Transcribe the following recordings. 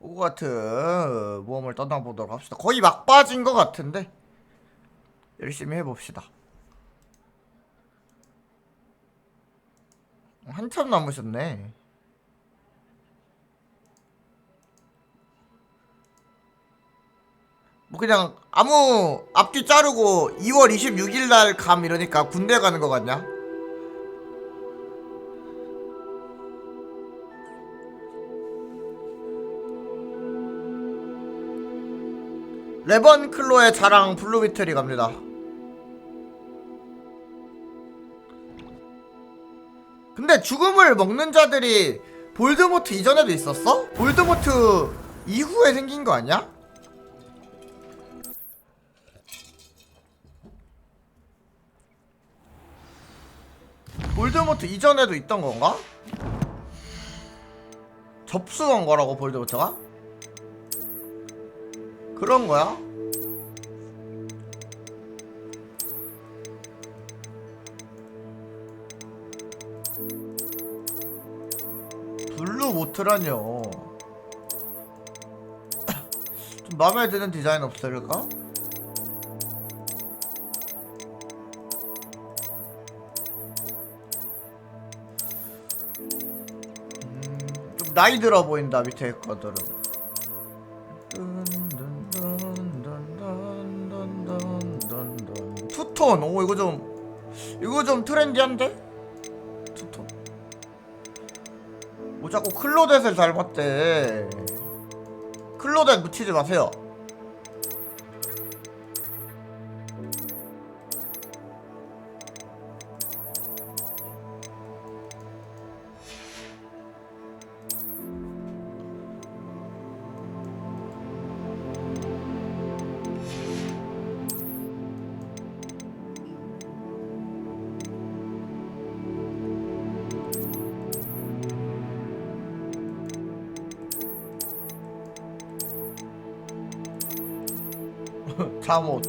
호그와트 모험을 떠나보도록 합시다. 거의 막빠진 것 같은데 열심히 해봅시다. 한참 남으셨네. 뭐 그냥 아무 앞뒤 자르고 2월 26일날 감 이러니까 군대 가는 거 같냐? 레번클로의 자랑 블루비틀이 갑니다. 근데 죽음을 먹는 자들이 볼드모트 이전에도 있었어? 볼드모트 이후에 생긴 거 아니야? 볼드모트 이전에도 있던 건가? 접수한 거라고 볼드모트가? 그런 거야? 블루모트라뇨. 좀 마음에 드는 디자인 없을까? 좀 나이 들어 보인다 밑에 것들은. 투톤. 오 이거 좀 트렌디한데? 투톤. 뭐 자꾸 클로댓을 닮았대. 클로댓 묻히지 마세요. 잠옷.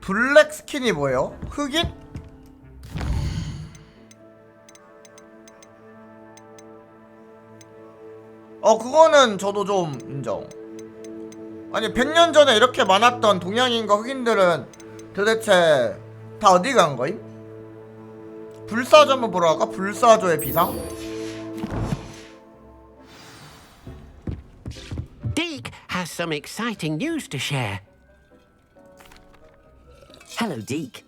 블랙 스킨이 뭐예요? 흑인? 그거는 저도 좀 인정. 아니 100년 전에 이렇게 많았던 동양인과 흑인들은 도대체 다 어디 간 거임? 불사조 한번 보러 갈까? 불사조의 비상? Deke has some exciting news to share. Hello, Deke.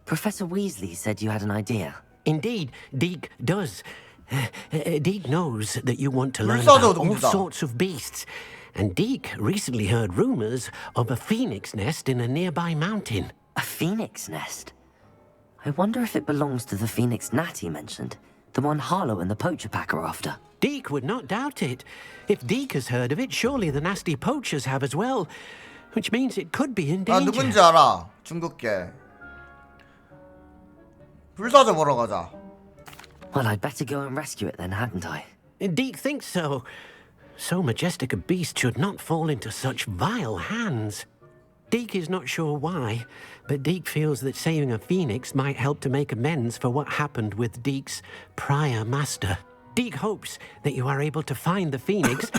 Professor Weasley said you had an idea. Indeed, Deke does. Deke knows that you want to learn about all sorts of beasts, and Deke recently heard rumors of a phoenix nest in a nearby mountain. A phoenix nest? I wonder if it belongs to the phoenix gnat he mentioned, the one Harlow and the poacher pack are after. Deke would not doubt it. If Deke has heard of it, surely the nasty poachers have as well, which means it could be in danger. 누군지 알아. 중국계. 불사조 보러 가자. Well, I'd better go and rescue it then, hadn't I? Deke thinks so. So majestic a beast should not fall into such vile hands. Deke is not sure why, but Deke feels that saving a phoenix might help to make amends for what happened with Deke's prior master. Deke hopes that you are able to find the phoenix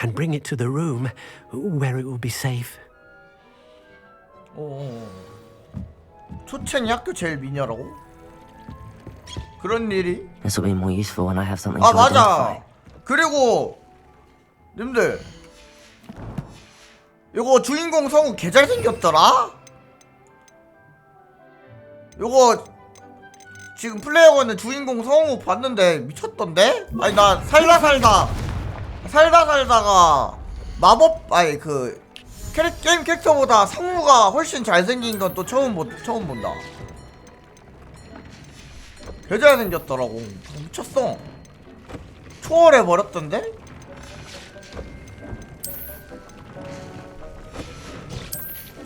and bring it to the room where it will be safe. 초첸이 학교 제일 미녀라고? 그런 일이? This will be more useful when I have something to identify. 맞아. 그리고 님들 요거 주인공 성우 개 잘생겼더라? 요거 지금 플레이하고 있는 주인공 성우 봤는데 미쳤던데? 아니 나 살다가 마법 그 게임 캐릭터보다 성우가 훨씬 잘생긴 건 또 처음 본다. 개 잘생겼더라고. 미쳤어. 초월해버렸던데?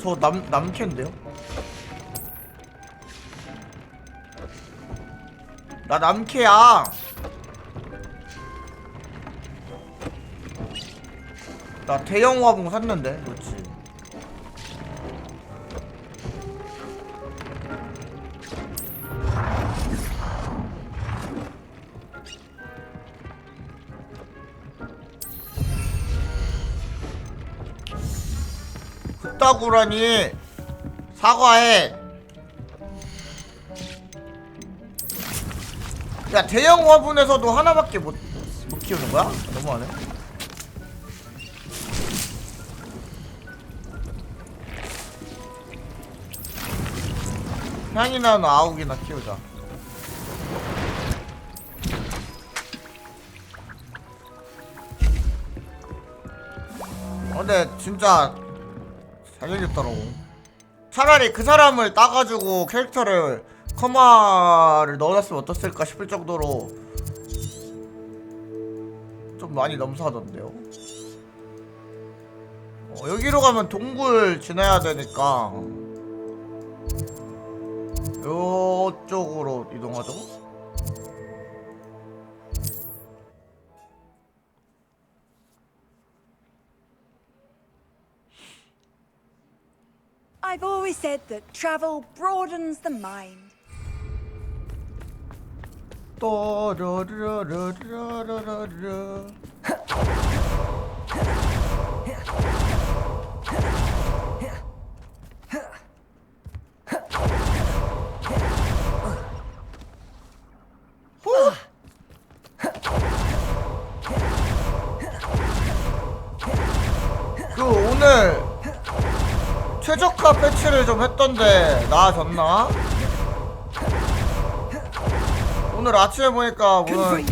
저 남캔데요? 나 남캐야. 나 대형 화분 샀는데. 그렇지. 그따구라니 사과해. 야, 대형 화분에서도 하나밖에 못 키우는 거야? 너무하네. 향이 나는 아욱이나 키우자. 근데 진짜 잘생겼더라고. 차라리 그 사람을 따가지고 캐릭터를 커마를 넣어놨으면 어땠을까 싶을 정도로 좀 많이 넘사하던데요. 여기로 가면 동굴 지나야 되니까 요쪽으로 이동하죠. I've always said that travel broadens the mind. 그 오늘 최저가 패치를 좀 했던데 나아졌나? 오늘 아침에 보니까 무슨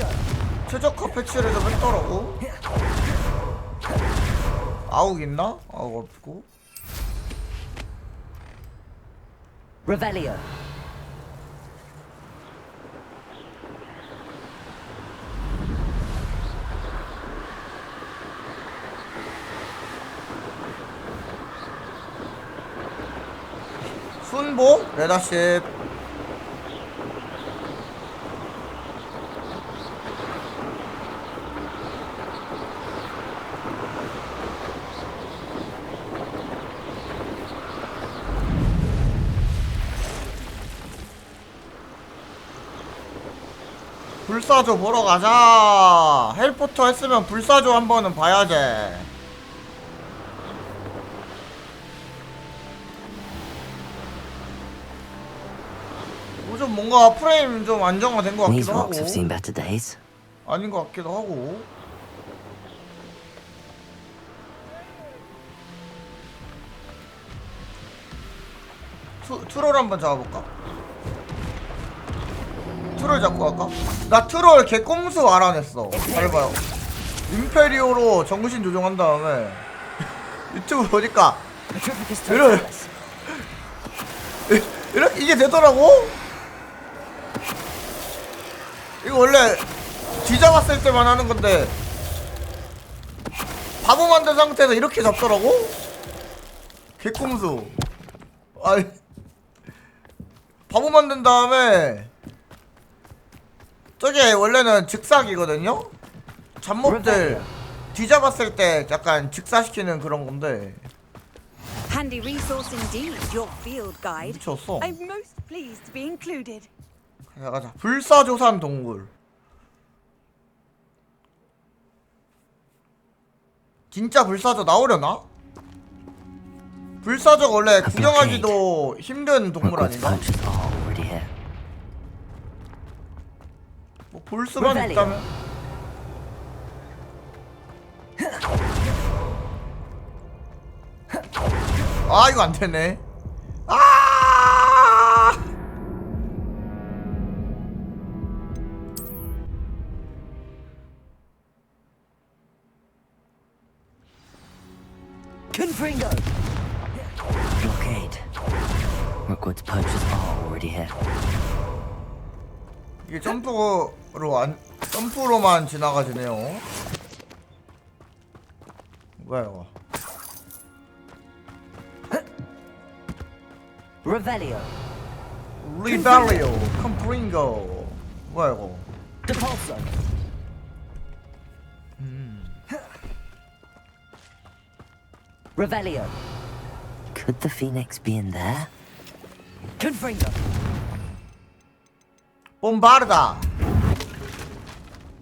최저가 패치를 좀 했더라고. 아욱 있나? 아욱 없고. Revelio. 순보? 레다십. 불사조 보러 가자. 해리포터 했으면 불사조 한 번은 봐야지. 요즘 뭔가 프레임 좀 안정화된 것 These 같기도 하고 rocks have seen better days. 아닌 것 같기도 하고. 트롤 한번 잡아볼까? 트롤 잡고 갈까? 나 트롤 개꼼수 알아냈어. 잘 봐요. 임페리오로 정신 조종한 다음에 유튜브 보니까 이렇게 이게 되더라고? 이거 원래 뒤잡았을 때만 하는 건데 바보 만든 상태에서 이렇게 잡더라고? 개꼼수. 아니 바보 만든 다음에 저게 원래는 즉사기거든요? 잡몹들 뒤잡았을 때 약간 즉사시키는 그런 건데 Handy resource indeed, your field guide. 미쳤어. I'm most pleased to be included. 가자. 불사조산 동굴. 진짜 불사조 나오려나? 불사조가 원래 구경하기도 힘든 동물 Hogwarts 아닌가? poachers are already here. 뭐 볼 수만 있다면. 아 이거 안 되네. 아! Confringo! Blockade. Hogwarts poachers are already here. 이게 점프로만 지나가지네요. 뭐야 이거? Revelio. 리발리오, 컴프링고. 뭐야 이거? Depulso. Revelio. Could the Phoenix be in there? Confringo. 봄바르다.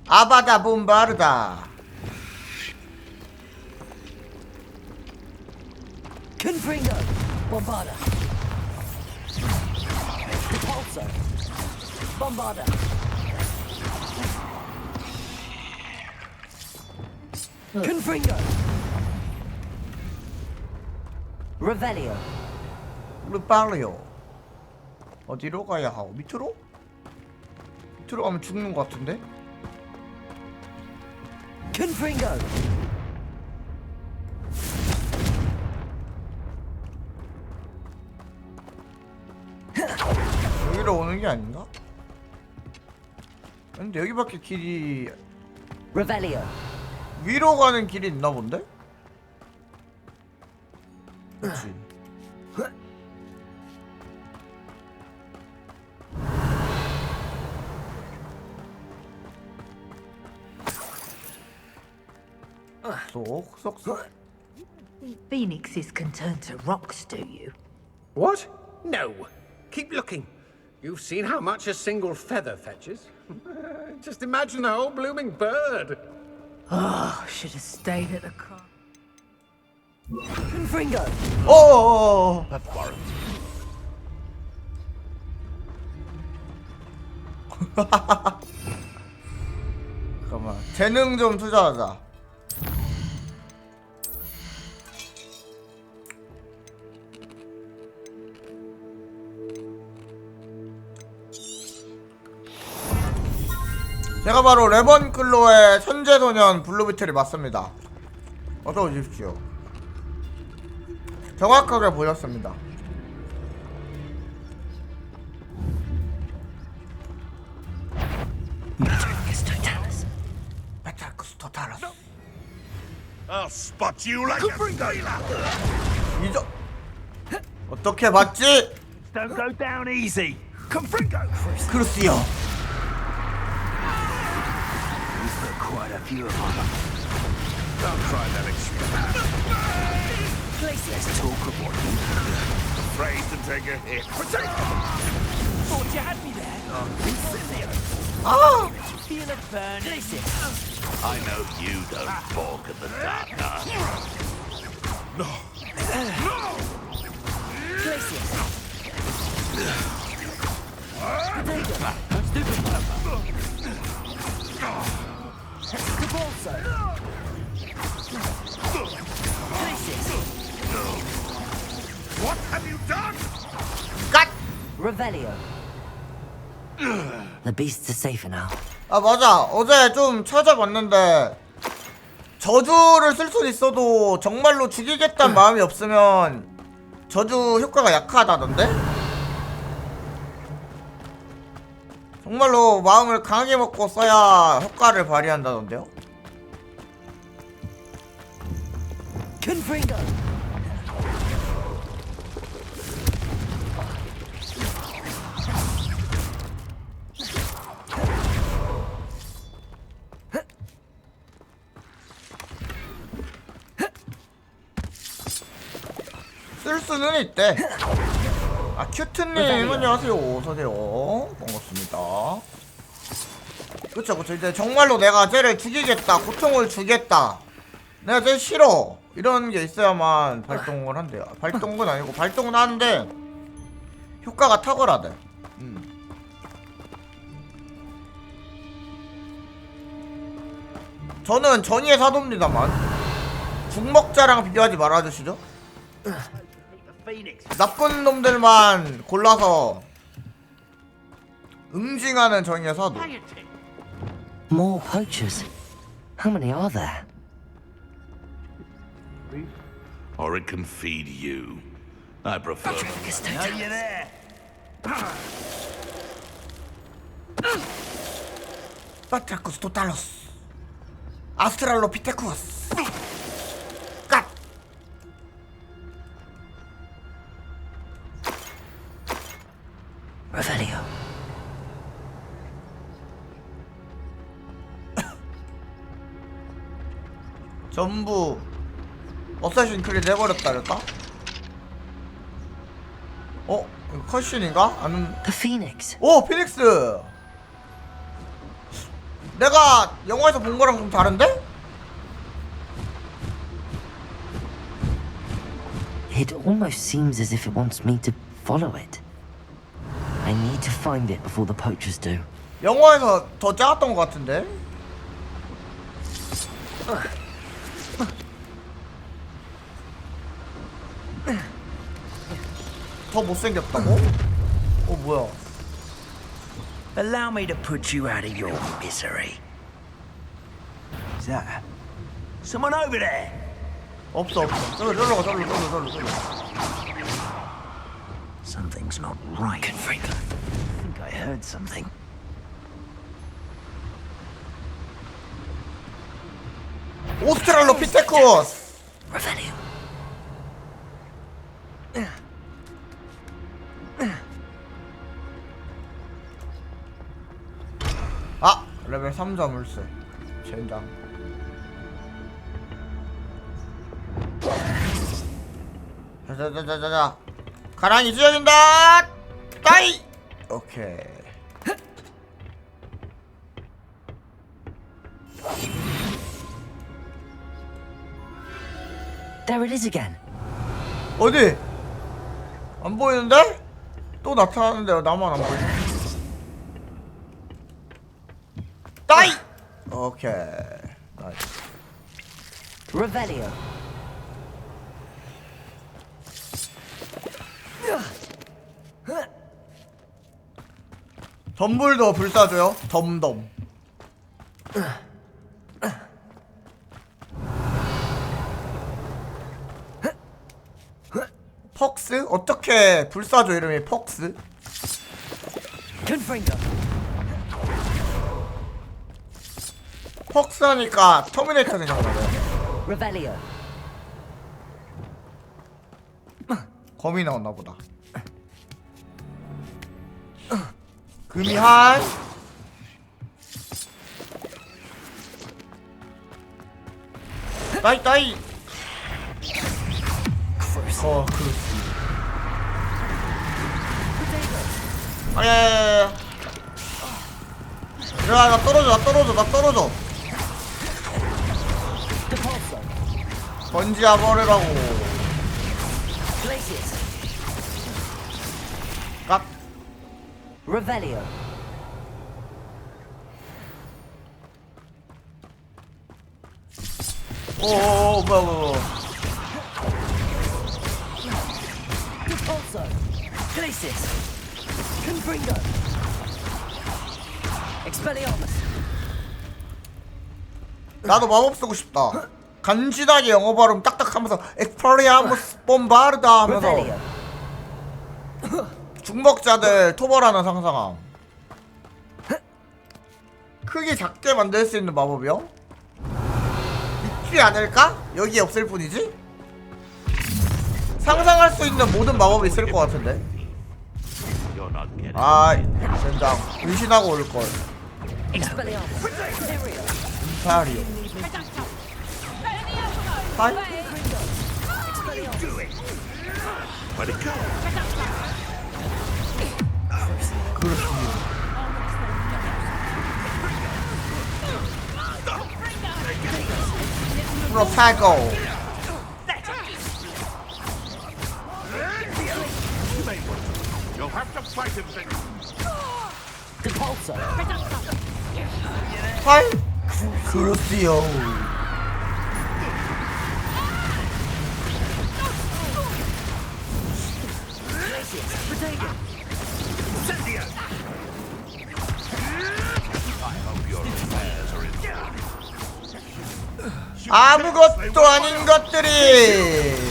아바다 봄바르다. Confringo. Bombarda. Depulso. Bombarda. Confringo. Revelio. 르파리오. 어디로 가야 하고? 밑으로? 밑으로 가면 죽는 것 같은데? Confringo. 여기로 오는 게 아닌가? 근데 여기밖에 길이 Revelio. 위로 가는 길이 있나 본데? 그렇지. 쏙쏙쏙. Phoenixes can turn to rocks, do you? What? No. Keep looking. You've seen how much a single feather fetches. Just imagine the whole blooming bird. Oh, should have stayed at the car. Confringo. 어. 잠깐만. 재능 좀 투자하자. 제가 바로 레번클로의 천재소년 블루비틀이 맞습니다. 어서 오십시오. 정확하게 보였습니다. 메탈크스 토탈러스. I'll spot you like a sailor. 이저 어떻게 봤지? Don't go down easy. Confringo. 크루스요. Quite a few of them. Don't try that experiment. Let's talk about it. Afraid to take a hit. Thought you had me there. Incendio. 아! Feel it burn. I know you don't balk at the dark. No. What have you done? 갓! Revelio. The beasts are safer now. 아 맞아. 어제 좀 찾아봤는데 저주를 쓸 수는 있어도 정말로 죽이겠다는 마음이 없으면 저주 효과가 약하다던데? 정말로 마음을 강하게 먹고 써야 효과를 발휘한다던데요? Confringo. 쓸 수는 있대. 아 큐트님 안녕하세요. 어서오세요. 반갑습니다. 그쵸 그쵸. 이제 정말로 내가 쟤를 죽이겠다, 고통을 주겠다, 내가 쟤 싫어, 이런 게 있어야만 발동을 한대요. 발동은 아니고 발동은 하는데 효과가 탁월하대. 저는 전의의 사도입니다만 죽먹자랑 비교하지 말아주시죠. 나쁜 놈들만 골라서 응징하는 전의의 사도. More poachers. How many are there? Or it can feed you. I prefer. Now you're there. 파트라쿠스 토탈로스 아스트랄로피테쿠스 갓! Revelio. 전부 어쌔신 크리드 해버렸다 이럴까? 어? 이거 컷신인가? 아니면 The Phoenix. 오! 피닉스! 내가 영화에서 본 거랑 좀 다른데? It almost seems as if it wants me to follow it. I need to find it before the poachers do. 영화에서 더 작았던 것 같은데? 더 못생겼다고? 어 뭐야? Allow me to put you out of your misery. Is that someone over there? 없어 없어. 저로 가 저로. Something's not right. I think I heard something. 오스트랄로피테쿠스! Revelio. 아! 레벨 3점 물세. 젠장. 자자자자자. 가랑이 지어진다! 따이! 오케이. There it is again. 어디? 안 보이는데? 또 나타나는데 나만 안 보이네. 따이! 오케이. 나이스. Revelio. 덤블도 불사줘요. 덤덤. 퍽스? 어떻게 불사조 이름이 퍽스? Confringo. 퍽스 하니까 터미네이터 생각나네. Revelio. 검이 나왔나보다. 금이 한 따이 크루스. 아야야야야. 야, 나 떨어져. 번지야 버리라고. Glacius. 깍. Revelio. 오오오 뭐야. Repulso. Glacius. Confringo. Expelliarmus. 나도 마법 쓰고 싶다. 간지나게 영어 발음 딱딱하면서 엑스퍼리아무스 bombarda 하면서 Revelio. 중복자들 토벌하는 상상함. 크기 작게 만들 수 있는 마법이요? 있지 않을까? 여기 없을 뿐이지? 상상할 수 있는 모든 마법이 있을 것 같은데. 아, 젠장. 의심하고 올걸. Expelliarmus. Serio. 인파리오. 하이? 그렇습니다. 프로타고. Repulso. 하이? 그렇지요. 아무것도 아닌 것들이.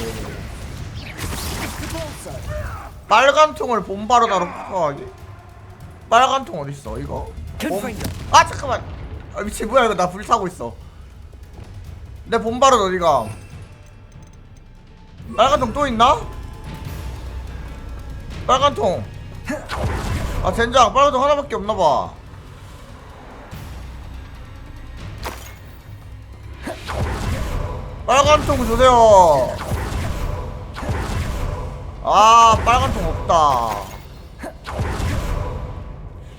빨간 통을 봄바로다로 포함하기? 빨간 통 어딨어 이거? 아 잠깐만. 아 미친 뭐야 이거. 나 불타고 있어. 내 봄바로 어디가? 빨간 통 또 있나? 빨간 통. 아 젠장 빨간 통 하나밖에 없나봐. 빨간 통 주세요. 아, 빨간 통 없다.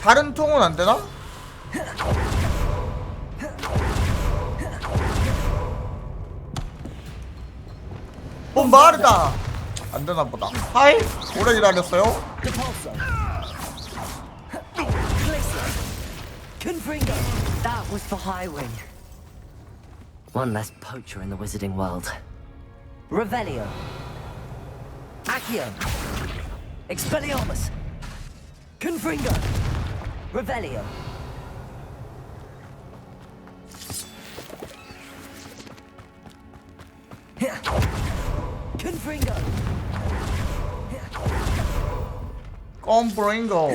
다른 통은 안 되나? 마르다. 안 되나 보다. 하이, 오래 기다렸어요. That was for Highwing. One less poacher in the wizarding world. Revelio. Accio. Expelliarmus. Confringo. Revelio. Confringo. 껌브링고.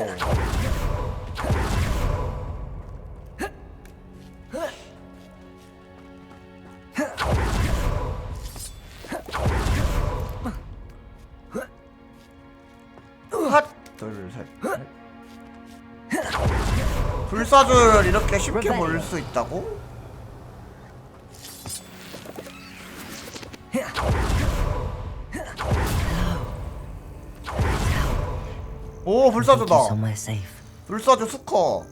핫, 둘, 셋. 불사조를 이렇게 쉽게 볼 수 있다고? 오, 불사조다. Somewhere safe. 불사조 수커.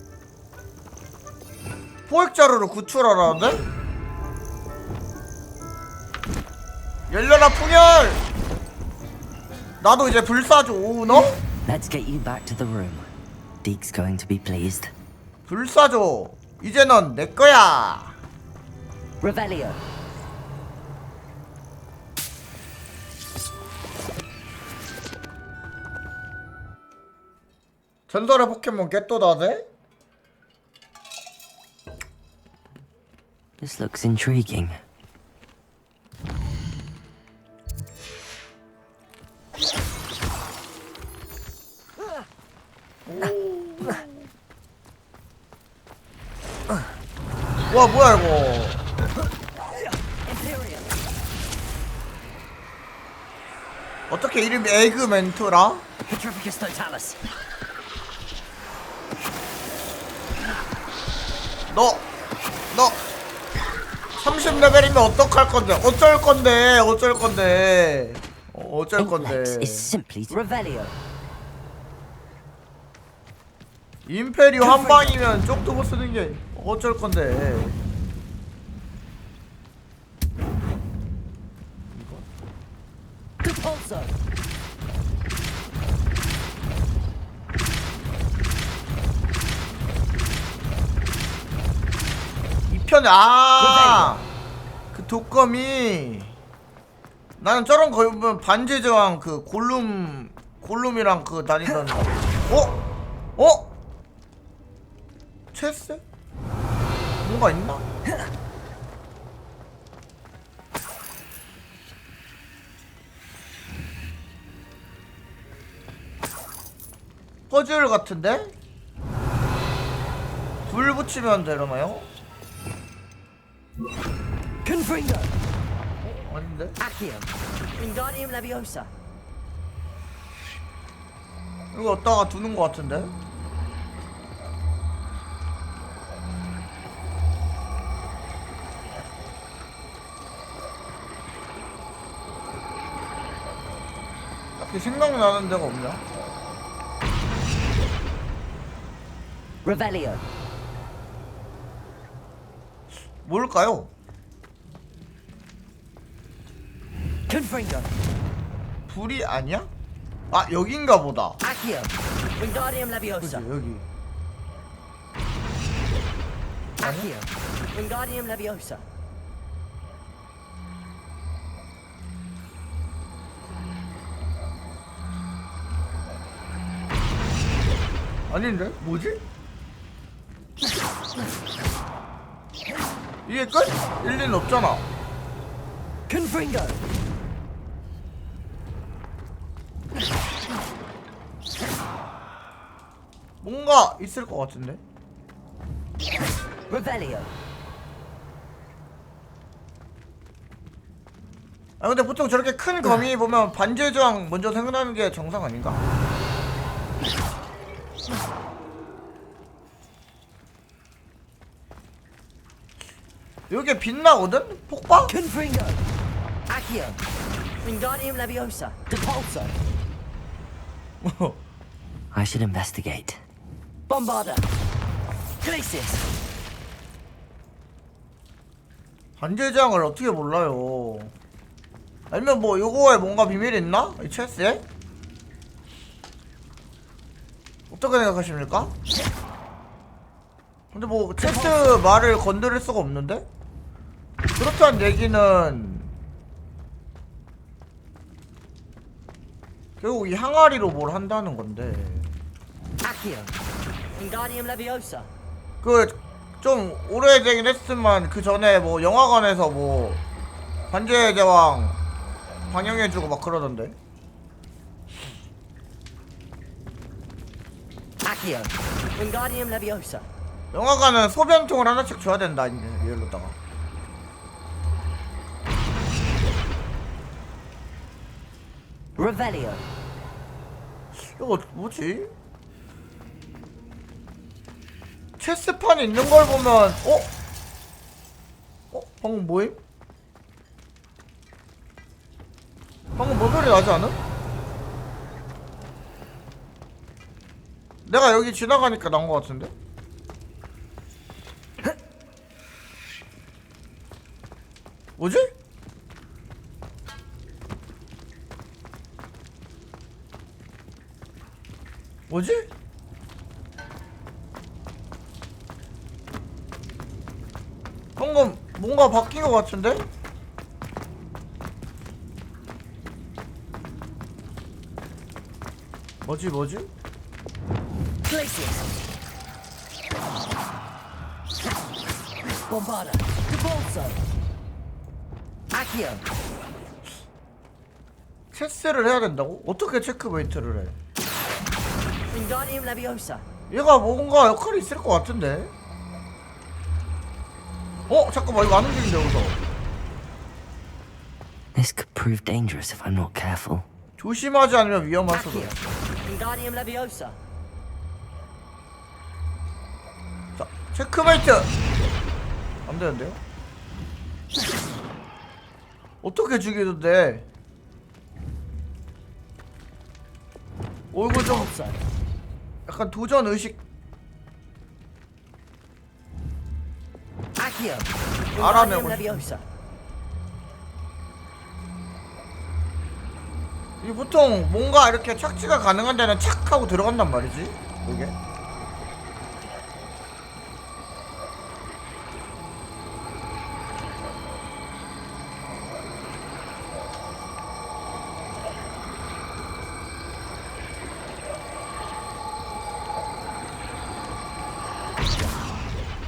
포획자루를 구출하라는데? 열려라 풍열! 나도 이제 불사조 오너? Let's get you back to the room. Deke's going to be pleased. 불사조 이제 넌 내 거야. Revelio. 전설의 포켓몬 겟도다네? This looks intriguing. 와, 뭐야 이거. 어떻게 이름이 에그멘트라? Petrificus totalis. 너 30레벨이면 어떡할 건데? 어쩔 건데? 어쩔 건데? 어쩔 건데? Inlex is simply Revelio. 임페리오 한 방이면 쪽도 못 쓰는 게 어쩔 건데? Compulso. 이 편에 그 독검이 나는 저런 거 보면 반지의 제왕 그 골룸이랑 그 다니던 체스? 뭔가 있나? 퍼즐 같은데? 불 붙이면 되려나요? Confringo. 아닌데? Accio. Wingardium Leviosa. 이거 어디다가 두는 것 같은데? 딱히 생각나는 데가 없냐? Revelio. 뭘까요? Confringo. 불이 아니야? 아, 여긴가 보다. Accio. Wingardium Leviosa. 그치, 여기. Accio. Wingardium Leviosa. 아닌데? 뭐지? 이게 끝? 일리는 없잖아. Confringo. 뭔가 있을 것 같은데? Revelio. 아, 근데 보통 저렇게 큰 거미 보면 반지의 저항 먼저 생각나는 게 정상 아닌가? 여기에 빛나거든? 폭발? Confringo. Accio. Wingardium Leviosa. Depulso. I should investigate. Bombarda. Glacius. 반제장을 어떻게 몰라요? 아니면 뭐 요거에 뭔가 비밀이 있나? 이 체스에? 어떻게 생각하십니까? 근데 뭐 체스 말을 건드릴 수가 없는데? 그렇다는 얘기는 결국 이 항아리로 뭘 한다는 건데. Accio. Wingardium Leviosa. 그 좀 오래되긴 했지만 그 전에 뭐 영화관에서 뭐 반지의 제왕 방영해주고 막 그러던데. Accio. Wingardium Leviosa. 영화관은 소변통을 하나씩 줘야 된다 이제 이럴로다가. Revelio. 이거 뭐지? 체스판이 있는 걸 보면 방금 뭐임? 방금 뭐 소리 나지 않음? 내가 여기 지나가니까 나온 것 같은데? 뭐지? 뭐지? 방금 뭔가 바뀐 것 같은데? 뭐지? Glacius. Bombarda. Depulso. Accio. 체스를 해야 된다고? 어떻게 체크메이트를 해? Wingardium Leviosa. 얘가 뭔가 역할이 있을 것 같은데? 잠깐만 이거 안 움직인다 여기서. This could prove dangerous if I'm not careful. 조심하지 않으면 위험할 수도 Accio. 있어. Wingardium Leviosa. 자, 체크메이트! 안 되는데요? 어떻게 죽이던데? 이거 좀 약간 도전 의식. Accio. 알아내고 Wingardium Leviosa. 이 보통 뭔가 이렇게 착지가 가능한 데는 착 하고 들어간단 말이지 이게.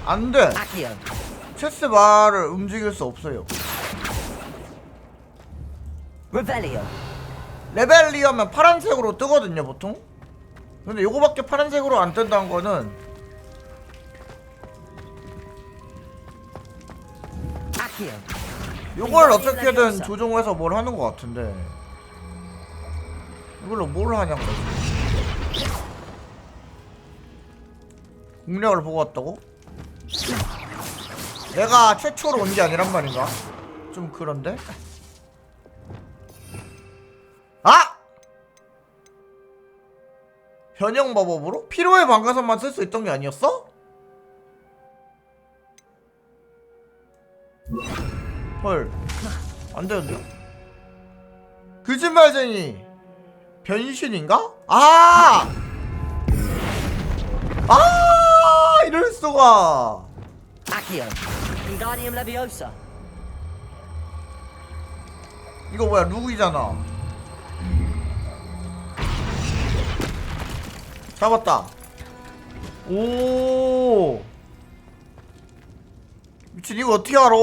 안돼. Accio. 체스 바를 움직일 수 없어요. Revelio. 레벨리하면 파란색으로 뜨거든요 보통. 근데 요거밖에 파란색으로 안 뜬다는 거는 Accio. 요걸 어떻게든 조종해서 뭘 하는 것 같은데 이걸로 뭘 하냐는 거지. 공략을 보고 왔다고? 내가 최초로 온 게 아니란 말인가? 좀 그런데? 아! 현역 마법으로? 필요해 방가선만 쓸 수 있던 게 아니었어? 헐 안되는데요? 거짓말쟁이 변신인가? 아! 이럴수가. Accio. Wingardium Leviosa. 이거 뭐야 룩이잖아. 잡았다. 오 미친 이거 어떻게 알아?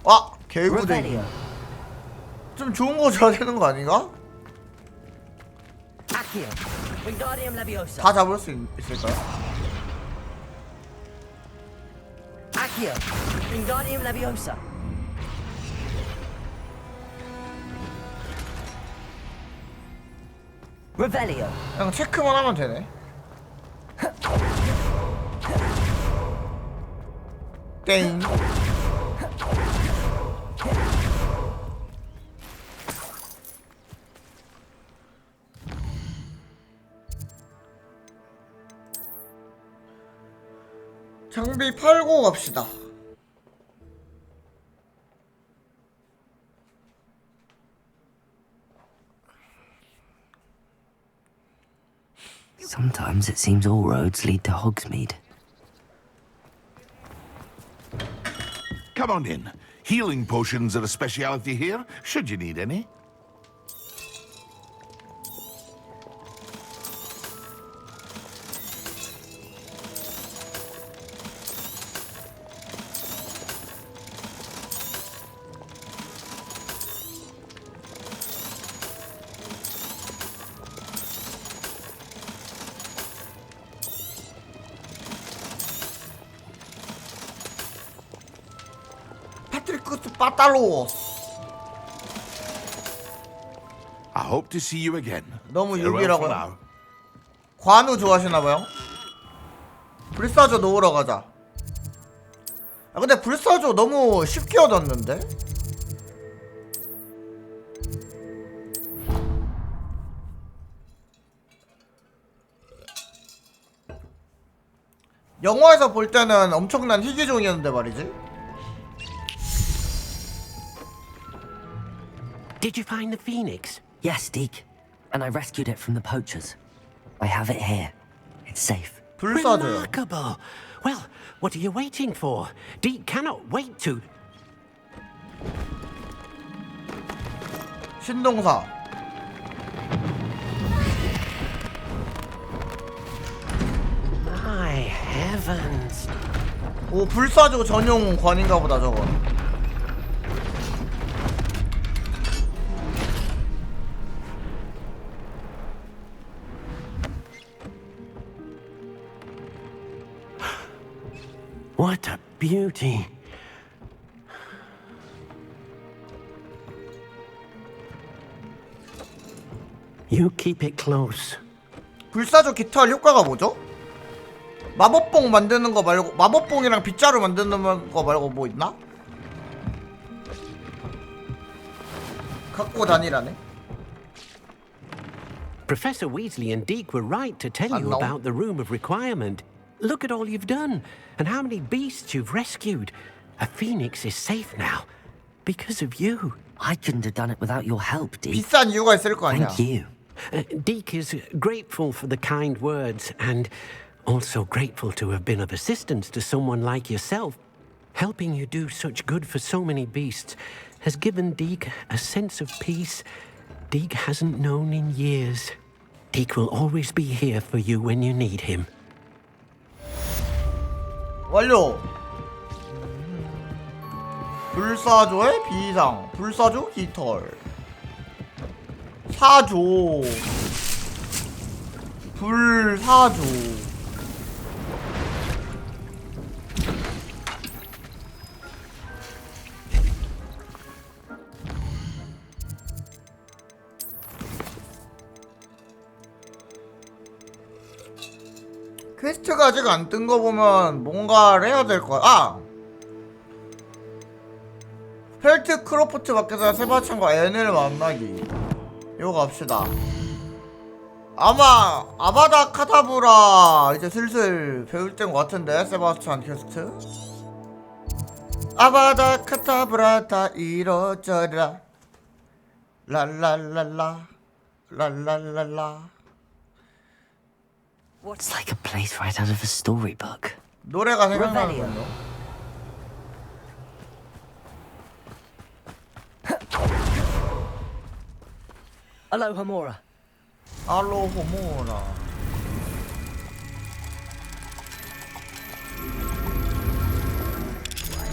아 개구쟁이. Revelio. 좀 좋은 거 줘야 되는 거 아닌가? Accio. Wingardium Leviosa. 다 잡을 수 있을까요? Accio. Wingardium Leviosa. Revelio. 그냥 체크만 하면 되네. 땡. 장비 팔고 갑시다. Sometimes it seems all roads lead to Hogsmeade. Come on in. Healing potions are a speciality here, should you need any. 패트리크스 빠따로스. I hope to see you again. 너무 Farewell for 유기라고요? now. 관우 좋아하시나봐요? 불사조 놓으러 가자. 아 근데 불사조 너무 쉽게 얻었는데? 영화에서 볼 때는 엄청난 희귀종이었는데 말이지. Did you find the phoenix? Yes, Deke. And I rescued it from the poachers. I have it here. It's safe. 불사조요. Remarkable. Well, what are you waiting for? Deke cannot wait to... 신동사. My heavens. 오 불사조 전용 관인가 보다 저거. What a beauty. You keep it close. 불사조 깃털 효과가 뭐죠? 마법봉 만드는 거 말고 마법봉이랑 빗자루 만드는 거 말고 뭐 있나? 갖고 다니라네. Professor Weasley and Deke were right to tell you no. about the Room of Requirement. Look at all you've done, and how many beasts you've rescued. A phoenix is safe now, because of you. I couldn't have done it without your help, Deke. 비싼 이유가 있을 거 아니야. Thank you. Deke is grateful for the kind words, and also grateful to have been of assistance to someone like yourself. Helping you do such good for so many beasts has given Deke a sense of peace Deke hasn't known in years. Deke will always be here for you when you need him. 완료. 불사조의 비상. 불사조 깃털. 사조. 불사조. 퀘스트가 아직 안 뜬 거 보면 뭔가를 해야 될 거야. 아! 펠트 크로포트 밖에서 세바찬과 앤을 만나기. 이거 갑시다. 아마 아바다 카다브라 이제 슬슬 배울 때인 것 같은데, 세바스찬 퀘스트. 아바다 카다브라 다 이뤄져라. 랄랄랄라 랄랄랄라. It's like a place right out of a storybook. 노래가 생각나는군요. Alohomora. 알로호모라.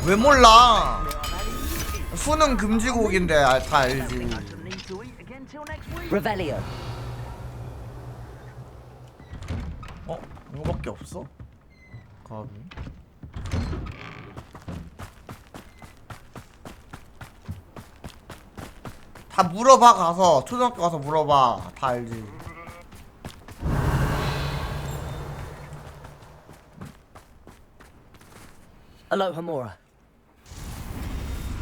왜 몰라? 수능 금지곡인데 다 알지. Revelio. 어? 이거밖에 없어? 가비. 다 물어봐. 가서 초등학교 가서 물어봐. 다 알지. Alohomora.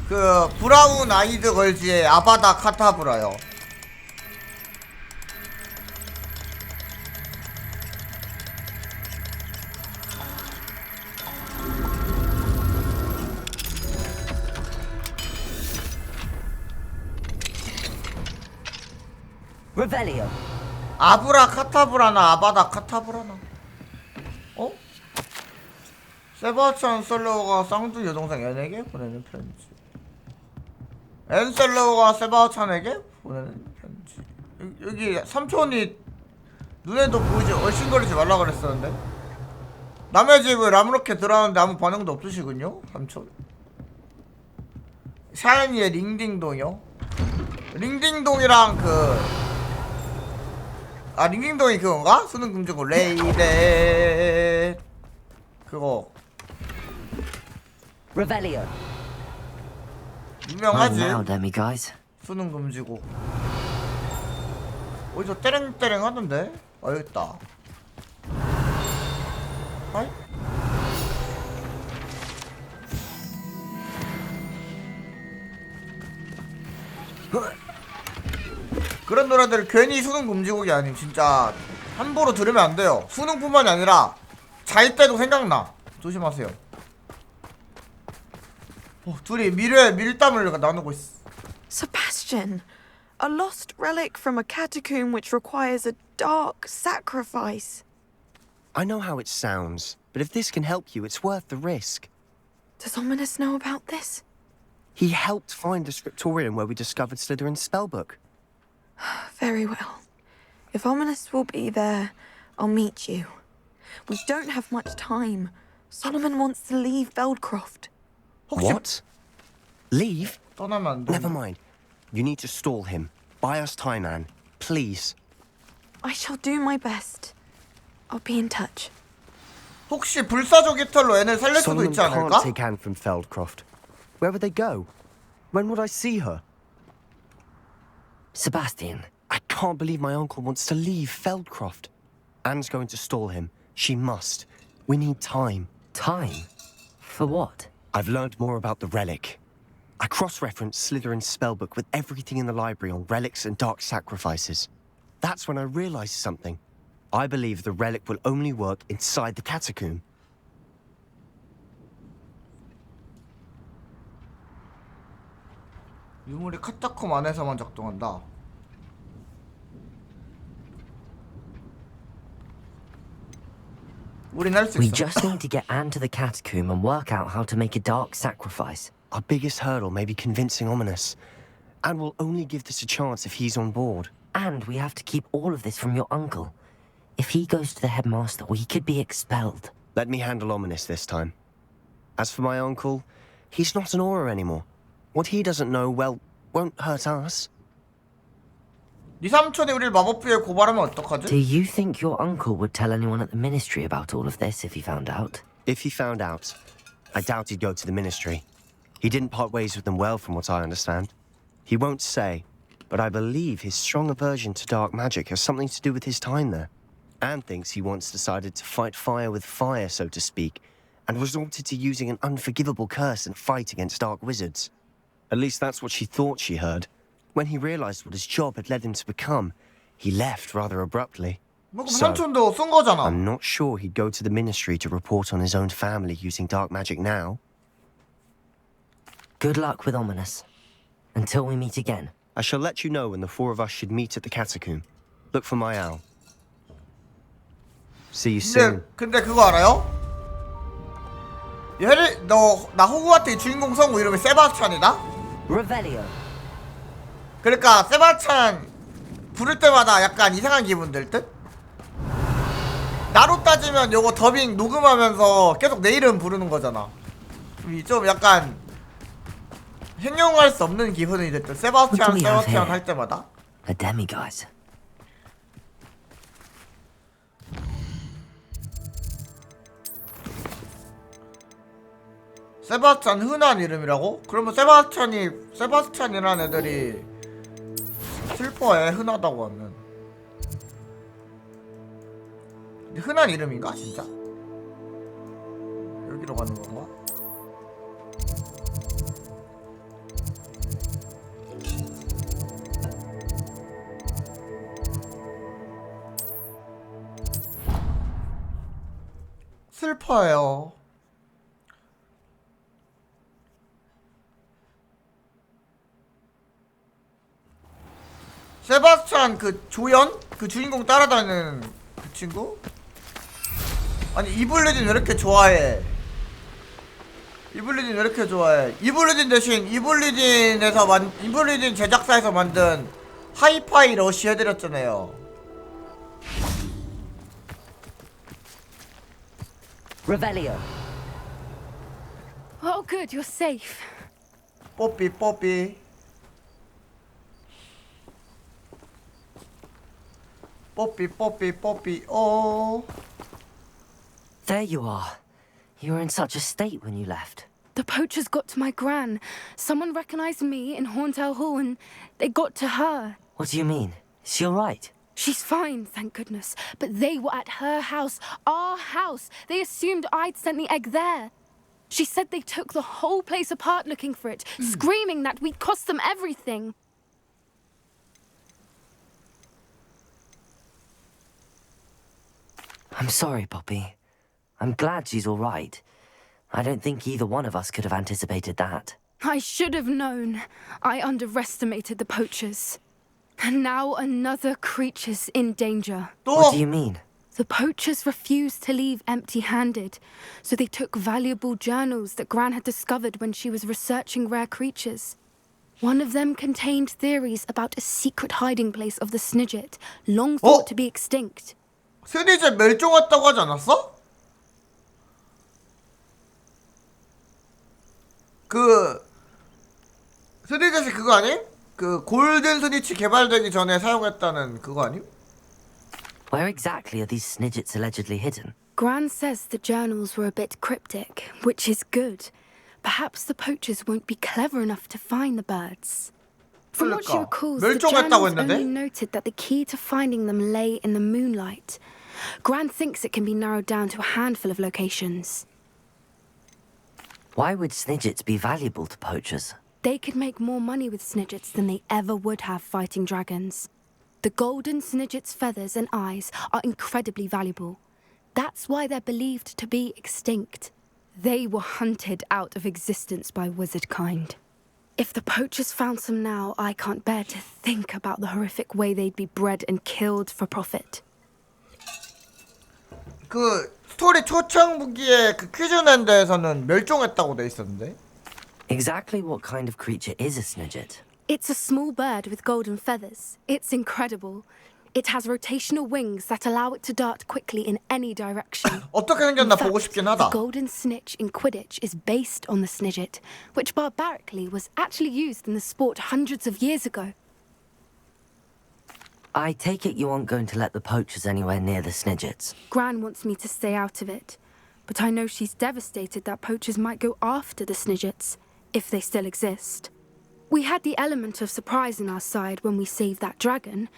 그 브라운 아이드 걸즈의 아바다 카타브라요. Revelio. 아브라 카타브라나 아바다 카타브라나. 어? 세바스찬 셀러가 쌍둥이 여동생 앤에게 보내는 편지. 앤 셀러가 세바스찬에게 보내는 편지. 여기 삼촌이 눈에도 보이지 얼씬거리지 말라 그랬었는데 남의 집을 아무렇게 들어왔는데 아무 반응도 없으시군요 삼촌. 샤이니의 링딩동이요? 링딩동이랑 링딩동이 그건가? 수능 금지고 레이데 그거 Revelio. 유명하지? I'm now, Demi guys. 수능 금지고 어디서 때랭때랭 하던데? 아 여기 있다. 하이? 그런 노래들 괜히 수능 금지곡이 아님. 진짜 함부로 들으면 안 돼요. 수능뿐만이 아니라 잘 때도 생각나. 조심하세요. 둘이 밀담을 나누고 있어. Sebastian, a lost relic from a catacomb which requires a dark sacrifice. I know how it sounds, but if this can help you, it's worth the risk. Does Ominous know about this? He helped find the scriptorium where we discovered Slytherin's spellbook. Very well. If Ominous will be there, I'll meet you. We don't have much time. Solomon wants to leave Feldcroft. What? Leave? 떠나면 안 돼. Never mind. You need to stall him. Buy us time, Anne. Please. I shall do my best. I'll be in touch. 혹시 불사조 깃털로 애를 살릴 수도 Solomon 있지 can't 않을까? take Anne from Feldcroft. Where would they go? When would I see her? Sebastian. I can't believe my uncle wants to leave Feldcroft. Anne's going to stall him. She must. We need time. Time? For what? I've learned more about the relic. I cross-referenced Slytherin's spellbook with everything in the library on relics and dark sacrifices. That's when I realized something. I believe the relic will only work inside the catacomb. 유물이 카타콤 안에서만 작동한다. 우린 할 수 We 있어. just need to get Anne to the catacomb and work out how to make a dark sacrifice. Our biggest hurdle may be convincing Ominous. And we'll only give this a chance if he's on board. And we have to keep all of this from your uncle. If he goes to the headmaster, we could be expelled. Let me handle Ominous this time. As for my uncle, he's not an Auror anymore. What he doesn't know, well, won't hurt us. 네 삼촌이 우리를 마법부에 고발하면 어떡하지? Do you think your uncle would tell anyone at the ministry about all of this if he found out? If he found out, I doubt he'd go to the ministry. He didn't part ways with them well, from what I understand. He won't say, but I believe his strong aversion to dark magic has something to do with his time there. Anne thinks he once decided to fight fire with fire, so to speak, and resorted to using an unforgivable curse in a fight against dark wizards. At least that's what she thought she heard. When he realized what his job had led him to become, he left rather abruptly. 뭐 그럼 So, 삼촌도 쓴 거잖아. I'm not sure he'd go to the ministry to report on his own family using dark magic now. Good luck with Ominous. Until we meet again. I shall let you know when the four of us should meet at the catacomb. Look for my owl. See you soon. 근데 그거 알아요? 나 호그와트의 주인공 성우 이름이 세바스찬이다? Revelio. 그러니까 세바스찬 부를 때마다 약간 이상한 기분 들 듯? 나로 따지면 요거 더빙 녹음하면서 계속 내 이름 부르는 거잖아. 좀 약간 형용할 수 없는 기분이 들 듯. 세바스찬 할 때마다. A demiguise. 세바스찬 흔한 이름이라고? 그러면 세바스찬이라는 애들이 슬퍼해, 흔하다고 하면. 흔한 이름인가 진짜? 여기로 가는 건가? 슬퍼요. 세바스찬 그 조연? 그 주인공 따라다니는 그 친구? 아니 이블리딘 왜 이렇게 좋아해? 이블리딘 왜 이렇게 좋아해? 이블리딘 대신 이블리딘 제작사에서 만든 하이파이 러시 해드렸잖아요. Revelio. Oh, good, you're safe. 뽀삐 뽀삐 뽀삐 뽀삐 뽀삐 오. There you are. You were in such a state when you left. The poachers got to my gran. Someone recognized me in Horntail Hall and they got to her. What do you mean? Is she alright? She's fine, thank goodness. But they were at her house, our house. They assumed I'd sent the egg there. She said they took the whole place apart looking for it, screaming that we'd cost them everything. I'm sorry, Poppy. I'm glad she's alright. I don't think either one of us could have anticipated that. I should have known. I underestimated the poachers. And now another creature's in danger. What do you mean? The poachers refused to leave empty-handed, so they took valuable journals that Gran had discovered when she was researching rare creatures. One of them contained theories about a secret hiding place of the Snidget, long thought to be extinct. 스니젯 멸종했다고 하지 않았어? 그 스니젯이 그거 아님? 그 골든 스니치 개발되기 전에 사용했다는 그거 아님? Where exactly are these Snidgets allegedly hidden? Gran says the journals were a bit cryptic, which is good. Perhaps the poachers won't be clever enough to find the birds. From what she recalls, the journals only noted that the key to finding them lay in the moonlight. Gran thinks it can be narrowed down to a handful of locations. Why would Snidgets be valuable to poachers? They could make more money with Snidgets than they ever would have fighting dragons. The golden Snidget's feathers and eyes are incredibly valuable. That's why they're believed to be extinct. They were hunted out of existence by wizard kind. If the poachers found some now, I can't bear to think about the horrific way they'd be bred and killed for profit. 그 스토리 초창 무기의 그 퀴즈랜드에서는 멸종했다고 돼 있었는데. Exactly what kind of creature is a Snidget? It's a small bird with golden feathers. It's incredible. It has rotational wings that allow it to dart quickly in any direction. 어떻게 생겼나 보고 싶긴 하다. The golden snitch in Quidditch is based on the Snidget, which barbarically was actually used in the sport hundreds of years ago. I take it you aren't going to let the poachers anywhere near the Snidgets. Gran wants me to stay out of it, but I know she's devastated that poachers might go after the Snidgets, if they still exist. We had the element of surprise on our side when we saved that dragon,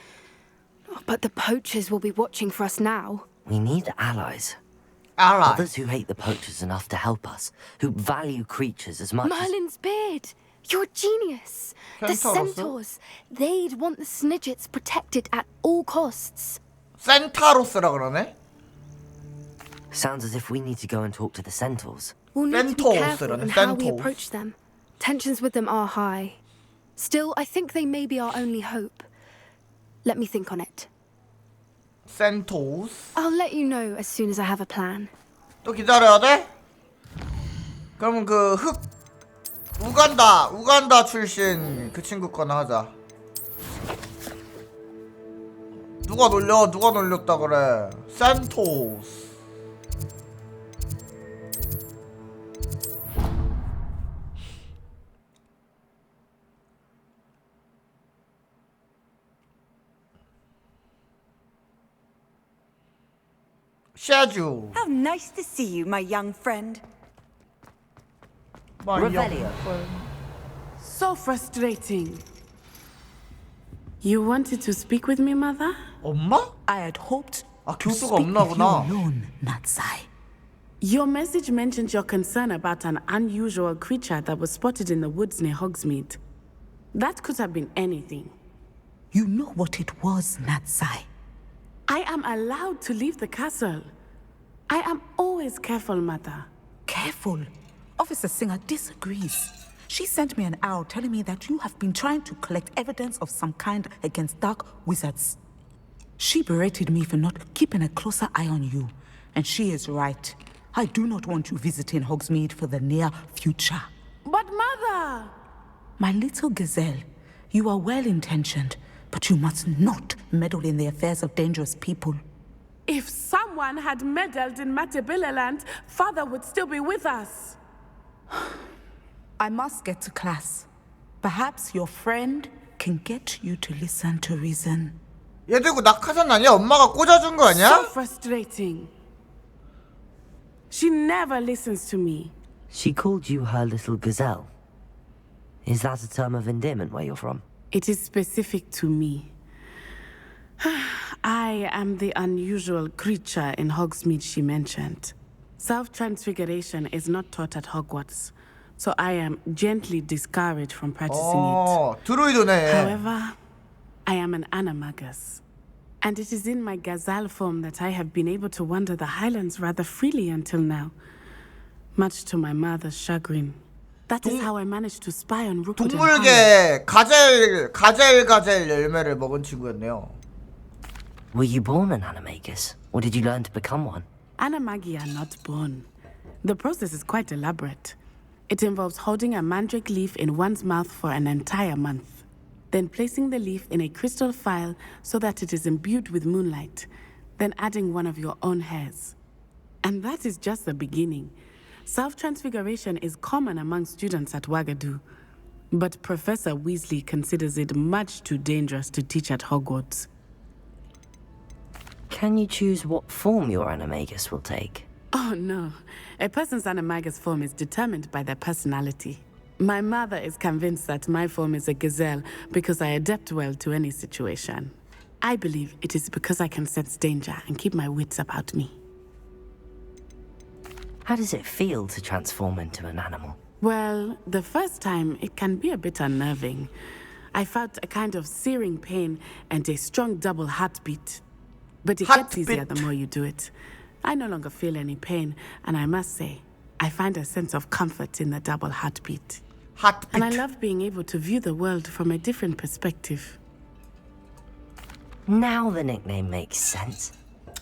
but the poachers will be watching for us now. We need allies. Allies. Others who hate the poachers enough to help us, who value creatures as much Merlin's beard! You're a genius! The centaurs! They'd want the Snidgets protected at all costs. 센타로스라 그러네? Sounds as if we need to go and talk to the centaurs. We'll need to be careful in how we approach them. Tensions with them are high. Still, I think they may be our only hope. Let me think on it. 센토스. I'll let you know as soon as I have a plan. 또 기다려야 돼? 그럼 그 우간다 출신 그 친구 거나 하자. 누가 놀렸다 그래. 센토스. Schedule. How nice to see you, my young friend. Revelio. So frustrating. You wanted to speak with me, Mother? 엄마? I had hoped to 교수가 speak 없나 with you 보나. alone, Natsai. Your message mentioned your concern about an unusual creature that was spotted in the woods near Hogsmeade. That could have been anything. You know what it was, Natsai. I am allowed to leave the castle. I am always careful, Mother. Careful. Officer Singer disagrees. She sent me an arrow telling me that you have been trying to collect evidence of some kind against dark wizards. She berated me for not keeping a closer eye on you, and she is right. I do not want you visiting Hogsmeade for the near future. But Mother! My little gazelle, you are well-intentioned, but you must not meddle in the affairs of dangerous people. If someone had meddled in Matabeleland, Father would still be with us. I must get to class. Perhaps your friend can get you to listen to reason. 얘 들고 낙하산 아니야? 엄마가 꽂아준 거 So 아니야? frustrating. She never listens to me. She called you her little gazelle. Is that a term of endearment where you're from? It is specific to me. I am the unusual creature in Hogsmeade she mentioned. Self-transfiguration is not taught at Hogwarts, so I am gently discouraged from practicing it. 드루이드네. However, I am an animagus, and it is in my gazelle form that I have been able to wander the Highlands rather freely until now, much to my mother's chagrin. That is how I managed to spy on Rookwood and Harlow. 동물계 가젤 열매를 먹은 친구였네요. Were you born an animagus, or did you learn to become one? Animagi are not born. The process is quite elaborate. It involves holding a mandrake leaf in one's mouth for an entire month, then placing the leaf in a crystal phial so that it is imbued with moonlight, then adding one of your own hairs. And that is just the beginning. Self-transfiguration is common among students at Wagadu, but Professor Weasley considers it much too dangerous to teach at Hogwarts. Can you choose what form your animagus will take? Oh no, a person's animagus form is determined by their personality. My mother is convinced that my form is a gazelle because I adapt well to any situation. I believe it is because I can sense danger and keep my wits about me. How does it feel to transform into an animal? Well, the first time it can be a bit unnerving. I felt a kind of searing pain and a strong double heartbeat. But it gets easier the more you do it. I no longer feel any pain, and I must say, I find a sense of comfort in the double heartbeat. And I love being able to view the world from a different perspective. Now the nickname makes sense.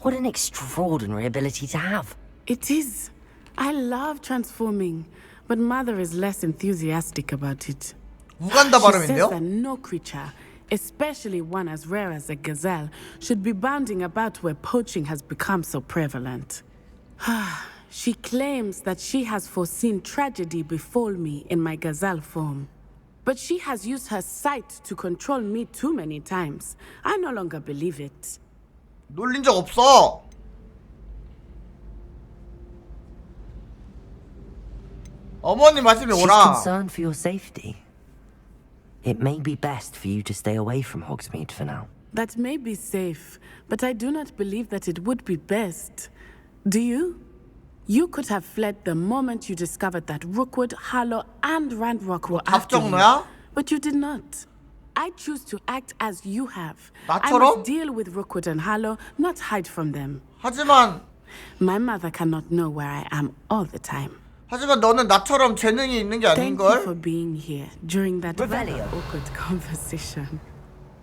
What an extraordinary ability to have. It is. I love transforming, but Mother is less enthusiastic about it. 우간다 She says 발음인데요? that no creature, especially one as rare as a gazelle, should be bounding about where poaching has become so prevalent. She claims that she has foreseen tragedy befall me in my gazelle form. But she has used her sight to control me too many times. I no longer believe it. 놀린 적 없어. 어머니 말씀이 She's 오라. concerned for your safety. It may be best for you to stay away from Hogsmeade for now. That may be safe, but I do not believe that it would be best. Do you? You could have fled the moment you discovered that Rookwood, Harlow, and Ranrock were after you. But you did not. I choose to act as you have. I must deal with Rookwood and Harlow, not hide from them. 하지만 My mother cannot know where I am all the time. 하지만 너는 나처럼 재능이 있는 게 Thank you 아닌걸? for being here during that very Revelio. awkward conversation.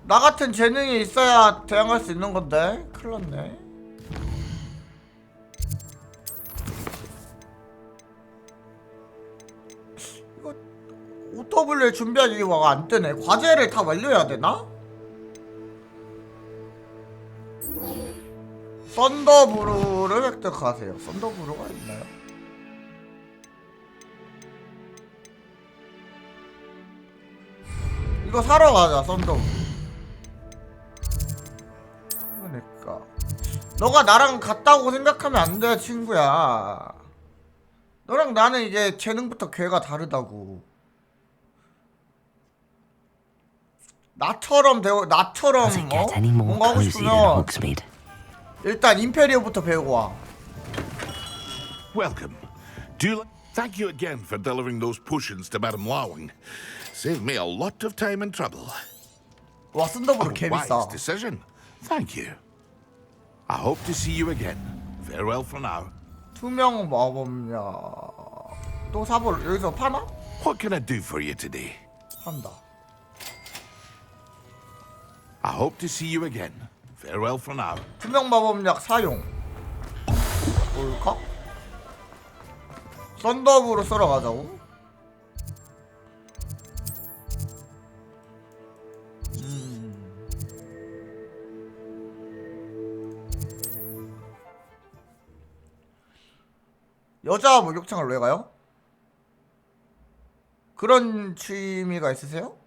나 같은 재능이 있어야 대항할 수 있는 건데. 큰일 났네. 이거 오토블레 준비하기 와가 안 뜨네. 과제를 다 완료해야 되나? 썬더브루를 획득하세요. 썬더브루가 있나요? 이거 사러 가자. 썬더브루. 그러니까 너가 나랑 같다고 생각하면 안 돼, 친구야. 너랑 나는 이제 재능부터 괴가 다르다고. 나처럼 뭔가 하고 싶으면 일단 임페리오부터 배우고 와. Welcome. Thank you again for delivering those potions to Madame Lawing. Saved me a lot of time and trouble. 와, 썬더브루 A 개비싸. wise decision. Thank you. I hope to see you again. Farewell for now. 투명 마법야. 또 사볼 여기서 파나? What can I do for you today? 한다. I hope to see you again. Farewell for now. 투명 마법약 사용. 뭘까? 썬더브로 쓰러 가자고? 여자 목욕탕을 왜 가요? 그런 취미가 있으세요?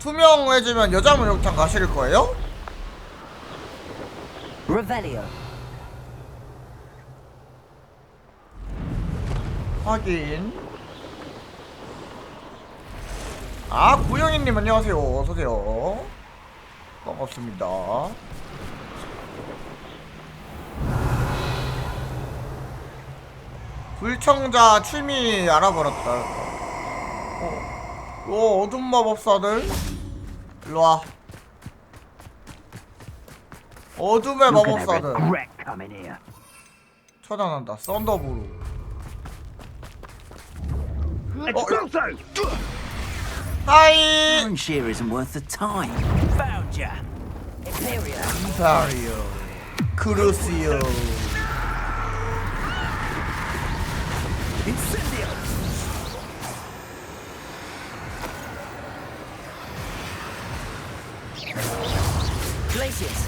투명해지면 여자 목욕탕 가실 거예요? Revelio. 확인. 아, 구영이님 안녕하세요. 어서오세요. 반갑습니다. 불청자 취미 알아버렸다. 어둠 마법사들 일로와. 어둠의 마법사들 처단한다. 썬더브루. 하이. Sheer isn't worth the time. Found ya. 임파리오 크루시오. Incendio. Glaciers.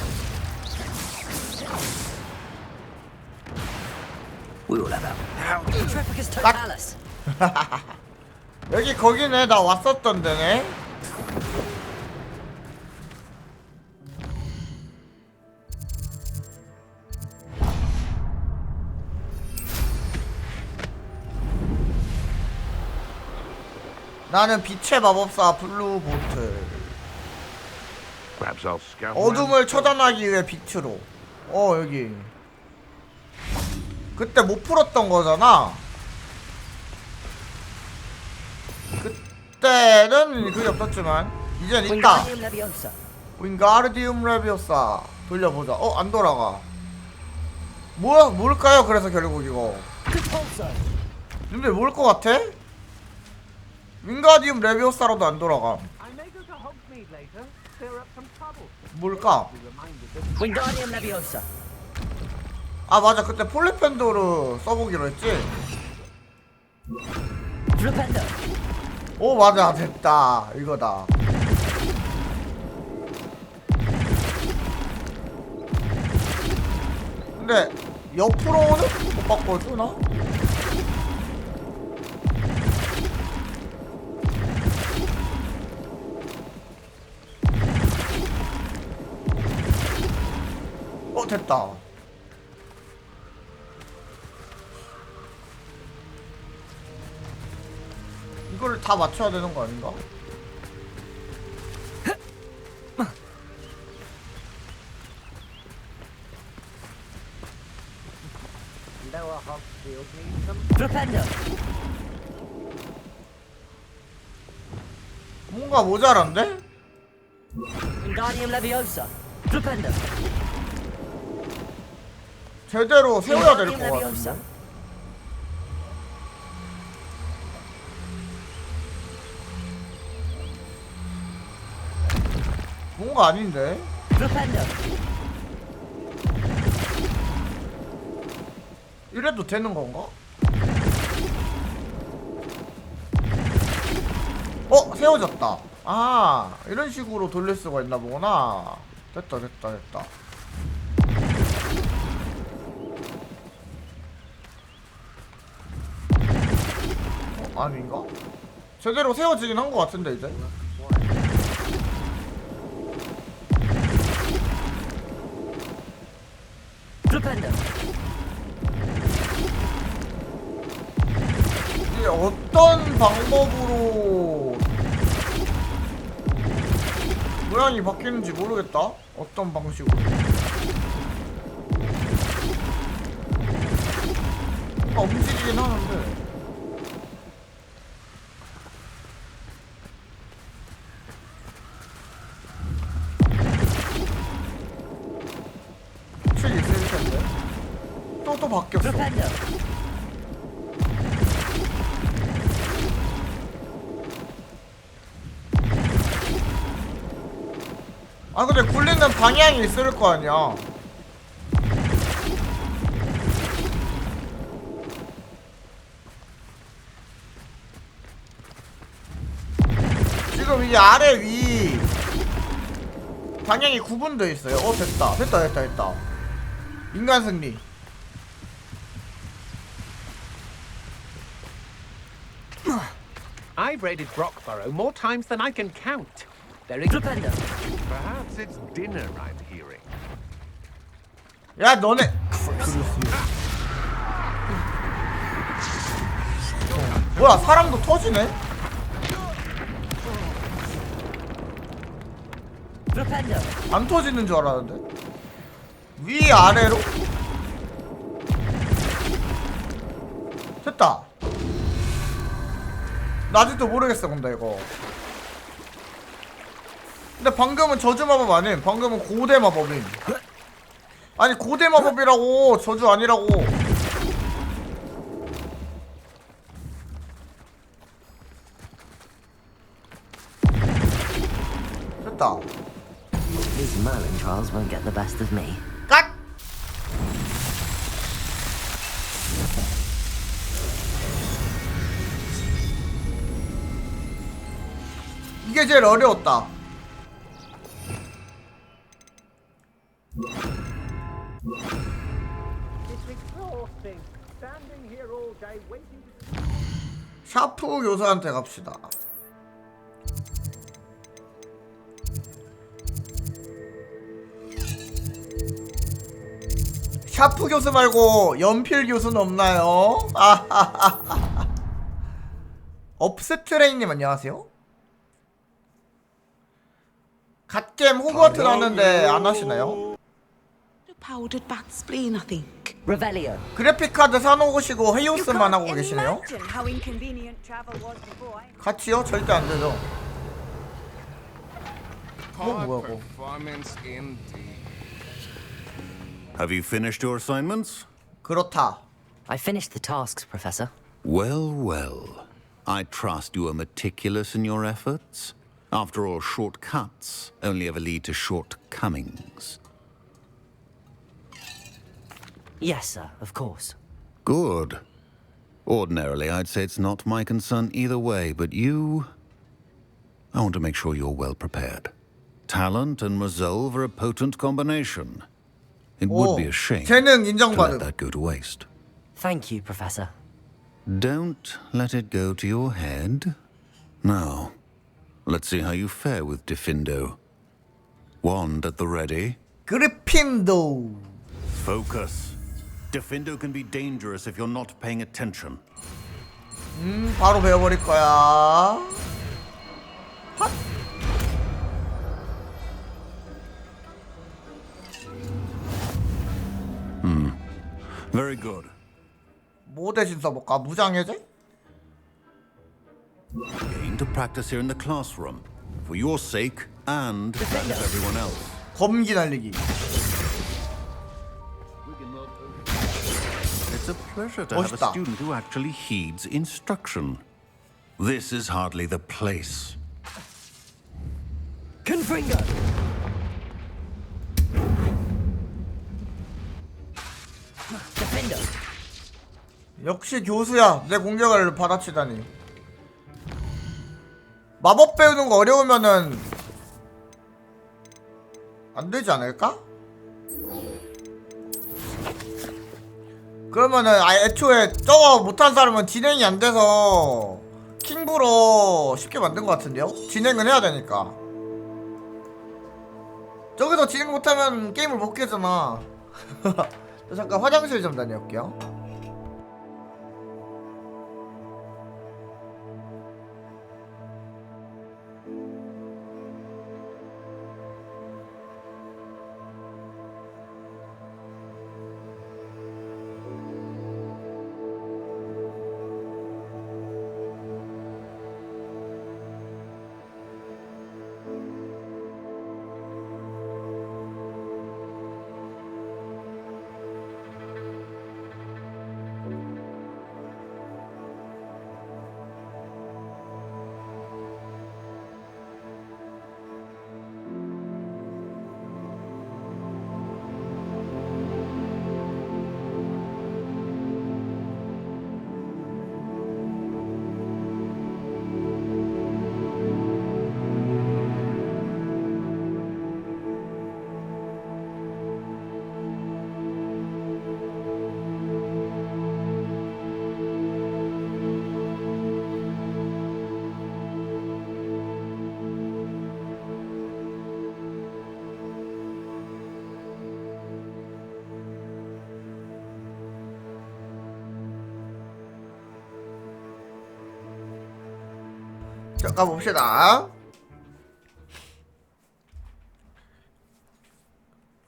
We all have our Trepicus totalis. 여기 거기네. 나 왔었던 데네. 나는 빛의 마법사 블루보트. Perhaps I'll scout. 어둠을 처단하기 위해 빛으로. 여기 그때 못 풀었던 거잖아. 그때는 그게 없었지만 이젠 있다. 윙가르디움 레비오사. 돌려보자. 안 돌아가. 뭘까요? 그래서 결국 이거 근데 뭘 것 같아? 윙가디움 레비오사로도 안 돌아가. 뭘까? 아 맞아, 그때 폴리펜도르 써보기로 했지? 오 맞아, 됐다. 이거다. 근데 옆으로는 못 바꿔주나? 됐다. 이걸 다 맞춰야 되는 거 아닌가? 뭔가 모자란데? 제대로 세워야 될 것 같은데? 뭔가 아닌데? 이래도 되는 건가? 세워졌다. 아, 이런 식으로 돌릴 수가 있나 보구나. 됐다. 아닌가? 제대로 세워지긴 한 것 같은데 이제. 이게 어떤 방법으로 모양이 바뀌는지 모르겠다. 어떤 방식으로. 뭔가 움직이긴 하는데. 또 바뀌었어. 아 근데 굴리는 방향이 있을 거 아니야. 지금 이 아래 위 방향이 구분되어 있어요. 됐다. 인간 승리. I've raided Brockborough more times than I can count. There is Perhaps it's dinner I'm hearing. 야 너네. 뭐야 사람도 터지네? 안 터지는 줄 알았는데. 위 아래로. 됐다. 나 아직도 모르겠어 근데 이거. 근데 방금은 저주 마법 아님. 방금은 고대 마법임. 아니 고대 마법이라고. 저주 아니라고. 됐다. These Merlin trials won't get the best of me. 깍! 이게 제일 어려웠다. 샤프 교수한테 갑시다. 샤프 교수 말고 연필 교수는 없나요? 업스트레이님 안녕하세요. 갓겜 호그와트 나왔는데 안 하시나요? Powdered bat spleen, I think. Revelio. 그래픽 카드 사놓으시고 헤이오스만 하고 계시네요. Imagine how inconvenient travel was before. 같이요? 절대 안 되죠. Hard performance indeed. Have you finished your assignments? 그렇다. I finished the tasks, Professor. Well, well. I trust you are meticulous in your efforts. After all, shortcuts only ever lead to shortcomings. Yes, sir, of course. Good. Ordinarily, I'd say it's not my concern either way, but you... I want to make sure you're well prepared. Talent and resolve are a potent combination. It would be a shame to let that go to waste. Thank you, Professor. Don't let it go to your head. Now, let's see how you fare with Diffindo. Wand at the ready. 그리핀도. Focus. Diffindo can be dangerous if you're not paying attention. 바로 배워버릴 거야. 핫. Very good. 뭐 대신 써볼까? 무장해제? Gain to practice here in the classroom. For your sake and that of everyone else. 검기 날리기. It's a pleasure to have a student who actually heeds instruction. This is hardly the place. Confringo! Defender! 역시 교수야. 내 공격을 받아치다니. 마법 배우는 거 어려우면은 안 되지 않을까? 그러면은 애초에 저거 못한 사람은 진행이 안 돼서 킹브로 쉽게 만든 것 같은데요? 진행은 해야 되니까. 저기서 진행 못하면 게임을 못 깨잖아. 잠깐 화장실 좀 다녀올게요. 자, 가봅시다.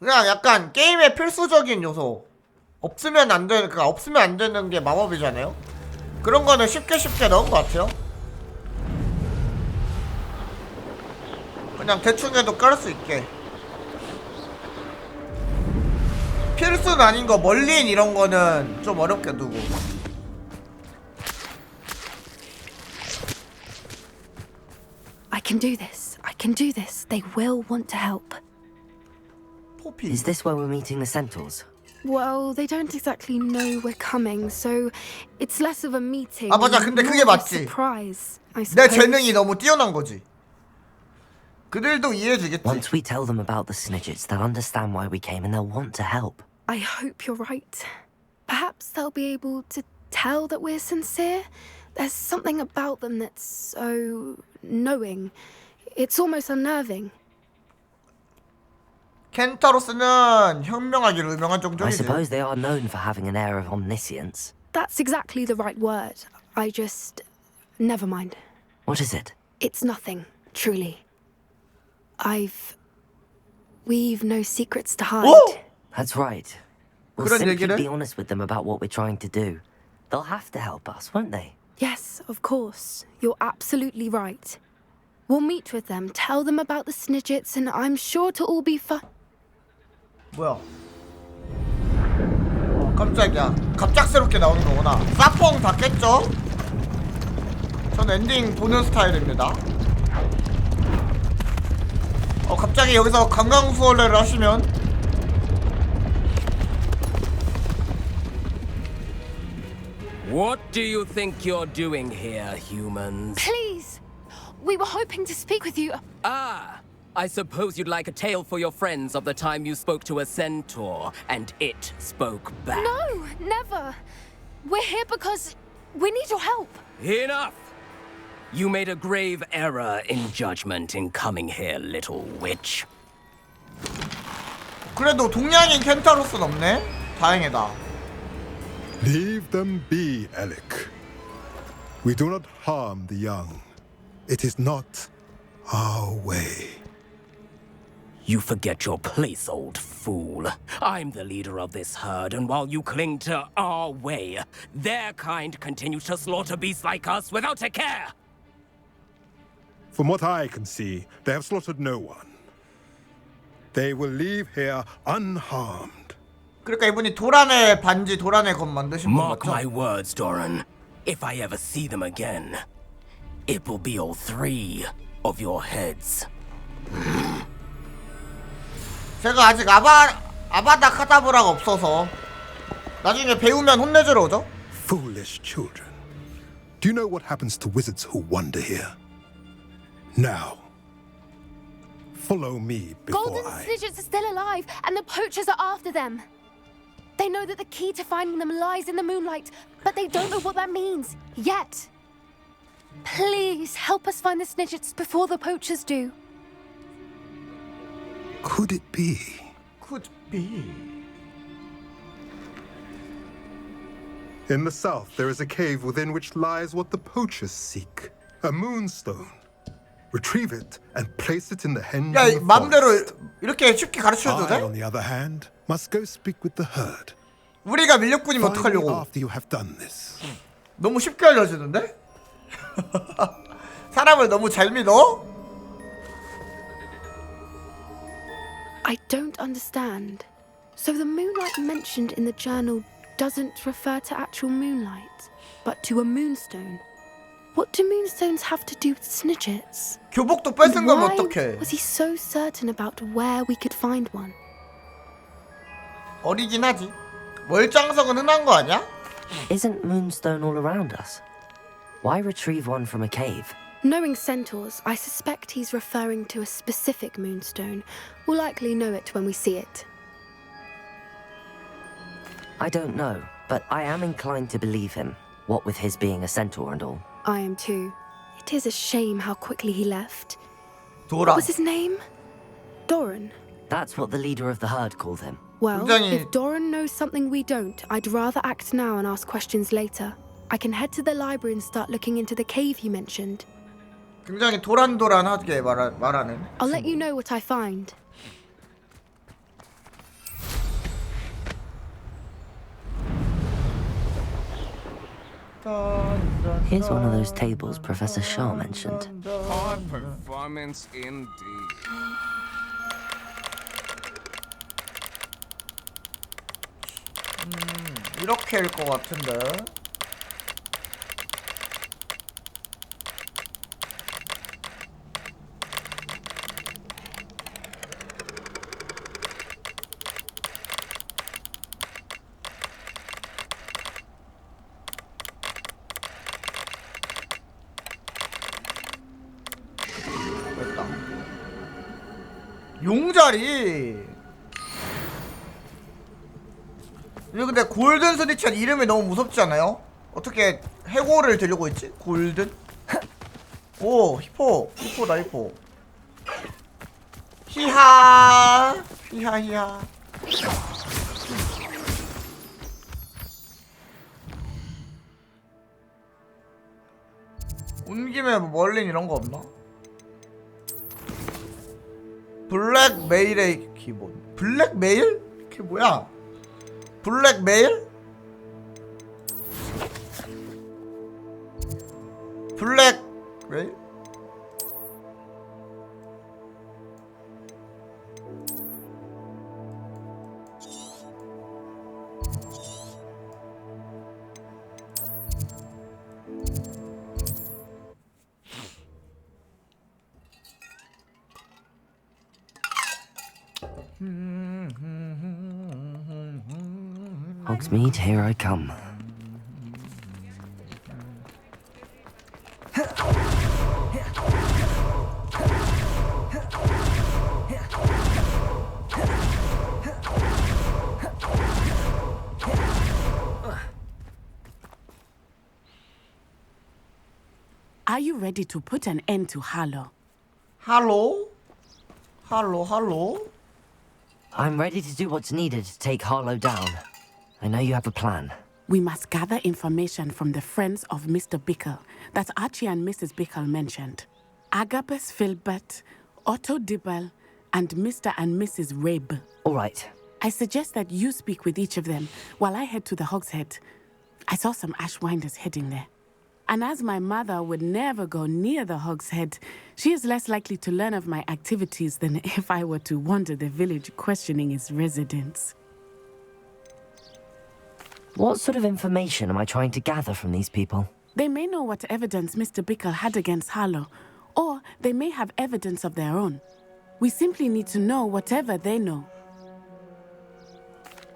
그냥 약간 게임의 필수적인 요소. 없으면 안 되는, 그러니까 없으면 안 되는 게 마법이잖아요. 그런 거는 쉽게 넣은 것 같아요. 그냥 대충 해도 깔을 수 있게. 필수는 아닌 거, 멀리인 이런 거는 좀 어렵게 두고. I can do this. I can do this. They will want to help. 포피. Is this where we're meeting the centaurs? Well, they don't exactly know we're coming, so it's less of a meeting. 아 맞아, 근데 그게 more of a 맞지. surprise, I 내 suppose. 재능이 너무 뛰어난 거지. 그들도 이해해주겠지. Once we tell them about the Snidgets, they'll understand why we came and they'll want to help. I hope you're right. Perhaps they'll be able to tell that we're sincere. There's something about them that's so knowing. It's almost unnerving. 켄타로스는 현명하기로 유명한 I 종족이지. suppose they are known for having an air of omniscience. That's exactly the right word. I just... Never mind. What is it? It's nothing, truly. We've no secrets to hide. 오! That's right. We'll 그런 simply 얘기를? be honest with them about what we're trying to do. They'll have to help us, won't they? Yes, of course. You're absolutely right. We'll meet with them, tell them about the Snidgets, and I'm sure to all be fine. 뭐야? 깜짝이야. 갑작스럽게 나오는 거구나. 사펑 다 깼죠? 전 엔딩 보는 스타일입니다. 갑자기 여기서 강강수월래를 하시면 What do you think you're doing here, humans? Please! We were hoping to speak with you. Ah! I suppose you'd like a tale for your friends of the time you spoke to a centaur, and it spoke back. No, never. We're here because we need your help. Enough! You made a grave error in judgment in coming here, little witch. 그래도 동양인 켄타로스는 없네? 다행이다. Leave them be, Alec. We do not harm the young. It is not our way. You forget your place, old fool. I'm the leader of this herd, and while you cling to our way, their kind continues to slaughter beasts like us without a care. From what I can see, they have slaughtered no one. They will leave here unharmed. 그러니까 이분이 도란의 반지, 도란의 검 만드신 분 Mark 맞죠? my words, Doran. If I ever see them again, it will be all three of your heads. 제가 아직 아바다 카다브라가 없어서 나중에 배우면 혼내주러 오죠? Foolish children. Do you know what happens to wizards who wander here? Now, follow me before Golden Snidgets are still alive, and the poachers are after them. They know that the key to finding them lies in the moonlight, but they don't know what that means yet. Please help us find the Snidgets before the poachers do. Could it be? Could be. In the south, there is a cave within which lies what the poachers seek. A moonstone. Retrieve it and place it in the henge 야, in the 맘대로 forest. 이렇게 쉽게 가르쳐줘도 I, 돼? on the other hand, must go speak with the herd. 우리가 밀렵꾼이면 Find me 어떡하려고? after you have done this. 너무 쉽게 알려주는데? 사람을 너무 잘 믿어? I don't understand. So the moonlight mentioned in the journal doesn't refer to actual moonlight, but to a moonstone. What do moonstones have to do with Snidgets? 교복도 뺏은 거면 Why 어떡해? was he so certain about where we could find one? 어리긴 하지. 월장석은 흔한 거 아니야? Isn't moonstone all around us? Why retrieve one from a cave? Knowing centaurs, I suspect he's referring to a specific moonstone. We'll likely know it when we see it. I don't know, but I am inclined to believe him, what with his being a centaur and all. I am too. It is a shame how quickly he left. 도란. What was his name? Doran. That's what the leader of the herd called him. Well, 굉장히- if Doran knows something we don't, I'd rather act now and ask questions later. I can head to the library and start looking into the cave you mentioned. 굉장히 도란도란하게 말하는. I'll let you know what I find. Here's one of those tables Professor Shaw mentioned. High performance indeed. 이렇게일 것 같은데. 됐다. 용자리. 이거 근데 골든 스니치한 이름이 너무 무섭지 않아요? 어떻게 해골을 데리고 있지? 골든? 오 히포다 히포. 히하 히하. 온 김에 뭐 멀린 이런 거 없나? 블랙메일의 기본. 블랙메일? 그게 뭐야? 블랙메일? 블랙메일? Hogsmeade, here I come. Are you ready to put an end to Harlow? Harlow? Harlow? I'm ready to do what's needed to take Harlow down. I know you have a plan. We must gather information from the friends of Mr. Bickle that Archie and Mrs. Bickle mentioned. Agabus Filbert, Otto Dibble, and Mr. and Mrs. Rabe. All right. I suggest that you speak with each of them while I head to the Hogshead. I saw some Ashwinders heading there. And as my mother would never go near the Hogshead, she is less likely to learn of my activities than if I were to wander the village questioning its residents. What sort of information am I trying to gather from these people? They may know what evidence Mr. Bickle had against Harlow, or they may have evidence of their own. We simply need to know whatever they know.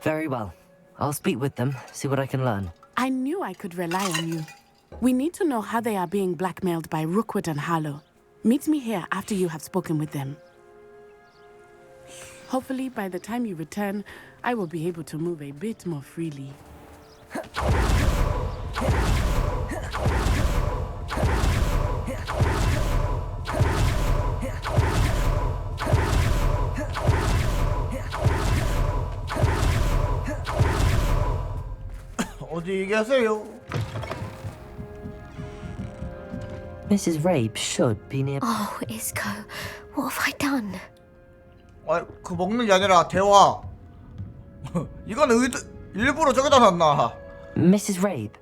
Very well. I'll speak with them, see what I can learn. I knew I could rely on you. We need to know how they are being blackmailed by Rookwood and Harlow. Meet me here after you have spoken with them. Hopefully, by the time you return, I will be able to move a bit more freely. 어디 계세요? Mrs. Rabe should be near. Oh, Isco, what have I done? 그 먹는 게 아니라 대화. 이건 일부러 저기다 놨나? Mrs. Rabe,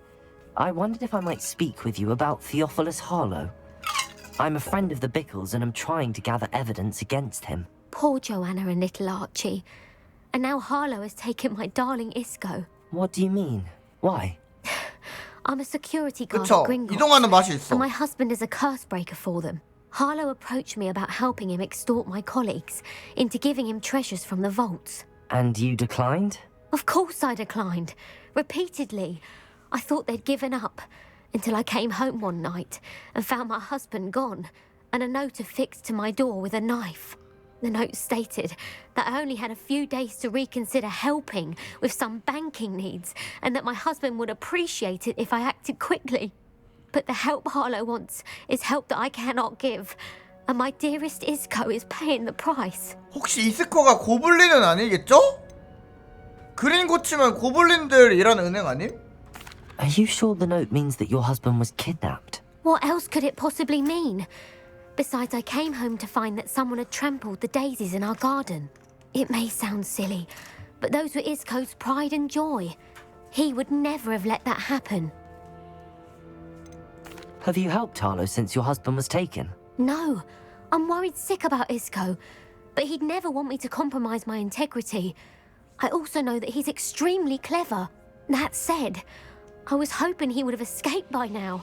I wondered if I might speak with you about Theophilus Harlow. I'm a friend of the Bickles and I'm trying to gather evidence against him. Poor Joanna and little Archie. And now Harlow has taken my darling Isco. What do you mean? Why? I'm a security guard 그쵸, at Gringotts, 이동하는 맛이 있어. and my husband is a curse breaker for them. Harlow approached me about helping him extort my colleagues into giving him treasures from the vaults. And you declined? Of course I declined. Repeatedly. I thought they'd given up until I came home one night and found my husband gone and a note affixed to my door with a knife. The note stated that I only had a few days to reconsider helping with some banking needs and that my husband would appreciate it if I acted quickly. But the help Harlow wants is help that I cannot give. And my dearest Isco is paying the price. 혹시 이스코가 고블린은 아니겠죠? 그린 고치면 고블린들 이런 은행 아님? Are you sure the note means that your husband was kidnapped? What else could it possibly mean? Besides, I came home to find that someone had trampled the daisies in our garden. It may sound silly, but those were Isco's pride and joy. He would never have let that happen. Have you helped Harlow since your husband was taken? No, I'm worried sick about Isco, but he'd never want me to compromise my integrity. I also know that he's extremely clever. That said, I was hoping he would have escaped by now.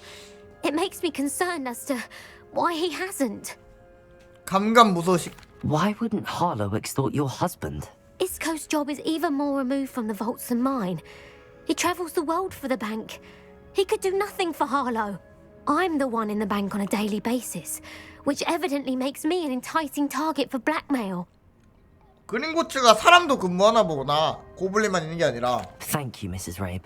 It makes me concerned as to why he hasn't. 감감무소식. Why wouldn't Harlow extort your husband? Isco's job is even more removed from the vaults than mine. He travels the world for the bank. He could do nothing for Harlow. I'm the one in the bank on a daily basis, which evidently makes me an enticing target for blackmail. 그린고츠가 사람도 근무하나 보구나. 고블린만 있는 게 아니라. Thank you, Mrs. Rabe.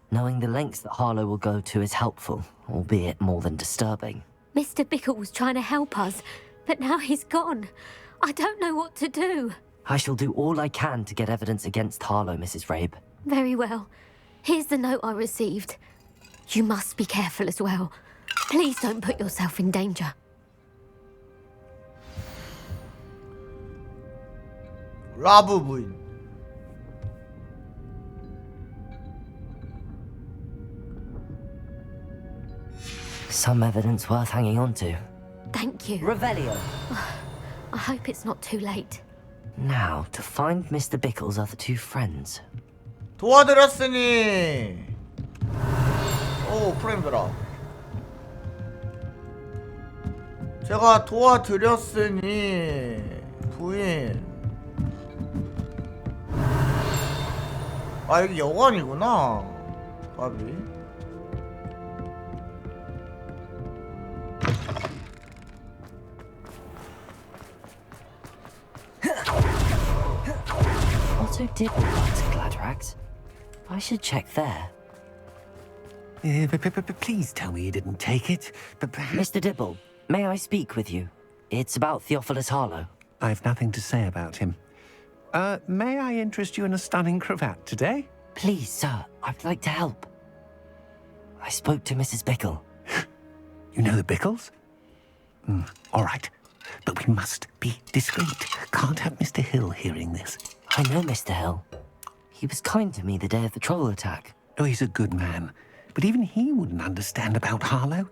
Knowing the lengths that Harlow will go to is helpful, albeit more than disturbing. Mr. Bickle was trying to help us, but now he's gone. I don't know what to do. I shall do all I can to get evidence against Harlow, Mrs. Rabe. Very well. Here's the note I received. You must be careful as well. Please don't put yourself in danger. 라브 부인. Some evidence worth hanging on to. Thank you. Revelio. I hope it's not too late. Now, to find Mr. Bickle's other two friends. 도와드렸으니. 오, 프레임 드랍. 제가 도와드렸으니 부인. 아, 여기 여관이구나. 가비. Otto did belong to Gladrax. I should check there. Please tell me you didn't take it. But perhaps... Mr. Dibble, may I speak with you? It's about Theophilus Harlow. I've nothing to say about him. May I interest you in a stunning cravat today? Please, sir, I'd like to help. I spoke to Mrs. Bickle. You know the Bickles? All right. But we must be discreet. Can't have Mr. Hill hearing this. I know Mr. Hill. He was kind to me the day of the troll attack. Oh, he's a good man. But even he wouldn't understand about Harlow.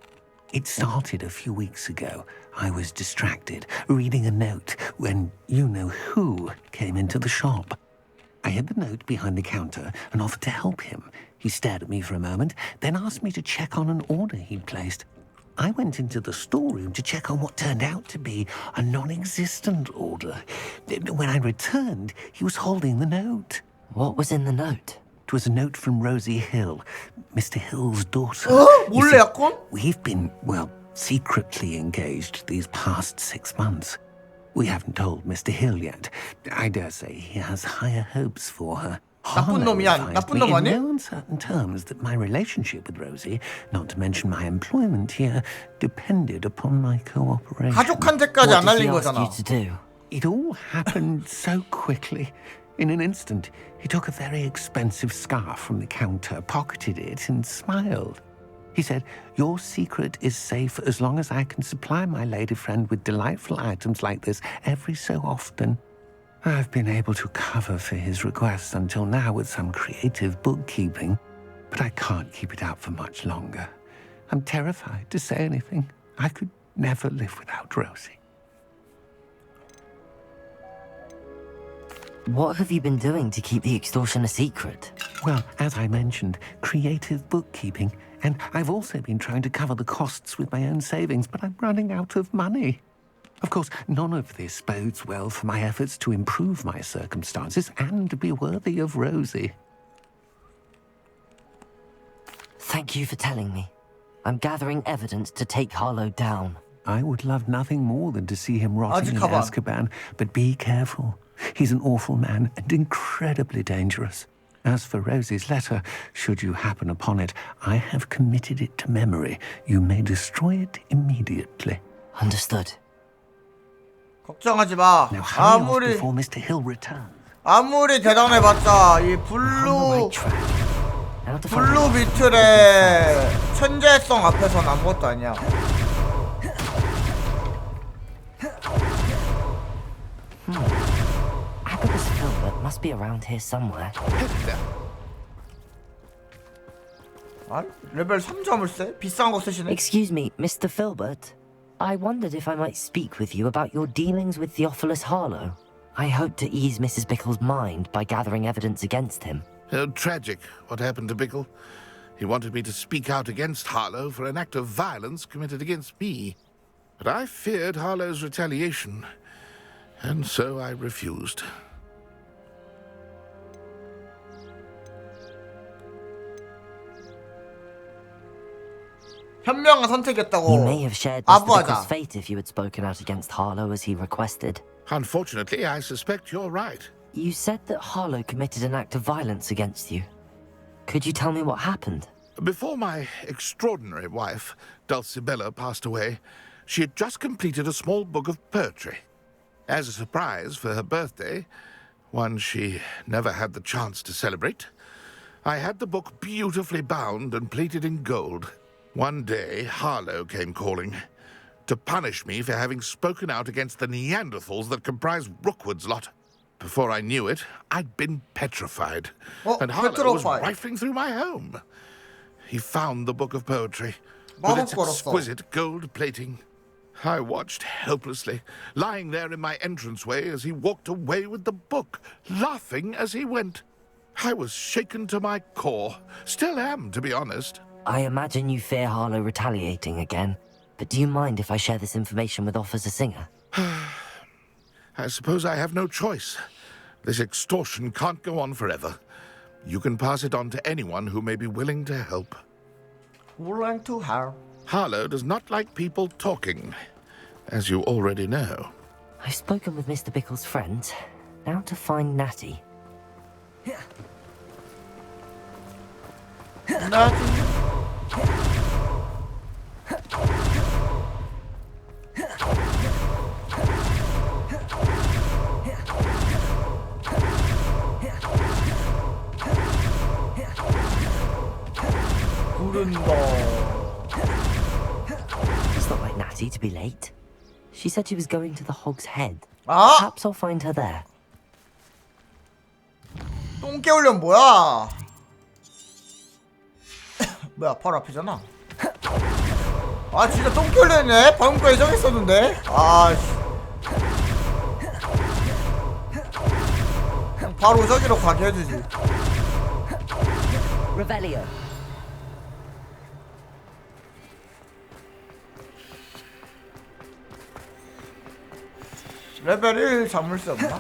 It started a few weeks ago. I was distracted, reading a note, when you-know-who came into the shop. I hid the note behind the counter and offered to help him. He stared at me for a moment, then asked me to check on an order he'd placed. I went into the storeroom to check on what turned out to be a non-existent order. When I returned, he was holding the note. What was in the note? It was a note from Rosie Hill, Mr. Hill's daughter. 몰래 약혼? We've been, well, secretly engaged these past 6 months. We haven't told Mr. Hill yet. I dare say he has higher hopes for her. 나쁜 놈이야. 나쁜 놈 in 아니야? no uncertain terms that my relationship with Rosie, not to mention my employment here, depended upon my cooperation. 가족한테까지 안 알린 거잖아. What did he ask you to do? It all happened so quickly. In an instant, he took a very expensive scarf from the counter, pocketed it, and smiled. He said, "Your secret is safe as long as I can supply my lady friend with delightful items like this every so often." I've been able to cover for his requests until now with some creative bookkeeping, but I can't keep it up for much longer. I'm terrified to say anything. I could never live without Rosie. What have you been doing to keep the extortion a secret? Well, as I mentioned, creative bookkeeping. And I've also been trying to cover the costs with my own savings, but I'm running out of money. Of course, none of this bodes well for my efforts to improve my circumstances and be worthy of Rosie. Thank you for telling me. I'm gathering evidence to take Harlow down. I would love nothing more than to see him rotting in 가봐. Azkaban, but be careful. He's an awful man and incredibly dangerous. As for Rosie's letter, should you happen upon it, I have committed it to memory. You may destroy it immediately. Understood. 걱정하지 마. Now hurry off 아무리 before Mr. Hill returns. 아무리 대단해봤자 이 블루 Now to find 블루 비틀의 천재성 앞에서는 아무것도 아니야. Agabus Filbert must be around here somewhere. 아? 레벨 3점을 세? 비싼 거 쓰시네? Excuse me, Mr. Filbert. I wondered if I might speak with you about your dealings with Theophilus Harlow. I hope to ease Mrs. Bickle's mind by gathering evidence against him. Tragic, what happened to Bickle. He wanted me to speak out against Harlow for an act of violence committed against me. But I feared Harlow's retaliation, and so I refused. 현명한 선택이었다고. You may have shared Mr. 아부하자. Bickle's fate if you had spoken out against Harlow as he requested. Unfortunately, I suspect you're right. You said that Harlow committed an act of violence against you. Could you tell me what happened? Before my extraordinary wife, Dulcibella, passed away, she had just completed a small book of poetry. As a surprise for her birthday, one she never had the chance to celebrate, I had the book beautifully bound and plated in gold. One day, Harlow came calling to punish me for having spoken out against the Neanderthals that comprise Rookwood's lot. Before I knew it, I'd been petrified, and Harlow was rifling through my home. He found the book of poetry with its exquisite gold plating. I watched helplessly, lying there in my entranceway as he walked away with the book, laughing as he went. I was shaken to my core. Still am, to be honest. I imagine you fear Harlow retaliating again, but do you mind if I share this information with Officer Singer? I suppose I have no choice. This extortion can't go on forever. You can pass it on to anyone who may be willing to help. Willing to help. Harlow does not like people talking, as you already know. I've spoken with Mr. Bickle's friends. Now to find Natty. Natty? It's not like Natty to be late. She said she was going to the Hog's Head. 아! Perhaps I'll find her there. 똥개훈련 뭐야? 뭐야, 바로 앞이잖아. 아, 진짜 똥개훈련이네? 방금까지 정했었는데? 아씨. 바로 저기로 가게 해주지. Revelio. 레벨 1 잡을 수 없나?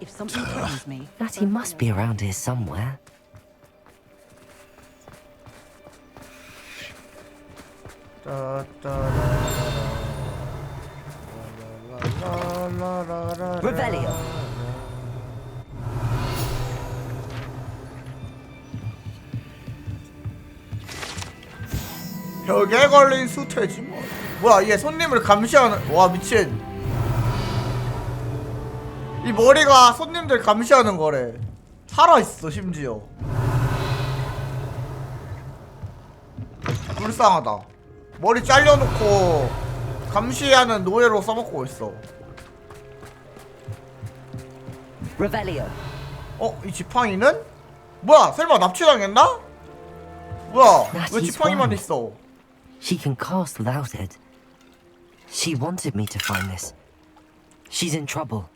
If something threatens me, Natty must be around here somewhere. Revelio. 벽에 걸린 수태지 뭐. 뭐야, 얘 손님을 감시하는. 와, 미친. 이 머리가 손님들 감시하는 거래. 살아있어 심지어. 불쌍하다. 머리 잘려놓고 감시하는 노예로 써먹고 있어. Revelio. 이 지팡이는? 뭐야, 설마 납치당했나? 뭐야, 왜 지팡이만 있어? She can cast without it. She wanted me to find this. She's in trouble.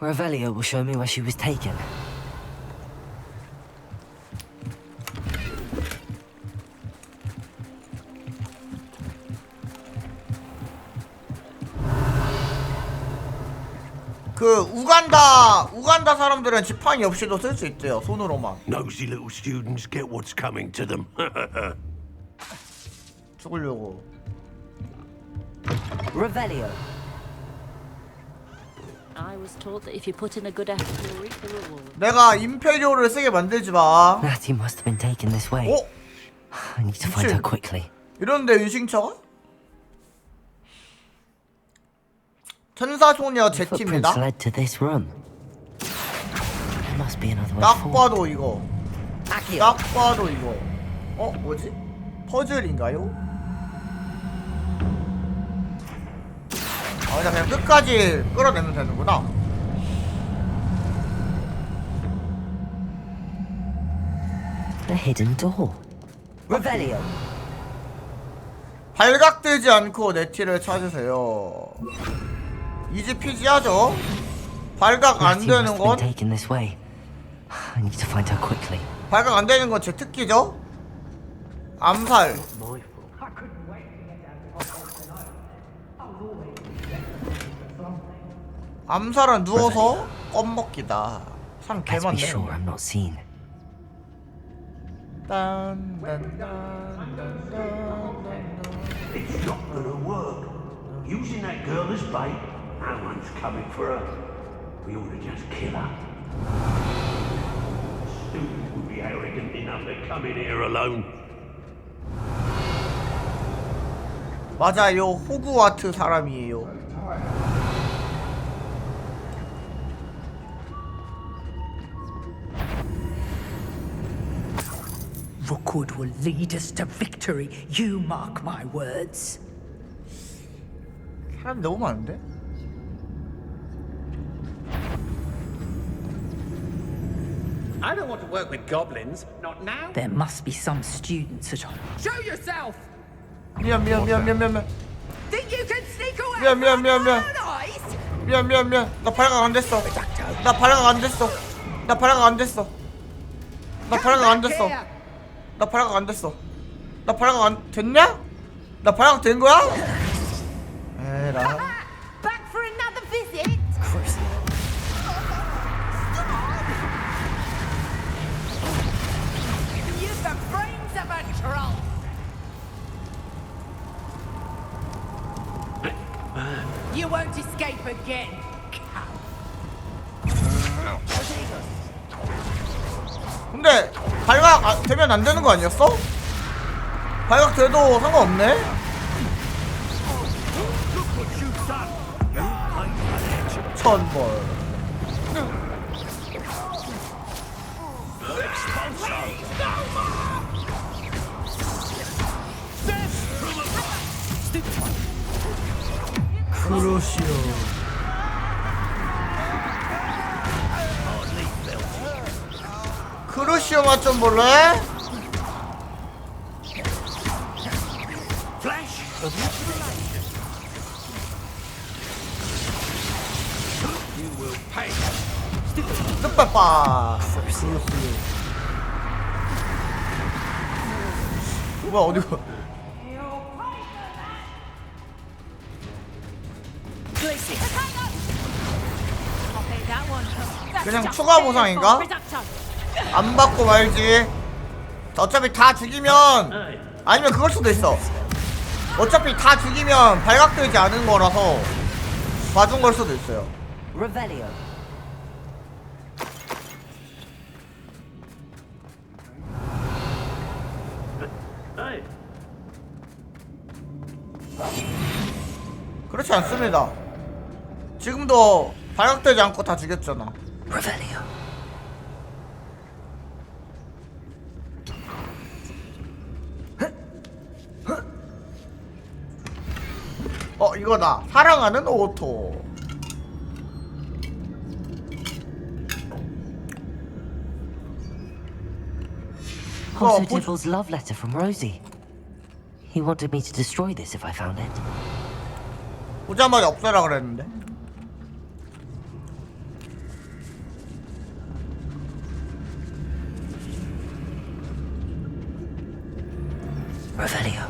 Revelio will show me where she was taken. 그 우간다 사람들은 지팡이 없이도 쓸 수 있대요. 손으로만. Nosy little students get what's coming to them. 죽으려고. Revelio. I was told that if you put in a good effort, you'll reap the reward. 내가 임페리오를 쓰게 만들지 마. Natty must have been taken this way. I need to find her quickly. 이런데 유싱처가? 천사소녀 Footprints 제티입니다. led to this room. There must be another way 딱 forward. 봐도 이거. 딱 봐도 이거. 뭐지? 퍼즐인가요? 그냥 끝까지 끌어내면 되는구나. The hidden door. Revelio. 발각되지 않고 네티를 찾으세요. 이지 피지하죠? 발각 안 되는 건 Taken this way. I need to find her quickly. 발각 안 되는 건 제 특기죠? 암살. 암살은 누워서 껌먹기다. 사람 Let's be 개많네. sure I'm not seen. It's not gonna work. Using that girl as bait, no one's coming for her. We ought to just kill her. Stupid would be arrogant enough to come in here alone. 맞아요. 호그와트 사람이에요. Rookwood will lead us to victory. You mark my words. 사람 너무 많은데? I don't want to work with goblins. Not now. There must be some students at home. Show yourself! 미안. Think you can sneak away? 미안. 나 발각 안 됐어. 나 발각 안 됐어. 나 발각 안 됐어. 나 발각 안 됐어. 나 발각 안 됐어. 나 발각 안 됐냐? 나 발각 된 거야? 에라. Back for another visit? You've the brains of a troll. You won't escape again. 근데 발각 되면 안 되는 거 아니었어? 발각 돼도 상관없네? 천벌. 그러시오. 크루시오 맛 좀 볼래? 뜻빠빠. 뭐야 어디가? 그냥 추가 보상인가? 안 받고 말지. 어차피 다 죽이면 아니면 그걸 수도 있어. 어차피 다 죽이면 발각되지 않은 거라서 봐준 걸 수도 있어요. Revelio. 그렇지 않습니다. 지금도 발각되지 않고 다 죽였잖아. Revelio. 이거다. 사랑하는 오토. Also Tibble's love letter from Rosie. He wanted me to destroy this if I found it. 보자마자 없애라 그랬는데. Revelio.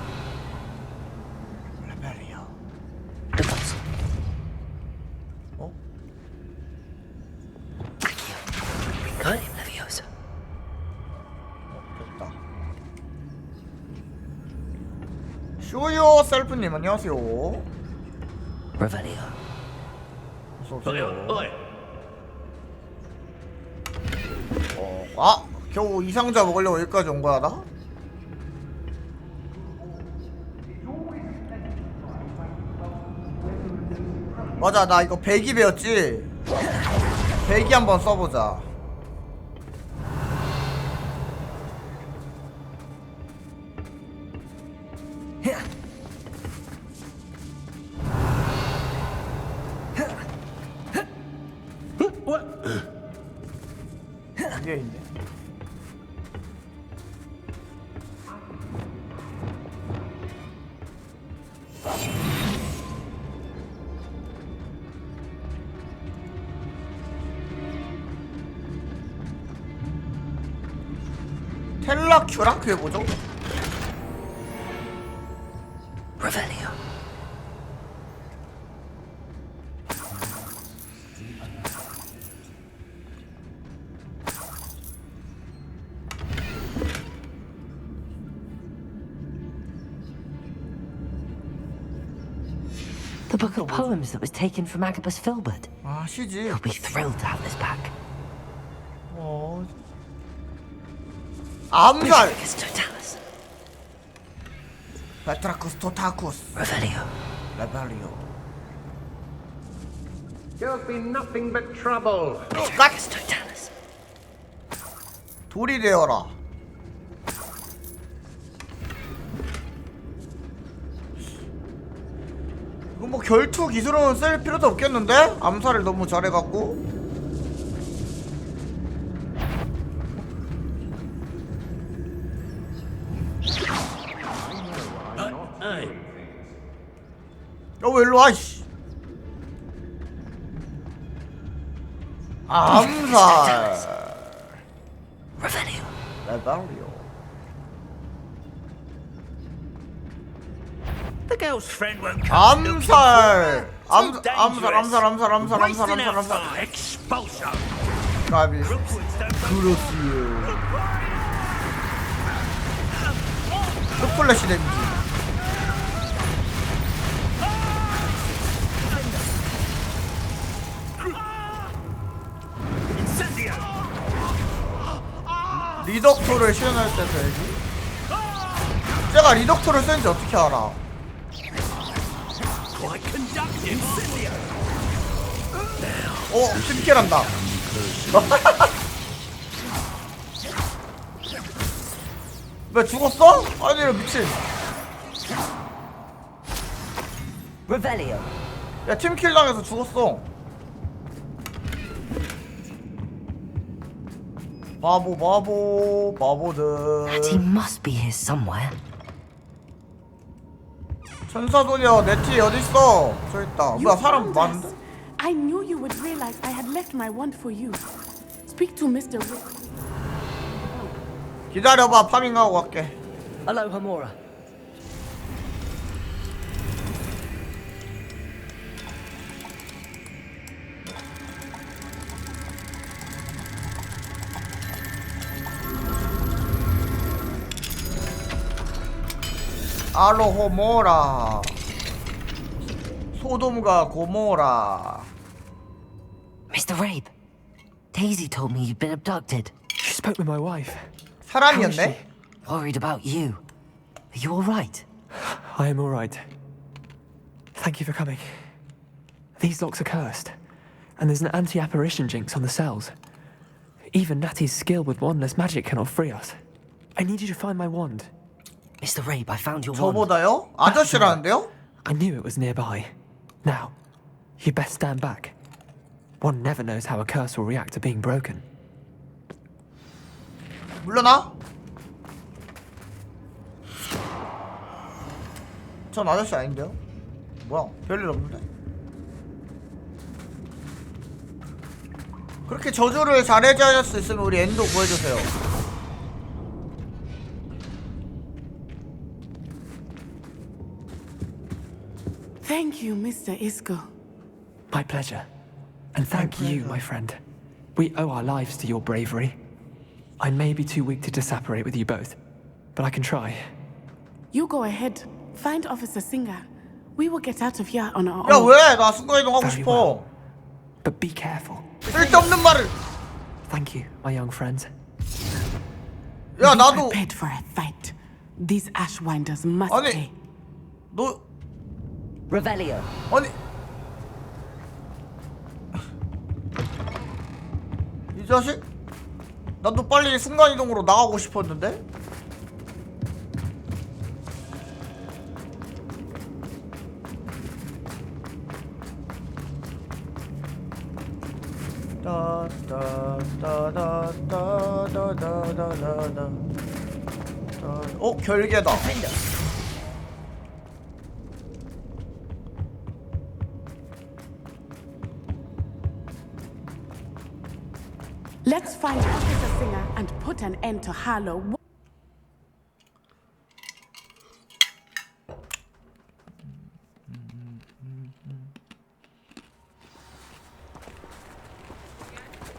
The puzzle. Accio. Wingardium Leviosa. 쇼요 셀프님 안녕하세요. Revelio. 어서오세요. 겨우 이 상자 먹으려고 여기까지 온 거야 나? 맞아, 나 이거 배기 배웠지? 배기 한번 써보자. 위에 있네. 텔라큐라? 그게 뭐죠? Revelio. The book of poems that was taken from Agabus Filbert. 아, 시지. He'll be thrilled to have this back. 어. 암살. 베트라쿠스 토타쿠스. Revelio. 레벨리오. You've been nothing but trouble. 돌이 되어라. 이거 뭐 결투 기술은 쓸 필요도 없겠는데? 암살을 너무 잘해갖고. 왜 일로 와, 이씨. 암살. Revelio. 레벨리오. The girl's friend won't come looking for 암살. her. Too dangerous. Wasting our 암살. time. Expulsion. 까비. Crookwoods don't 그렇지요. 스플래시 데미지. 리덕토를 시연할 때 써야지. 제가 리덕토를 쓰는지 어떻게 알아? 팀킬한다. 왜 죽었어? 아니 미친. Revelio. 야 팀킬 당해서 죽었어. 바보들. He must be here somewhere. 천사소녀 네티 어딨어? 저 있다. You 뭐야 사람 found 많은데? us. I knew you would realize I had left my wand for you. Speak to Mr. Rick. 기다려봐, 파밍하고 갈게. Aloha Mora. 알로호모라. 소돔과 고모라. Mr. Rabe, Daisy told me you'd been abducted. She spoke with my wife. 사람이었네? Worried about you. Are you all right? I am all right. Thank you for coming. These locks are cursed, and there's an anti-apparition jinx on the cells. Even Natty's skill with wandless magic cannot free us. I need you to find my wand. Mr. Rabe, I found your wand. 저보다요? 아저씨라는데요? I knew it was nearby. Now, you best stand back. One never knows how a curse will react to being broken. 물러나? 전 아저씨 아닌데요? 뭐야? 별일 없는데? 그렇게 저주를 잘해줄 수 있으면 우리 엔도 구해주세요. Thank you, Mr. Isco. My pleasure. And thank you, my friend. We owe our lives to your bravery. I may be too weak to disapparate with you both, but I can try. You go ahead. Find Officer Singer. We will get out of here on our 야 own. 왜? 나 순간이동하고 Very 싶어. well. But be careful. 쓸데없는 말을. Thank you, my young friends. 야 Be 나도. prepared for a fight. These Ashwinders must 아니 pay. 너 Revelio. 아니 자식? 나도 빨리 순간이동으로 나가고 싶었는데? 어? 결계다. Let's find Officer Singer and put an end to Harlow.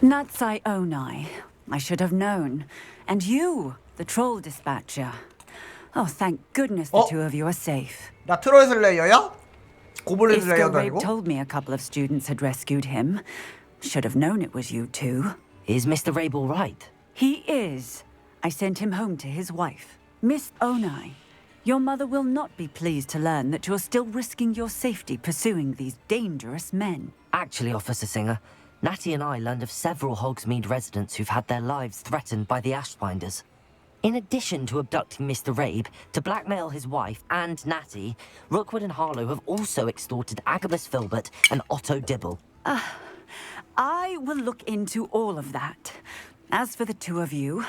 Natsai Onai. I should have known. And you, the troll dispatcher. Oh, thank goodness the two of you are safe. 나 트롤 슬레이어야? 고블린 Isco 슬레이어도 Rabe 아니고? told me a couple of students had rescued him. Should have known it was you two. Is Mr. Rabe all right? He is. I sent him home to his wife. Miss Onai, your mother will not be pleased to learn that you're still risking your safety pursuing these dangerous men. Actually, Officer Singer, Natty and I learned of several Hogsmeade residents who've had their lives threatened by the Ashwinders. In addition to abducting Mr. Rabe to blackmail his wife and Natty, Rookwood and Harlow have also extorted Agabus Filbert and Otto Dibble. I will look into all of that. As for the two of you,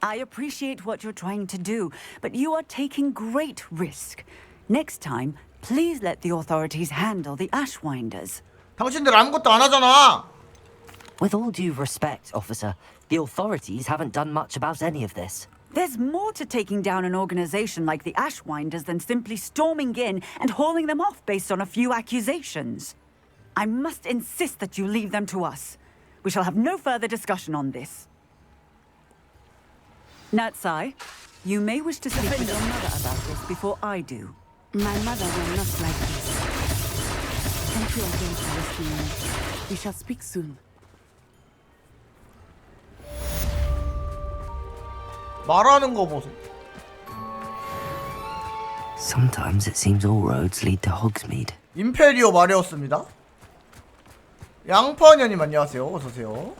I appreciate what you're trying to do, but you are taking great risk. Next time, please let the authorities handle the Ashwinders. 당신들 아무것도 안 하잖아. With all due respect, officer, the authorities haven't done much about any of this. There's more to taking down an organization like the Ashwinders than simply storming in and hauling them off based on a few accusations. I must insist that you leave them to us. We shall have no further discussion on this. Natsai, you may wish to speak with your mother about this before I do. My mother will not like this. Thank you again for rescuing me. We shall speak soon. 말하는 거 보소. Sometimes it seems all roads lead to Hogsmeade. 임페리오 말이었습니다. 양파년님 안녕하세요. 어서오세요.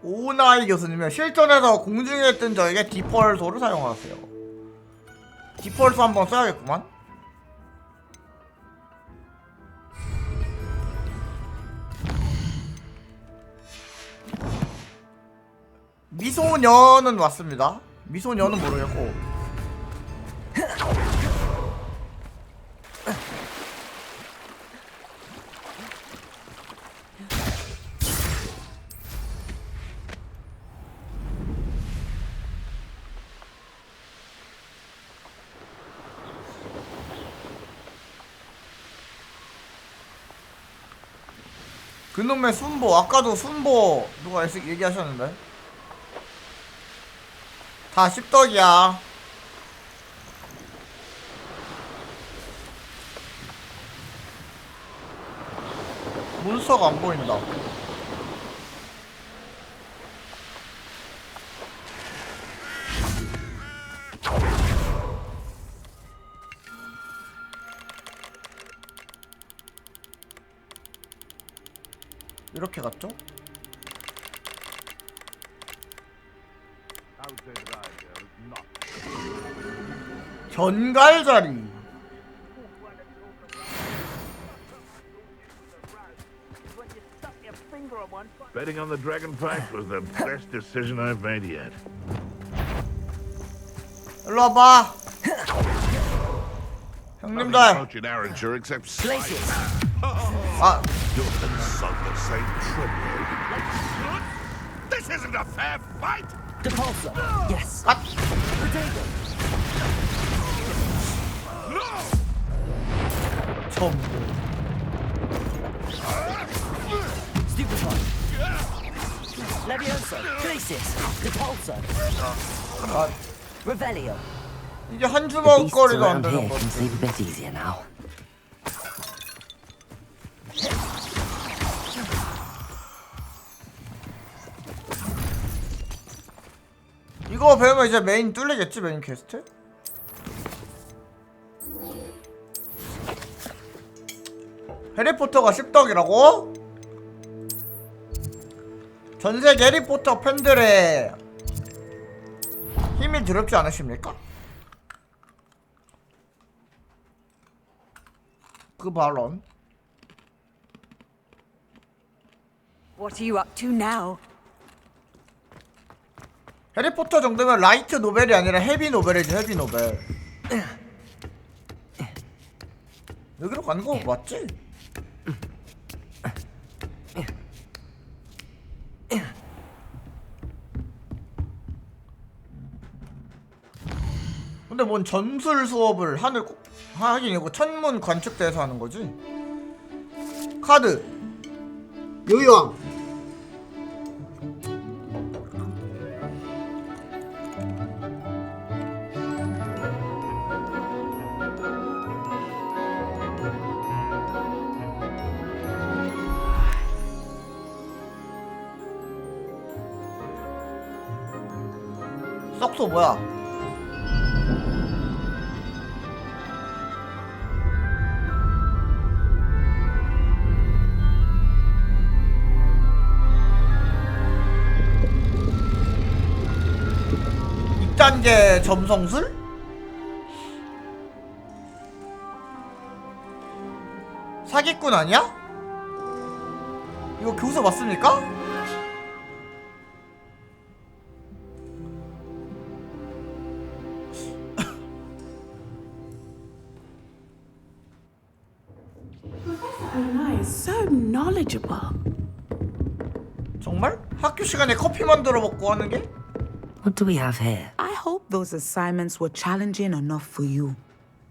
오나이 교수님은 실전에서 공중에 뜬 적에게 디펄소를 사용하세요. 디펄소 한번 써야겠구만. 미소녀는 왔습니다. 미소녀는 모르겠고. 그놈의 순보, 아까도 순보 누가 얘기하셨는데? 다 씹덕이야. 몬스터가 안 보인다. 이렇게 갔죠? 견갈자리. Betting on the dragon fight was the best decision I've made yet. 일로 와봐. 형님들. Nothing in Arranger except Glaciers. 아. You've been sunk the same trip. This isn't a fair fight. Depulsor. Yes. Potato. Stupefy. Leviosa. Glaciers. Depulsor. Revelio. 이게 한 주먹거리도 안 되는 The 거지. beasts around here can sleep a bit easier now. 이거 배우면 이제 메인 뚫리겠지, 메인 퀘스트? 해리포터가 씹덕이라고? 전세계 해리포터 팬들의 힘이 두렵지 않으십니까? 그 발언. What are you up to now? 해리포터 정도면 라이트 노벨이 아니라 헤비 노벨이지, 헤비 노벨. 여기로 가는 거 맞지? 근데 뭔 전술 수업을 하긴 이거 천문 관측대에서 하는 거지? 카드 요요왕 썩소 뭐야? 단계 점성술? 사기꾼 아니야? 이거 교수 맞습니까? Anna is so knowledgeable. 정말? 학교 시간에 커피 만들어 먹고 하는 게? What do we have here? I hope those assignments were challenging enough for you.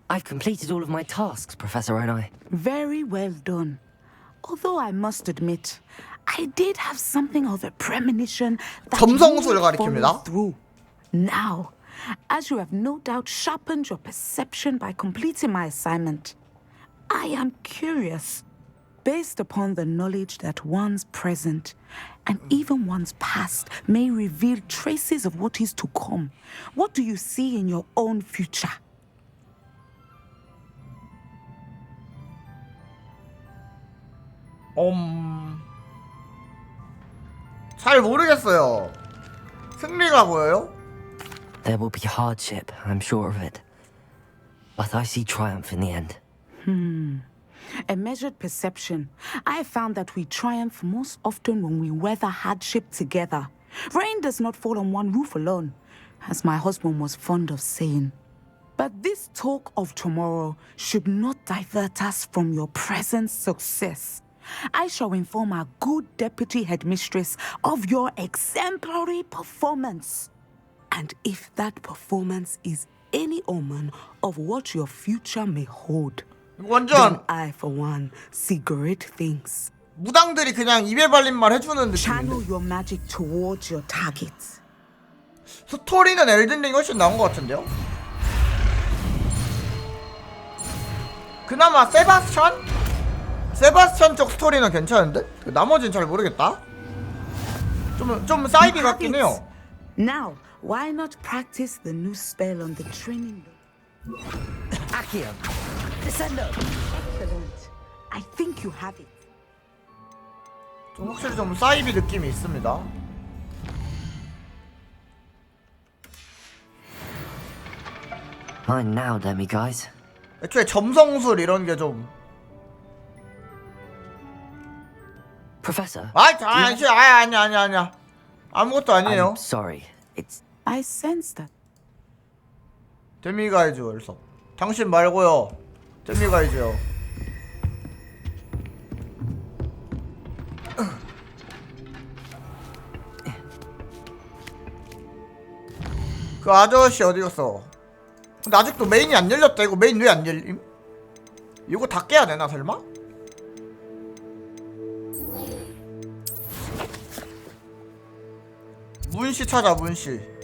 I've completed all of my tasks, Professor Onai. Very well done. Although I must admit, I did have something of a premonition that you would follow through. Now, as you have no doubt sharpened your perception by completing my assignment, I am curious, based upon the knowledge that one's present and even one's past may reveal traces of what is to come. What do you see in your own future? 잘 모르겠어요. 승리가 보여요? There will be hardship, I'm sure of it. But I see triumph in the end. A measured perception. I have found that we triumph most often when we weather hardship together. Rain does not fall on one roof alone, as my husband was fond of saying. But this talk of tomorrow should not divert us from your present success. I shall inform our good deputy headmistress of your exemplary performance. And if that performance is any omen of what your future may hold, then I, for one, see great things. 무당들이 그냥 입에 발린 말 해주는 Channel 느낌인데. your magic towards your targets. 스토리는 엘든링이 훨씬 나은 것 같은데요? 그나마 세바스찬 쪽 스토리는 괜찮은데? 나머지는 잘 모르겠다. 좀 사이비 같긴 해요. Now, why not practice the new spell on the training? Accio, Descendo. Excellent. I think you have it. 좀 확실히 좀 사이비 느낌이 있습니다. Mine now, demi-guys. 애초에 점성술 이런 게 좀. Professor. 아니야. 아무것도 아니에요. I'm sorry. It's. I sense that. 데미가이즈 월석. 당신 말고요. 데미가이즈요. 그 아저씨 어디 갔어? 근데 아직도 메인이 안 열렸다. 이거 메인 왜 안 열림? 이거 다 깨야 되나 설마? 문씨 찾아, 문씨.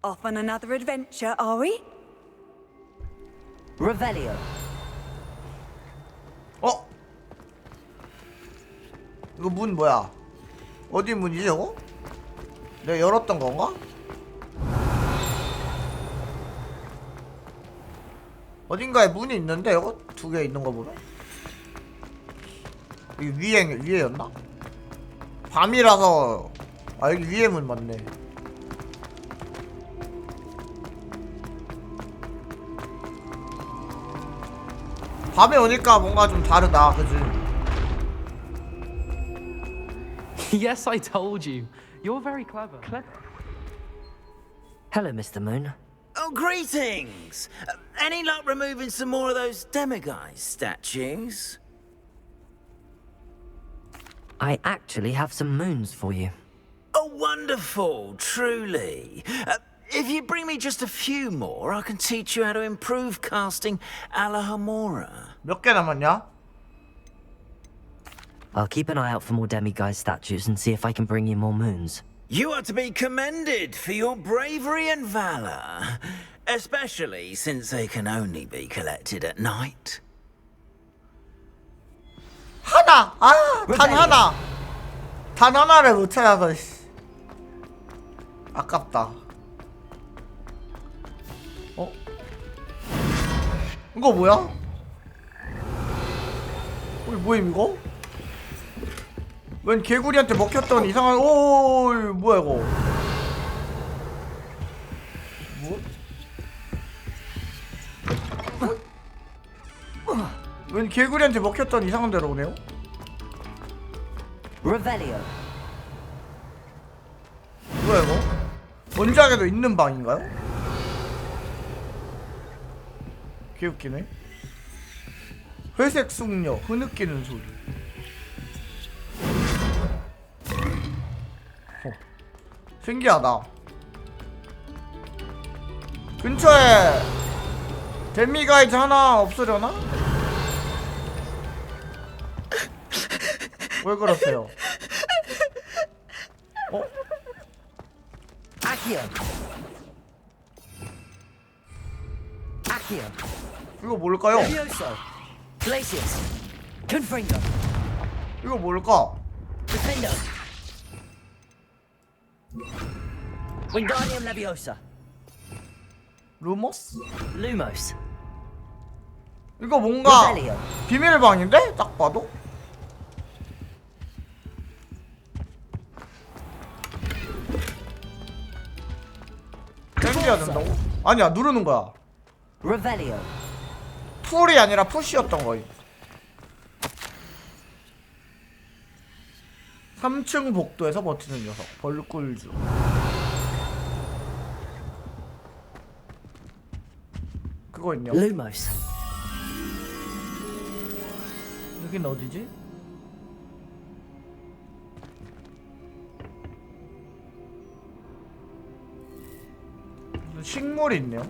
Off on another adventure, are we? Revelio. 어? 이거 문 뭐야? 어디 문이지 저거? 내가 열었던 건가? 어딘가에 문이 있는데 이거? 두 개 있는 거 보면? 여기 위에였나? 밤이라서 아 여기 위에 문 맞네. 밤에 오니까 뭔가 좀 다르다, 그치? Yes, I told you. You're very clever. Hello, Mr. Moon. Oh, greetings! Any luck removing some more of those demiguise statues? I actually have some moons for you. Oh, wonderful, truly. If you bring me just a few more, I can teach you how to improve casting a la Hamora. 몇 개 남았냐? I'll keep an eye out for more demiguise statues and see if I can bring you more moons. You are to be commended for your bravery and valor, especially since they can only be collected at night. 하나! 아! 단 하나! 단 하나를 못 찾아서 아깝다. 어? 이거 뭐야? 뭐임 이거? 웬 개구리한테 먹혔던 이상한 오 뭐야 이거? 뭐? 웬 개구리한테 먹혔던 이상한 데로 오네요? Revelio. 뭐야 이거? 원작에도 있는 방인가요? 개웃기네. 회색 숙녀 흐느끼는 소리. 신기하다. 근처에 데미가이즈 하나 없으려나? 왜 그러세요? 어? Accio. Accio. 이거 뭘까요? Levioso. Glacius. Confringo. 이거 뭘까? Defendo. Wingardium Leviosa. 루모스? Lumos. 이거 뭔가 Revelio. 비밀방인데? 딱 봐도? 땡겨야 된다고? 아니야 누르는 거야. Revelio. 풀이 아니라 푸시였던 거임. 3층 복도에서 버티는 녀석 벌꿀주. 그거 있냐? Lumos. 여긴 어디지? 무슨 식물이 있네요.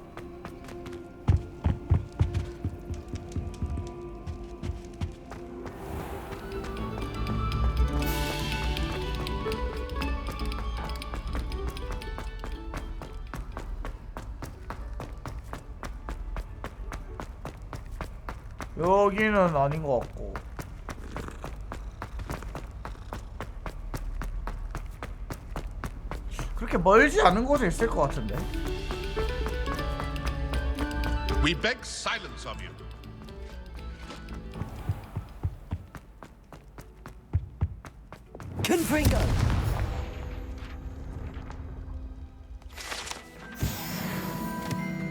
여기는 아닌 것 같고. 그렇게 멀지 않은 곳에 있을 것 같은데. We beg silence of you. Confringo.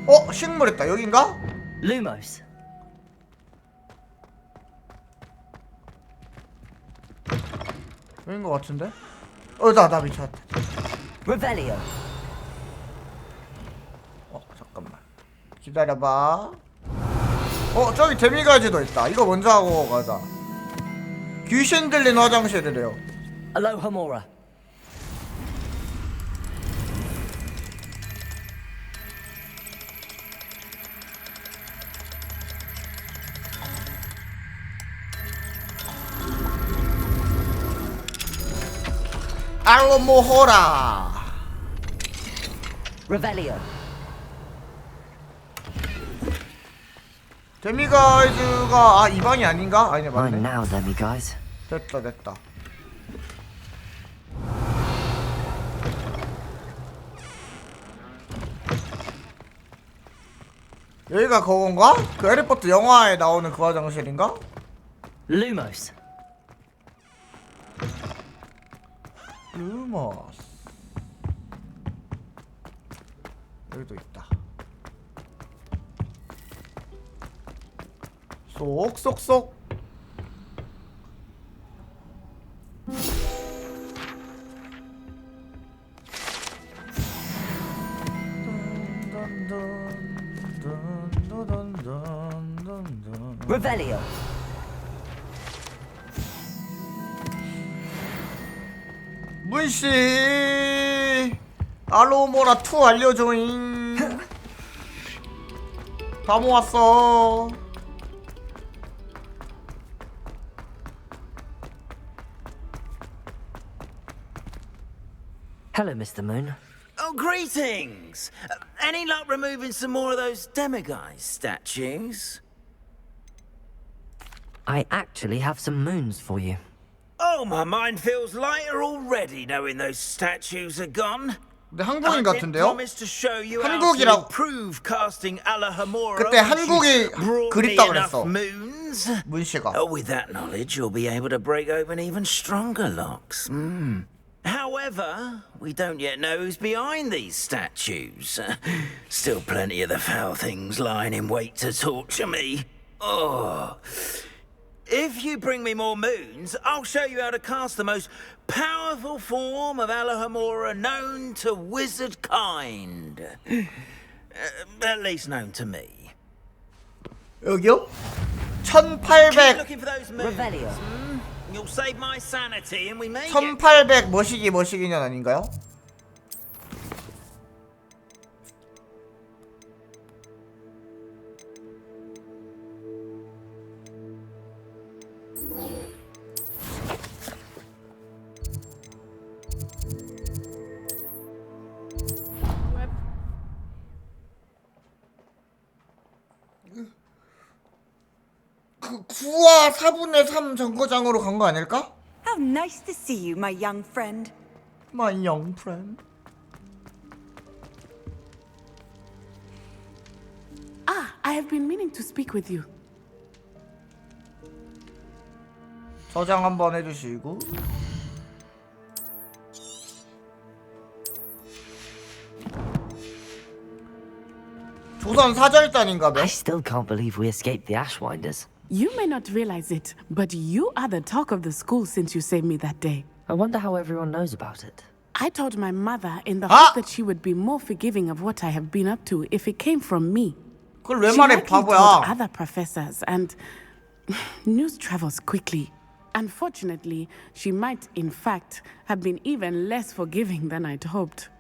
어? 식물 있다. 여긴가? Lumos. 여긴 것 같은데? 나 미쳤다. Revelio. 잠깐만. 기다려봐. 저기 데미가지도 있다. 이거 먼저 하고 가자. 귀신 들린 화장실이래요. Alohomora. 알로모호라. Revelio. 데미가이즈가 이 방이 아닌가? 아니네 맞네. Mine now, Demiguise. 됐다. 여기가 그건가? 그 해리포터 영화에 나오는 그 화장실인가? Lumos. 루머스. 여기도 있다. 쏙쏙쏙. Revelio. 문씨 알로모라 2 알려줘잉. 다 모았어. Hello, Mr. Moon. Oh, greetings! Any luck removing some more of those demiguise statues? I actually have some moons for you. Oh, my mind feels lighter already knowing those statues are gone. 근데 한국인 같은데요? 한국이라고. 그때 한국이 그립다 그랬어. 문씨가. Oh, with that knowledge, you'll be able to break open even stronger locks. However, we don't yet know who's behind these statues. Still plenty of the foul things lying in wait to torture me. Oh. If you bring me more moons, I'll show you how to cast the most powerful form of Alohomora known to wizard kind. At least known to me. 여기요? 1800 Revelio. You'll save my sanity and we may 1800 머시기년 아닌가요? 그 9와 4분의 3 정거장으로 간 거 아닐까? How nice to see you, my young friend. My young friend. I have been meaning to speak with you. 저장 한번 해주시고. 조선 사절단인가 봐. I still can't believe we escaped the Ashwinders. You may not realize it, but you are the talk of the school since you saved me that day. I wonder how everyone knows about it. I told my mother in the hope that she would be more forgiving of what I have been up to if it came from me. 그걸 왜 She 말해 likely told 바보야. other professors, and news travels quickly. Unfortunately, she might, in fact, have been even less forgiving than I'd hoped.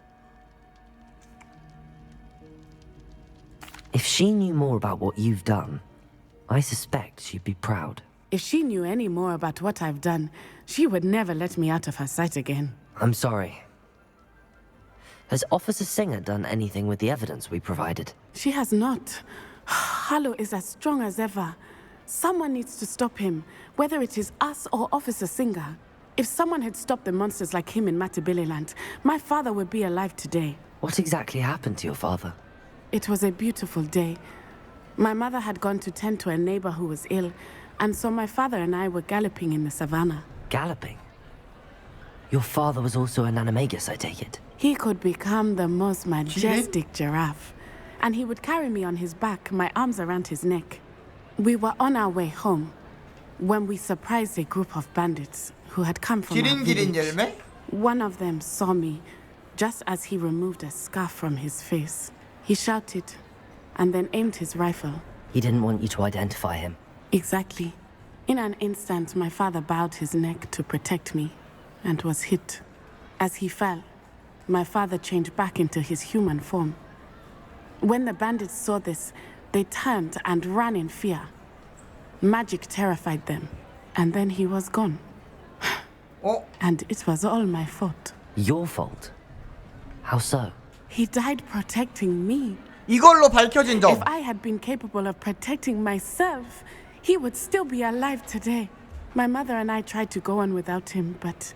If she knew more about what you've done, I suspect she'd be proud. If she knew any more about what I've done, she would never let me out of her sight again. I'm sorry. Has Officer Singer done anything with the evidence we provided? She has not. Harlow is as strong as ever. Someone needs to stop him, whether it is us or Officer Singer. If someone had stopped the monsters like him in Matabeleland, my father would be alive today. What exactly happened to your father? It was a beautiful day. My mother had gone to tend to a neighbor who was ill, and so my father and I were galloping in the savannah. Galloping? Your father was also an animagus, I take it? He could become the most majestic giraffe, and he would carry me on his back, my arms around his neck. We were on our way home when we surprised a group of bandits who had come from our village. One of them saw me just as he removed a scarf from his face. He shouted and then aimed his rifle. He didn't want you to identify him. Exactly. In an instant, my father bowed his neck to protect me and was hit. As he fell, my father changed back into his human form. When the bandits saw this, they turned and ran in fear. Magic terrified them, and then he was gone. And it was all my fault. Your fault? How so? He died protecting me. 이걸로 밝혀진 점. If I had been capable of protecting myself, he would still be alive today. My mother and I tried to go on without him, but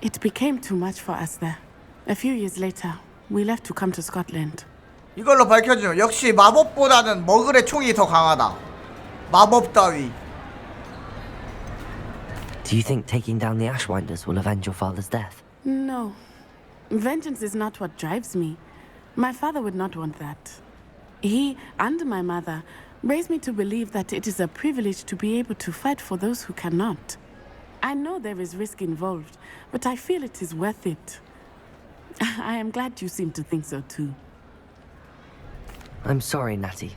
it became too much for us there. A few years later, we left to come to Scotland. 이걸로 밝혀진 점. 역시 마법보다는 머글의 총이 더 강하다. 마법 따위. Do you think taking down the Ashwinders will avenge your father's death? No. Vengeance is not what drives me. My father would not want that. He and my mother raised me to believe that it is a privilege to be able to fight for those who cannot. I know there is risk involved, but I feel it is worth it. I am glad you seem to think so too. I'm sorry, Natty.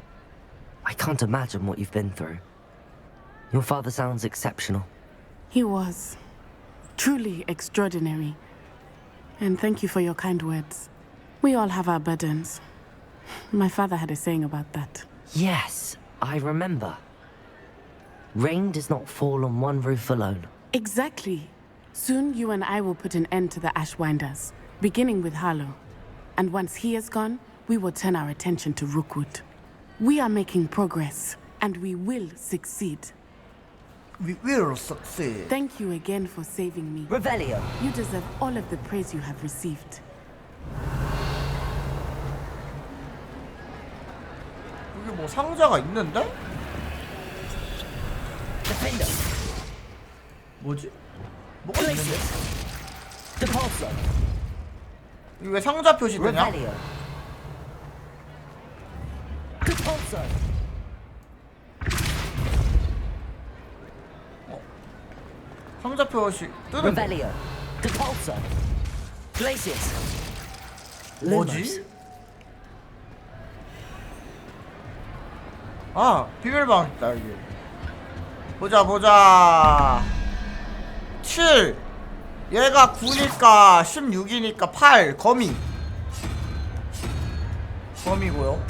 I can't imagine what you've been through. Your father sounds exceptional. He was. Truly extraordinary. And thank you for your kind words. We all have our burdens. My father had a saying about that. Yes, I remember. Rain does not fall on one roof alone. Exactly. Soon you and I will put an end to the Ashwinders, beginning with Harlow. And once he is gone, we will turn our attention to Rookwood. We are making progress, and we will succeed. We will succeed. Thank you again for saving me. Revelio. You deserve all of the praise you have received. 여기 뭐 상자가 있는데? Defender. 뭐지? 뭐가 있는데? Depulso. 이거 왜 상자 표시 되냐? Revelio. Depulso. 상자 표시 뜨는데? Revelio. Depulso. Glacius. 뭐지? 아, 비밀방 있다 여기. 보자. 7. 얘가 9니까 16이니까 8. 거미고요.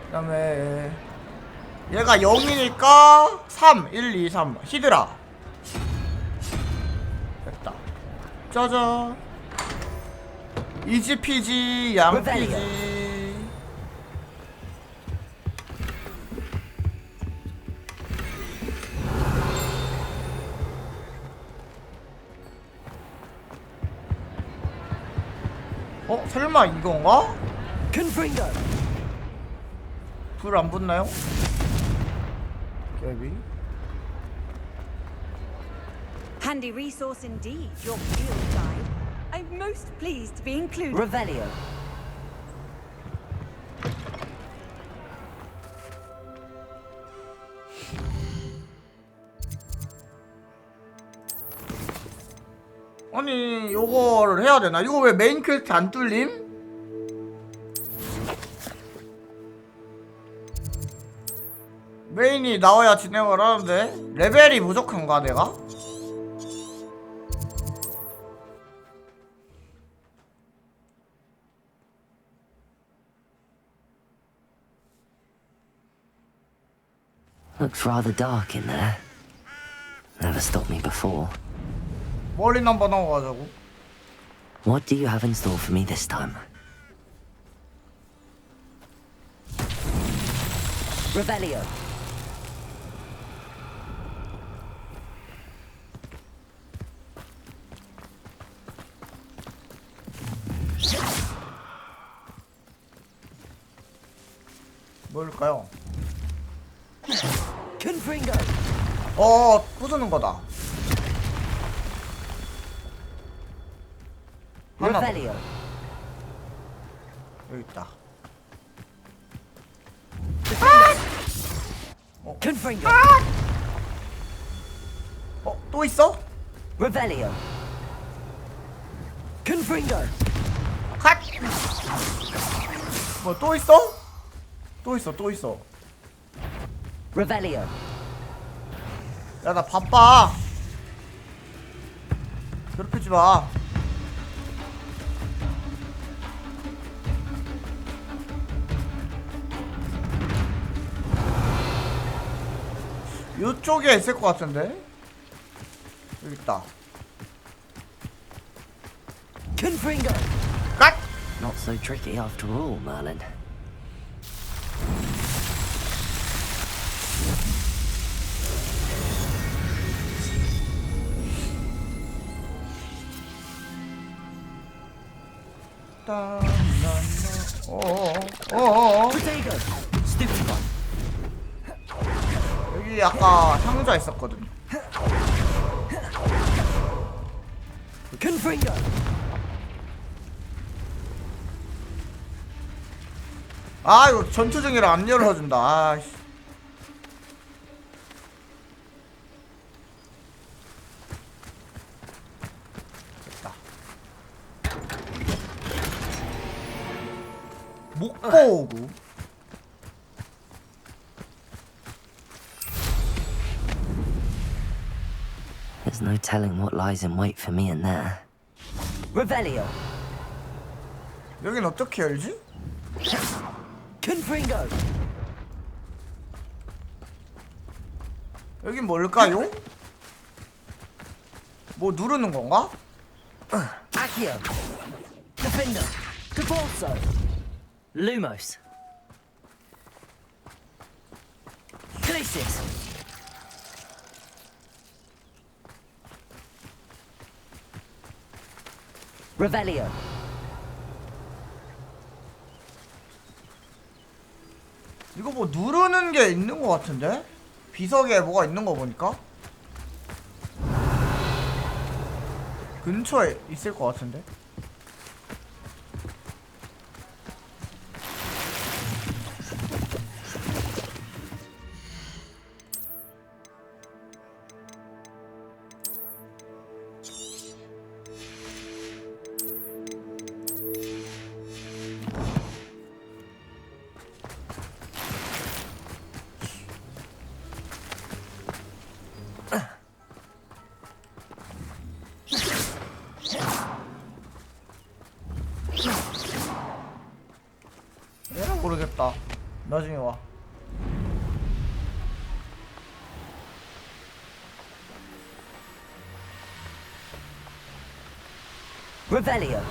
그 다음에 얘가 0이니까 3. 1, 2, 3. 히드라. 됐다. 짜잔. 이지피지 양피지. 설마 이건가? 불 안 붙나요? 깨비. Handy resource indeed, your field guide. I'm most pleased to be included. Revelio. 아니 요거를 해야 되나? 이거 왜 메인 퀘스트 안 뚫림? 메인이 나와야 진행을 하는데 레벨이 부족한가 내가? Looks rather dark in there. Never stopped me before. 멀리 한번 넘어가자고. What do you have in store for me this time? Revelio. 뭘까요? Confringo. 부수는 거다. 하나 더. Revelio. 여기 있다. Confringo. 또 있어? Revelio. Confringo. 컷! 뭐 또 있어? 또 있어. Revelio. 야, 나 바빠. 괴롭히지 마. 요쪽에 있을 것 같은데? 여기 있다. Confringo. 갓! not so tricky after all, Merlin. 여기 아까 상자 있었거든. 아 이거 전투 중이라 안 열어준다. 아씨. 됐다. 목보구. There's no telling what lies in wait for me in there. Revelio. 여긴 어떻게 열지? Confringo. 여긴 뭘까요? 뭐 누르는 건가? Accio. Defender. Cabalso. Lumos. Glacis. Revelio. 이거 뭐 누르는 게 있는 것 같은데? 비석에 뭐가 있는 거 보니까? 근처에 있을 것 같은데? 얘는 모르겠다. 나중에 와. Revelio.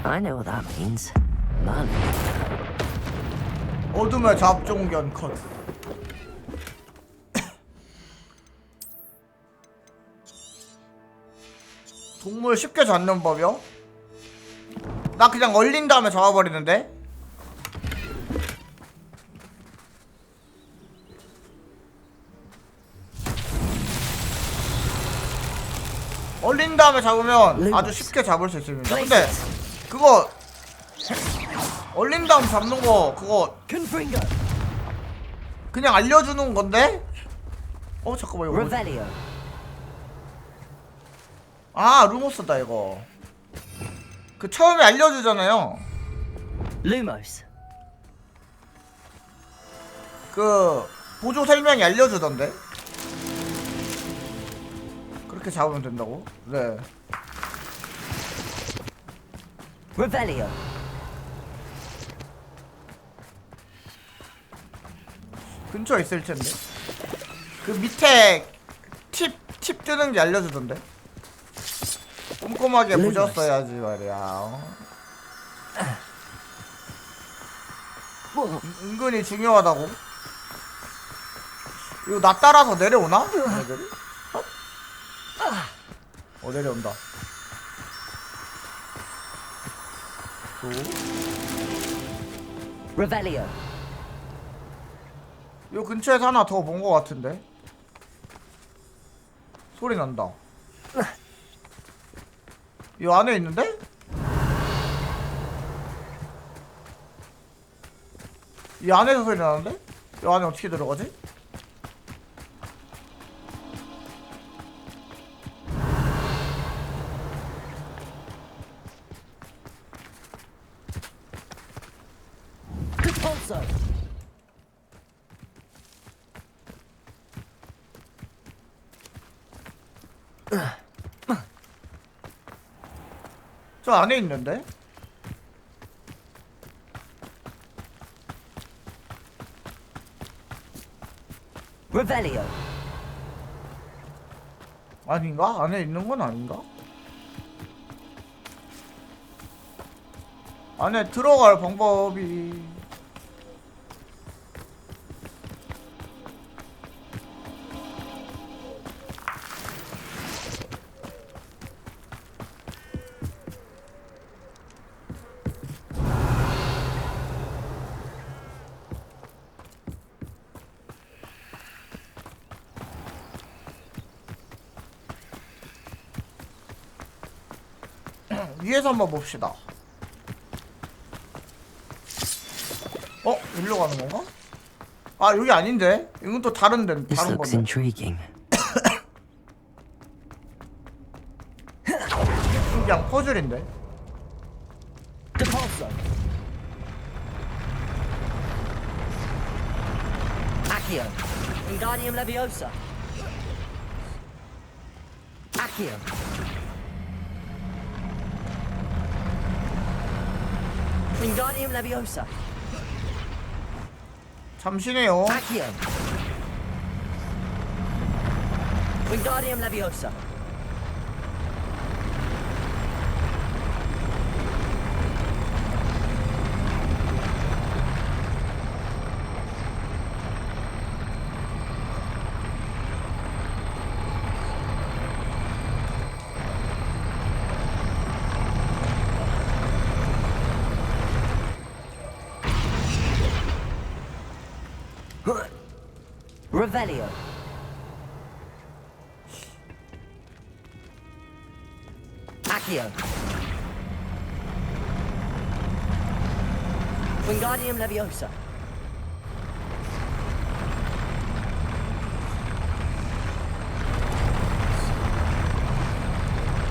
I know what that means. Merlin. 어둠의 잡종견 컷. 동물 쉽게 잡는 법이요? 나 그냥 얼린 다음에 잡아버리는데? 얼린 다음에 잡으면 아주 쉽게 잡을 수 있습니다. 근데 그거 얼린 다음 잡는 거 그거 그냥 알려주는 건데? 잠깐만 이거 뭐지? 아 루모스다 이거. 그 처음에 알려주잖아요. Lumos. 그 보조 설명이 알려주던데. 그렇게 잡으면 된다고? 네. Revelio. 근처에 있을 텐데. 그 밑에 팁 뜨는 게 알려주던데. 꼼꼼하게 보셨어야지 말이야. 은근히 중요하다고. 이거 나 따라서 내려오나? 애들이? 내려온다. Revelio. 요 근처에서 하나 더 본 것 같은데. 소리 난다. 이 안에 있는데? 이 안에서 소리 나는데? 이 안에 어떻게 들어가지? 저 안에 있는데? Revelio. 아닌가? 안에 있는 건 아닌가? 안에 들어갈 방법이 위에서 한번 봅시다. 일로 가는 건가? 아, 여기 아닌데? 이건 또 다른 데, This 다른 looks 건데. intriguing. 그냥 퍼즐인데. Depulso. Accio. Wingardium Leviosa. Accio. Wingardium Leviosa. 잠시네요. Accio. Wingardium Leviosa. Revelio. Accio. Wingardium Leviosa.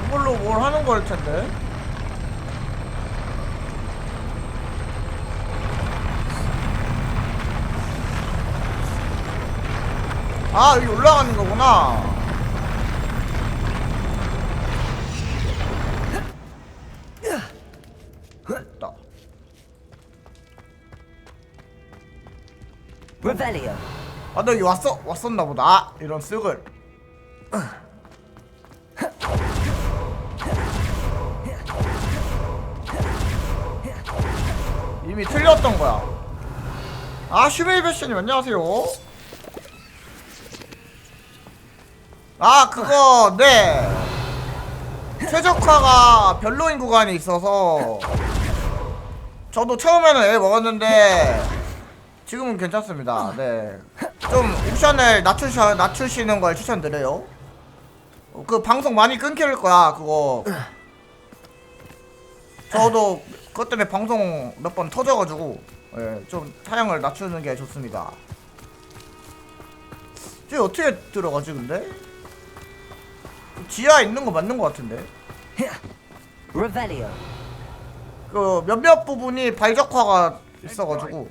이걸로 뭘 하는 걸 텐데. 아, 여기 올라가는 거구나. 됐다. Revelio. 아, 너 여기 왔었나 보다. 아, 이런 쓱을. 이미 틀렸던 거야. 아, 슈메이베씨님 안녕하세요. 아, 그거 네, 최적화가 별로인 구간이 있어서 저도 처음에는 애 먹었는데 지금은 괜찮습니다. 네, 좀 옵션을 낮추시는 걸 추천드려요. 그 방송 많이 끊길 거야. 그거 저도 그것 때문에 방송 몇 번 터져가지고, 예, 좀 사양을 낮추는 게 좋습니다. 저기 어떻게 들어가지 근데? 지하에 있는 거 맞는 거 같은데? Revelio. 그 몇몇 부분이 발적화가 있어가지고.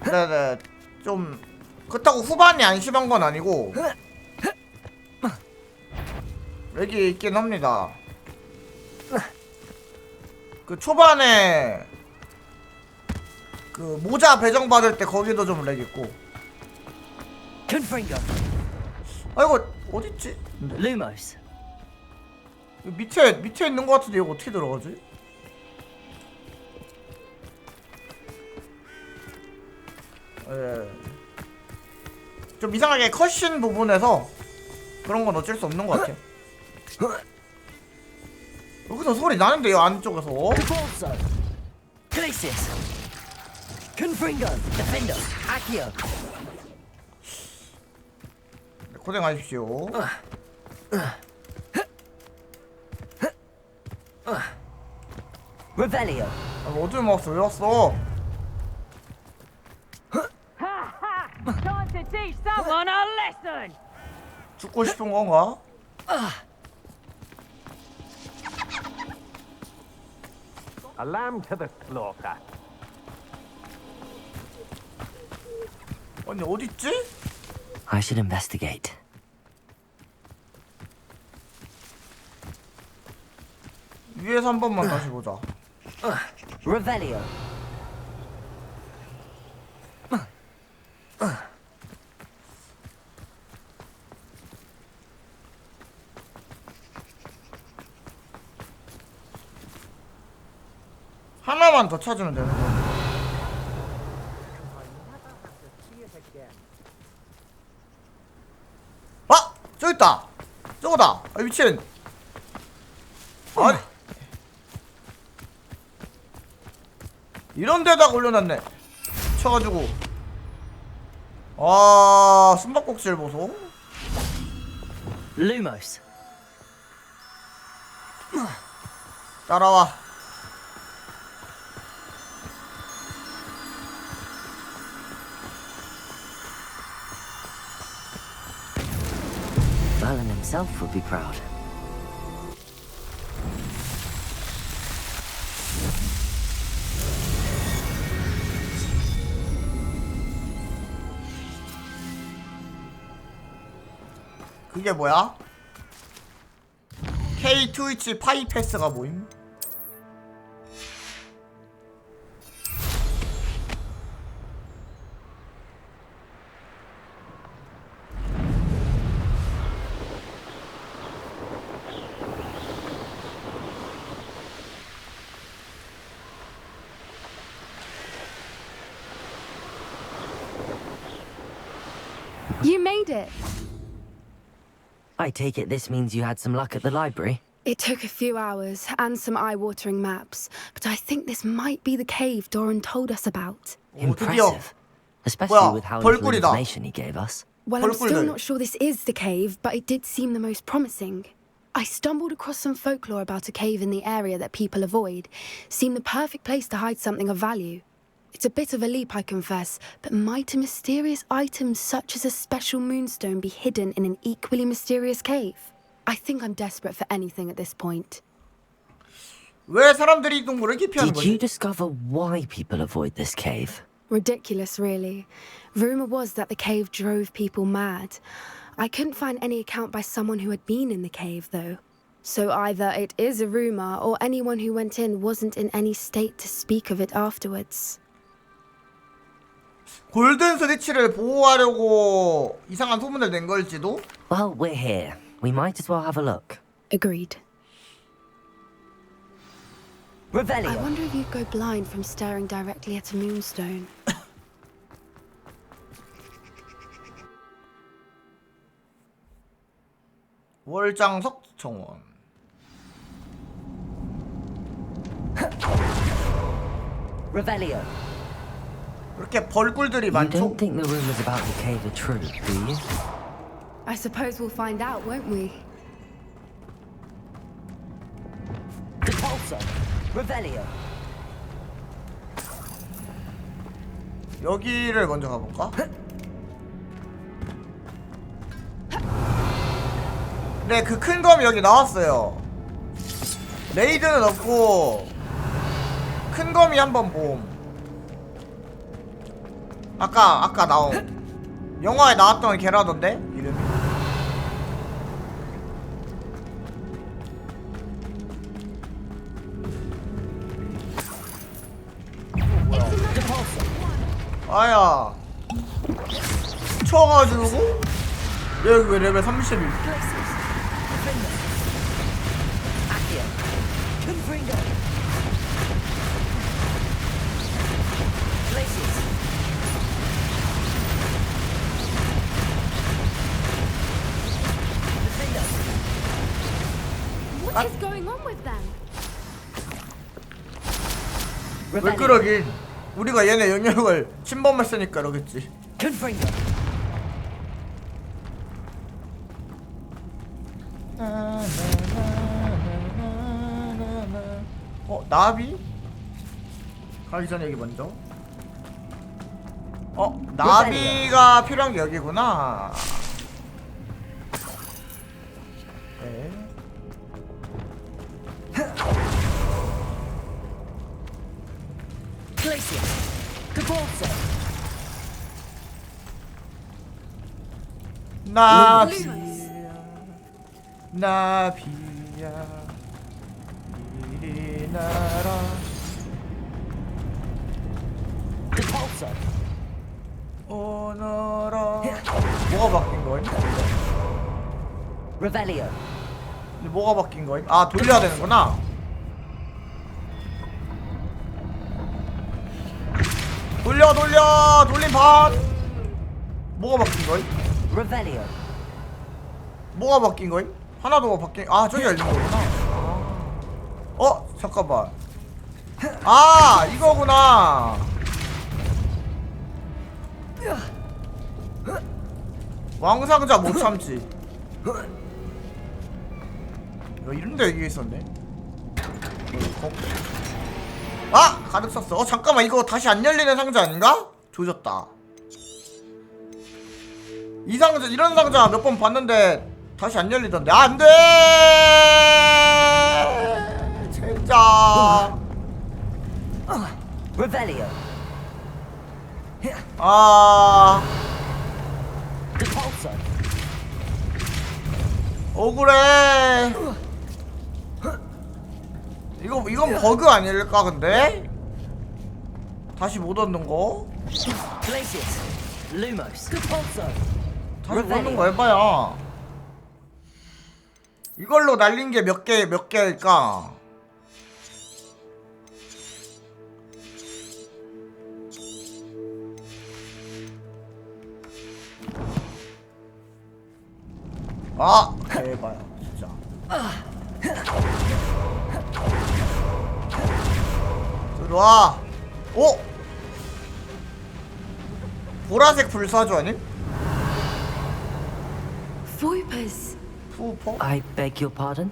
네네, 좀 그렇다고 후반이 안심한 건 아니고 렉이 있긴 합니다. 그 초반에 그 모자 배정 받을 때 거기도 좀 렉 있고. 아, 이거 어딨지? Lumos. 밑에 있는 거 같은데 이거 어떻게 들어가지? 예. 좀 이상하게 컷신 부분에서 그런 건 어쩔 수 없는 것 같아. 여기서 소리 나는데 이 안쪽에서. Depulso. Glacius. Confringo. Defender. Accio. 고생하십시오. Revelio. 아, 어딜 먹었어? 왜 왔어? Time to teach someone a lesson. 죽고 싶은 건가? A lamb to the slaughter. 아니 어딨지? I should investigate. 위에서 한 번만 다시 보자. Revelio. 하나만 더 찾으면 되는 거야. 아! 저기 있다! 저거다! 아 미친! 아니 이런 데다가 올려놨네. 쳐가지고 아 숨바꼭질 보소. Lumos. 따라와. Merlin himself would be proud. 그게 뭐야? K 트위치 파이 패스가 뭐임? You made it. I take it this means you had some luck at the library? It took a few hours and some eye-watering maps, but I think this might be the cave Doran told us about. Impressive. Especially with how little information he gave us. Well, I'm still not sure this is the cave, but it did seem the most promising. I stumbled across some folklore about a cave in the area that people avoid. Seemed the perfect place to hide something of value. It's a bit of a leap, I confess, but might a mysterious item such as a special moonstone be hidden in an equally mysterious cave? I think I'm desperate for anything at this point. 왜 사람들이 동굴을 기피하는 Did 거지? you discover why people avoid this cave? Ridiculous, really. Rumor was that the cave drove people mad. I couldn't find any account by someone who had been in the cave, though. So either it is a rumor, or anyone who went in wasn't in any state to speak of it afterwards. 골든 스위치를 보호하려고 이상한 소문을 낸 걸지도? Well, we're here. We might as well have a look. Agreed. Revelio. I wonder if you'd go blind from staring directly at a moonstone. 월장석 정원. Revelio. 그렇게 벌꿀들이 You 많죠? don't think the rumors about the cave are true, do you? I suppose we'll find out, won't we? Depulso. Revelio. 여기를 먼저 가볼까? 네, 그 큰 검이 여기 나왔어요. 레이드는 없고 큰 검이 한번 봄. 아까 나온 영화에 나왔던 걔라던데 이름이. 아야 쳐가지고 여기 왜 레벨 31? What is going on with them? 왜 그러긴? 우리가 얘네 영역을 침범했으니까 그러겠지. 나비? 가기 전에 여기 먼저. 나비가 필요한 게 여기구나. 네. 나비야 이리 나라. 오너라. 뭐가 바뀐 거임? Revelio. 뭐가 바뀐 거임? 아, 돌려야 되는구나. 돌려 돌림 반. 뭐가 바뀐 거임? Revelio. 뭐가 바뀐 거임? 하나도 바뀐. 아 저기 열린 거구나. 잠깐만. 아 이거구나. 왕상자 못 참지. 이런데 여기 있었네. 아! 가득 찼어. 잠깐만 이거 다시 안 열리는 상자 아닌가? 조졌다. 이 상자 이런 상자 몇 번 봤는데 다시 안 열리던데. 아, 안돼! 진짜. Revelio. 아. Depulso. 억울해. 이건 버그 아닐까 근데? 다시 못 얻는 거? Glacius. Lumos. Depulso. 다시 못 얻는 거 해봐야. 이걸로 날린 게 몇 개일까? 아, 대박야 진짜. 들어와. 오, 보라색 불사조 아님? Voipers. 푸포? I beg your pardon?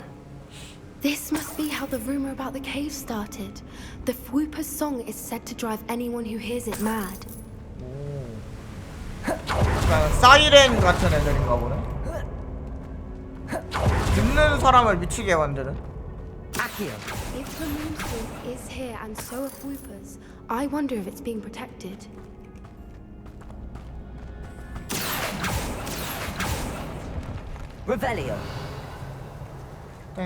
This must be how the rumor about the cave started. The Fwooper's song is said to drive anyone who hears it mad. 약간 사이렌 같은 애들인가 보네. 듣는 사람을 미치게 만드는. If the moonstone is here and so are Fwoopers, I wonder if it's being protected. Revelio. I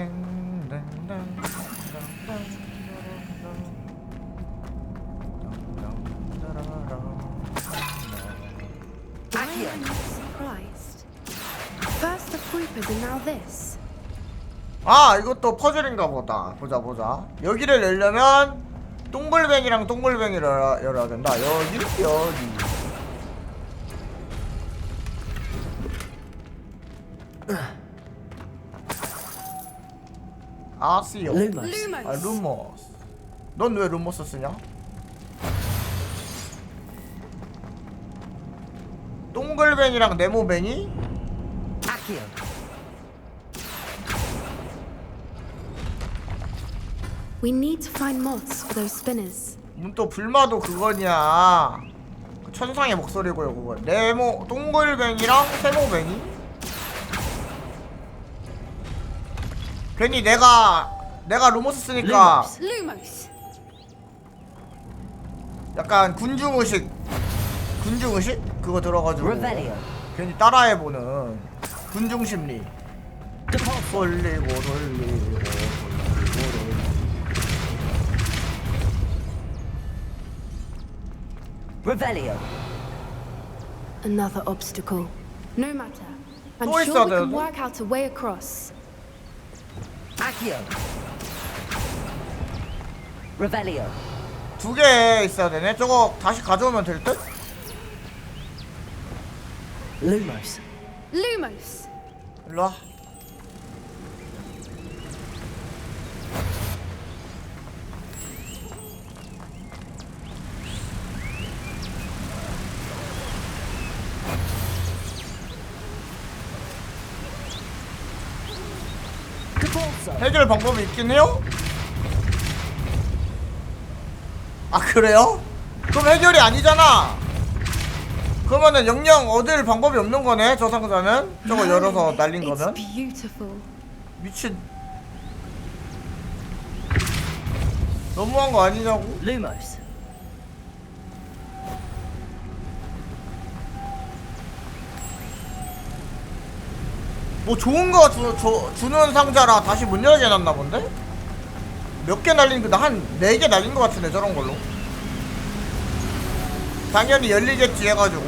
am surprised. First the Fwoopers and now this. 아, 이것도 퍼즐인가 보다. 보자. 여기를 열려면 동글뱅이랑 동글뱅이를 열어야 된다. 여기. 아시오. Lumos. 아, 루모스. 넌 왜 루모스 쓰냐? 동글뱅이랑 네모뱅이? Accio. We need to find moths for those spinners. 또 불마도 그거냐? 그 천상의 목소리고요, 그거. 네모 동글뱅이랑 세모뱅이? 괜히 내가 루모스 쓰니까 Lumos. 약간 군중의식 그거 들어가지고 Revelio. 괜히 따라해보는 군중심리. 돌리고. Revelio. Another obstacle. No matter. I'm 또 sure 있어야 we can 되는데? work out a way across. Accio. Revelio. 두 개 있어야 되네. 저거 다시 가져오면 될 듯? Lumos. Lumos. 일로와. 해결 방법이 있긴 해요? 아, 그래요? 그럼 해결이 아니잖아. 그러면은 영영 얻을 방법이 없는 거네, 저 상자는. 저거 열어서 날린 거면. It's beautiful. 미친. 너무한 거 아니냐고? Lumos. 뭐 좋은 거 주는 상자라 다시 못 열게 해놨나 본데? 몇 개 날린 거, 한 4개 날린 거 같은데, 저런 걸로. 당연히 열리겠지 해가지고.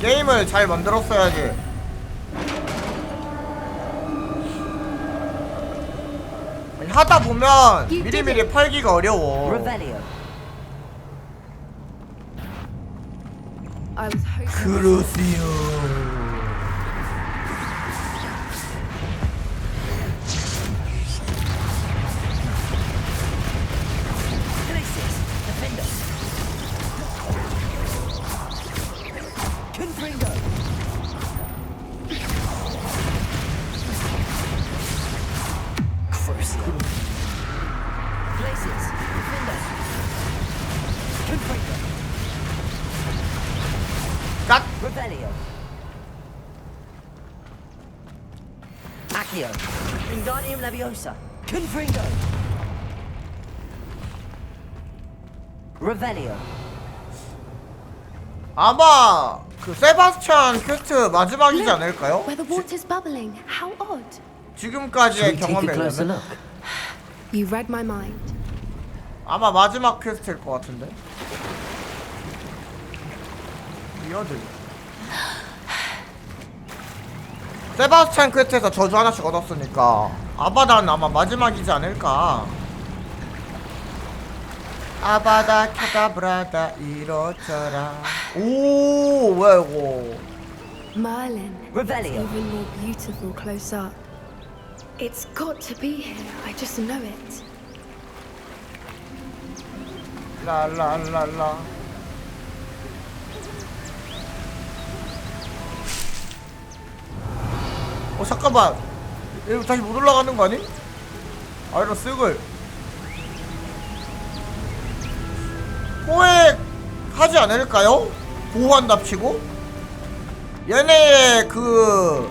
게임을 잘 만들었어야지. 하다 보면 미리미리 팔기가 어려워. Revelio. I was hoping. 그러세요. Revelio. Accio. Wingardium Leviosa. Confringo. Revelio. 아마 그 세바스찬 퀘스트 마지막이지 않을까요? Where the water's bubbling. How odd. 지금까지의 경험이라면 You read my mind. 아마 마지막 퀘스트일 것 같은데. 이어들. 세바스찬 퀘스트에서 저주 하나씩 얻었으니까 아바다는 아마 마지막이지 않을까. 아바다 카다브라다 이렇저라. 오, 뭐야 이거. Merlin. Revelio. It's even more beautiful close up. It's got to be here. I just know it. 라라라라. 잠깐만. 이거 다시 못 올라가는 거 아니? 아이로 쓱을 포획 하지 않을까요? 보호한답치고? 얘네의 그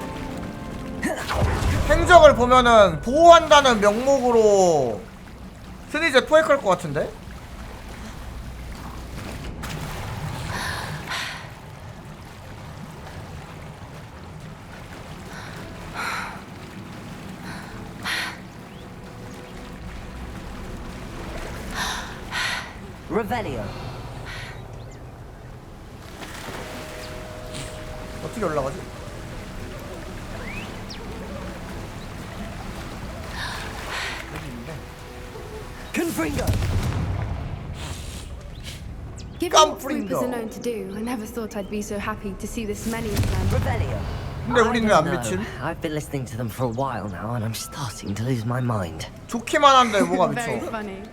행적을 보면은 보호한다는 명목으로 스니제 포획할 것 같은데? Revelio. 어떻게 올라가지? Confringo. Given what Reapers are known to do, I never thought I'd be so happy to see this many of them. Revelio. 근데 우린 왜 안 미친? I've been listening to them for a while now, and I'm starting to lose my mind. 좋기만 한데 뭐가 Very 미쳐? funny.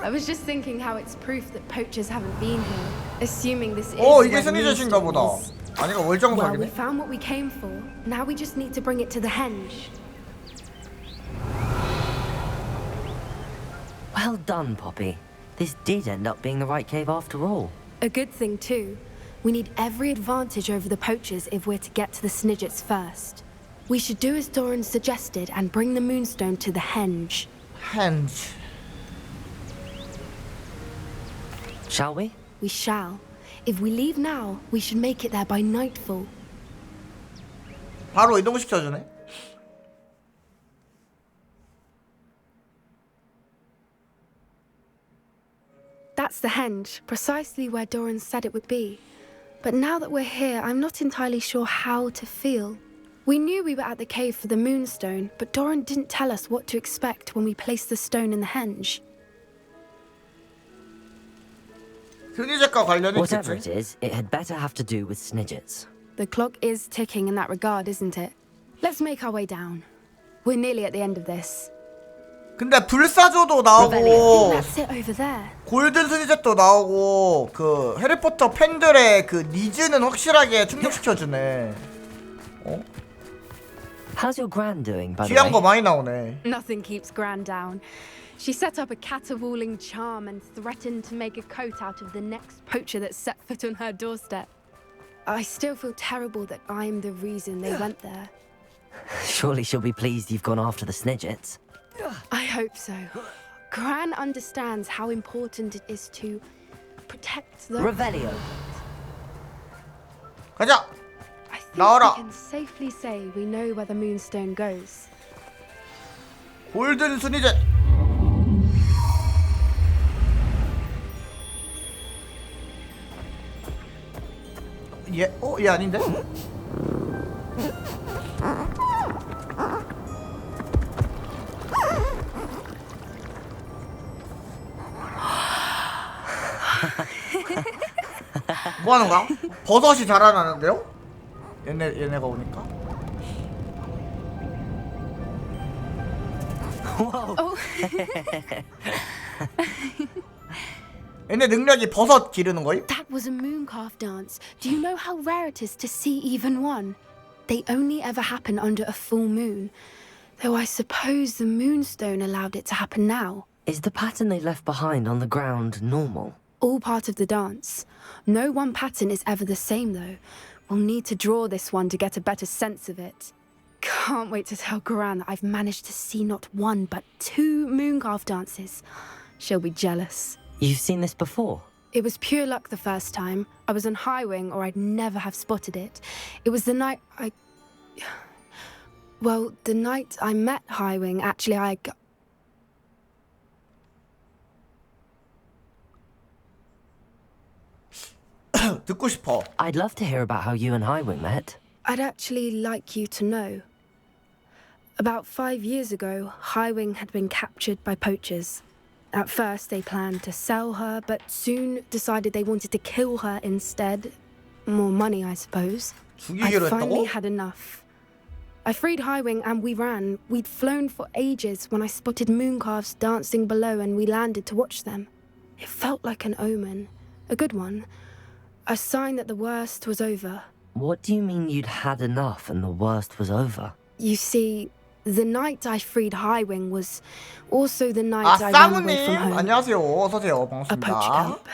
I was just thinking how it's proof that poachers haven't been here, assuming this is 이게 where 스니제신가 보다. Moonstone is. 아니가 Well, we 월정석이네. found what we came for. Now we just need to bring it to the henge. Well done, Poppy. This did end up being the right cave after all. A good thing too. We need every advantage over the poachers if we're to get to the Snidgets first. We should do as Doran suggested and bring the Moonstone to the henge. Henge. Shall we? We shall. If we leave now, we should make it there by nightfall. 바로 이동시켜주네. That's the henge, precisely where Doran said it would be. But now that we're here, I'm not entirely sure how to feel. We knew we were at the cave for the Moonstone, but Doran didn't tell us what to expect when we placed the stone in the henge. 스니제과 관련이 Whatever 있겠지? it is, it had better have to do with Snidgets. The clock is ticking in that regard, isn't it? Let's make our way down. We're nearly at the end of this. 근데 불사조도 나오고 That's it over there. 골든 스니젯도 나오고 그 해리포터 팬들의 그 니즈는 확실하게 충족시켜주네. How's your gran doing, by the 귀한 거 way? 많이 나오네. Nothing keeps Gran down. She set up a caterwauling charm and threatened to make a coat out of the next poacher that set foot on her doorstep. I still feel terrible that I'm the reason they went there. Surely she'll be pleased you've gone after the Snidgets. I hope so. Gran understands how important it is to protect the... Revelio. 가자! I think 나와라! we can safely say we know where the Moonstone goes. 골든 스니젯! 얘? 얘 아닌데? 뭐 하는 거야? 버섯이 자라나는데요? 얘네가 오니까. 얘네 능력이 버섯 기르는 거임? That was a mooncalf dance. Do you know how rare it is to see even one? They only ever happen under a full moon. Though I suppose the moonstone allowed it to happen now. Is the pattern they left behind on the ground normal? All part of the dance. No one pattern is ever the same, though. We'll need to draw this one to get a better sense of it. Can't wait to tell Gran that I've managed to see not one, but 2 mooncalf dances. She'll be jealous. You've seen this before? It was pure luck the first time. I was on Highwing, or I'd never have spotted it. It was the night Well, the night I met Highwing, actually, 듣고 싶어. I'd love to hear about how you and Highwing met. I'd actually like you to know. About 5 years ago, Highwing had been captured by poachers. At first, they planned to sell her, but soon decided they wanted to kill her instead. More money, I suppose. I finally had enough. I freed Highwing and we ran. We'd flown for ages when I spotted mooncalves dancing below and we landed to watch them. It felt like an omen. A good one. A sign that the worst was over. What do you mean you'd had enough and the worst was over? You see, the night I freed Highwing was also the night I ran away from home. 안녕하세요. 어서 오세요. A poacher 반갑습니다. camp.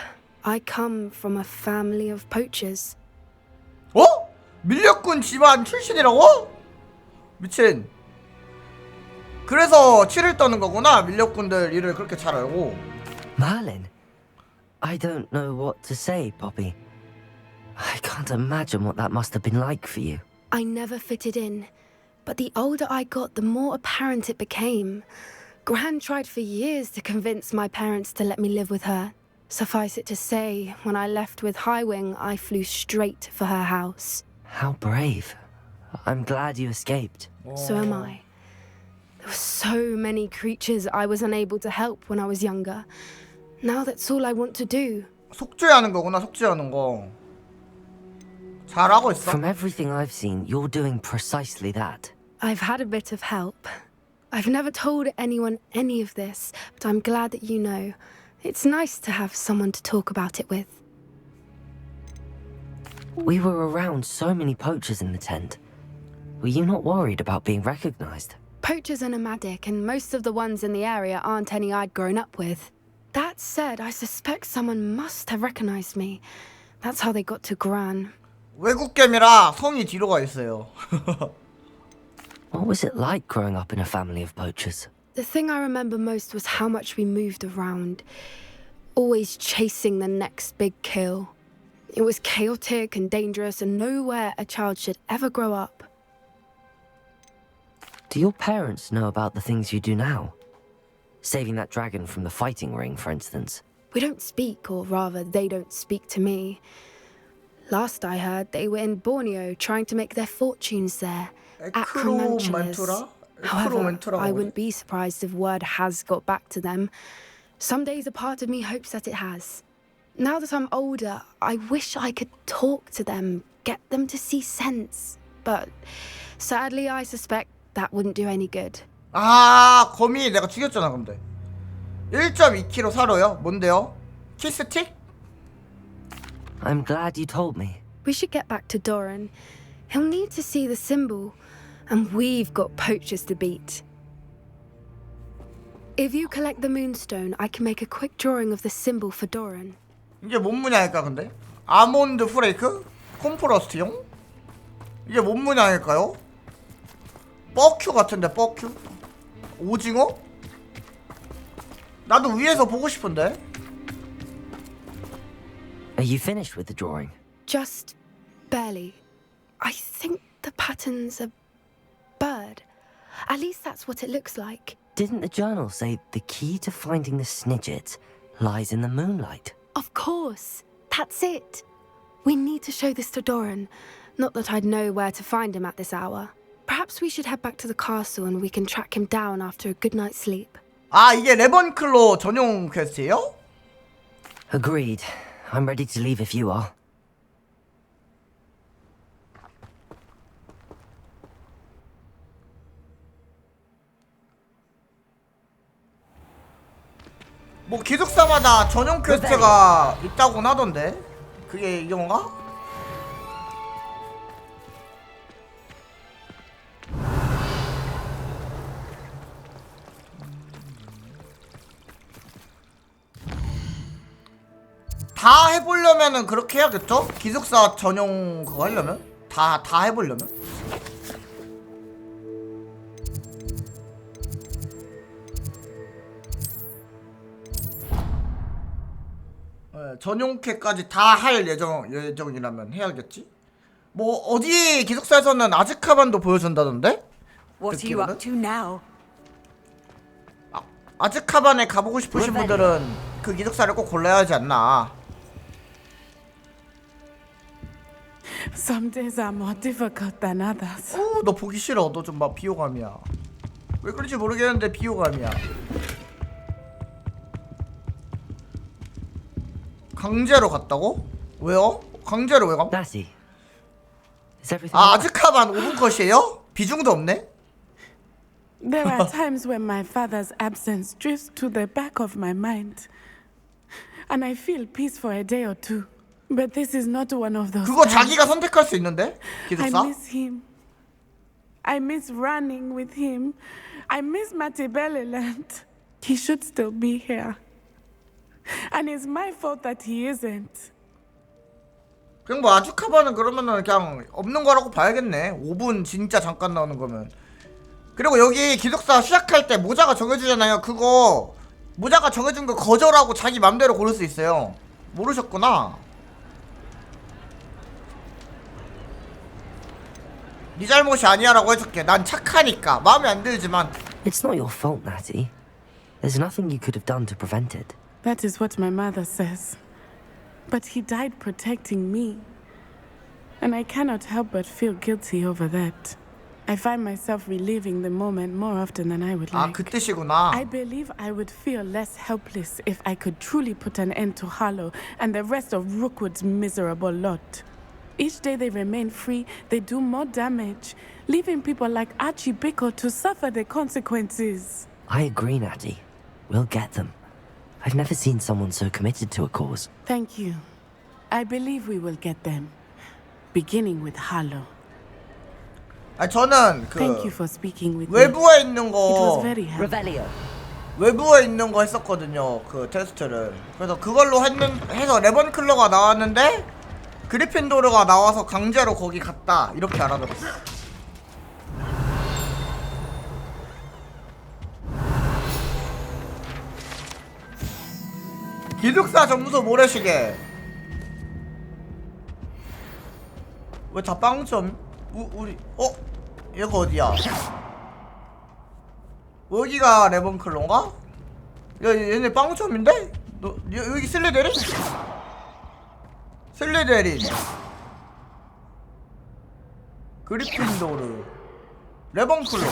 I come from a family of poachers. 어? 밀렵군 집안 출신이라고? 미친. 그래서 치를 떠는 거구나. 밀렵군들 일을 그렇게 잘 알고. Merlin, I don't know what to say, Poppy. I can't imagine what that must have been like for you. I never fitted in, but the older I got, the more apparent it became. Gran tried for years to convince my parents to let me live with her. Suffice it to say, when I left with Highwing, I flew straight for her house. How brave. I'm glad you escaped. So am I. There were so many creatures I was unable to help when I was younger. Now that's all I want to do. 속죄하는 거구나. 속죄하는 거. 잘하고 있어. From everything I've seen, you're doing precisely that. I've had a bit of help. I've never told anyone any of this, but I'm glad that you know. It's nice to have someone to talk about it with. We were around so many poachers in the tent. Were you not worried about being recognized? Poachers are nomadic, and most of the ones in the area aren't any I'd grown up with. That said, I suspect someone must have recognized me. That's how they got to Gran. 외국 게임이라 성이 뒤로 가 있어요. What was it like growing up in a family of poachers? The thing I remember most was how much we moved around, always chasing the next big kill. It was chaotic and dangerous, and nowhere a child should ever grow up. Do your parents know about the things you do now? Saving that dragon from the fighting ring, for instance. We don't speak, or rather, they don't speak to me. Last I heard, they were in Borneo trying to make their fortunes there. Acromantulas. However, I wouldn't be surprised if word has got back to them. Some days a part of me hopes that it has. Now that I'm older, I wish I could talk to them, get them to see sense. But sadly, I suspect that wouldn't do any good. 아, 거미 내가 죽였잖아, 근데. 1.2kg 사료요? 뭔데요? 키스틱? I'm glad you told me. We should get back to Doran. He'll need to see the symbol, and we've got poachers to beat. If you collect the moonstone, I can make a quick drawing of the symbol for Doran. 이게 뭔 문양일까, 근데? 아몬드 프레이크? 콤프러스트용? 이게 뭔 문양일까요? 뻐큐 같은데, 뻐큐? 오징어? 나도 위에서 보고 싶은데. Are you finished with the drawing? Just barely. I think the pattern's a bird. At least that's what it looks like. Didn't the journal say the key to finding the Snidget lies in the moonlight? Of course. That's it. We need to show this to Doran. Not that I'd know where to find him at this hour. Perhaps we should head back to the castle and we can track him down after a good night's sleep. 아, 이게 레번클로 전용 퀘스트예요? Agreed. I'm ready to leave if you are. 때마다 전용 퀘스트가 있다고는 하던데 그게 이건가? 다 해보려면은 그렇게 해야겠죠? 기숙사 전용 그거 하려면? 다 해보려면? 전용캐까지 다 할 예정이라면 해야겠지? 뭐 어디 기숙사에서는 아즈카반도 보여준다던데? What are you up to now? 아즈카반에 가보고 싶으신 분들은 그 기숙사를 꼭 골라야 하지 않나. Some days are more difficult than others. 너 보기 싫어. 너 좀 막 비호감이야. 왜 그런지 모르겠는데 비호감이야. 강제로 갔다고? 왜요? 강제로 왜 감? 아즈카반 5분 컷이에요? 비중도 없네? There are times when my father's absence drifts to the back of my mind. And I feel peace for a day or two. But this is not one of those 그거 times. 자기가 선택할 수 있는데? 기숙사? I miss him. I miss running with him. I miss Matibeleland. He should still be here. And it's my fault that he isn't. 그냥 뭐 아즈카반은 그러면은 그냥 없는 거라고 봐야겠네. 5분 진짜 잠깐 나오는 거면. 그리고 여기 기숙사 시작할 때 모자가 정해주잖아요. 그거 모자가 정해준 거 거절하고 자기 맘대로 고를 수 있어요. 모르셨구나. 네 잘못이 아니야라고 해줄게. 난 착하니까. 마음에 안 들지만. It's not your fault, Natty. There's nothing you could have done to prevent it. That is what my mother says. But he died protecting me. And I cannot help but feel guilty over that. I find myself reliving the moment more often than I would like. 그 뜻이구나. I believe I would feel less helpless if I could truly put an end to Harlow and the rest of Rookwood's miserable lot. Each day they remain free, they do more damage, leaving people like Archie Bickle to suffer the consequences. I agree, Natty. We'll get them. I've never seen someone so committed to a cause. Thank you. I believe we will get them. Beginning with Harlow. 저는 그 Thank you for speaking with 외부에 me. 있는 It 거 was very helpful. 외부에 있는 거 했었거든요. 그 테스트를. 그래서 그걸로 해서 레번클러가 나왔는데 그리핀도르가 나와서 강제로 거기 갔다. 이렇게 알아들었어. 기숙사 점수 모래시계. 왜 다 빵점? 우리 얘가 어디야? 여기가 레번클로인가? 얘네 빵점인데? 여기 슬리데린? 슬리데린 그리핀도르 레번클로.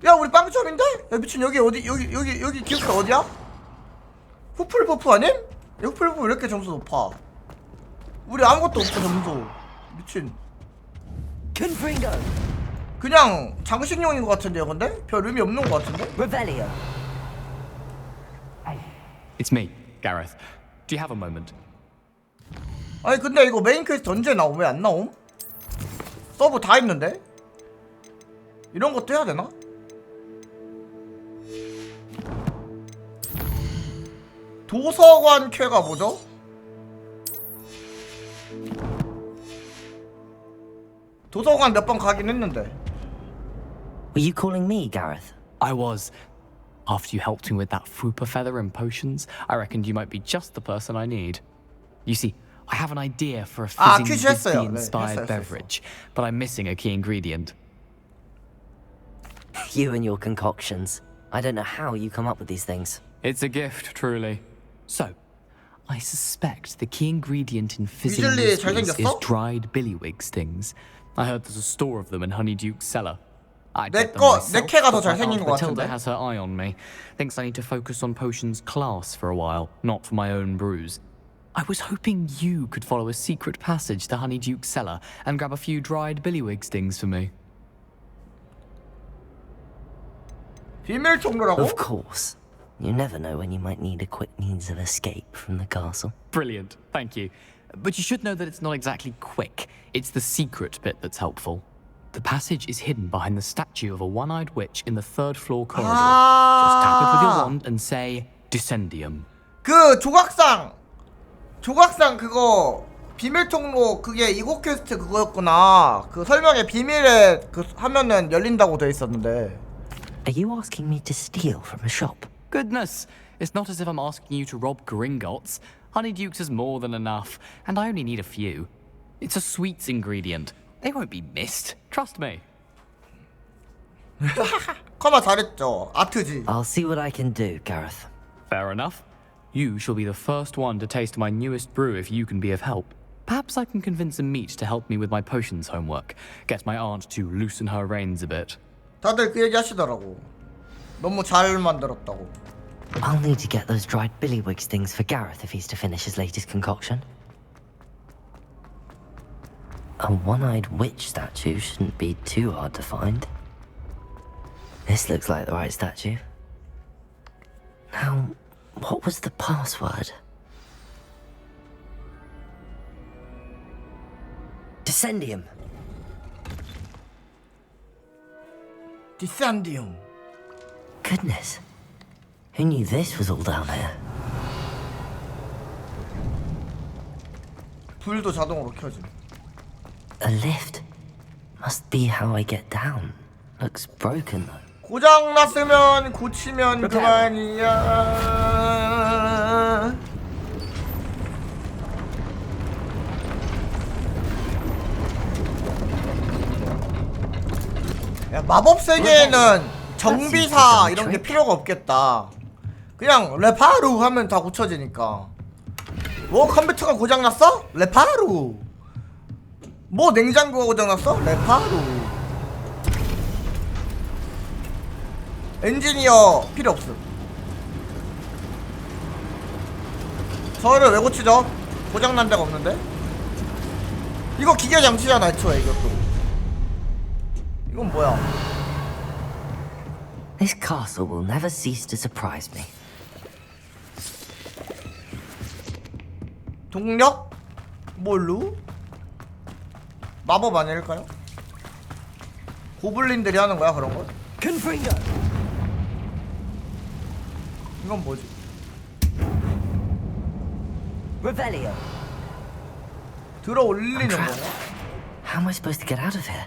야 우리 빵점인데? 야 미친 여기 어디 여기 기숙사 어디야? 후플버프 아님? 후플버프 왜 이렇게 점수 높아? 우리 아무것도 없어 점수. 미친. 그냥 장식용인 것 같은데요 근데? 별 의미 없는 것 같은데? It's me, Gareth. Do you have a moment? 아니 근데 이거 메인 퀘스트 언제 나옴? 왜 안 나옴? 서브 다 있는데? 이런 것도 해야 되나? 도서관 쾌가 뭐죠? 도서관 몇 번 가긴 했는데. Were you calling me, Gareth? I was. After you helped me with that Fupa feather and potions, I reckoned you might be just the person I need. You see, I have an idea for a fizzing whiskey-inspired beverage, but I'm missing a key ingredient. You and your concoctions. I don't know how you come up with these things. It's a gift, truly. So, I suspect the key ingredient in fizzing whiskeys is dried billywig stings. I heard there's a store of them in Honeyduke's cellar. I'd get them myself, but my Aunt Matilda has her eye on me. Thinks I need to focus on potions class for a while, not for my own brews. I was hoping you could follow a secret passage to Honeyduke's cellar and grab a few dried billywig stings for me. 비밀 통로라고? Of course. You never know when you might need a quick means of escape from the castle. Brilliant, thank you. But you should know that it's not exactly quick. It's the secret bit that's helpful. The passage is hidden behind the statue of a one-eyed witch in the 3rd floor corridor. Just tap it with your wand and say, Descendium. 그 조각상 그거 비밀 통로 그게 이곳 퀘스트 그거였구나. 그 설명에 비밀에 그 하면은 열린다고 돼 있었는데. Are you asking me to steal from a shop? Goodness, it's not as if I'm asking you to rob Gringotts. Honeydukes is more than enough, and I only need a few. It's a sweets ingredient. They won't be missed. Trust me. 커마 잘했죠. 아트지. I'll see what I can do, Gareth. Fair enough. You shall be the first one to taste my newest brew if you can be of help. Perhaps I can convince a meat to help me with my potions homework. Get my aunt to loosen her reins a bit. 다들 그 얘기 하시더라고. 너무 잘 만들었다고. I'll need to get those dried billywigs things for Gareth if he's to finish his latest concoction. A one-eyed witch statue shouldn't be too hard to find. This looks like the right statue. Now, what was the password? Descendium. Descendium. Goodness. Who knew this was all down here? 불도 자동으로 켜짐. A lift. Must be how I get down. Looks broken though. 고장 났으면 고치면 그만이야. 야, 마법 세계에는 정비사 이런 게 필요가 없겠다. 그냥 레파루 하면 다 고쳐지니까. 뭐 컴퓨터가 고장 났어? 레파루. 뭐 냉장고가 고장 났어? 레파루. 엔지니어 필요 없음. 저를 왜 고치죠? 고장난 데가 없는데? 이거 기계 장치잖아 애초에 이것도. 이건 뭐야? This castle will never cease to surprise me. 동력? 뭘로? 마법 아닐까요? 고블린들이 하는 거야 그런 거? 이건 뭐지? Revelio. 들어 올리는 거야? How am I supposed to get out of here?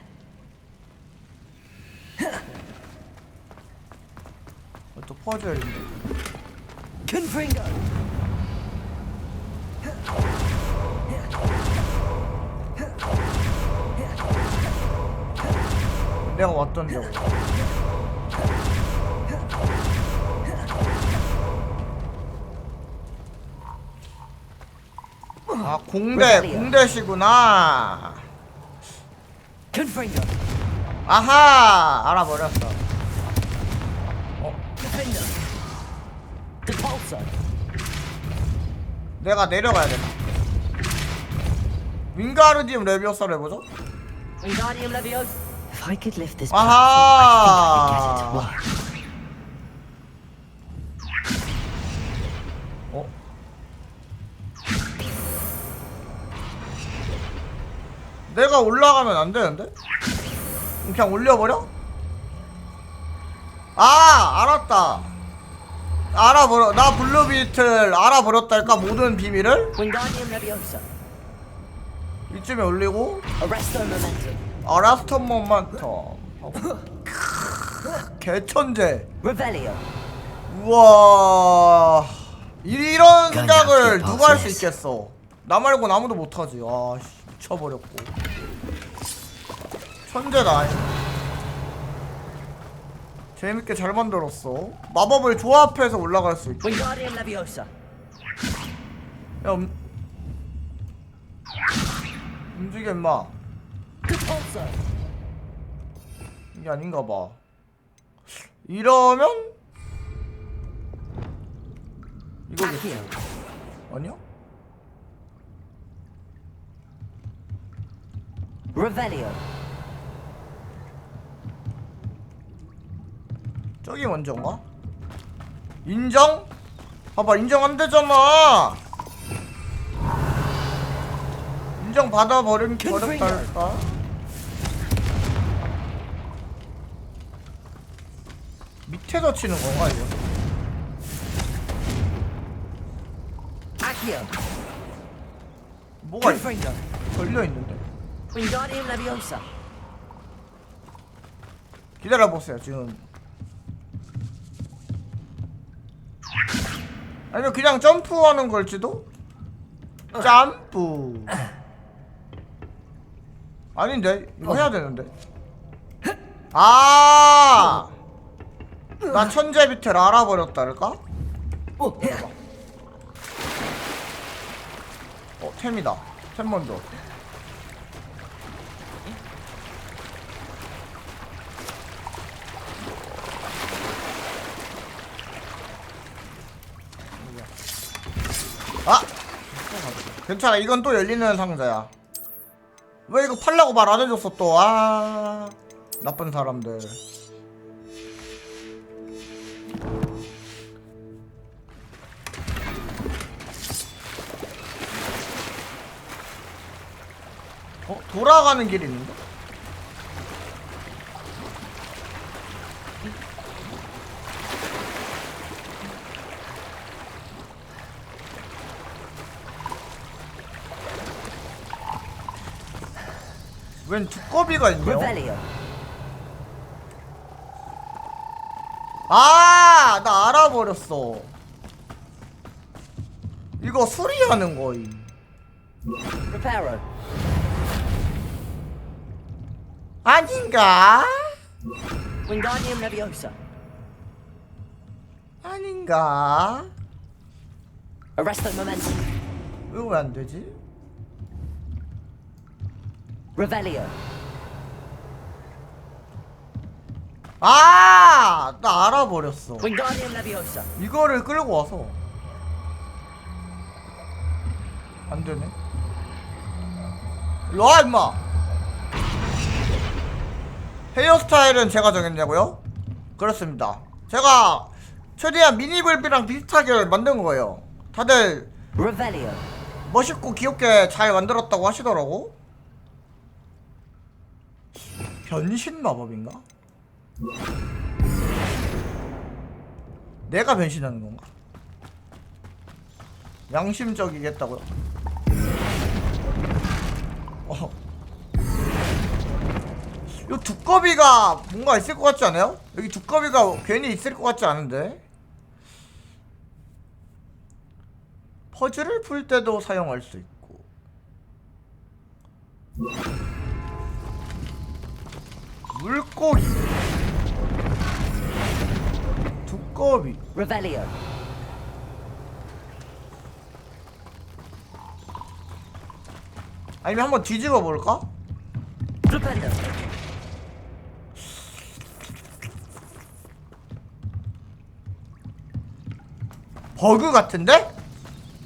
또 퍼즐인데. Confringo. 내가 왔던 적. 아 공대시구나. 아하 알아버렸어. 내가 내려가야 되나? 윙가르디움 레비오사를 해보죠. If I could lift this 아하. 어? 내가 올라가면 안 되는데? 그냥 올려버려? 아 알았다. 알아버려. 나 블루비틀 알아버렸달까 모든 비밀을? 이쯤에 올리고 아라스터 모멘텀 개천재. 우와 이런 생각을 누가 할 수 있겠어. 나 말고는 아무도 못하지. 아 미쳐버렸고 천재다. 재밌게 잘 만들었어. 마법을 조합해서 올라갈 수 있고. 야 움직여 임마. 이게 아닌가봐. 이러면 이거겠지. 아니야? Revelio. 저기 먼저인가? 인정? 봐봐, 인정 안 되잖아. 인정 받아버린 버렸달까? 밑에서 치는 건가 이거? Accio. 뭐가 걸려 있는데? Wingardium Leviosa. 기다려 보세요 지금. 아니면 그냥 점프하는 걸지도? 점프. 아닌데 이거 해야 되는데. 아, 나 천재 비트를 알아버렸다랄까? 템이다. 템 먼저. 아! 괜찮아, 이건 또 열리는 상자야. 왜 이거 팔라고 말 안 해줬어 또. 아, 나쁜 사람들. 돌아가는 길이 있는데? 웬 두꺼비가 있네요? 아, 나 알아버렸어. 이거 수리하는 거임. 아닌가? Wingardium Leviosa. 아닌가? Arresto Momentum. 이거 왜 안 되지? Revelio. 아, 나 알아버렸어. Wingardium Leviosa. 이거를 끌고 와서 안 되네. 일로 와 임마. 헤어스타일은 제가 정했냐고요? 그렇습니다. 제가 최대한 미니블비랑 비슷하게 만든 거예요. 다들 Revelio. 멋있고 귀엽게 잘 만들었다고 하시더라고. 변신 마법인가? 내가 변신하는 건가? 양심적이겠다고요? 이 두꺼비가 뭔가 있을 것 같지 않아요? 여기 두꺼비가 괜히 있을 것 같지 않은데? 퍼즐을 풀 때도 사용할 수 있고. 물고기, 두꺼비, Revelio. 아니면 한번 뒤집어 볼까? 버그 같은데?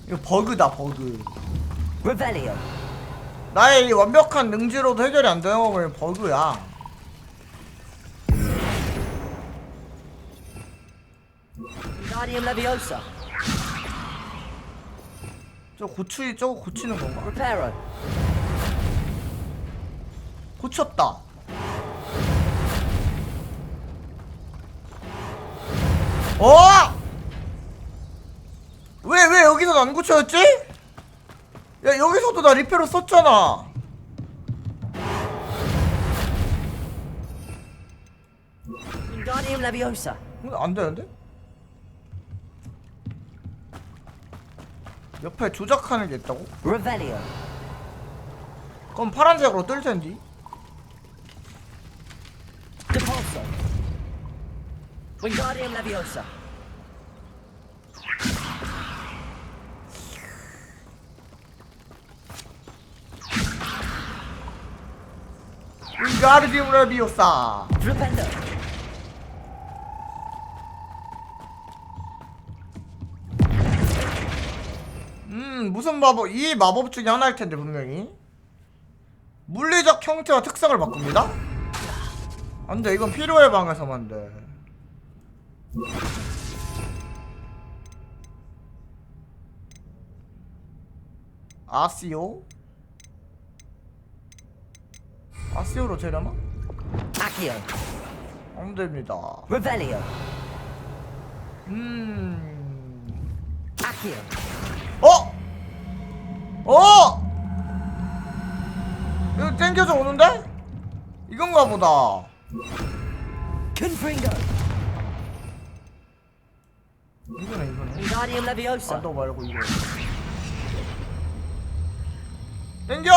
이거 버그다, 버그. Revelio. 나의 이 완벽한 능지로도 해결이 안 되는 거 보면 버그야. Wingardium Leviosa. 저거 고치는 건가? Reparo. 고쳤다. 왜 여기서 안 고쳐졌지? 야, 여기서도 나 리페로 썼잖아. Wingardium Leviosa. 안 되는데? 옆에 조작하는 게 있다고? Revelio. 그럼 파란색으로 뜰 텐디. Depulso. Wingardium Leviosa. 윙가르디움 레비오사. Rependo. 무슨 마법? 이 마법 중에 하나일 텐데 분명히. 물리적 형태와 특성을 바꿉니다. 안돼, 이건 필요해 방에서만 돼. 아시오? 아시오로 되려나? 아키오. 안 됩니다. 레벨리오. 아키오. 이거 땡겨져 오는데? 이건가 보다. Confringo. 이거네. Wingardium Leviosa. 너 말고 이거. 땡겨!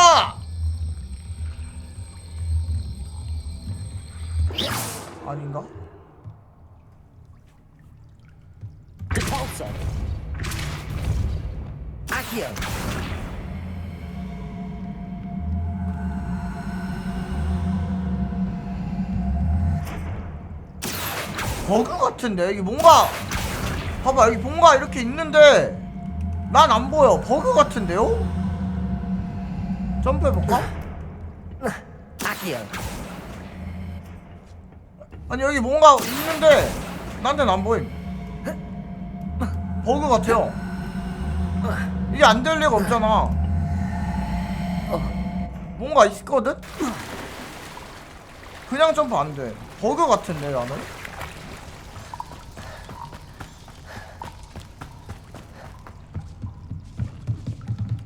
아닌가? Depulso. Accio. 버그 같은데? 여기 뭔가 봐봐, 여기 뭔가 이렇게 있는데 난 안 보여. 버그 같은데요? 점프해볼까? Accio. 아니 여기 뭔가 있는데 나한테는 안 보임. 버그 같아요. 이게 안 될 리가 없잖아. 뭔가 있거든? 그냥 점프 안 돼. 버그 같은데 나는?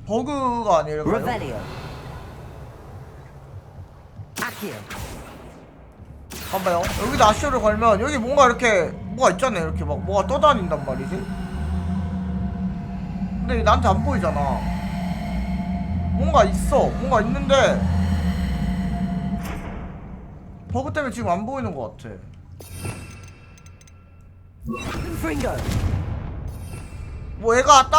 버그가 아닐까요? Revelio. Accio. 봐봐요. 여기다 아시오를 걸면 여기 뭔가 이렇게 뭐가 있잖아요. 이렇게 막 뭐가 떠다닌단 말이지. 근데 이게 나한테 안 보이잖아. 뭔가 있어. 뭔가 있는데 버그 때문에 지금 안 보이는 것 같아. Fringo. 뭐 얘가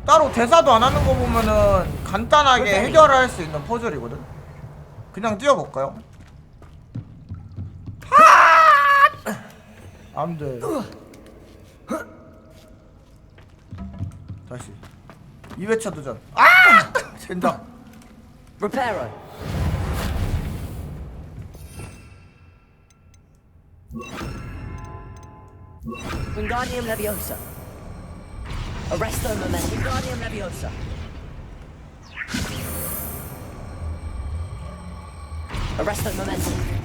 따로 대사도 안 하는 거 보면은 간단하게 해결할 수 있는 퍼즐이거든. 그냥 뛰어볼까요? 안 돼. 다시 2회차 도전. 젠장. Reparo. Wingardium Leviosa. Arresto Momentum. Wingardium Leviosa. Arresto Momentum.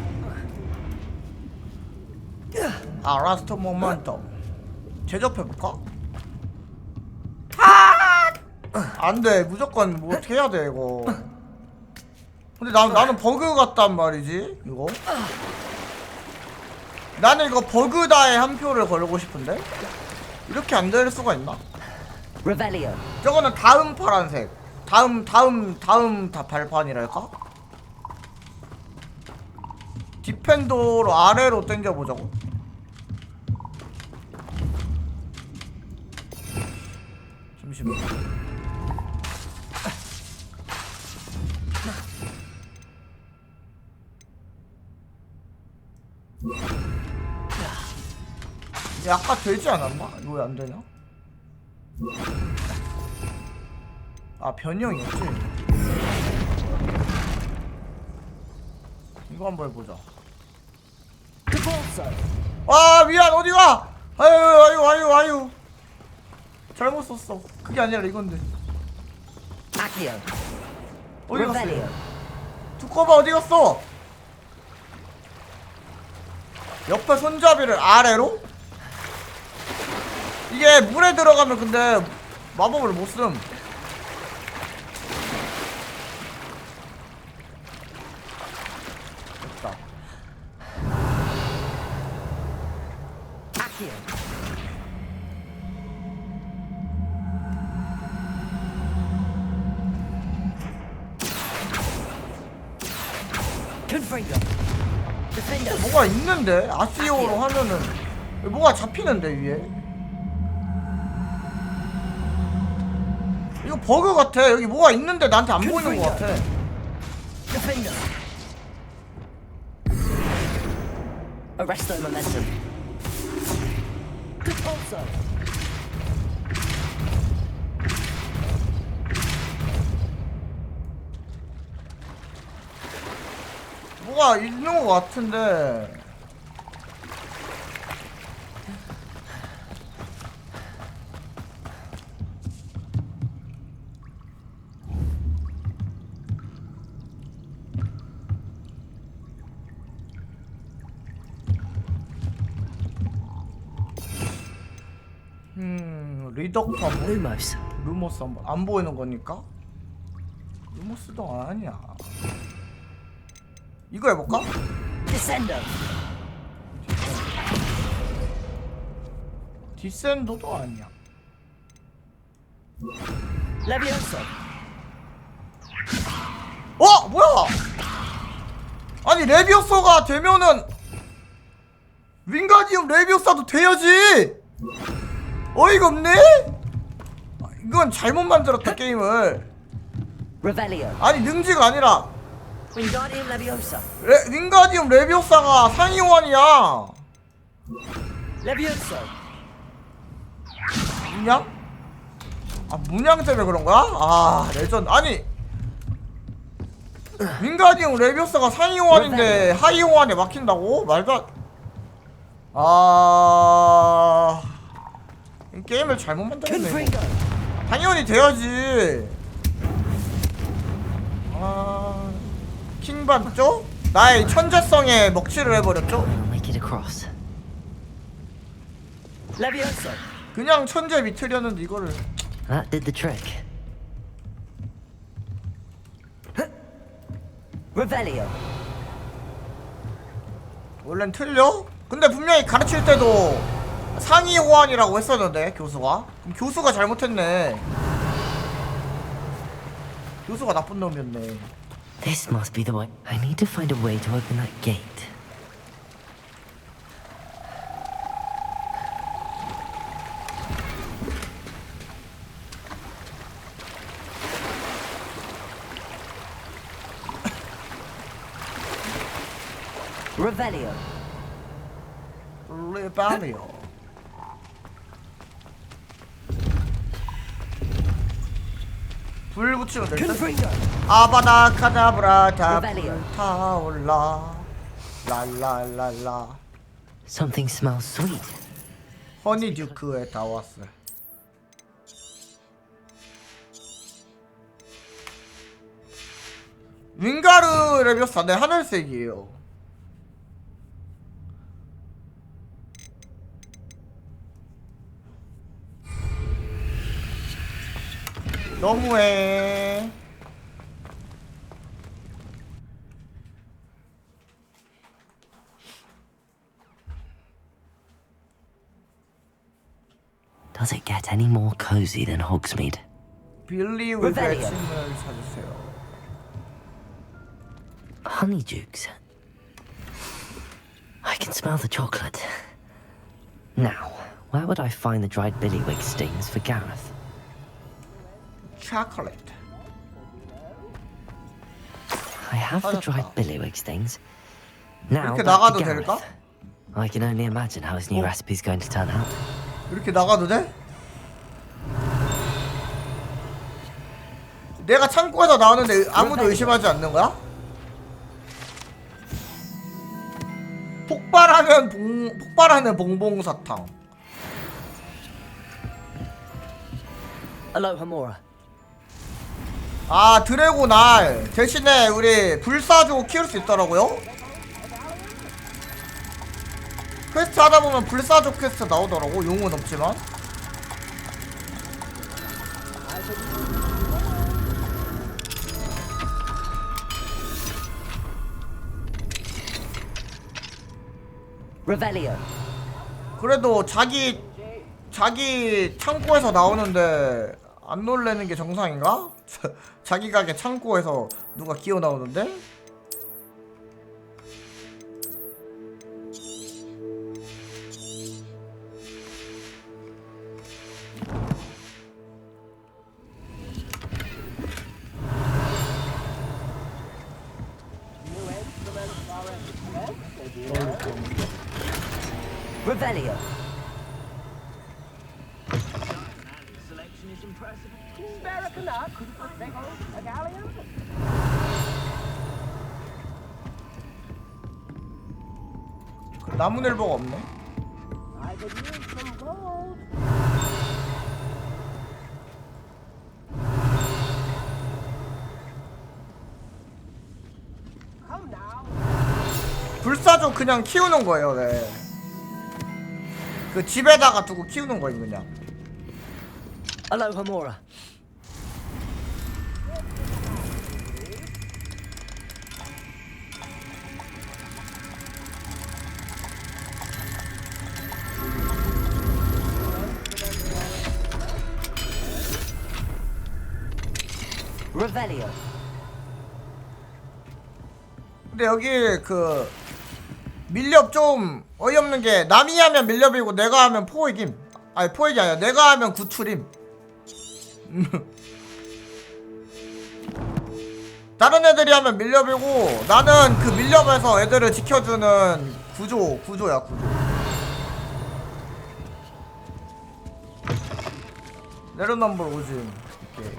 아라스토 모멘텀. 제접해볼까? 안돼. 무조건 뭐 어떻게 해야 돼 이거. 근데 나는 버그 같단 말이지 이거. 나는 이거 버그다에 한 표를 걸고 싶은데 이렇게 안 될 수가 있나? Revelio. 저거는 다음 파란색. 다음 다 발판이랄까? 디펜더로 아래로 당겨보자고. 잠시만. 아까 되지 않았나? 이거 왜 안 되냐? 아, 변형이었지? 이거 한번 해보자. 아, 미안, 어디가? 아유. 잘못 썼어. 그게 아니라 이건데. 어디 갔어? 두꺼봐, 어디 갔어? 옆에 손잡이를 아래로? 이게 물에 들어가면 근데 마법을 못 쓴. 됐다. 뭐가 있는데? 아시오로 하면은 뭐가 잡히는데 위에? 이거 버그 같아. 여기 뭐가 있는데 나한테 안 보이는 것 같아. Arresto Momentum. Depulso. 뭐가 있는 것 같은데. 리덕터 루머스 안 보이는 거니까? 루머스도 아니야. 이거 해볼까? 디센더도 아니야. 뭐야? 아니 레비오사가 되면은 윙가디움 레비오사도 돼야지. 어이가 없네? 이건 잘못 만들었다 게임을. 아니 능지가 아니라 윙가디움 레비오사가 상위 호환이야. 문양? 문양 때문에 그런 거야? 레전드. 아니 윙가디움 레비오사가 상위 호환인데 하위 호환에 막힌다고? 말도 이 게임을 잘못 만들었네. 당연히 돼야지. 킹 받죠? 나의 천재성에 먹칠을 해버렸죠? 그냥 천재 비틀렸는데 이거를. That did the trick. Revelio. 원래는 틀려? 근데 분명히 가르칠 때도 상위 호환이라고 했었는데 교수가? 그럼 교수가 잘못했네. 교수가 나쁜 놈이었네. This must be the way. I need to find a way to open that gate. Revelio. 불 붙이면 될 듯? 아바다카다브라 다 불타올라 랄랄랄라. Something smells sweet. 허니듀크에 다 왔어. 윙가르 레비오사 네 하늘색이에요. 너무해. Does it get any more cozy than Hogsmeade? 빌리 웨침을 찾으세요. Honeydukes. I can smell the chocolate. Now, where would I find the dried billywig stings for Gareth? Chocolate. I have the dried billywig stings. Now 이렇게 back 나가도 to Gareth. 될까? I can only imagine how his new recipe's going to turn out. 이렇게 나가도 돼? 내가 창고에서 나오는데 아무도 의심하지 않는 거야? 폭발하는 봉봉사탕. Aloha Mora. 드래곤 알 대신에 우리 불사조 키울 수 있더라고요. 퀘스트 하다보면 불사조 퀘스트 나오더라고. 용은 없지만. Revelio. 그래도 자기 창고에서 나오는데 안 놀래는 게 정상인가? 자기 가게 창고에서 누가 기어 나오는데? Revelio. 그 나무늘보가 없네. 불사조 그냥 키우는 거예요. 네. 그 집에다가 두고 키우는 거예요 그냥. Aloha Mora. Revelio. 근데 여기 그 밀렵 좀 어이없는 게 남이 하면 밀렵이고 내가 하면 포획임. 아니 포획이 아니라 내가 하면 구출임. 다른 애들이 하면 밀렵이고 나는 그 밀렵에서 애들을 지켜주는 구조야 구조. 내려넘버 오짐. 오케이.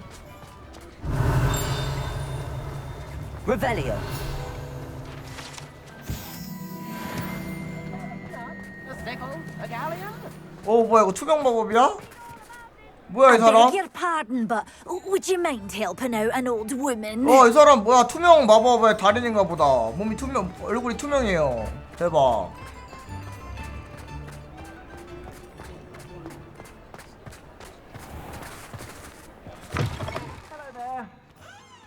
Revelio. 뭐야 이거 투명 마법이야? 뭐야 이 사람? beg your pardon, but would you mind helping out an old woman? 이 사람 뭐야 투명 마법의 달인인가 보다. 몸이 투명, 얼굴이 투명해요. 대박.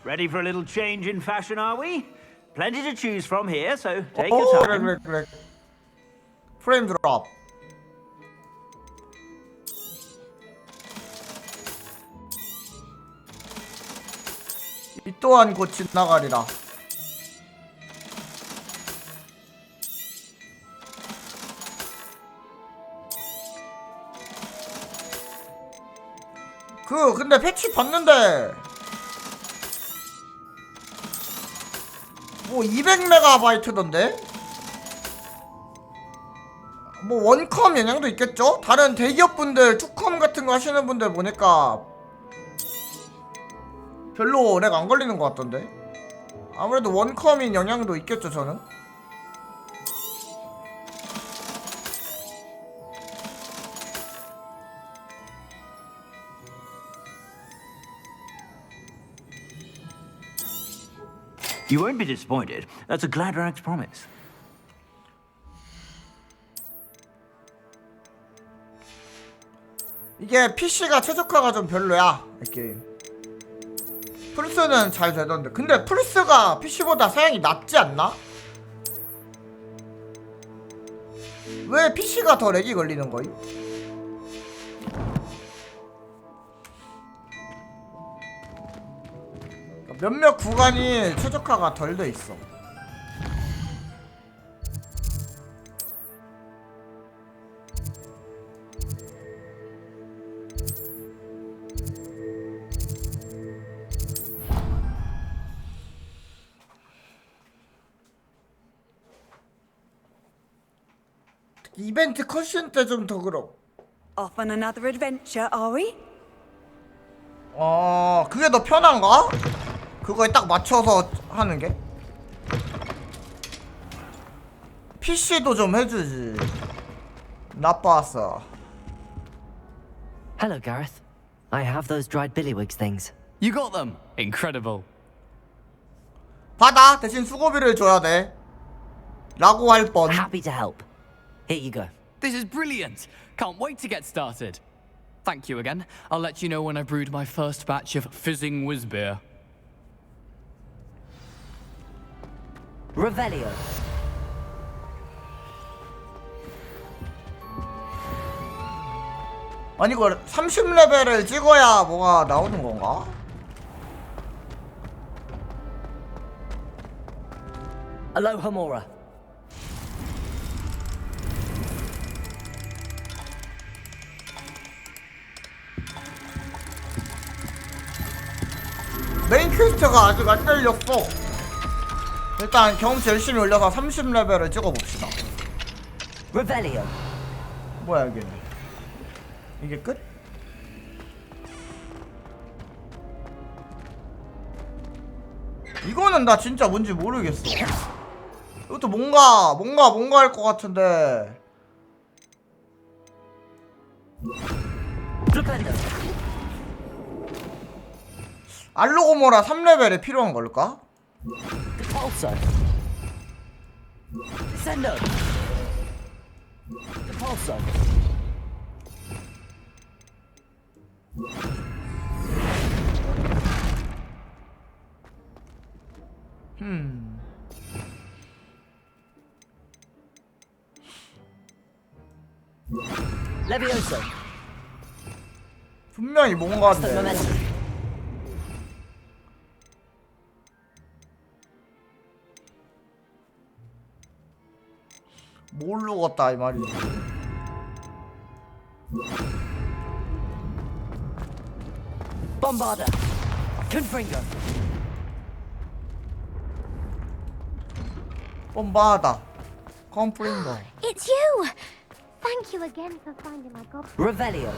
Ready for a little change in fashion, are we? Plenty to choose from here, so take your time. 그래. 프레임 드랍. 이 또한 곧 지나가리라. 근데 패치 봤는데 뭐 200MB던데? 뭐 원컴 영향도 있겠죠? 다른 대기업분들 투컴 같은 거 하시는 분들 보니까 별로 렉 안 걸리는 것 같던데? 아무래도 원컴인 영향도 있겠죠 저는? You won't be disappointed. That's a Gladrag's promise. 이게 PC가 최적화가 좀 별로야 이 게임. 플스는 잘 되던데. 근데 플스가 PC보다 사양이 낫지 않나? 왜 PC가 더 렉이 걸리는 거임? 몇몇 구간이 최적화가 덜 돼 있어. 이벤트 컷신 때 좀 더 그럼. Off on another adventure, are we? 그게 더 편한가? 그거에 딱 맞춰서 하는 게? PC도 좀 해주지. 나빠왔어. Hello, Gareth. I have those dried billywigs things. You got them. Incredible. 받아. 대신 수고비를 줘야 돼. 라고 할 뻔. Happy to help. Here you go. This is brilliant. Can't wait to get started. Thank you again. I'll let you know when I brewed my first batch of fizzing whiz beer. Revelio. 아니 이걸 30레벨을 찍어야 뭐가 나오는 건가? Aloha Mora. 메인 퀘스트가 아직 안 열렸어. 일단 경험치 열심히 올려서 30레벨을 찍어봅시다. Revelio. 뭐야 여기는? 이게 끝? 이거는 나 진짜 뭔지 모르겠어. 이것도 뭔가 할 것 같은데. 알로고모라 3레벨이 필요한 걸까? Also. Send up. Also. Levioso. 분명히 뭔가인데. 뭘로 갔다 이 말이지. Bombarda. Confringo. bombarda. Confringo. It's you! Thank you again for finding my goblin. Revelio.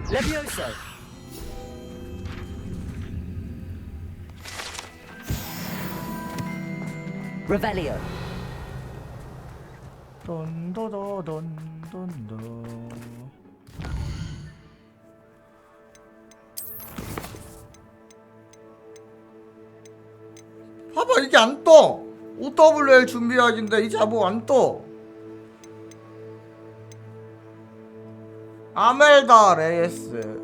Levioso. Revelio. 봐봐 이게 안 떠. OWL 준비하기인데 이제 뭐 안 떠. 아멜다 레이스.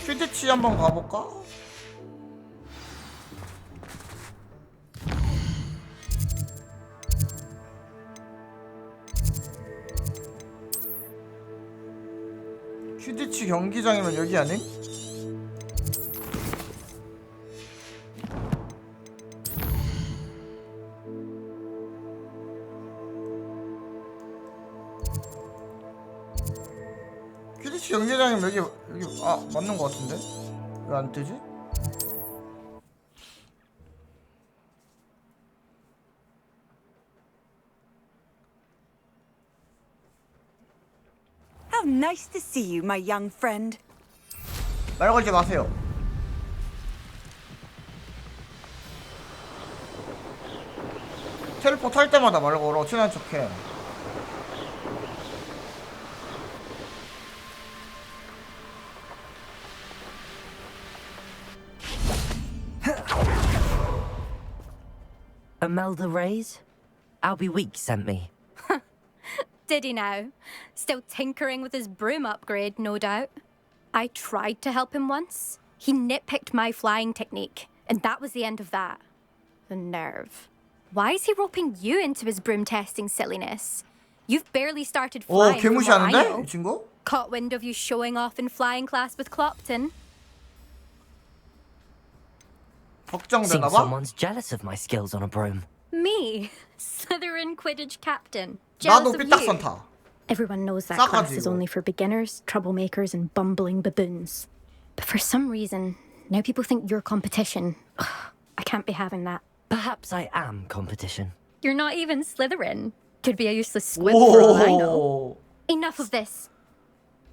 퀴디치 한번 가볼까? 퀴디치 경기장이면 여기 아님? 퀴디치 경기장이면 여기 아 맞는 것 같은데? 왜 안 뜨지? How nice to see you, my young friend. 말 걸지 마세요. 텔포트 할 때마다 말 걸어. 친한 척해. Imelda Reyes? Albie Weeks sent me. Did he now? Still tinkering with his broom upgrade, no doubt. I tried to help him once. He nitpicked my flying technique, and that was the end of that. The nerve. Why is he roping you into his broom testing silliness? You've barely started flying from what I know. 이 친구? Caught wind of you showing off in flying class with Clopton. Seems someone's jealous of my skills on a broom. Me, Slytherin Quidditch captain. 나도 Jealous of 삐딱선 you. 타. Everyone knows that 싸가지고. class is only for beginners, troublemakers, and bumbling baboons. But for some reason, now people think you're competition. Ugh, I can't be having that. Perhaps I am competition. You're not even Slytherin. Could be a useless squib for all I know. Enough of this.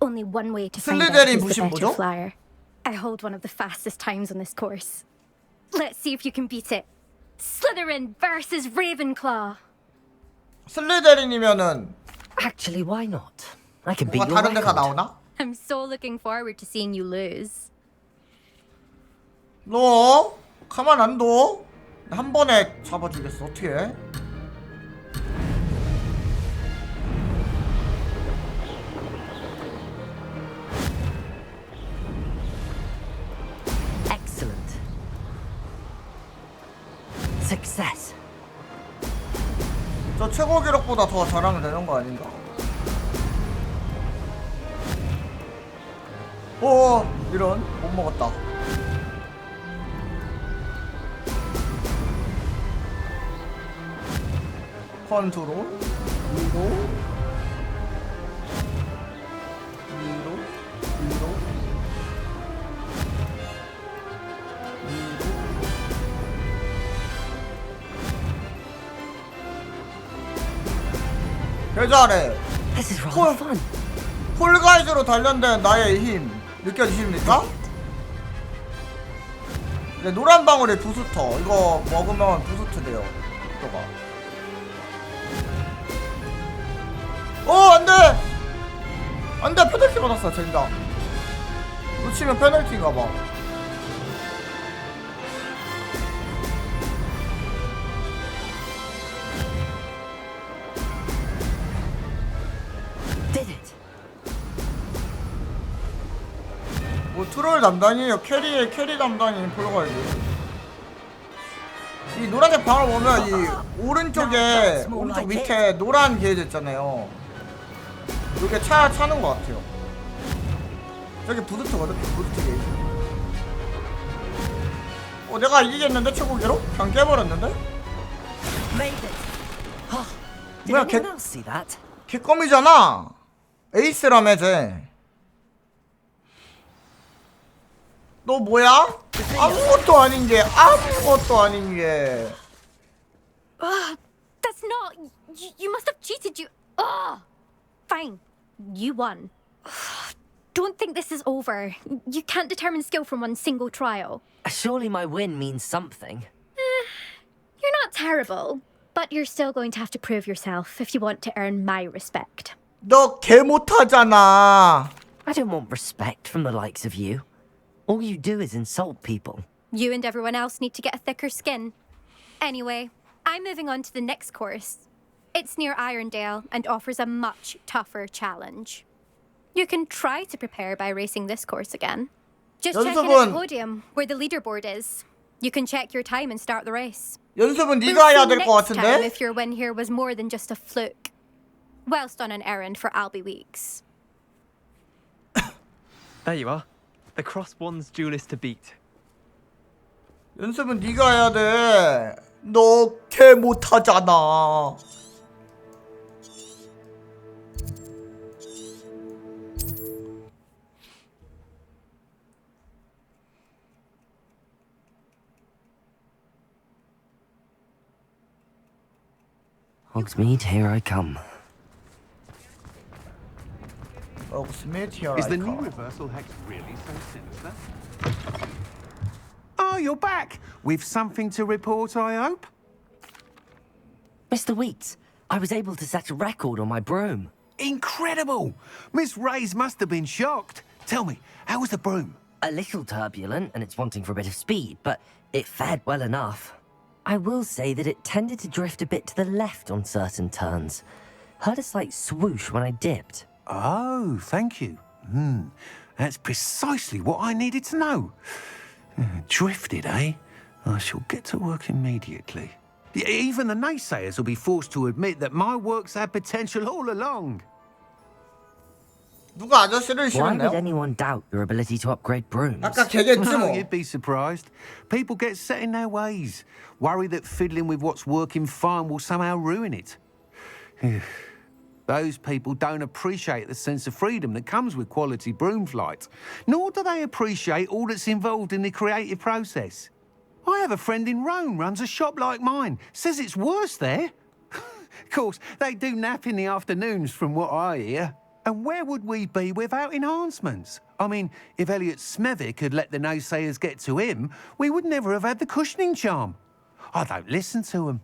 Only one way to find out 슬리데린 who's the 부심 better 뭐죠? flyer. I hold one of the fastest times on this course. Let's see if you can beat it. Slytherin versus Ravenclaw. 슬리데린이면은 Actually, why not? I can beat 뭐가 your 다른 데가 record. 나오나? I'm so looking forward to seeing you lose. 너 가만 안 둬. 한 번에 잡아주겠어. 어떻게 해? Excellent. Success. 저 최고 기록보다 더 잘하면 되는 거 아닌가? 오 이런 못 먹었다. 컨트롤 위로 위로 위로 개 잘해. 폴가이즈로 단련된 나의 힘 느껴지십니까? 네, 노란 방울의 부스터 이거 먹으면 부스트 돼요. 이거가. 안돼! 안돼! 페널티 받았어 젠장. 놓치면 페널티인가봐. 트롤 담당이에요. 캐리 담당이 폴가이드. 이 노란색 방을 보면 이 오른쪽 밑에 노란 게이지 있잖아요. 이게 차는 것 같아요. 저기 부드트거든. 부드트 게이지. 내가 이기겠는데 최고기로? 그냥 깨버렸는데? 뭐야 개껌이잖아. 에이스라며 쟤. 너 뭐야? 아무것도 아닌 게 아무것도 아닌 게. That's not. You must have cheated. Fine. You won. Don't think this is over. You can't determine skill from one single trial. Surely my win means something. You're not terrible, but you're still going to have to prove yourself if you want to earn my respect. 너 개 못하잖아. I don't want respect from the likes of you. All you do is insult people. You and everyone else need to get a thicker skin. Anyway, I'm moving on to the next course. It's near Irondale and offers a much tougher challenge. You can try to prepare by racing this course again. Just check in at the podium where the leaderboard is. You can check your time and start the race. 연습은 네가 해야 될 것 같은데? If your win here was more than just a fluke. Whilst on an errand for Albie Weeks. There you are. The cross-wands duelist to beat. 연습은 네가 해야 돼. 너 개 못하잖아. Hogsmeade, here I come. Hogsmeade, here Is I the come. new reversal hex really so sinister? Oh, you're back! With something to report, I hope? Mr. Weeks, I was able to set a record on my broom. Incredible! Miss Reyes must have been shocked. Tell me, how was the broom? A little turbulent, and it's wanting for a bit of speed, but it fared well enough. I will say that it tended to drift a bit to the left on certain turns. Heard a slight swoosh when I dipped. Oh, thank you. That's precisely what I needed to know. Drifted, eh? I shall get to work immediately. Even the naysayers will be forced to admit that my work's had potential all along. 누가 아저씨를 Why 싫었나요? would anyone doubt your ability to upgrade brooms? 아까 걔겠지 No, 뭐. you'd be surprised. People get set in their ways, worry that fiddling with what's working fine will somehow ruin it. Those people don't appreciate the sense of freedom that comes with quality broom flight, nor do they appreciate all that's involved in the creative process. I have a friend in Rome runs a shop like mine, says it's worse there. Of course, they do nap in the afternoons from what I hear. And where would we be without enhancements? I mean, if Elliot Smethwick had let the naysayers get to him, we would never have had the cushioning charm. I don't listen to them.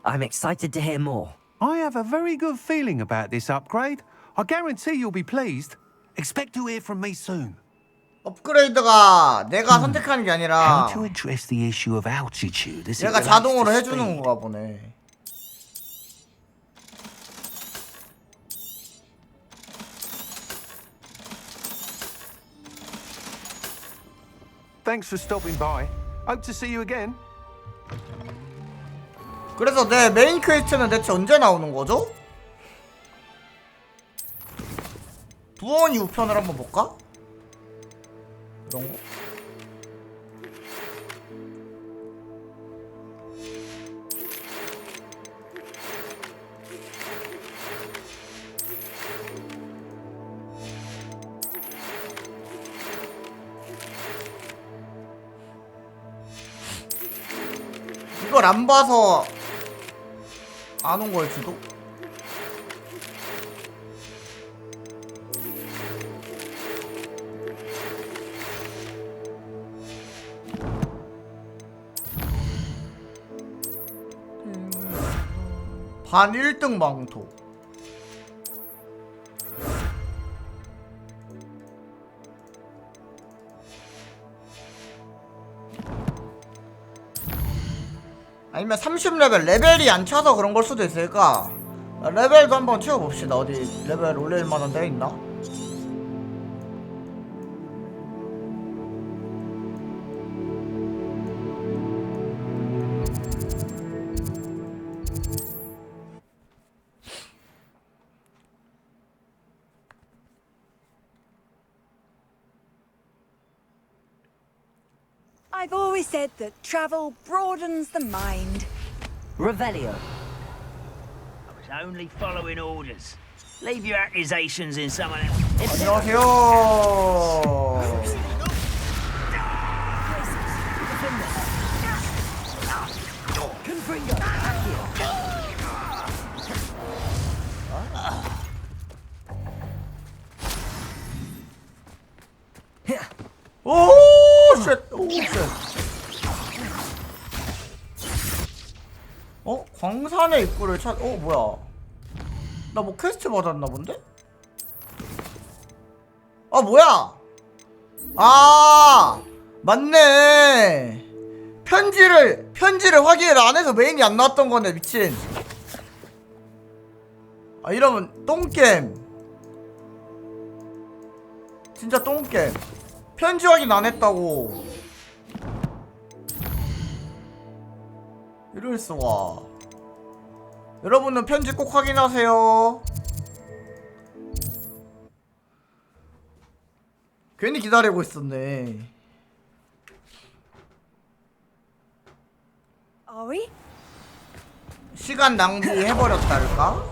I'm excited to hear more. I have a very good feeling about this upgrade. I guarantee you'll be pleased. Expect to hear from me soon. 업그레이드가 내가 선택하는 게 아니라 How to address the issue of altitude as it 얘가 relates 자동으로 to 해주는 speed. 건가 보네. Thanks for stopping by. Hope to see you again. 그래서 내 메인 퀘스트는 대체 언제 나오는 거죠? 부엉이 우편을 한번 볼까? 이런 거? 이걸 안 봐서 안 온 걸지도? 반 1등 망토. 아니면 30레벨 레벨이 안 차서 그런 걸 수도 있으니까 레벨도 한번 채워봅시다. 어디 레벨 올릴 만한 데 있나? I've always said that travel broadens the mind. Revelio. I was only following orders. Leave your accusations in someone else. 안녕하세요. 오, 쉣. 오, 쉣. 광산의 입구를 뭐야? 나 뭐 퀘스트 받았나 본데? 아, 뭐야? 아, 맞네. 편지를 확인을 안 해서 메인이 안 나왔던 거네, 미친. 아, 이러면 똥겜. 진짜 똥겜. 편지 확인 안 했다고. 이럴 수가. 여러분은 편지 꼭 확인하세요. 괜히 기다리고 있었네. Are we? 시간 낭비해버렸달까?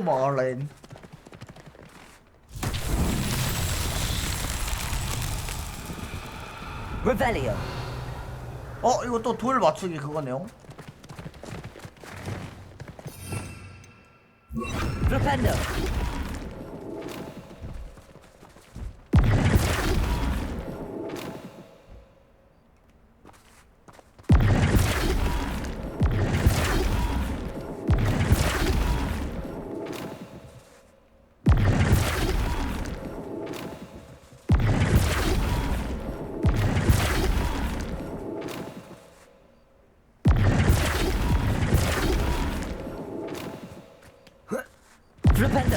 Marlin. Revelio. 이거 또 돌 맞추기 그거네요. Flipendo. Flipendo.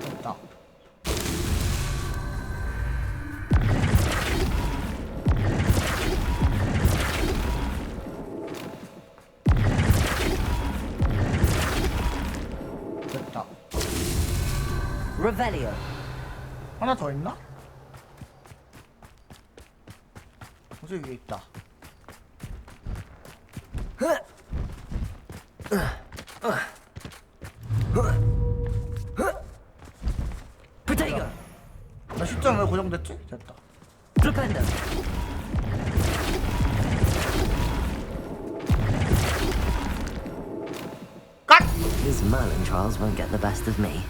됐다. 됐다. Revelio. 하나 더 있나? 저기 위에 있다. Potato. 나 시점 왜 고정됐지? 됐다. Flipendo. 깍! His Merlin trials won't get the best of me.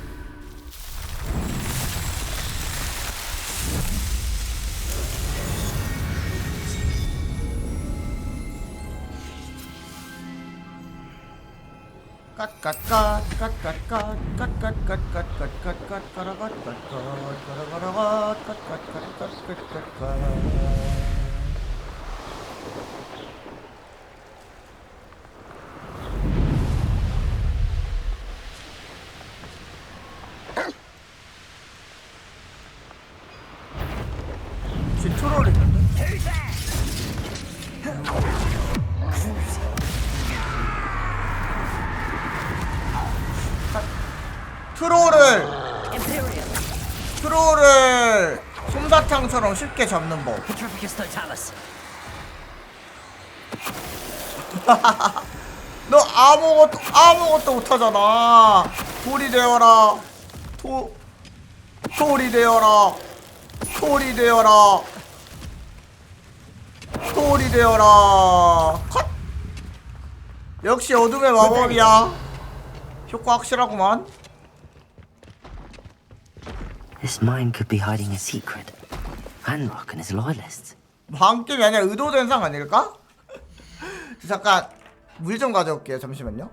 트롤 있는데? 트롤을 솜사탕처럼 쉽게 잡는 법. 너 아무것도 못하잖아. 돌이 되어라. 돌이 되어라. 돌이 되어라. 돌이 되어라. 컷! 역시 어둠의 마법이야. 효과 확실하구만. This mine could be hiding a secret. Handbook and his loyalists. 방김이 아니라 의도된 상 아닐까? 잠깐 물 좀 가져올게요. 잠시만요.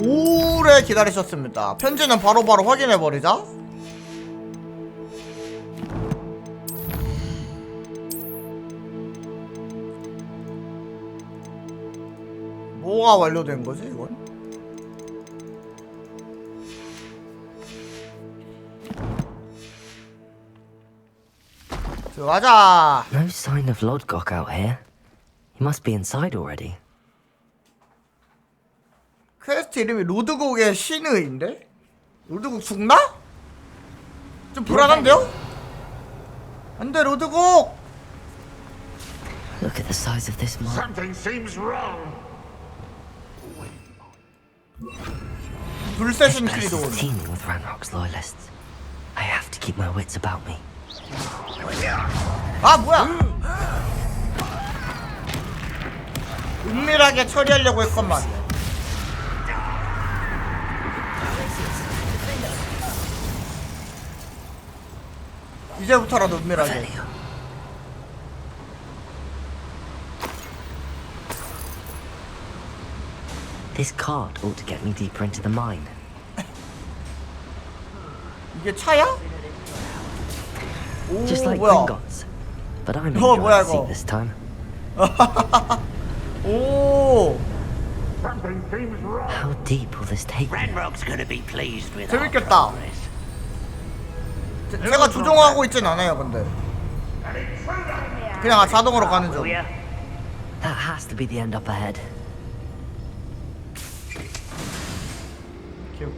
오래 기다리셨습니다. 편지는 바로바로 확인해버리자. 뭐가 완료된 거지 이건? 들어가자. No sign of Lodgok out here. He must be inside already. 퀘스트 이름이 로드곡의 신의인데? 로드곡 죽나? 좀 불안한데요? 안돼 로드곡! Look at the size of this mine. Something seems wrong. 불세신 This place 크리드 온. is teeming with Ranrock's loyalists. I have to keep my wits about me. 아 뭐야! 은밀하게 처리하려고 했건만. 이제부터라도 은밀하게. This cart ought to get me deeper into the mine. 이게 차야? 오, Just like 뭐야? Gringotts. But I'm in the 뭐야, driver's seat 이거? this time. 오. Something seems wrong. How deep will this take me? Ranrock's gonna be pleased with 재밌겠다. 제가 조종하고 있진 않아요, 근데. 그냥 자동으로 가는 중. That has to be the end up ahead.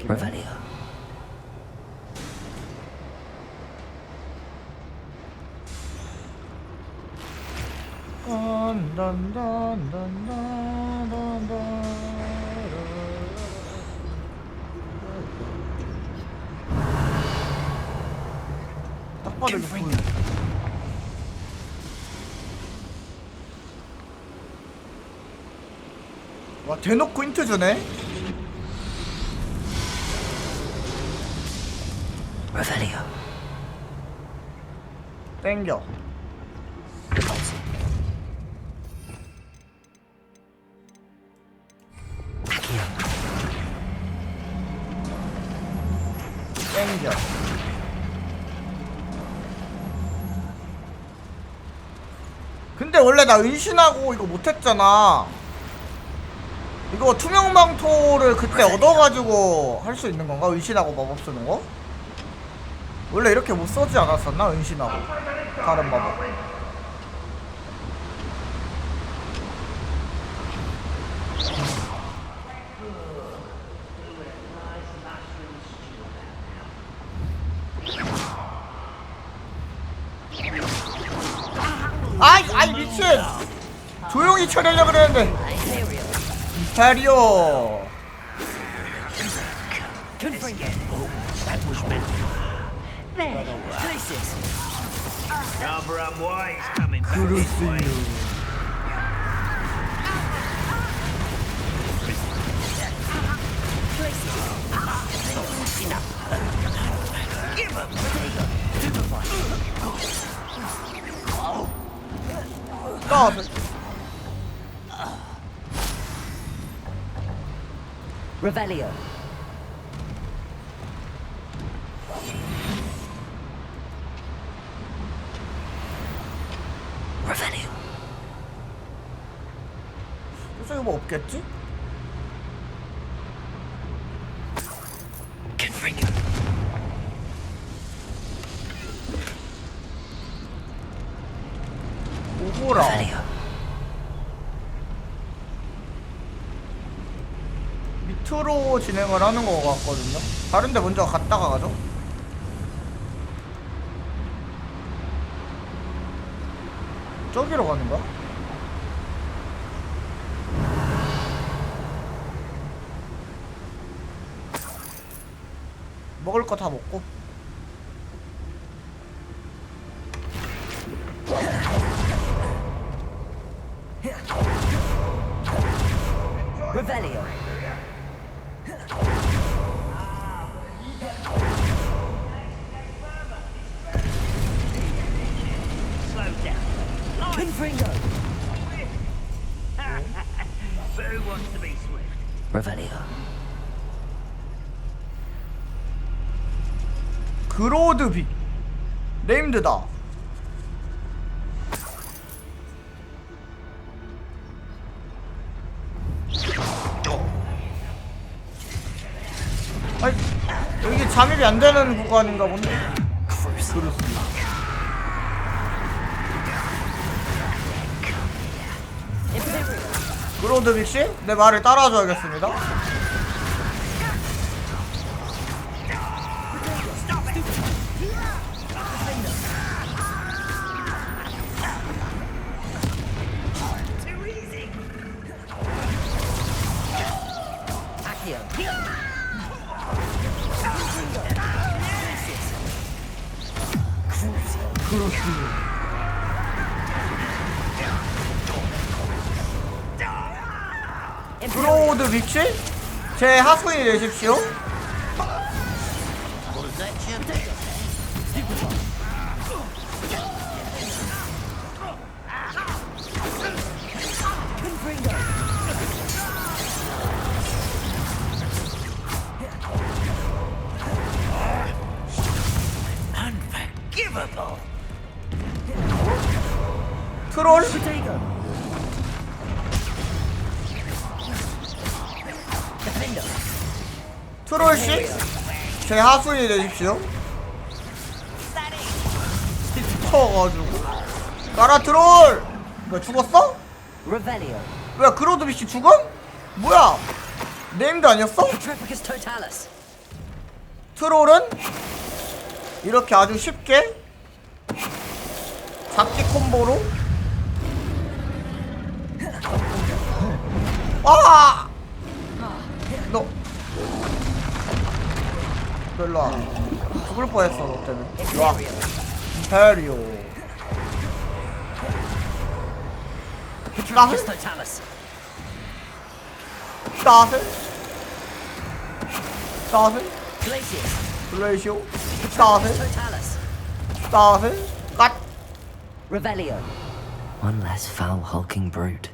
Revelio. 딱 봐도 이거 보여. 와 대놓고 힌트 주네. Revelio. 땡겨. 땡겨. 근데 원래 나 은신하고 이거 못했잖아. 이거 투명망토를 그때 얻어가지고 할 수 있는 건가? 은신하고 마법 쓰는 거? 원래 이렇게 못 써지 않았었나? 은신하고 다른 마법. 아이 미친! 조용히 처리하려고 그랬는데. 이타리오. 그렇군요. Revelio. Revelio. 저기 뭐 없겠지? 오호라. 밑으로 진행을 하는 것 같거든요. 다른데 먼저 갔다가 가죠. 저기로 가는 거야? 먹을 거 다 먹고. Revelio. Slow down. Confringo. Who wants to be swift? Revelio. 그로드빅 네임드다. 아니, 여기 잠입이 안 되는 구간인가 본데. 그렇습니다. 그로드빅 씨, 내 말을 따라줘야겠습니다. 브로드 위치? 제 하수인이 되십시오. Unforgivable. 트롤? 트롤씨? 제 하수인이 되십시오. 쳐가지고 나라 트롤! 왜 죽었어? 왜 그로드비씨 죽음? 뭐야? 네임드 아니었어? 트롤은 이렇게 아주 쉽게 잡기 콤보로 아! 너 일로와. 죽을 뻔했어 너 때문에. 일로와. 임페리오. 따슬? 따슬? 따슬? 글레이시오? 따슬? 따슬? 갓! Revelio. One less foul hulking brute.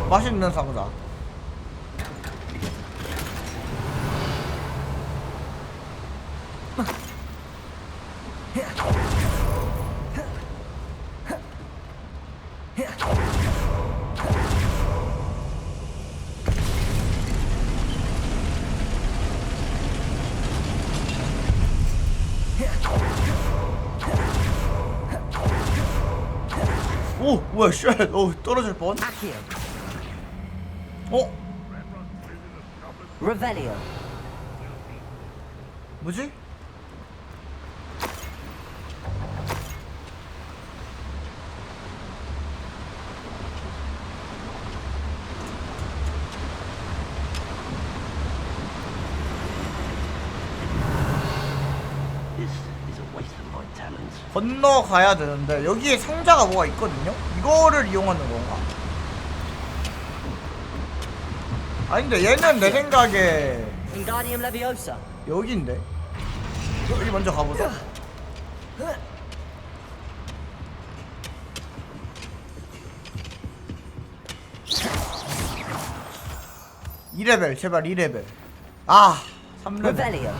맛있는 상자. 오, 뭐야, 쉣. 떨어질 뻔. Revelio. 뭐지? 건너가야 되는데 여기에 상자가 뭐가 있거든요? 이거를 이용하는 건가? 아닌데 얘는 내 생각에 여기인데? 여기 먼저 가보자. 2레벨 제발 2레벨. 아 3레벨.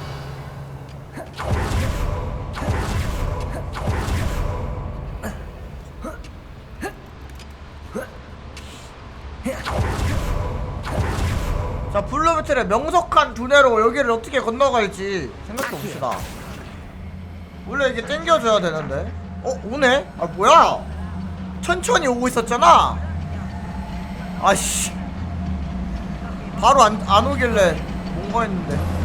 자 블루베틀의 명석한 두뇌로 여기를 어떻게 건너갈지 생각해봅시다. 원래 이게 땡겨줘야 되는데. 오네? 아 뭐야, 천천히 오고 있었잖아. 아씨 바로 안 오길래 뭔가 했는데.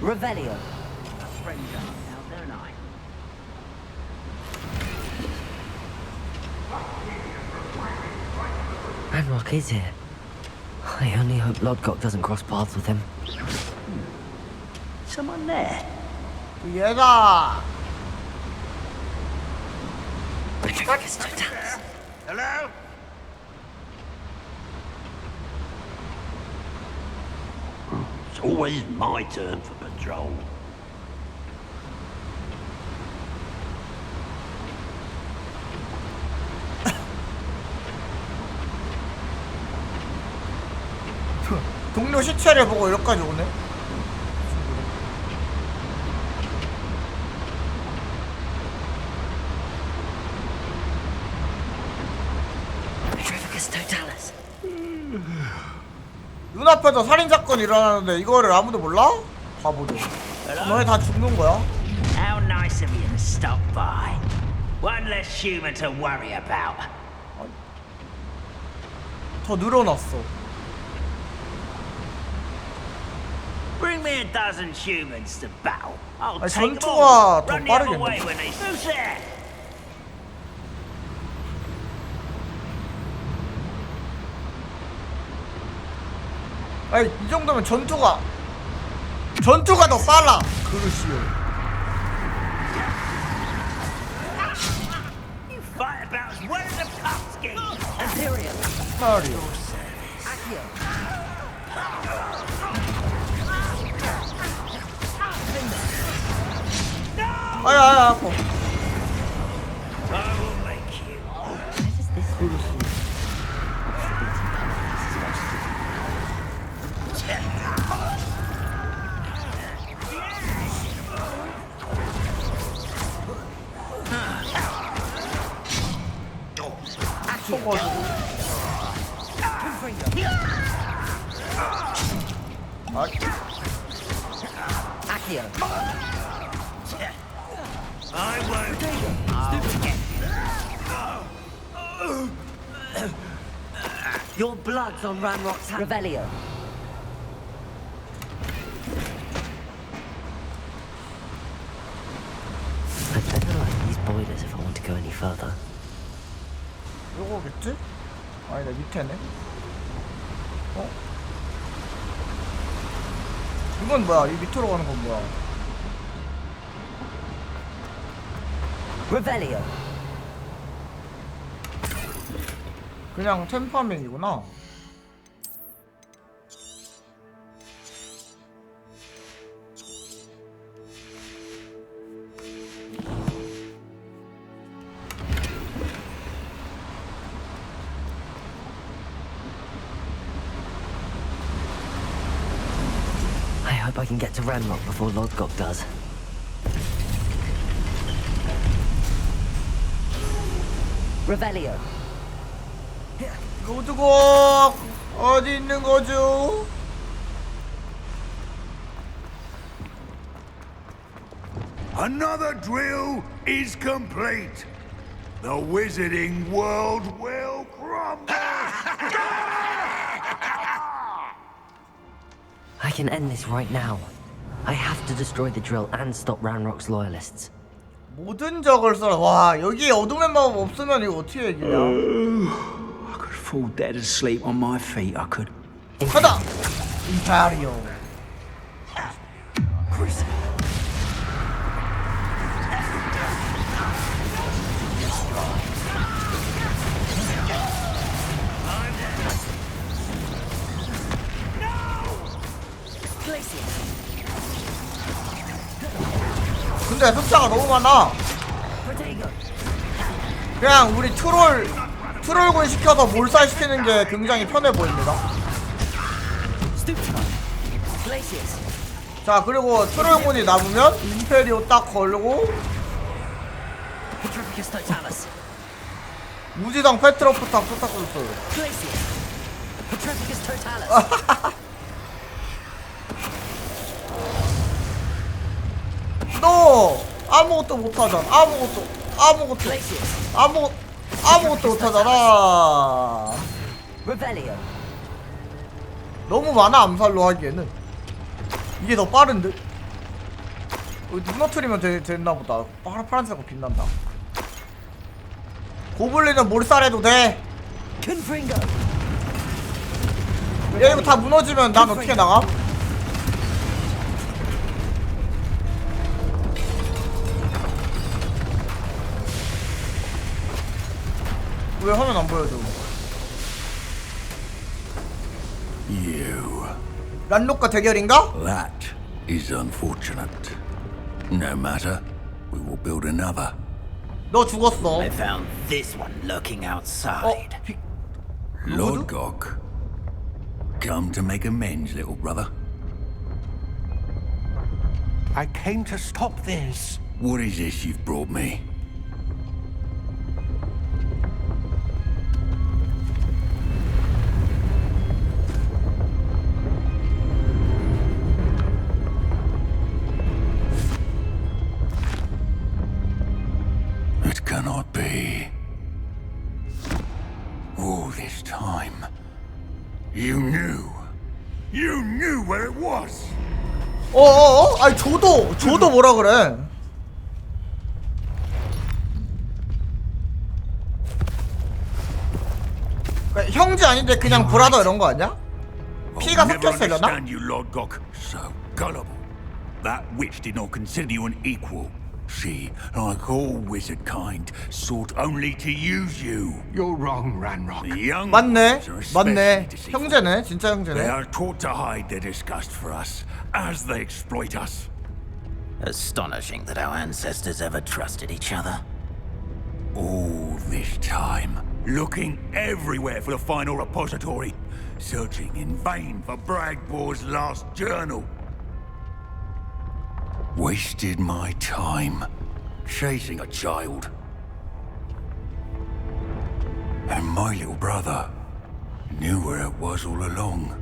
Revelio. Ranrock is here. I only hope Lodgok doesn't cross paths with him. Someone there? 얘가. Hello? It's always my turn for patrol. 동료 시체를 보고 여기까지 오네. 눈앞에서 살인사건이 일어나는데 이거를 아무도 몰라? 바보들. 너네 다 죽는 거야? How nice of you to stop by. One less human to worry about. 더 늘어났어. Bring me a dozen humans to battle. I'll 아니, take them 전투가 all. 더 Run the other 빠르겠네. way when they who's there? 아니 이 정도면 전투가 더 빨라. 그릇이요. You fight about as well as a pumpkin. Imperium. 마리오. Accio. 아야 아파. I will make you. Accio. I won't. Your blood's on Ranrock's hand. Revelio. I'd better light these boilers if I want to go any further. 요거겠지? 아니다 밑에네. 이건 뭐야? 이 밑으로 가는 건 뭐야? Revelio. 그냥 템파밍이구나. I hope I can get to Ranrock before Lodgok does. Revelio. 로드곡 어디 있는 거죠? Another drill is complete. The wizarding world will crumble. I can end this right now. I have to destroy the drill and stop Ranrock's loyalists. 모든 적을 써라. 와 여기 어둠의 마법 없으면 이거 어떻게 이기냐? I could fall dead asleep on my feet. I could. 가다. 임파리오. 근데 숫자가 너무 많아. 그냥 우리 트롤군 시켜서 몰살시키는 게 굉장히 편해 보입니다. 자, 그리고 트롤군이 남으면 임페리오 딱 걸고 무지성 페트로프탑 소타쿠스. 너 아무것도 못하잖아. 아무것도 못하잖아. 너무 많아 암살로 하기에는. 이게 더 빠른데? 무너뜨리면 됐나보다. 파란색으로 빛난다. 고블린은 몰살해도 돼. 야, 이거 다 무너지면 난 어떻게 나가? 왜 화면 안 보여줘? You. 란록과 대결인가? That is unfortunate. No matter, we will build another. 너 죽었어. I found this one lurking outside. Lord Gok, come to make amends, little brother. I came to stop this. What is this you've brought me? It cannot be. All this time, you knew where it was. 아니 저도 뭐라 그래? 그러니까 형제 아닌데 그냥 브라더 이런 거 아니야? 피가 섞였으려나? You, Lord Gok, so gullible. That witch did not consider you an equal. She, like all wizard kind, sought only to use you. You're wrong, Ranrock. The young 맞네, ones are 맞네. especially deceitful. 형제네, 진짜 형제네. They are taught to hide their disgust for us as they exploit us. Astonishing that our ancestors ever trusted each other. All this time, looking everywhere for the final repository, searching in vain for Bragbor's last journal. Wasted my time chasing a child. And my little brother knew where it was all along.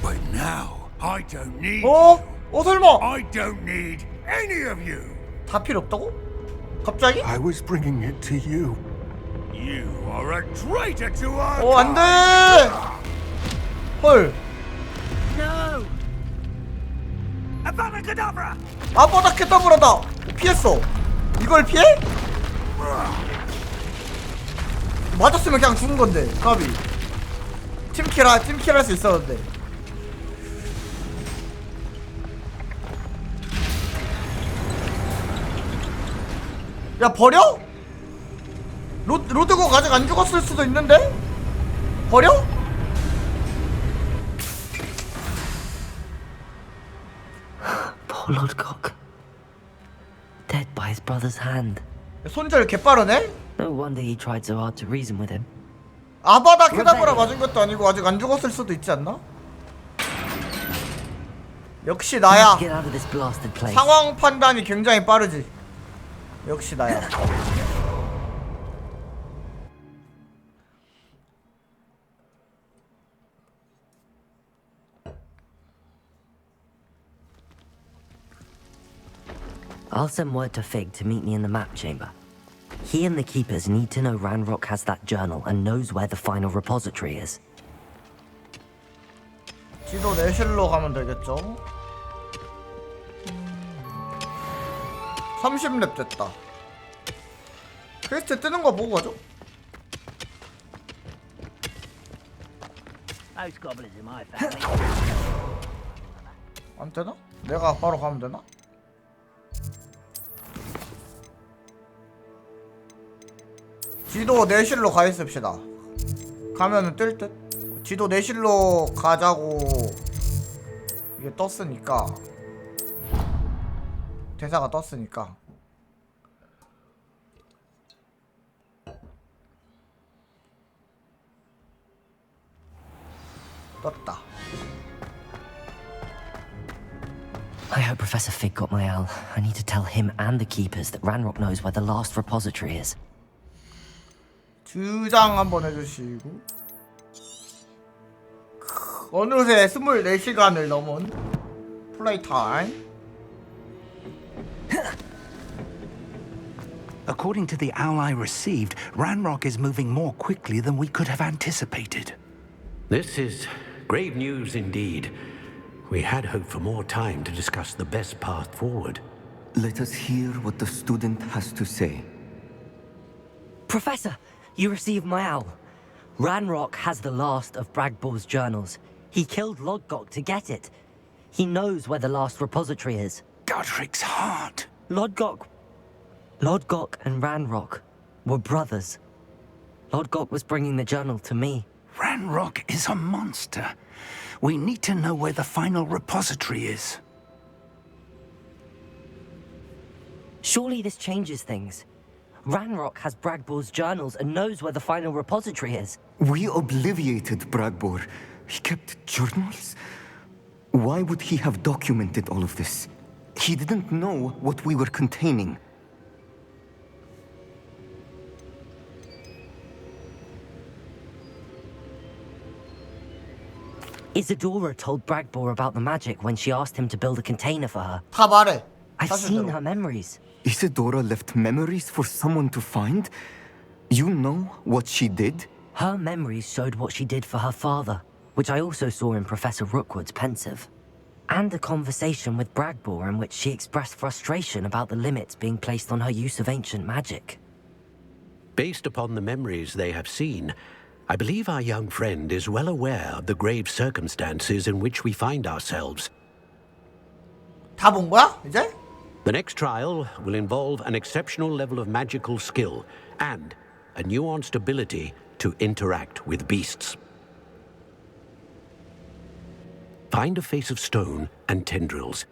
But now, I don't need you. 설마. I don't need any of you. 다 필요 없다고? 갑자기? I was bringing it to you. You are a traitor to our 안 돼! 헐. No! Avada Kedavra! 아바다 케다브라다! 피했어. 이걸 피해? 맞았으면 그냥 죽은 건데, 까비. 팀킬 할 수 있었는데. 야, 버려? 로드고 아직 안 죽었을 수도 있는데? 버려? Poor Lord Gok. Dead by his brother's hand. 손절 개빠르네? No wonder he tried so hard to reason with him. 아바다 케다브라 맞은 것도 아니고 아직 안 죽었을 수도 있지 않나? 역시 나야. Get out of this blasted place. 상황 판단이 굉장히 빠르지. 역시 나야. I'll send word to Fig to meet me in the map chamber. He and the keepers need to know Ranrock has that journal and knows where the final repository is. 지도 내실로 가면 되겠죠? 30렙 됐다. 퀘스트 뜨는 거 보고 가죠. 안 되나? 내가 바로 가면 되나? 지도 내실로 가 있읍시다. 가면은 뜰 듯? 지도 내실로 가자고 이게 떴으니까 대사가 떴으니까. 떴다. I hope Professor Fig got my owl. I need to tell him and the keepers that Ranrock knows where the last repository is. 주장 한번 해주시고. 어느새 24시간을 넘은 플레이 타임. According to the owl I received, Ranrock is moving more quickly than we could have anticipated. This is grave news indeed. We had hoped for more time to discuss the best path forward. Let us hear what the student has to say. Professor, you received my owl. Ranrock has the last of Bragbor's journals. He killed Lodgok to get it. He knows where the last repository is. Godric's heart. Lodgok and Ranrock were brothers. Lodgok was bringing the journal to me. Ranrock is a monster. We need to know where the final repository is. Surely this changes things. Ranrock has Bragbor's journals and knows where the final repository is. We obliviated Bragbor. He kept journals? Why would he have documented all of this? He didn't know what we were containing. Isadora told Bragbor about the magic when she asked him to build a container for her. 다 말해. I've seen her memories. Isadora left memories for someone to find? You know what she did? Her memories showed what she did for her father, which I also saw in Professor Rookwood's pensive. And a conversation with Bragbor in which she expressed frustration about the limits being placed on her use of ancient magic. Based upon the memories they have seen, I believe our young friend is well aware of the grave circumstances in which we find ourselves. 다 본 거야? 이제? The next trial will involve an exceptional level of magical skill and a nuanced ability to interact with beasts. Find a face of stone and tendrils.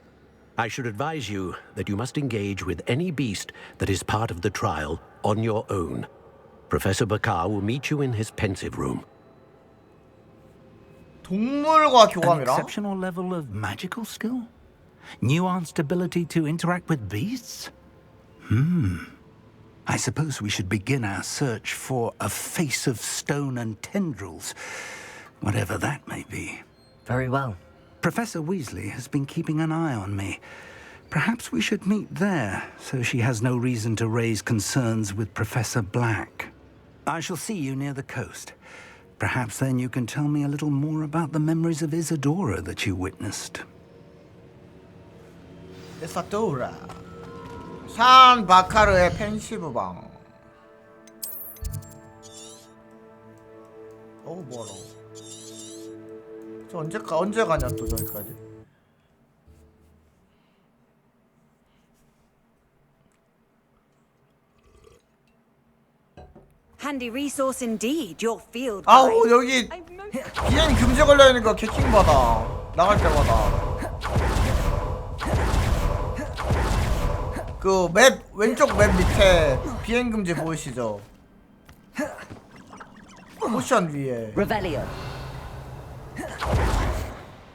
I should advise you that you must engage with any beast that is part of the trial on your own. Professor Bakar will meet you in his pensive room. 동물과 An 교감이라? exceptional level of magical skill? Nuanced ability to interact with beasts? I suppose we should begin our search for a face of stone and tendrils, whatever that may be. Very well. Professor Weasley has been keeping an eye on me. Perhaps we should meet there, so she has no reason to raise concerns with Professor Black. I shall see you near the coast. Perhaps then you can tell me a little more about the memories of Isadora that you witnessed. 이사도라. 산 바카르의 펜시브 방. 어우 뭐라. 저 언제 가냐 또 저기까지. Handy resource indeed, your field guide. 아우 여기 비행 금지 걸려 있는 거 개킹 받아. 나갈 때마다. 그 맵 왼쪽 맵 밑에 비행 금지 보이시죠? 포션 위에. Revelio.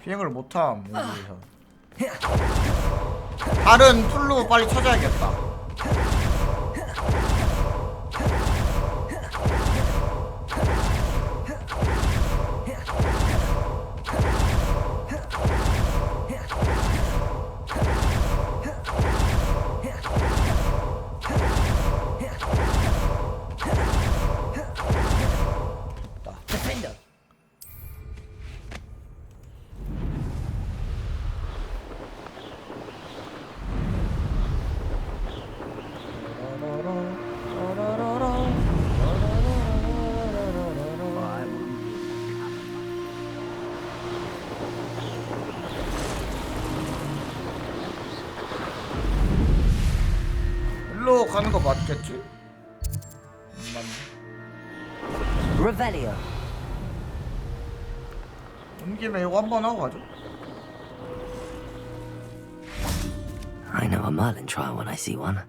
비행을 못함 여기서. 다른 툴로 빨리 찾아야겠다. 일로 가는 거 맞겠지? Revelio. 온 김에 이거 한번 하고 가죠. I know a Merlin trial when I see one.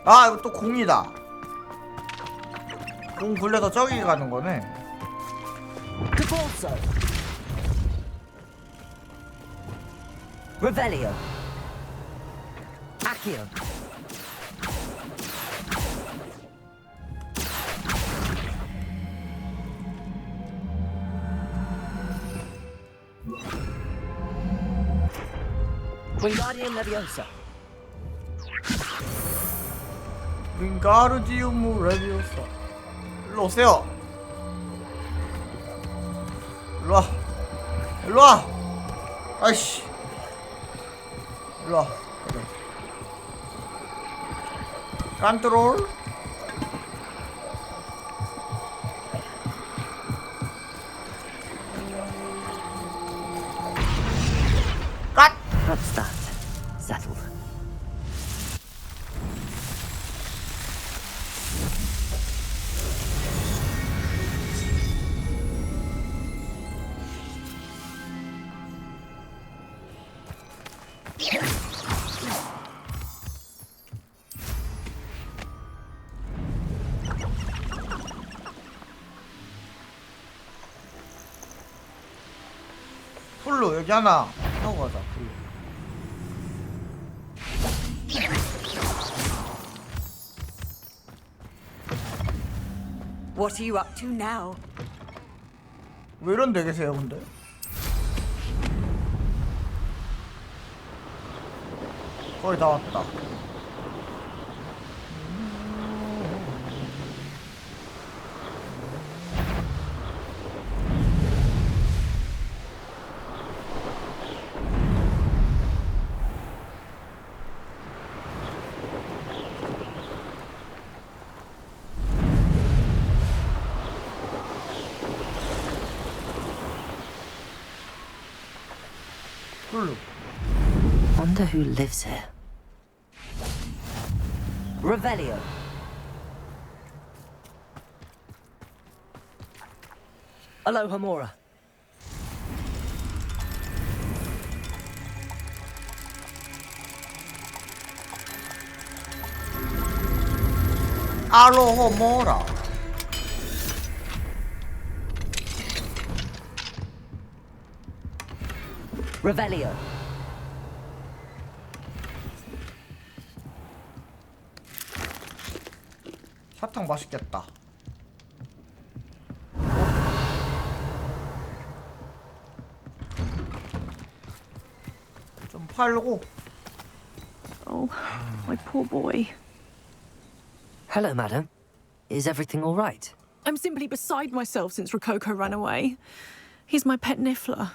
아 이거 또 공이다. 공 굴려서 저기 가는 거네. Cabalso. Revelio. Accio. Wingardium Leviosa. 윙가르디움 레비오사. 일로 오세요. 일로 와. 일로 와. 아이씨. 일로 와. 그래. 컨트롤. 갓. That's that. Settled. 풀로 여기 하나 하고 가자. 풀로. What are you up to now? 왜 이런 데 계세요 근데? 거의 다 왔다. Wonder who lives here. Revelio. Aloha Mora. 알로하 모라. Revelio. 사탕 맛있겠다. 좀 팔고. Oh, my poor boy. Hello, madam. Is everything all right? I'm simply beside myself since Rococo ran away. He's my pet Niffler.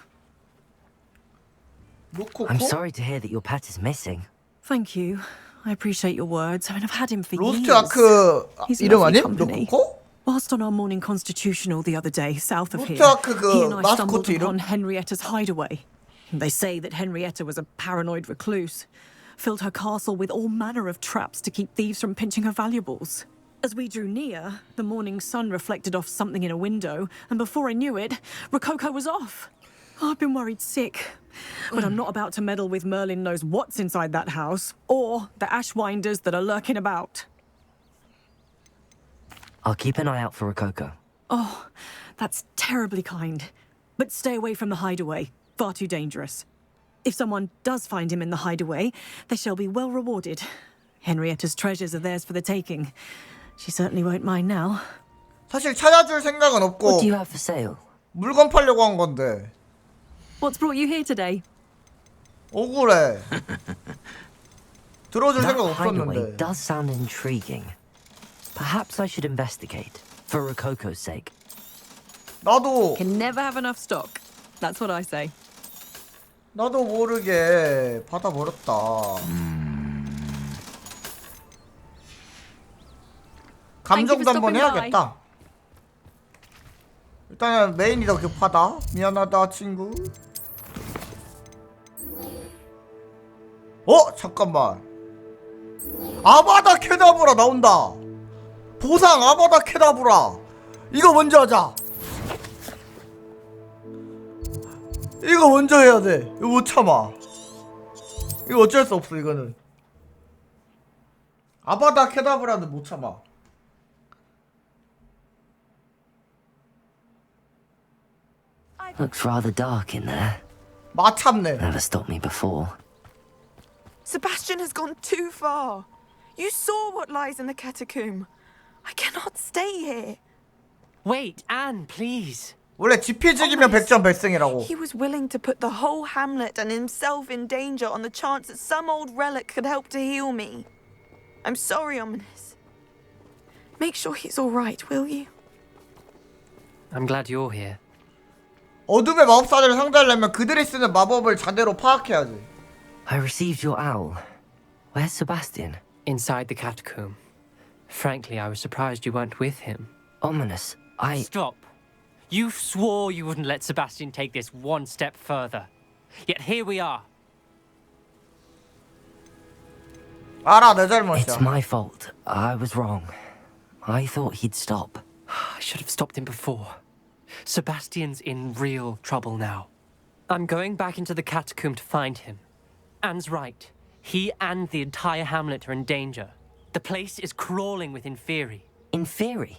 I'm sorry to hear that your pet is missing. Thank you. I appreciate your words. I mean, I've had him for years. 로스트 아크 He's 이름 lovely 아님? company. 로코코? Whilst on our morning constitutional the other day, south of here, 로스트 아크 그 he and I stumbled 마스코트 이름? upon Henrietta's hideaway. They say that Henrietta was a paranoid recluse, filled her castle with all manner of traps to keep thieves from pinching her valuables. As we drew near, the morning sun reflected off something in a window, and before I knew it, Rococo was off. Oh, I've been worried sick. But I'm not about to meddle with Merlin knows what's inside that house, or the Ashwinders that are lurking about. I'll keep an eye out for Rococo. Oh, that's terribly kind. But stay away from the hideaway. Far too dangerous. If someone does find him in the hideaway, they shall be well rewarded. Henrietta's treasures are theirs for the taking. She certainly won't mind now. 사실 찾아줄 생각은 없고. What do you have for sale? 물건 팔려고 한 건데. What's brought you here today? 억울해. 들어줄 That 생각 hideaway 없었는데. does sound intriguing. Perhaps I should investigate, for Rococo's sake. 나도 Can never have enough stock. That's what I say. 나도 모르게 받아버렸다. 감정도 한번 해야겠다. 일단은 메인이 더 급하다. 미안하다 친구. 잠깐만. 아바다 케다브라 나온다. 보상 아바다 케다브라. 이거 먼저 하자. 이거 먼저 해야 돼. 이거 못 참아. 이거 어쩔 수 없어. 이거는 아바다 케다브라는 못 참아. Looks rather dark in there. 마참네. Never stopped me before. Sebastian has gone too far. You saw what lies in the catacomb. I cannot stay here. Wait, Anne, please. 원래 지피지기면 100점 발생이라고. He was willing to put the whole hamlet and himself in danger on the chance that some old relic could help to heal me. I'm sorry, Ominous. Make sure he's all right, will you? I'm glad you're here. 어둠의 마법사들을 상대하려면 그들이 쓰는 마법을 제대로 파악해야지. I received your owl. Where's Sebastian? Inside the catacomb. Frankly, I was surprised you weren't with him. Ominous, I... Stop. You swore you wouldn't let Sebastian take this one step further. Yet here we are. 알아, 내 잘못이야. It's my fault. I was wrong. I thought he'd stop. I should have stopped him before. Sebastian's in real trouble now. I'm going back into the catacomb to find him. Anne's right. He and the entire hamlet are in danger. The place is crawling with Inferi. Inferi?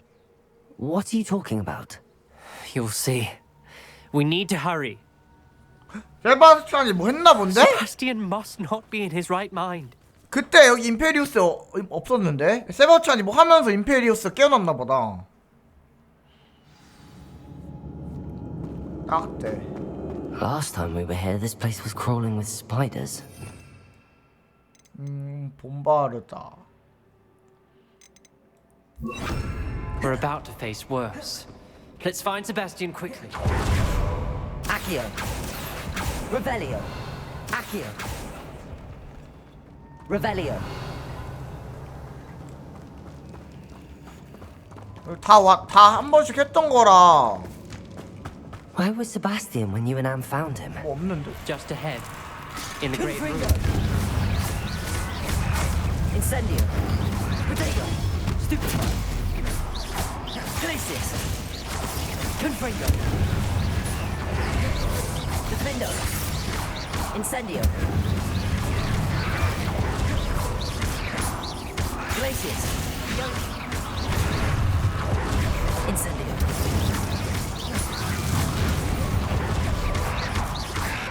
What are you talking about? You'll see. We need to hurry. 세바스찬이 뭐 했나 본데? Sebastian must not be in his right mind. 그때 여기 임페리우스 없었는데? 세바스찬이 뭐 하면서 임페리우스 깨어났나 보다. 딱 때. Last time we were here, this place was crawling with spiders. 봄바르다. We're about to face worse. Let's find Sebastian quickly. Accio. Revelio. Accio. Revelio. 다 한 번씩 했던 거라. Where was Sebastian when you and Anne found him? 뭐 없는데? Just ahead. In the great room. Incendio. Protego. Stupefy. Glacius. Confringo. Defendo. Incendio. Glacius. Incendio.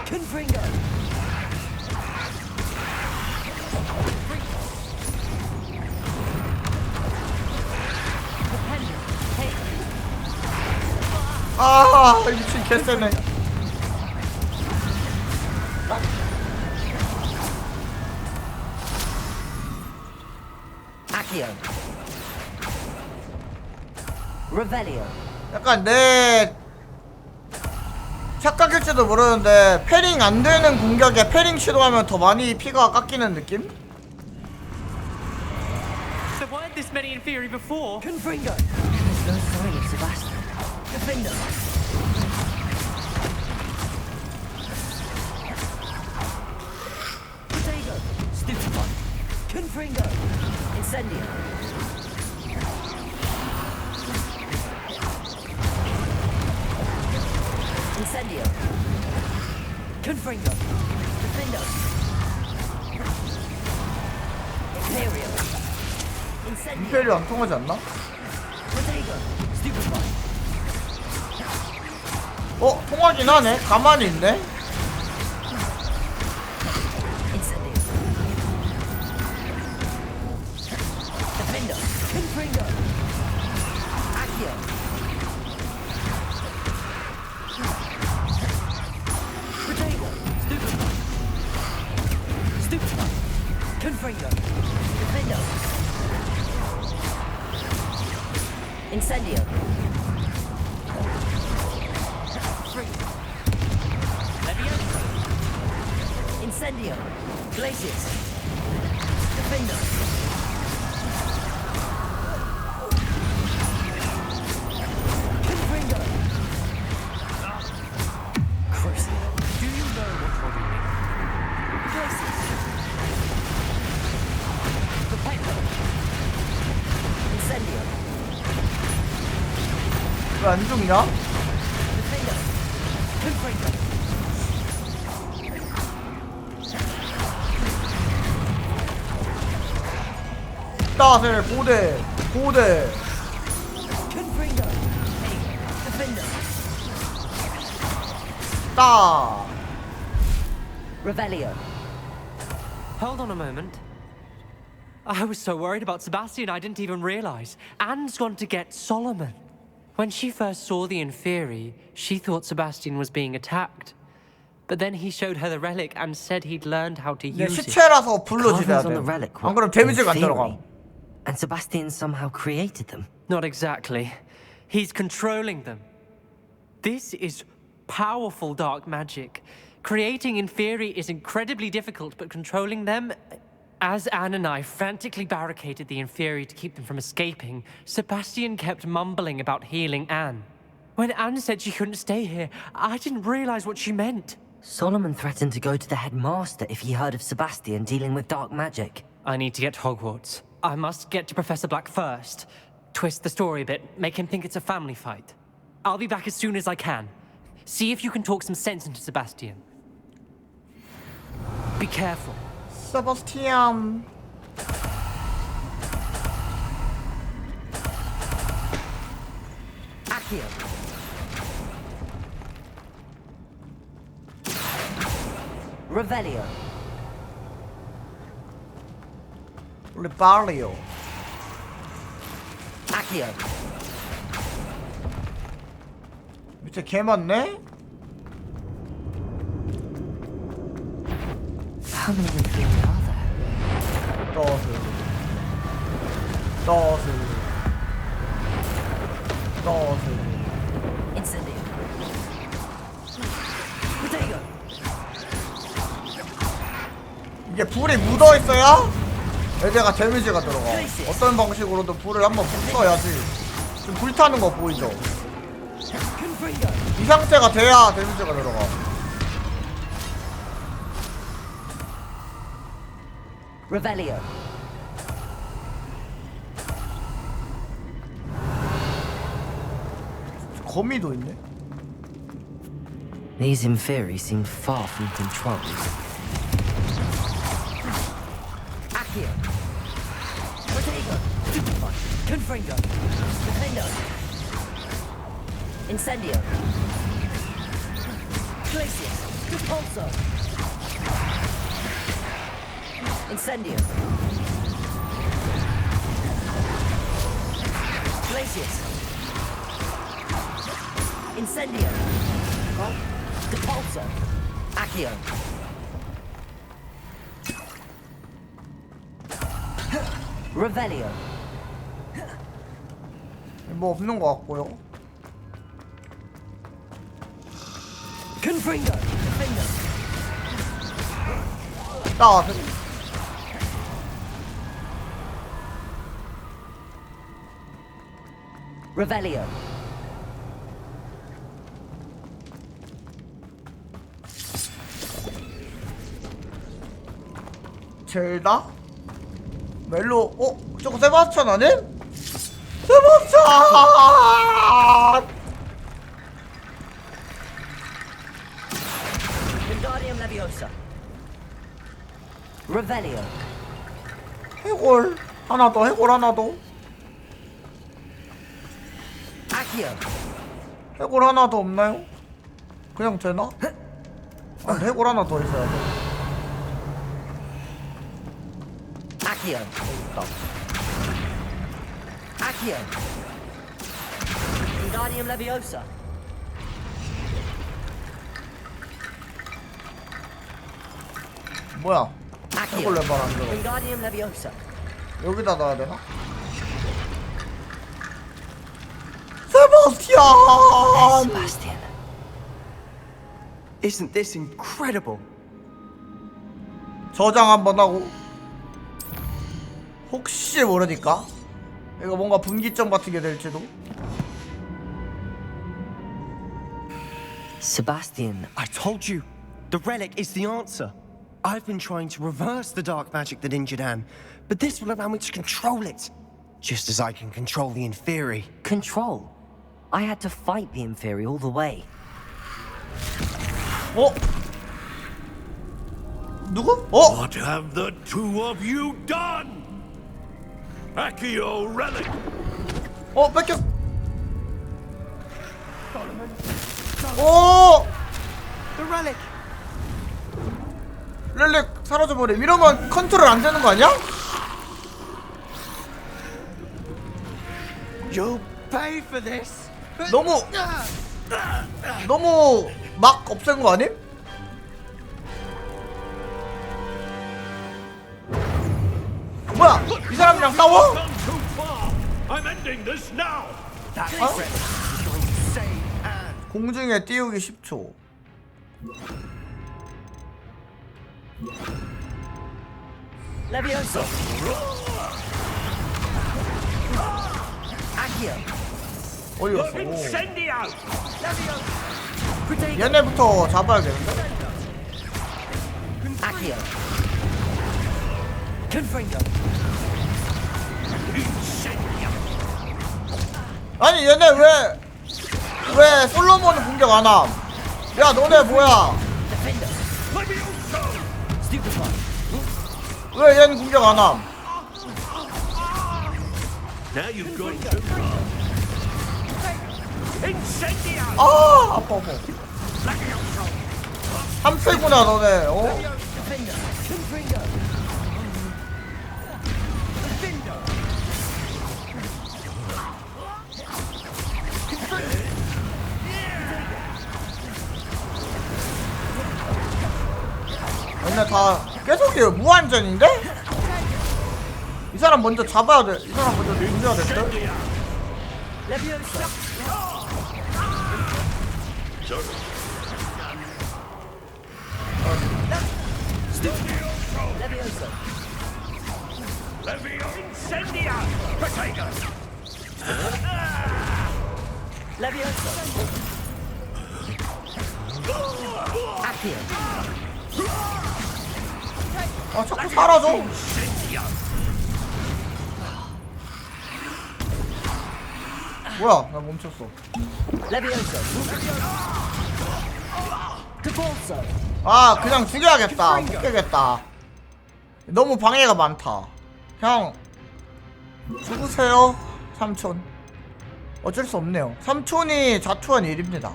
Confringo. 아, 미친 개쎄네. Accio. Revelio. 약간 내 착각일지도 모르는데 패링 안 되는 공격에 패링 시도하면 더 많이 피가 깎이는 느낌? There weren't this many Inferi before. Confringo. There's no sign of Sebastian. Defender. Protego. Stupefy. Confringo. Incendio. Incendio. Confringo. Defendo. Imperial. Incendio. 임페리오 안 통하지 않나? Protego. Stupefy. 통하긴 하네. 가만히 있네. Incendio. Defendo. Confringo. Accio. Protego. Stupefy. Stupefy. Confringo. Defendo. Incendio. Incendio. Glacius. Defendo. Confringo. Crucible. Do you know what you're doing? Glacius. Defendo. Incendio. 왜 안 죽냐? 따셀 고대 따 Revelio. Hold on a moment. I was so worried about Sebastian I didn't even realize. Anne's gone to get Solomon. When she first saw the Inferi, she thought Sebastian was being attacked. But then he showed her the relic and said he'd learned how to use it. 시체라서 불러주셔야 Carvings on 돼. the relic 안 그럼 데미지가 안 Inferi. 들어가. And Sebastian somehow created them. Not exactly. He's controlling them. This is powerful dark magic. Creating Inferi is incredibly difficult, but controlling them... As Anne and I frantically barricaded the Inferi to keep them from escaping, Sebastian kept mumbling about healing Anne. When Anne said she couldn't stay here, I didn't realize what she meant. Solomon threatened to go to the headmaster if he heard of Sebastian dealing with dark magic. I need to get to Hogwarts. I must get to Professor Black first. Twist the story a bit, make him think it's a family fight. I'll be back as soon as I can. See if you can talk some sense into Sebastian. Be careful. 세바스티안. Accio. Revelio. 리발리오. Accio. 밑에 개 많네? How many Inferi are there? 떠스. Incendio. Potato. 이게 불이 묻어 있어야 애들가 데미지가 들어가. 어떤 방식으로도 불을 한번 붙어야지. 지금 불타는 거 보이죠? 이 상태가 돼야 데미지가 들어가. Revelio. 거미도 있네. These Inferi seem far from controlled. Accio. Protego. Confringo. Defendo. Incendio. Glacius. Repulso. Incendio. Glacius. Incendio. Depulso. Accio. Revelio. 뭐 없는 것 같고요. Confringo. Defendo. 따스. Revelio. 젤다? 멜로, 저거 세바스찬 아님? 세바스찬! Wingardium Leviosa. Revelio. 해골 하나 더, 해골 하나 더. Accio. 해골 하나 더 없나요? 그냥 되나? 아, 해골 하나 더 있어야 돼. Accio. Accio. Wingardium Leviosa. 뭐야? Accio. 해골 레발 안 들어. Wingardium Leviosa. 여기다 넣어야 되나? Sebastian. Isn't this incredible? 저장 한번 하고. 혹시 모르니까 이거 뭔가 분기점 같은 게 될지도. Sebastian. I told you, the relic is the answer. I've been trying to reverse the dark magic that injured Anne, but this will allow me to control it, just as I can control the Inferi. Control? I had to fight the Inferi all the way. 어? 누구? 어? What have the two of you done? Accio relic. 어, 뺏겨. 오! The relic. 렐릭 사라져버려. 이러면 컨트롤 안 되는 거 아니야? You'll pay for this. 너무 막 없앤 거 아님? 뭐야? 이 사람이랑 싸워? I'm ending this now. 공중에 띄우기 10초. Levioso. Accio. 어디 갔어? 얘네부터 잡아야겠는데? Accio. Confringo. 아니 얘네 왜 솔로몬은 공격 안 함? 야 너네 뭐야? 왜 얘는 공격 안 함? 아 아파. 함세구나 너네. 어? 얘네 다 계속 무한전인데? 이 사람 먼저 잡아야 돼. 이 사람 먼저 죽여야 될 듯? 아 자꾸 사라져. 뭐야 나 멈췄어. 아 그냥 죽여야겠다. 못 깨겠다. 너무 방해가 많다. 그냥 죽으세요 삼촌. 어쩔 수 없네요. 삼촌이 자투한 일입니다.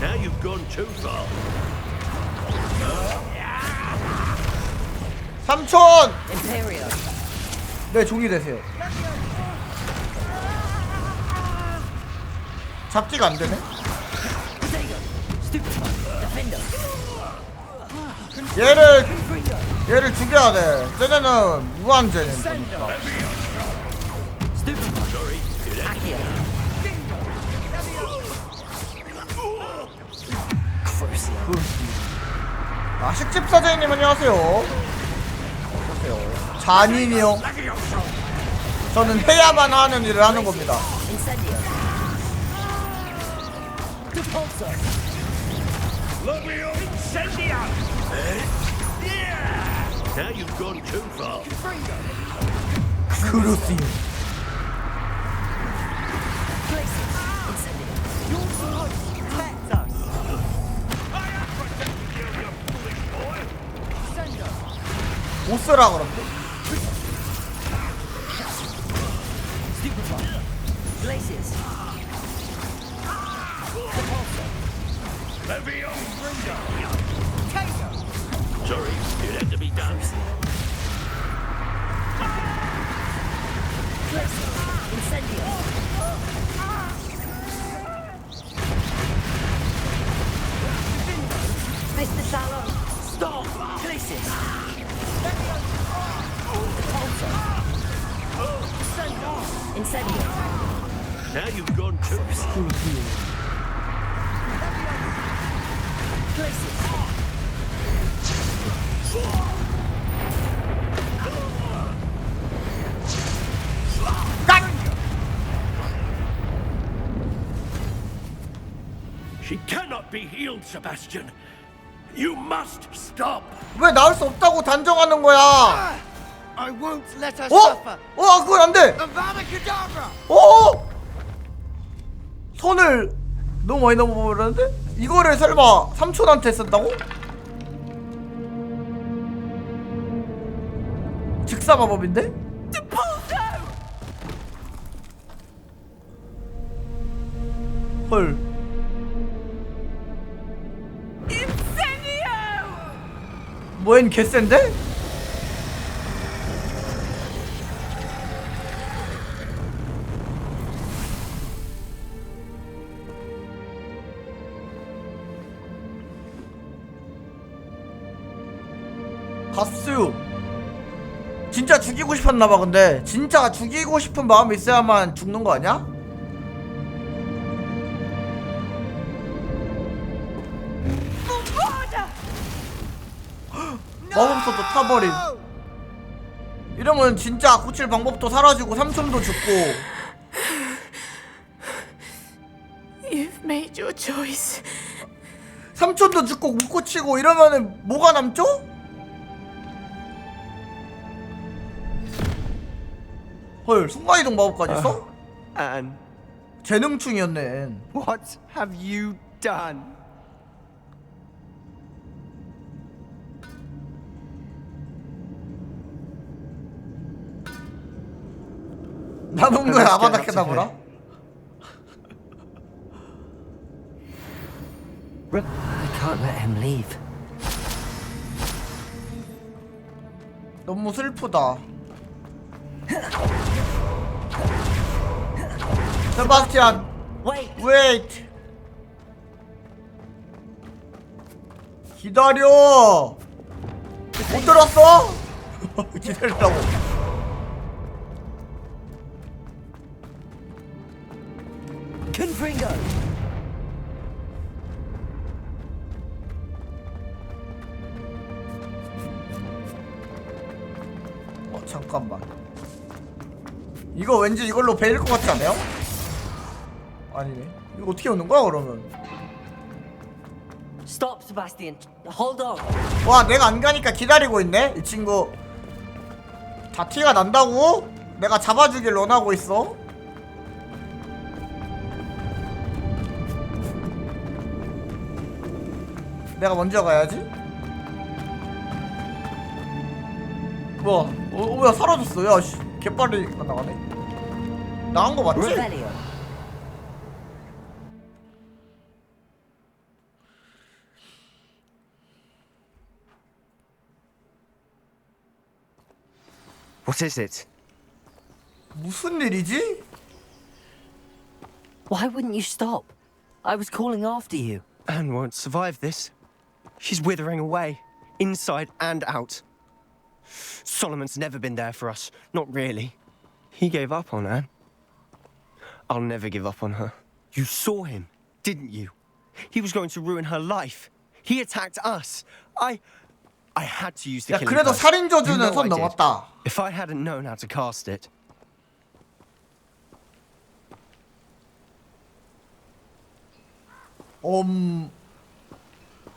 Now you've gone too far. 삼촌! 네 종이 되세요. 잡기가 안 되네. 얘를 죽여야 돼. 쟤네는 무한쟤는 보니까. 아 식집 사장님 안녕하세요. 어서오세요. 잔인이요. 저는 해야만 하는 일을 하는 겁니다. Now you've gone too far. 그렇지. 못 쓰라 그런데. Sorry, it had to be done. Mr. Salon, stop! Places. Incendio. Now you've gone too far. Places. She cannot be healed, Sebastian. You must stop. 왜 나올 수 없다고 단정하는 거야? I won't let her 어? suffer. 그건 안 돼. Avada Kedavra. 선을 너무 많이 넘어버렸는데? 이거를 설마 삼촌한테 쓴다고? 즉사 마법인데? 헐. 뭐엔 개센데? 가스. 진짜 죽이고 싶었나봐. 근데 진짜 죽이고 싶은 마음이 있어야만 죽는 거 아니야? 마법서도 타버림. 이러면 진짜 고칠 방법도 사라지고 삼촌도 죽고. You've made your choice. 삼촌도 죽고 못 고치고 이러면은 뭐가 남죠? 헐, 순간이동 마법까지 써? Anne, 재능충이었네. what have you done? 남은 거야 아바다 케다브라? I can't let him leave. 너무 슬프다. 세바스티안, wait. 기다려. 못 들었어? 기다리라고. Confringo. 잠깐만. 이거 왠지 이걸로 베일 것 같지 않아요? 아니네. 이거 어떻게 오는 거야 그러면? Stop, Sebastian. Hold on. 와, 내가 안 가니까 기다리고 있네. 이 친구 다 티가 난다고? 내가 잡아주길 원하고 있어. 내가 먼저 가야지. 뭐야? 뭐야, 사라졌어. 야, 씨, 개빨리 나가네. 나간 거 맞지? What is it? 무슨 일이지? Why wouldn't you stop? I was calling after you. Anne won't survive this. She's withering away, inside and out. Solomon's never been there for us. Not really. He gave up on Anne. I'll never give up on her. You saw him, didn't you? He was going to ruin her life. He attacked us. I had to use the 야, killing 그래도 curse. 살인 저주는 You know 선 I did. 넘었다. If I hadn't known how to cast it.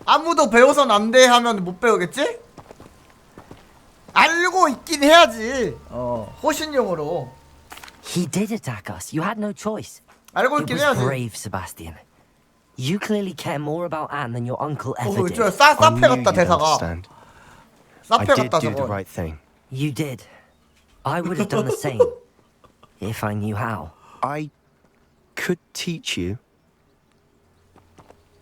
아무도 배워선 안 돼 하면 못 배우겠지? 알고 있긴 해야지. 호신용으로. He did attack us. You had no choice. 알고 It 있긴 was 해야지. brave, Sebastian. You clearly care more about Anne than your uncle ever did. 저 사페 같다 대사가. I 사페 did 같다 do the 저거. right thing. You did. I would have done the same if I knew how. I could teach you.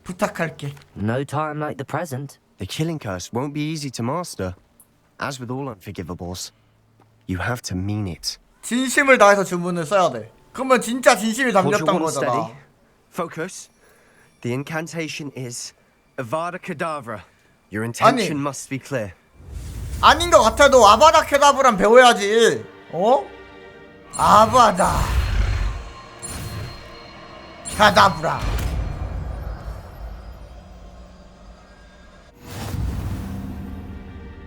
부탁할게. No time like the present. The killing curse won't be easy to master. As with all unforgivables, you have to mean it. 진심을 다해서 주문을 써야 돼. 그러면 진짜 진심이 Hold your 담겼던 one 거잖아. steady. Focus. The incantation is Avada Kedavra. Your intention must be clear. 아닌 것 같아도 아바다 케다브란 배워야지. 아바다 케다브라.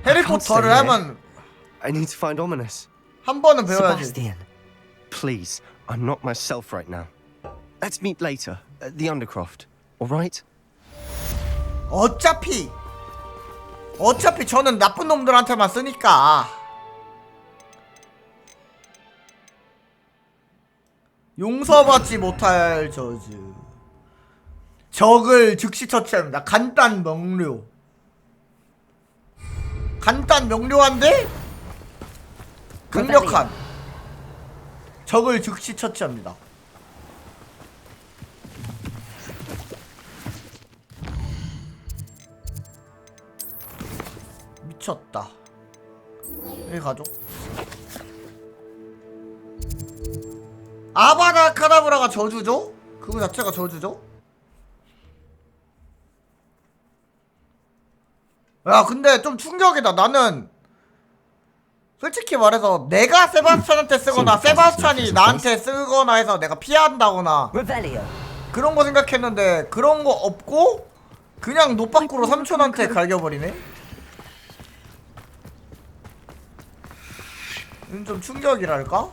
해리포터를 하면 I need to find Ominous. 한 번은 배워야지. Sebastian. Please, I'm not myself right now. Let's meet later at the Undercroft. All right? 어차피 저는 나쁜 놈들한테만 쓰니까. 용서받지 못할 저주. 적을 즉시 처치합니다. 간단 명료. 간단 명료한데 강력한. 적을 즉시 처치합니다. 미쳤다. 여기 가죠. 아바다 카다브라가 저주죠? 그거 자체가 저주죠? 야 근데 좀 충격이다. 나는 솔직히 말해서 내가 세바스찬한테 쓰거나 세바스찬이 나한테 쓰거나 해서 내가 피한다거나 그런 거 생각했는데 그런 거 없고 그냥 노빠꾸로 삼촌한테 갈겨버리네? 이건 좀 충격이랄까?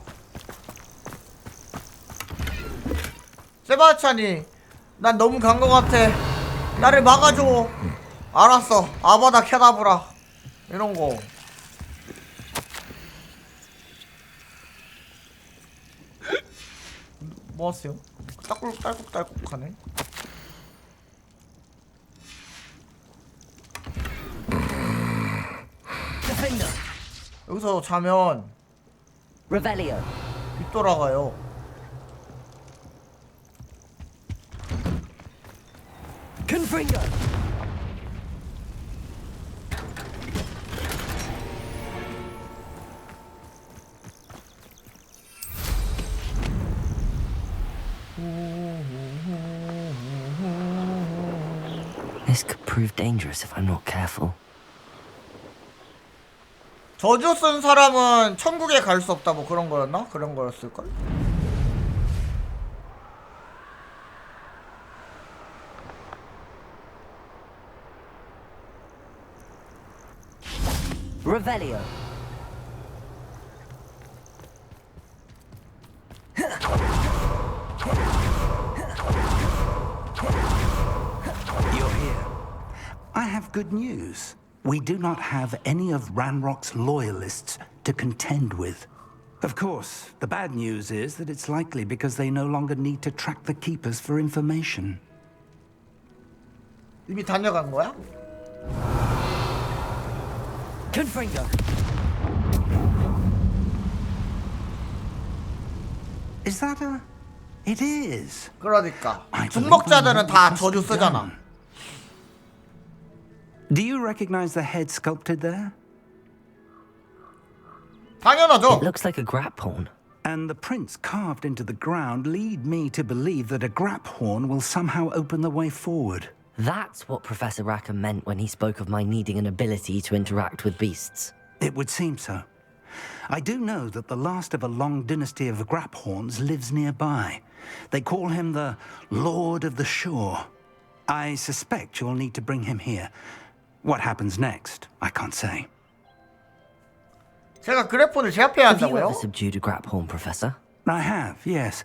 세바스찬이 난 너무 간 거 같아. 나를 막아줘. 알았어. 아바다 캐다브라. 이런 거. 뭐 하세요? 딸꾹딸꾹하네. 여기서 자면 뒤돌아가요. This could prove dangerous if I'm not careful. 저주 쓴 사람은 천국에 갈 수 없다 뭐 그런 거였나? 그런 거였을걸? Revelio. You're here. I have good news. We do not have any of Ranrock's loyalists to contend with. Of course, the bad news is that it's likely because they no longer need to track the keepers for information. 이미 다녀간 거야? Confringo. Is that a... It is. 그러니까 중목자들은 다 저주 쓰잖아. Do you recognize the head sculpted there? 당연하죠. It looks like a grap horn. And the prints carved into the ground lead me to believe that a grap horn will somehow open the way forward. That's what Professor Rackham meant when he spoke of my needing an ability to interact with beasts. It would seem so. I do know that the last of a long dynasty of grap horns lives nearby. They call him the Lord of the Shore. I suspect you'll need to bring him here. What happens next, I can't say. 제가 그래폰을 제압해야 Have you 한다고요? ever subdued a grap horn, Professor? I have, yes.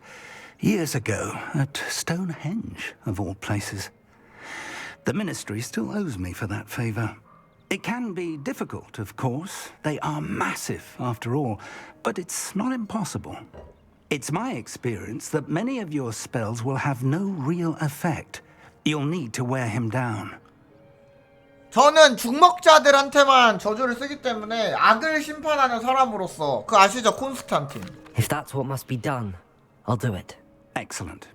Years ago, at Stonehenge, of all places. The Ministry still owes me for that favor. It can be difficult, of course. They are massive, after all, but it's not impossible. It's my experience that many of your spells will have no real effect. You'll need to wear him down. 저는 중목자들한테만 저주를 쓰기 때문에 악을 심판하는 사람으로서 그 아시죠? 콘스탄틴. If that's what must be done, I'll do it. Excellent.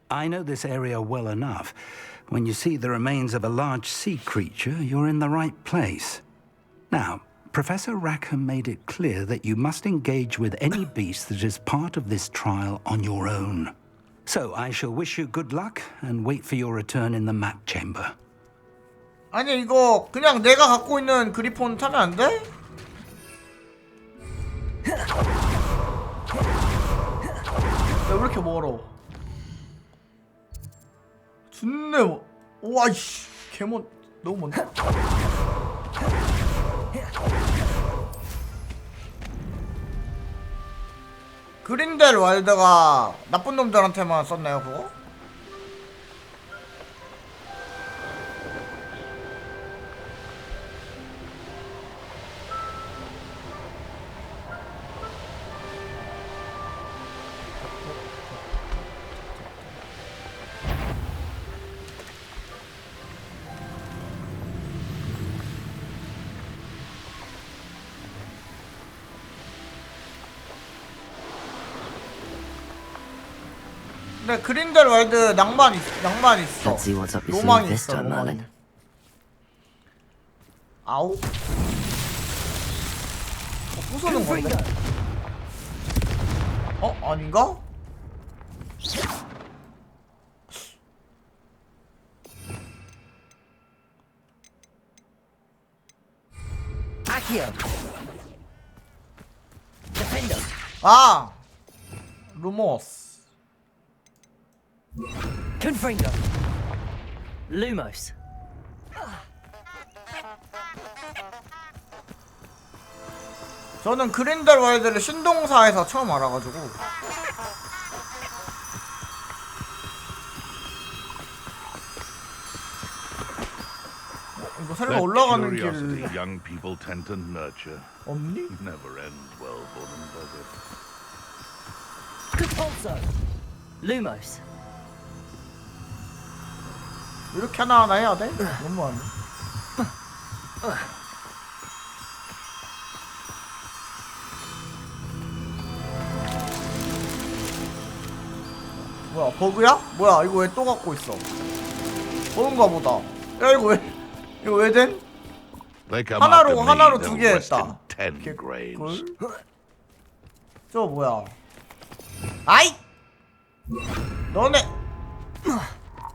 I know this area well enough. When you see the remains of a large sea creature, you're in the right place. Now, Professor Rackham made it clear that you must engage with any beast that is part of this trial on your own. So I shall wish you good luck and wait for your return in the map chamber. 아니 이거 그냥 내가 갖고 있는 그리폰 타면 안 돼? 왜 이렇게 멀어? 준내 뭐... 와이씨 개먼... 너무 먼데? 그린델 와일드가 나쁜 놈들한테만 썼나요 그거? 근데 그린델왈드 낭만 있어. Let's see what's up your 로망이 sleeve this 있어. time, 로망이. Merlin. 아우. 부수는 건데. 아닌가? Accio. Defender. 아. 루모스. Confringo. Lumos. 저는 그린델왈드를 신동사에서 처음 알아가지고. 이거 설마 올라가는 길 young people tend to nurture. 없니? Never ends well for them, does it? Capulso. Lumos. 이렇게 하나하나 해야 돼? 너무하네. 뭐야 버그야? 뭐야 이거 왜 또 갖고 있어? 버그인가 보다. 야 이거 왜 된? 하나로 두 개 했다. 개꿀. 저 뭐야? 아이! 너네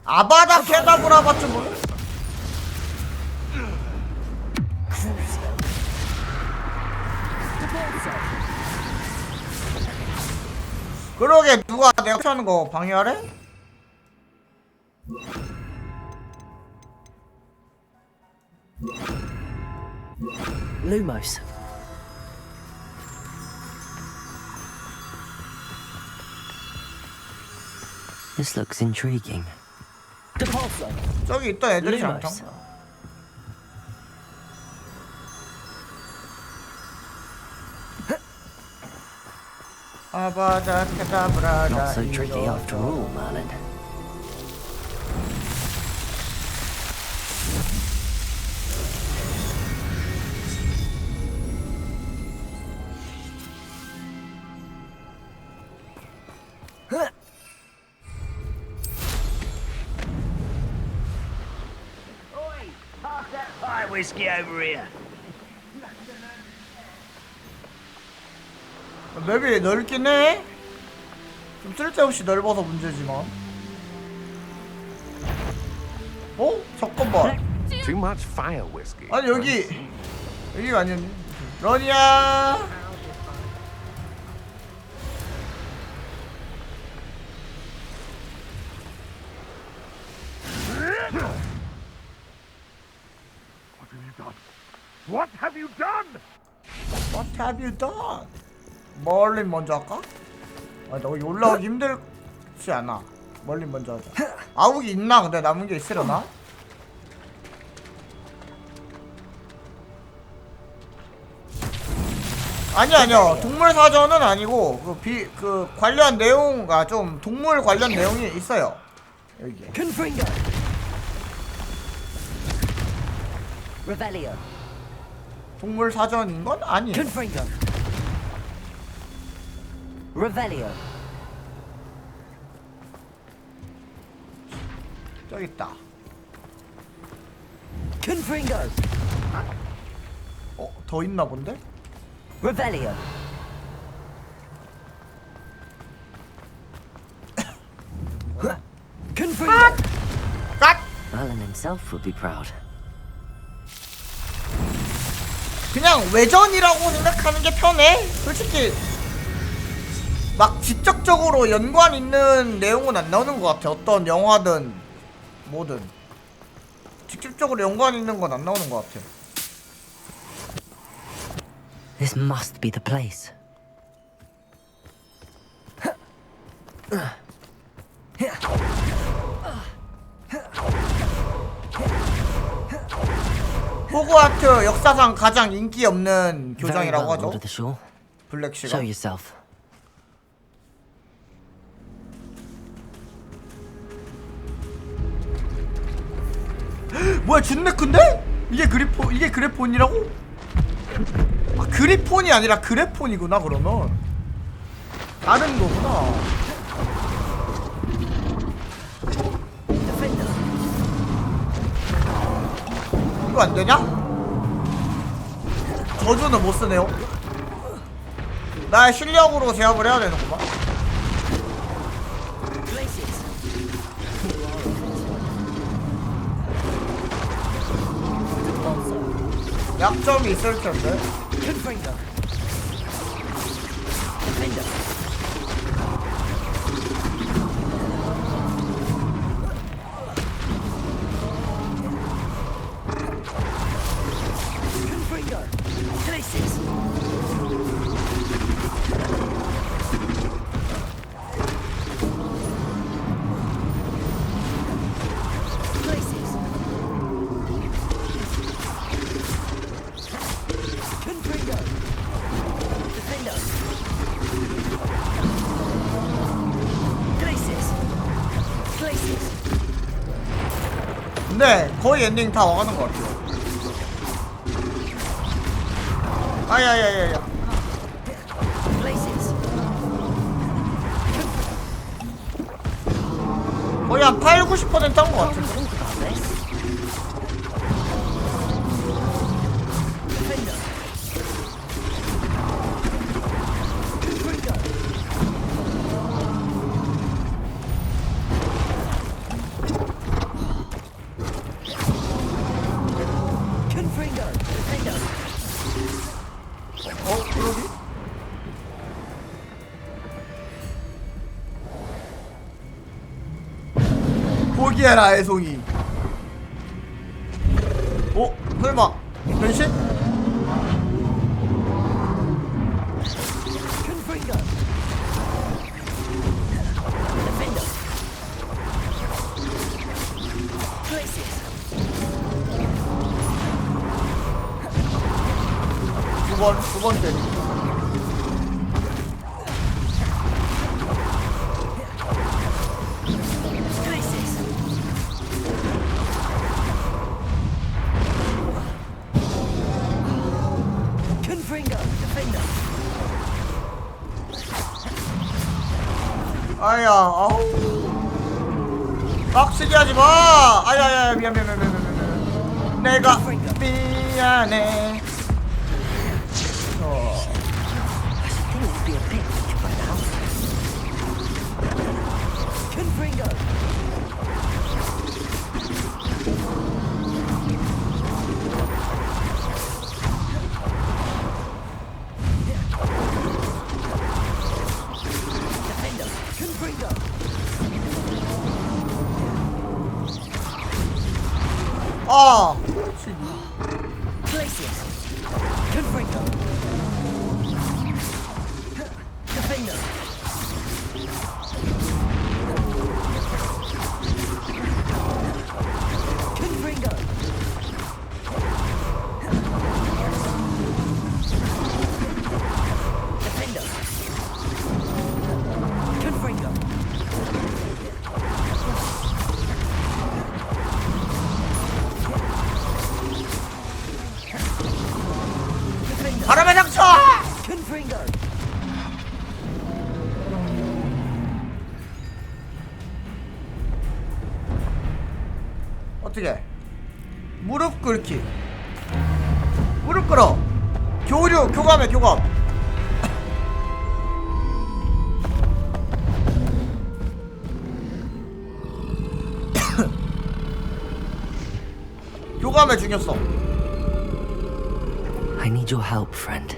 아바다 케다브라바 좀 뭐야? 그러게 누가 내가 하는 거 방해하래? Lumos. This looks intriguing. Depulso. 저기 있던 애들이 Lumos. 잘못한 거야. 아바다 케다브라다. Not so tricky after all, Merlin. Pass that pie whiskey over here. 맵이 넓긴 해. 좀 쓸데없이 넓어서 문제지만. 잠깐만. Too much fire whiskey. 아니 여기가 아니었네. 러니야. What have you done? What have you done? 멀린 먼저 할까? 나 여기 올라오기 힘들지 않아. 멀린 먼저 하자. 아욱이 있나? 근데 남은 게 있으려나? 아니야. 동물 사전은 아니고 그 관련 내용가 좀 동물 관련 내용이 있어요. 여기에. Confringo. Revelio. 동물 사전인 건 아니에요. Confringo. Revelio. 저기 있다. Confringo. 더 있나 본데? Revelio. Confringo. Merlin himself would be proud. 그냥 외전이라고 생각하는 게 편해. 솔직히 막 직접적으로 연관 있는 내용은 안 나오는 것 같아. 어떤 영화든 뭐든 직접적으로 연관 있는 건 안 나오는 것 같아. This must be the place. 호그와트 역사상 가장 인기 없는 교장이라고 하죠. 블랙시가. Show yourself. 뭐야 진짜 큰데? 이게 그래폰이라고? 아 그리폰이 아니라 그래폰이구나. 그러면 다른 거구나. 이거 안 되냐? 저주는 못 쓰네요. 나의 실력으로 제압을 해야 되는구만. 약점이 있을 텐데. 근데 거의 엔딩 다 와가는 것 같아요. 아야야야야. 거의 한 80~90% 한 것 같은데. 포기해라 애송이. 설마 변신? 두 번째. 아야, 아우. 빡치게 하지 마! 아야야, 미안. 내가 미안해. 아, 바람의 상처! 어떻게? 무릎 꿇기. 무릎 꿇어. 교감해 교감. 교감해 죽였어. I need your help, friend.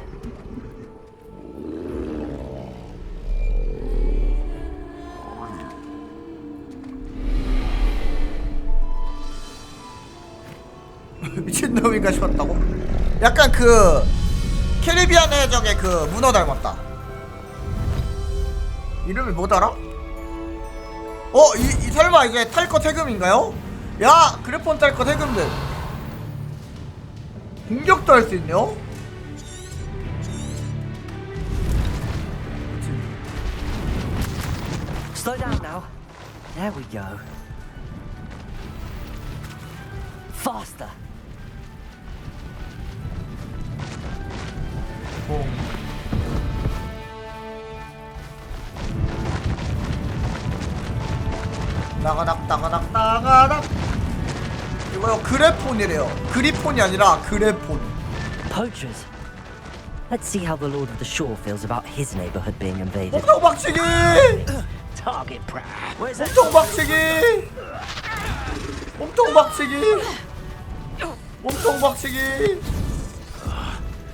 미친놈인가 싶었다고? 약간 그 캐리비안 해적의 그 문어 닮았다. 이름이 뭐더라? 이 설마 이게 탈거 태금인가요? 야, 그래폰 탈거 태금들 공격도 할 수 있네요? Slow down now. There we go. Faster. 나가닥. 이거요 그래폰이래요. 그리폰이 아니라 그래폰. Poachers. Let's see how the Lord of the Shore feels about his neighborhood being invaded. 몸통 박치기! Target practice. Where's that? 몸통 박치기! 몸통 박치기! 몸통 박치기!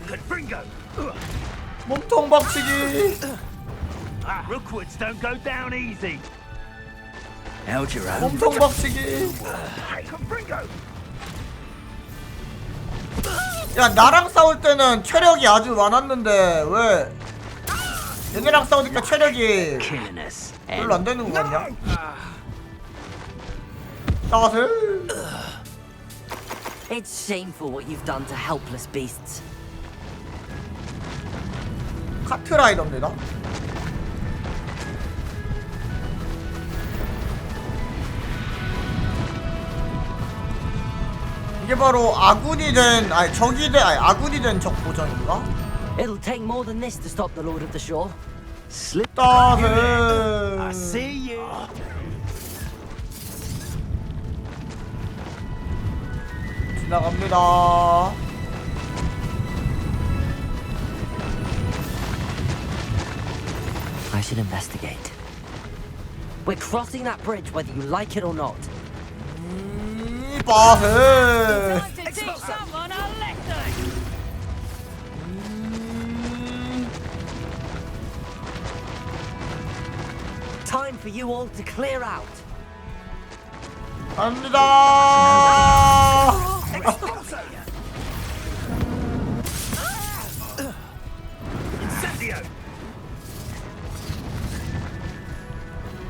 Good Bringo. 몸통 박치기! Rookwoods don't go down easy. Held your own. 몸통 박치기! Good Bringo. 야 나랑 싸울 때는 체력이 아주 많았는데 왜 얘네랑 싸우니까 체력이 별로 안 되는 거 같냐? 나가세요. It's shameful what you've done to helpless beasts. 카트라이더입니다. 이게 바로 아군이 된 적이 된 아군이 된 적 보정인가? It'll take more than this to stop the Lord of the Shore. Slip. I see you. 지나갑니다. I should investigate. We're crossing that bridge whether you like it or not. 빠세. Time for you all to clear out. 갑니다.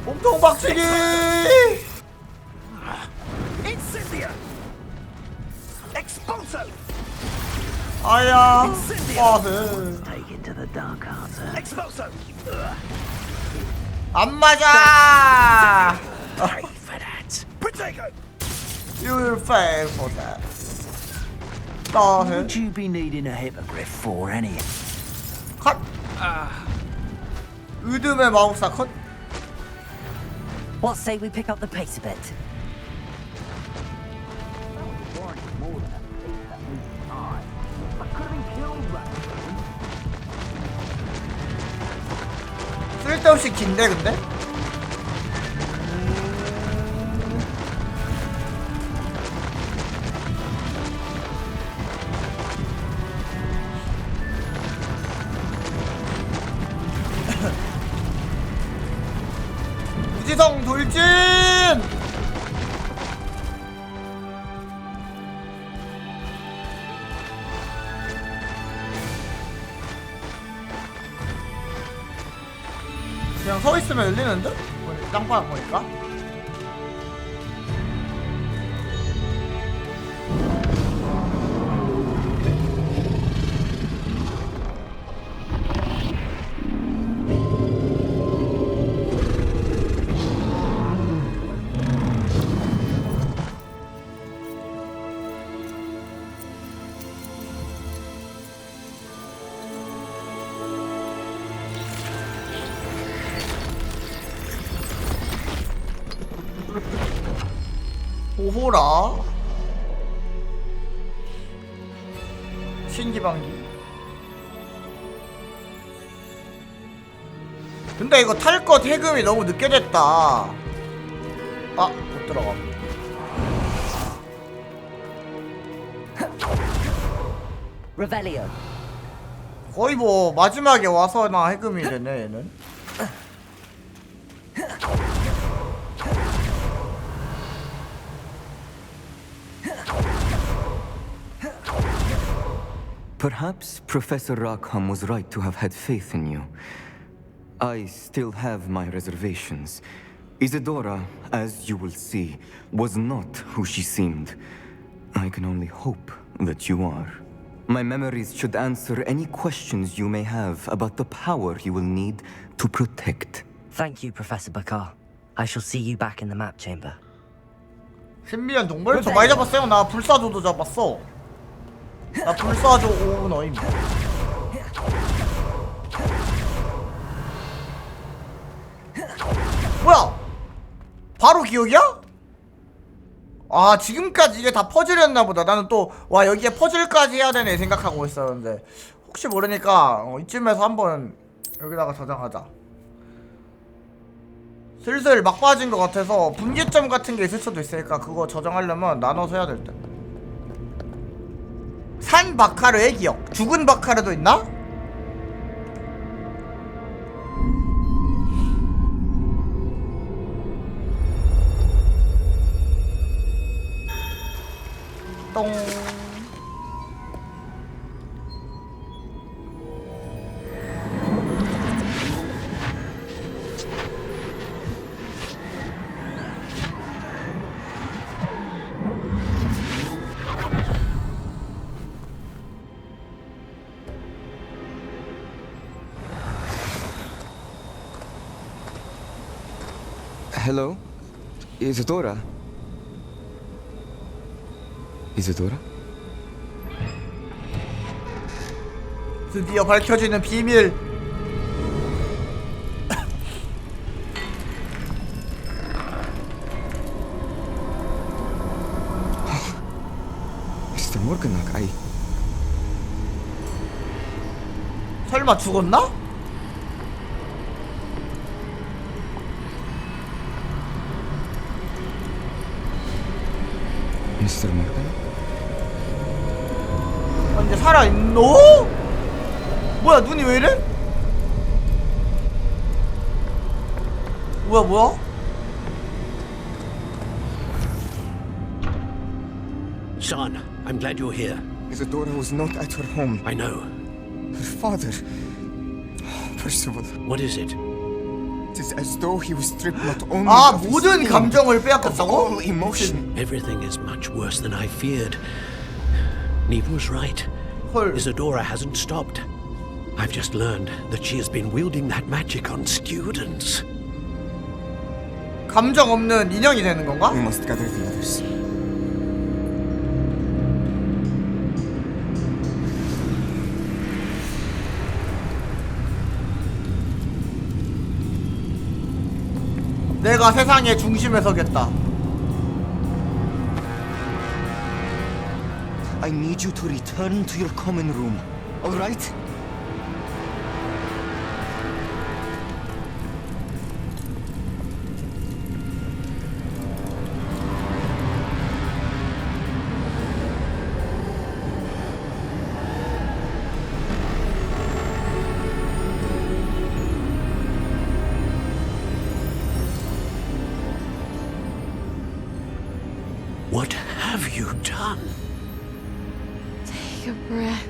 몸통 박치기. 아야. 빠세. 안 맞아. You'll pay for that. What would you be needing a hippogriff for, anyway? 컷. 의듬의 마법사 컷. What say we pick up the pace a bit? 쓸데없이 긴데 근데? 무지성 돌진! 그냥 서 있으면 열리는데? 땅바닥 보니까. 오호라 신기방기. 근데 이거 탈 것 해금이 너무 늦게 됐다. 아, 못 들어가. Revelio. 거의 뭐 마지막에 와서나 해금이 되네 얘는. Perhaps Professor Rackham was right to have had faith in you. I still have my reservations. Isadora, as you will see, was not who she seemed. I can only hope that you are. My memories should answer any questions you may have about the power you will need to protect. Thank you, Professor Bakar. I shall see you back in the map chamber. 신비한 동물? 저 많이 잡았어요. 나 불사조도 잡았어. 나 불사조 오너임. 뭐야? 바로 기억이야? 아 지금까지 이게 다 퍼즐이었나 보다. 나는 또 와 여기에 퍼즐까지 해야 되네 생각하고 있었는데 혹시 모르니까 이쯤에서 한번 여기다가 저장하자. 슬슬 막 빠진 것 같아서 분기점 같은 게 있을 수도 있으니까 그거 저장하려면 나눠서 해야 될 듯. 산 바카르의 기억. 죽은 바카르도 있나? 똥. Hello? Isadora? Isadora? 드디어 밝혀지는 비밀. Mr. Morganach, 설마 죽었나? Mr. Morganach? 아, 이제 살아있노? 뭐야 눈이 왜 이래? 뭐야? Son, I'm glad you're here. Isadora was not at her home. I know. Her father... Percival. What is it? It is as though he was stripped not only 아 of his 모든 being, 감정을 of 빼앗겼다고? all emotion. Everything is much worse than I feared. Neve was right. 헐. Isadora hasn't stopped. I've just learned that she has been wielding that magic on students. 감정 없는 인형이 되는 건가? We must gather the others. 내가 세상의 중심에 서겠다. I need you to return to your common room. All right? What have you done? Take a breath.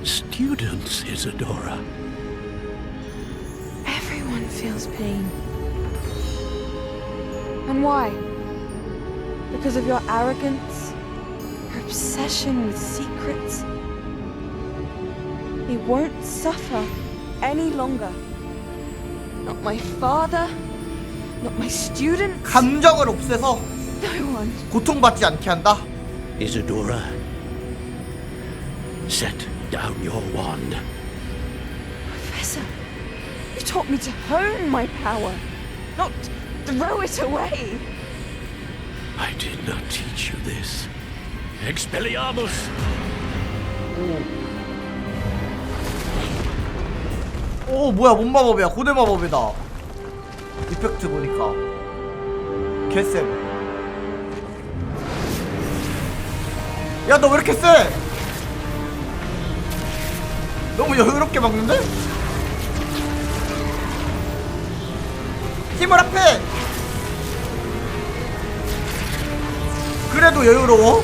Students, Isadora. Everyone feels pain. And why? Because of your arrogance? Your obsession with secrets? He won't suffer any longer. Not my father, not my students. 감정을 없애서 No one. 고통받지 않게 한다. Isadora, set down your wand. Professor, you taught me to hone my power, not throw it away. I did not teach you this. Expelliarmus! 오 뭐야 뭔 마법이야. 고대 마법이다. 이펙트 보니까 개쎄. 야 너 왜 이렇게 쎄? 너무 여유롭게 막는데? 힘을 합해! 그래도 여유로워?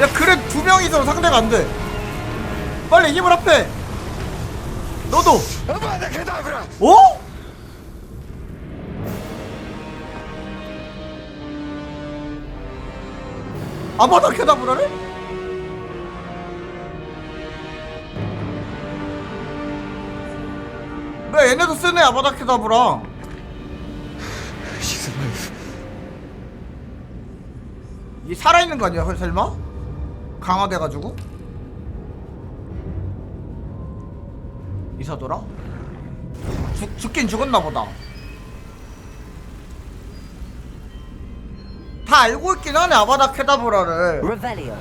야 그래 두 명이서 상대가 안 돼. 빨리 힘을 합해! 너도! 어? 아바다 케다브라를? 왜 얘네도 쓰네 아바다 케다브라. 이 살아있는 거 아니야 설마? 강화돼가지고? 이사도라? 죽긴 죽었나 보다. 다 알고 있긴 하네 아바다 케다브라를. Revelio.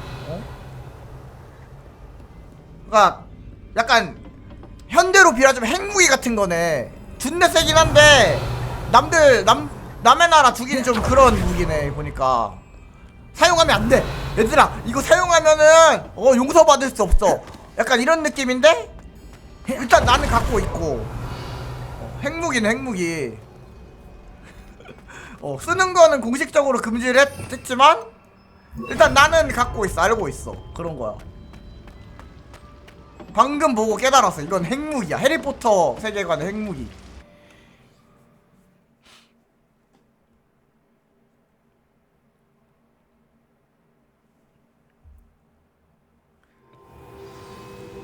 그니까 약간 현대로 비하자면 핵무기 같은 거네. 준내 세긴 한데 남의 나라 죽이는 좀 그런 무기네 보니까. 사용하면 안 돼. 얘들아 이거 사용하면은 용서받을 수 없어. 약간 이런 느낌인데 일단 나는 갖고 있고. 핵무기는 핵무기. 쓰는 거는 공식적으로 금지를 했지만 일단 나는 갖고 있어. 알고 있어. 그런 거야. 방금 보고 깨달았어. 이건 핵무기야. 해리포터 세계관의 핵무기.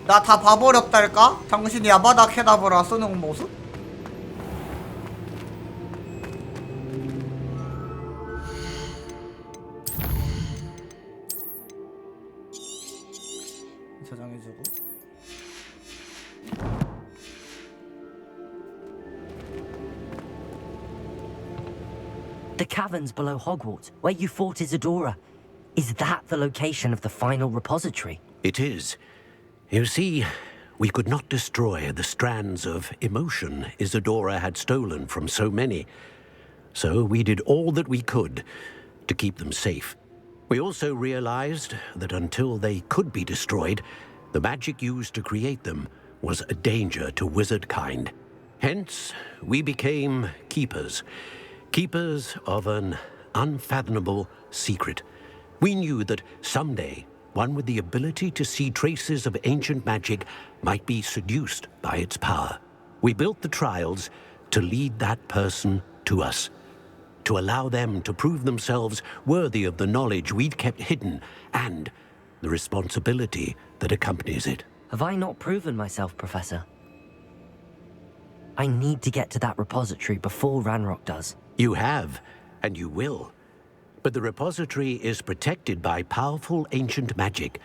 나 다 봐버렸달까? 당신이 아바다 케다브라 쓰는 모습? 저장해주고. The caverns below Hogwarts, where you fought Isadora. Is that the location of the final repository? It is. You see, we could not destroy the strands of emotion Isadora had stolen from so many. So we did all that we could to keep them safe. We also realized that until they could be destroyed, the magic used to create them was a danger to wizard kind. Hence, we became keepers. Keepers of an unfathomable secret. We knew that someday, one with the ability to see traces of ancient magic might be seduced by its power. We built the trials to lead that person to us, to allow them to prove themselves worthy of the knowledge we'd kept hidden and the responsibility that accompanies it. Have I not proven myself, Professor? I need to get to that repository before Ranrock does. You have, and you will. But the repository is protected by powerful ancient magic.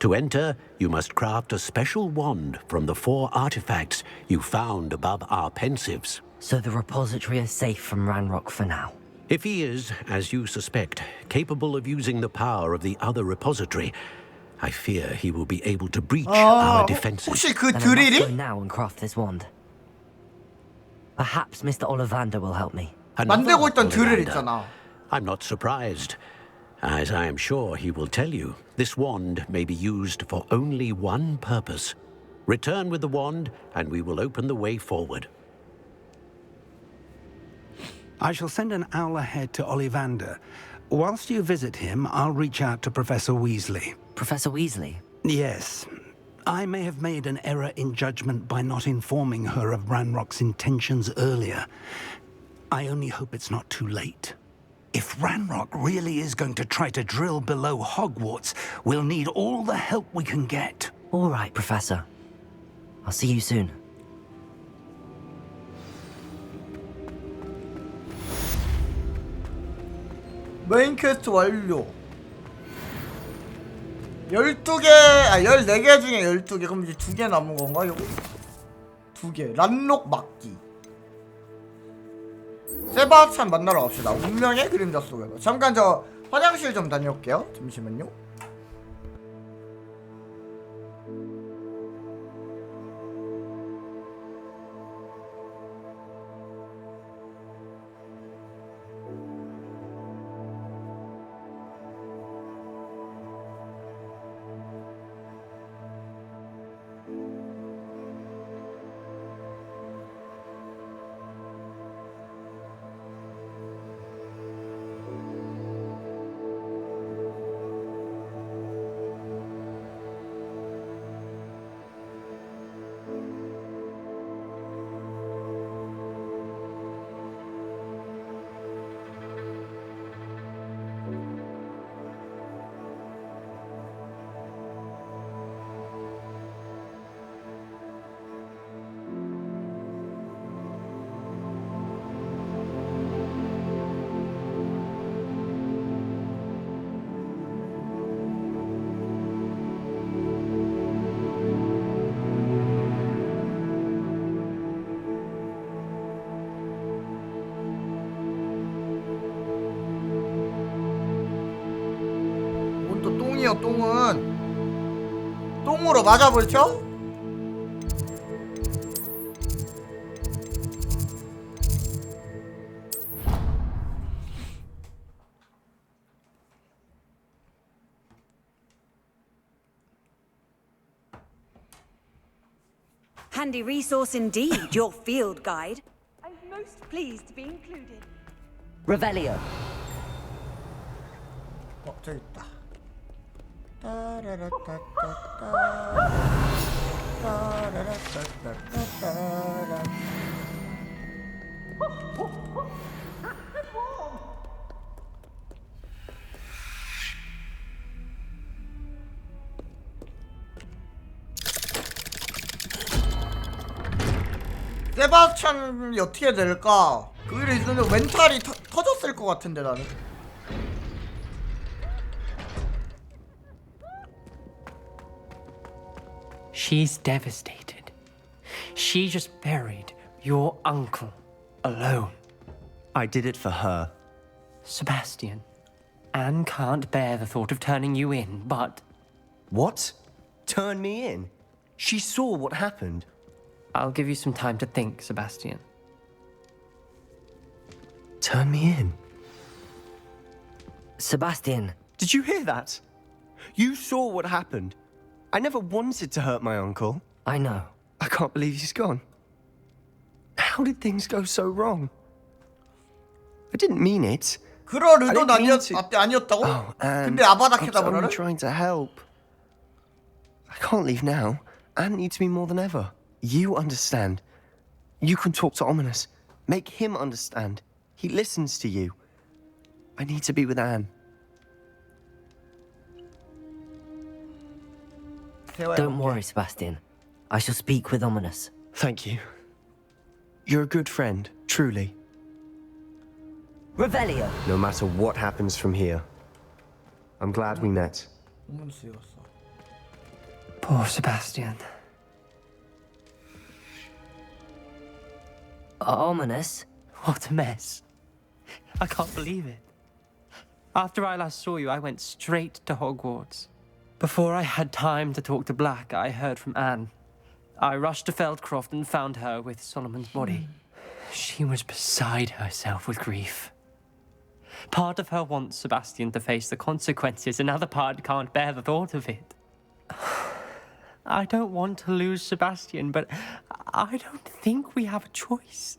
To enter, you must craft a special wand from the 4 artifacts you found above our pensives. So the repository is safe from Ranrock for now. If he is, as you suspect, capable of using the power of the other repository, I fear he will be able to breach our defenses. 혹시 그 Then I must 드릴이? go now and craft this wand. Perhaps Mr. Ollivander will help me. 만들고 있던 드릴 Ollivander. 있잖아. I'm not surprised. As I am sure he will tell you, this wand may be used for only one purpose. Return with the wand, and we will open the way forward. I shall send an owl ahead to Ollivander. Whilst you visit him, I'll reach out to Professor Weasley. Professor Weasley? Yes. I may have made an error in judgment by not informing her of Ranrock's intentions earlier. I only hope it's not too late. If Ranrock really is going to try to drill below Hogwarts, we'll need all the help we can get. All right, Professor. I'll see you soon. 메인 퀘스트 완료. 14개 중에 12개. 그럼 이제 2개 남은 건가, 이거? 2개. 란록 막기. 세바스찬 만나러 갑시다. 운명의 그림자 속에서. 잠깐 저 화장실 좀 다녀올게요. 잠시만요. 똥이요 똥은. 똥으로 맞아버리죠? Handy resource indeed, your field guide. I'm most pleased to be included. Revelio. 저기 있다. 세바스찬이 어떻게 될까? 그 일이 있으면 멘탈이 터졌을 것 같은데 나는. She's devastated. She just buried your uncle alone. I did it for her. Sebastian, Anne can't bear the thought of turning you in, but... What? Turn me in? She saw what happened. I'll give you some time to think, Sebastian. Turn me in? Sebastian. Did you hear that? You saw what happened. I never wanted to hurt my uncle. I know. I can't believe he's gone. How did things go so wrong? I didn't mean it. 그럴 의도는 아니었다고? Oh, 근데 아바다케다 I'm only 버려래? trying to help. I can't leave now. Anne needs me more than ever. You understand. You can talk to Ominous. Make him understand. He listens to you. I need to be with Anne. Don't worry, Sebastian. I shall speak with Ominous. Thank you. You're a good friend, truly. Revelio. No matter what happens from here, I'm glad we met. Poor Sebastian. Ominous? What a mess. I can't believe it. After I last saw you, I went straight to Hogwarts. Before I had time to talk to Black, I heard from Anne. I rushed to Feldcroft and found her with Solomon's body. She was beside herself with grief. Part of her wants Sebastian to face the consequences, another part can't bear the thought of it. I don't want to lose Sebastian, but I don't think we have a choice.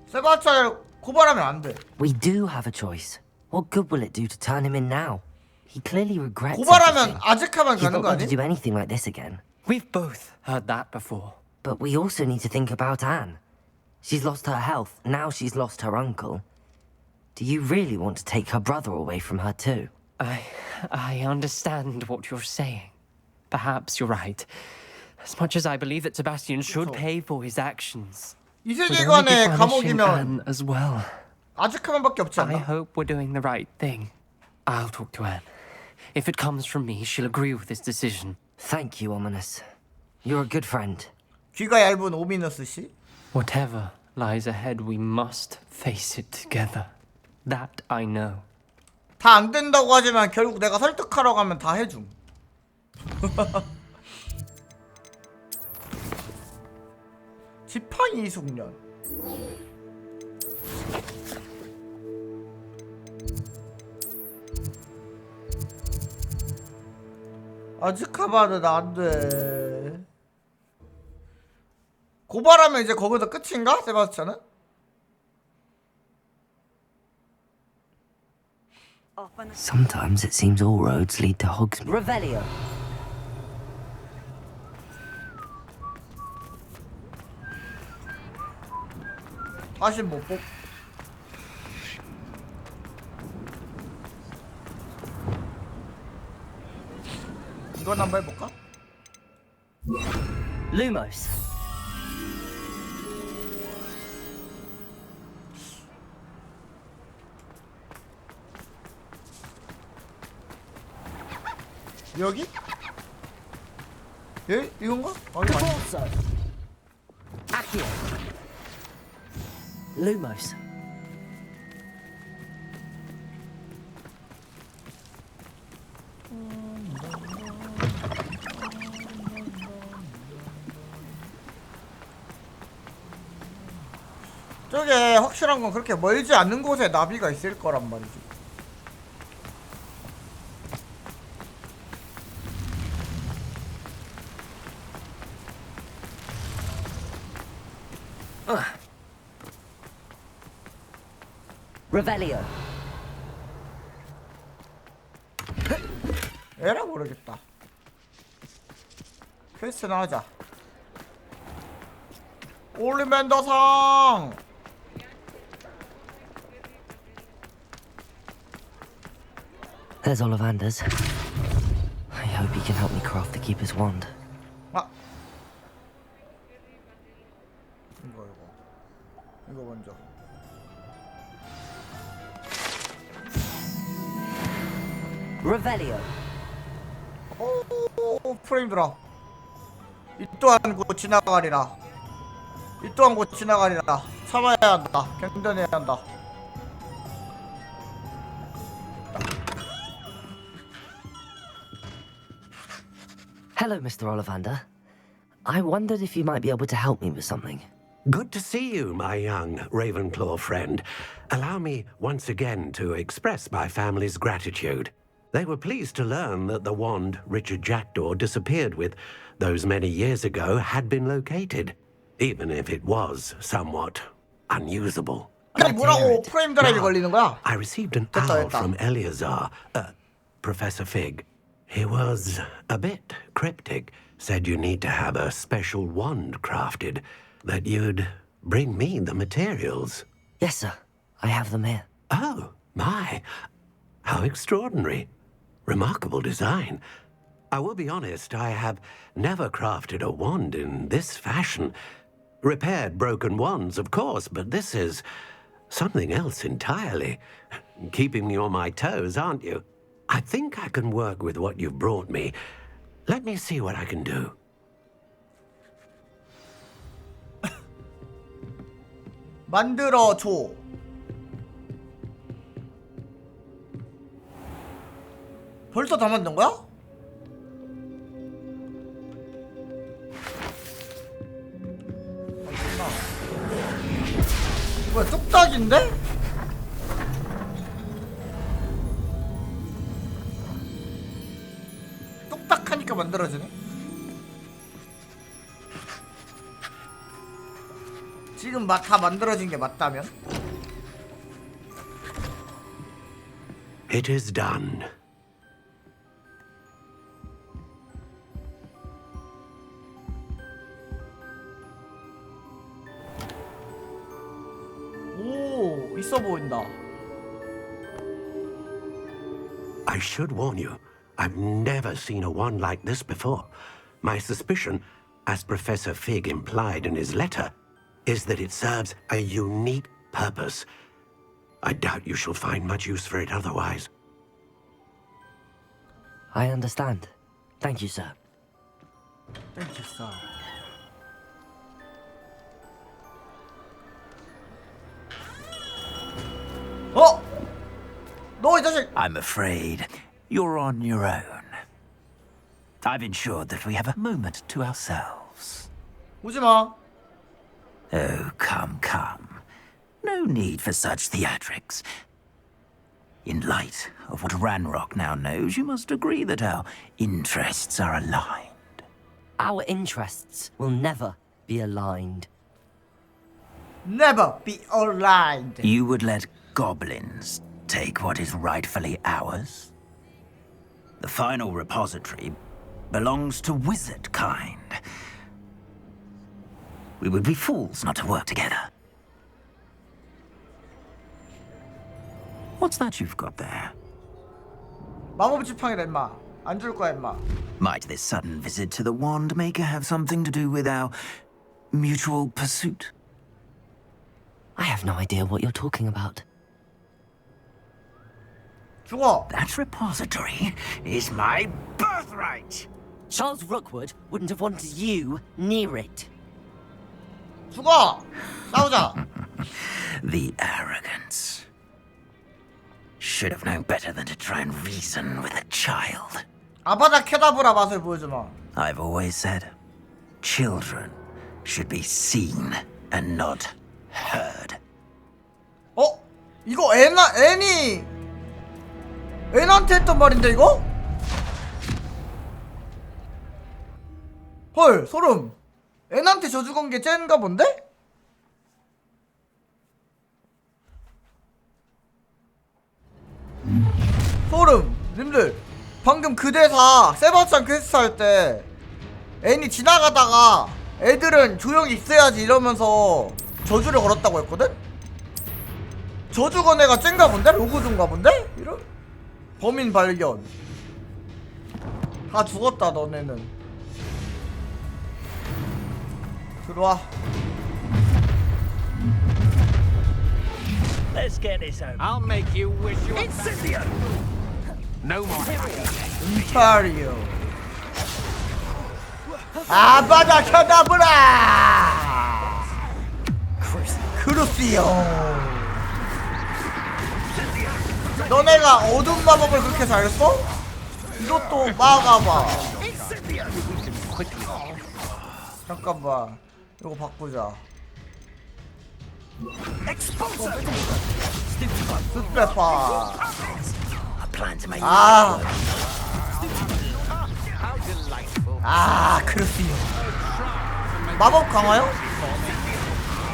세바스찬을 고발하면 안 돼. We do have a choice. What good will it do to turn him in now? He clearly regrets 고발하면 everything. 아직하면 He's 가는 not 거 going to 아니? do anything like this again. We've both heard that before. But we also need to think about Anne. She's lost her health, now she's lost her uncle. Do you really want to take her brother away from her too? I understand what you're saying. Perhaps you're right. As much as I believe that Sebastian should pay for his actions. 이 세계관의 Anne 감옥이면 as well. 아직하면밖에 없지 I 않나? hope we're doing the right thing. I'll talk to Anne. If it comes from me, she'll agree with this decision. Thank you, Ominous. You're a good friend. 귀가 얇은 오미너스 씨? Whatever lies ahead, we must face it together. That I know. 다 안 된다고 하지만 결국 내가 설득하러 가면 다 해줌. 지팡이 숙련. 아즈카바는 안 돼. 고발하면 이제 거기서 끝인가? 세바스찬은? Sometimes it seems all roads lead to Hogsmeade. Revelio. 다시 못 뽑. 이건 한번 해볼까? Lumos. 여기? 예? 이건가? 아니 Corso. Accio. Lumos. 저게 확실한 건 그렇게 멀지 않는 곳에 나비가 있을 거란 말이지. Revelio. 에라 모르겠다. 퀘스트나 하자. 올리맨더상. There's Ollivander's. I hope he can help me craft the Keeper's wand. 아. 이거 먼저. Revelio. 오, 프레임 들어. 이 또한 곧 지나가리라. 이 또한 곧 지나가리라. 참아야 한다. 견뎌내야 한다. Hello, Mr. Ollivander. I wondered if you might be able to help me with something. Good to see you, my young Ravenclaw friend. Allow me once again to express my family's gratitude. They were pleased to learn that the wand Richard Jackdaw disappeared with those many years ago had been located, even if it was somewhat unusable. 아니 뭐라고 프레임 드라이브 걸리는 거야? I received an owl from Eleazar, Professor Fig. He was a bit cryptic, said you need to have a special wand crafted, that you'd bring me the materials. Yes, sir. I have them here. Oh, my. How extraordinary. Remarkable design. I will be honest, I have never crafted a wand in this fashion. Repaired broken wands, of course, but this is something else entirely. Keeping me on my toes, aren't you? I think I can work with what you've brought me. Let me see what I can do. 만들어줘. 벌써 다 만든 거야? 뭐야 뚝딱인데? 뚝딱하니까 만들어지네? 지금 다 만들어진 게 맞다면? It is done. 오, 있어 보인다. I should warn you, I've never seen a wand like this before. My suspicion, as Professor Fig implied in his letter, is that it serves a unique purpose. I doubt you shall find much use for it otherwise. I understand. Thank you, sir. Thank you, sir. 어? 너 이 자식! I'm afraid you're on your own. I've ensured that we have a moment to ourselves. 오지 마. Oh, come, come. No need for such theatrics. In light of what Ranrock now knows, you must agree that our interests are aligned. Our interests will never be aligned. Never be aligned. You would let goblins take what is rightfully ours? The final repository belongs to wizard kind. We would be fools not to work together. What's that you've got there? 마법 지팡이다 임마. 안 줄 거야 임마. Might this sudden visit to the Wand Maker have something to do with our mutual pursuit? I have no idea what you're talking about. 죽어. That repository is my birthright. Charles Rookwood wouldn't have wanted you near it. 죽어. 싸우자. The arrogance. should have known better than to try and reason with a child. 아바다 케다브라 맛을 보여주마. I've always said, children should be seen and not heard. 이거 애니 애한테 했던 말인데 이거? 헐 소름. 애한테 저주 건 게 쟤인가 본데? 소름. 님들 방금 그 대사 세바스찬 퀘스트 할 때 애니 지나가다가 애들은 조용히 있어야지 이러면서 저주를 걸었다고 했거든? 저주 건 애가 쟤인가 본데? 로그존가 본데? 이런 범인 발견. 다 죽었다 너네는. 들어와. Let's get this over. I'll make you wish you were Incendio! No more. 인타리오. 아바다 켜다브라. 크루시오. 너네가 어둠 마법을 그렇게 잘 써? 이것도 막아봐. 잠깐만 이거 바꾸자. 스페파. 크루시오. 마법 강화요?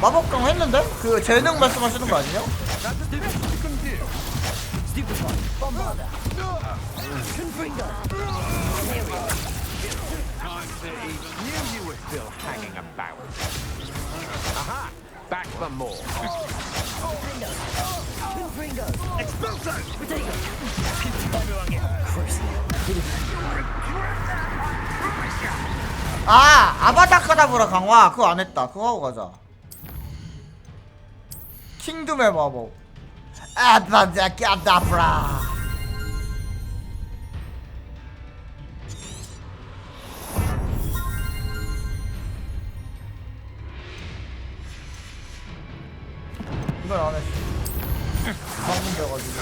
마법 강화 했는데? 그 재능 말씀하시는 거 아니에요? Back for more. 아바다카다브라 강화 그거 안 했다. 그거 하고 가자. 킹덤의 마법. 아바다카다브라. 이걸 안 했어. 방금 돼가지고.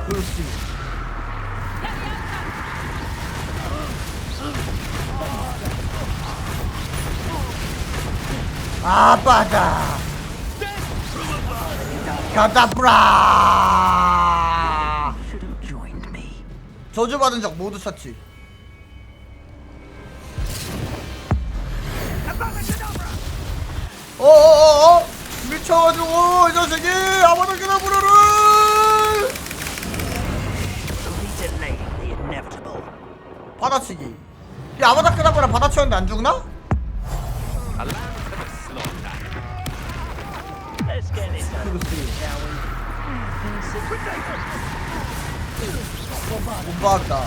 그렇지. 아빠다. 가다브라. 저주받은 적 모두 처치. 미쳐가지고 이 자식이 아바다 케다브라를 받아치기. 이 아바다 케다브라 받아치웠는데 안 죽나? 못 봤다.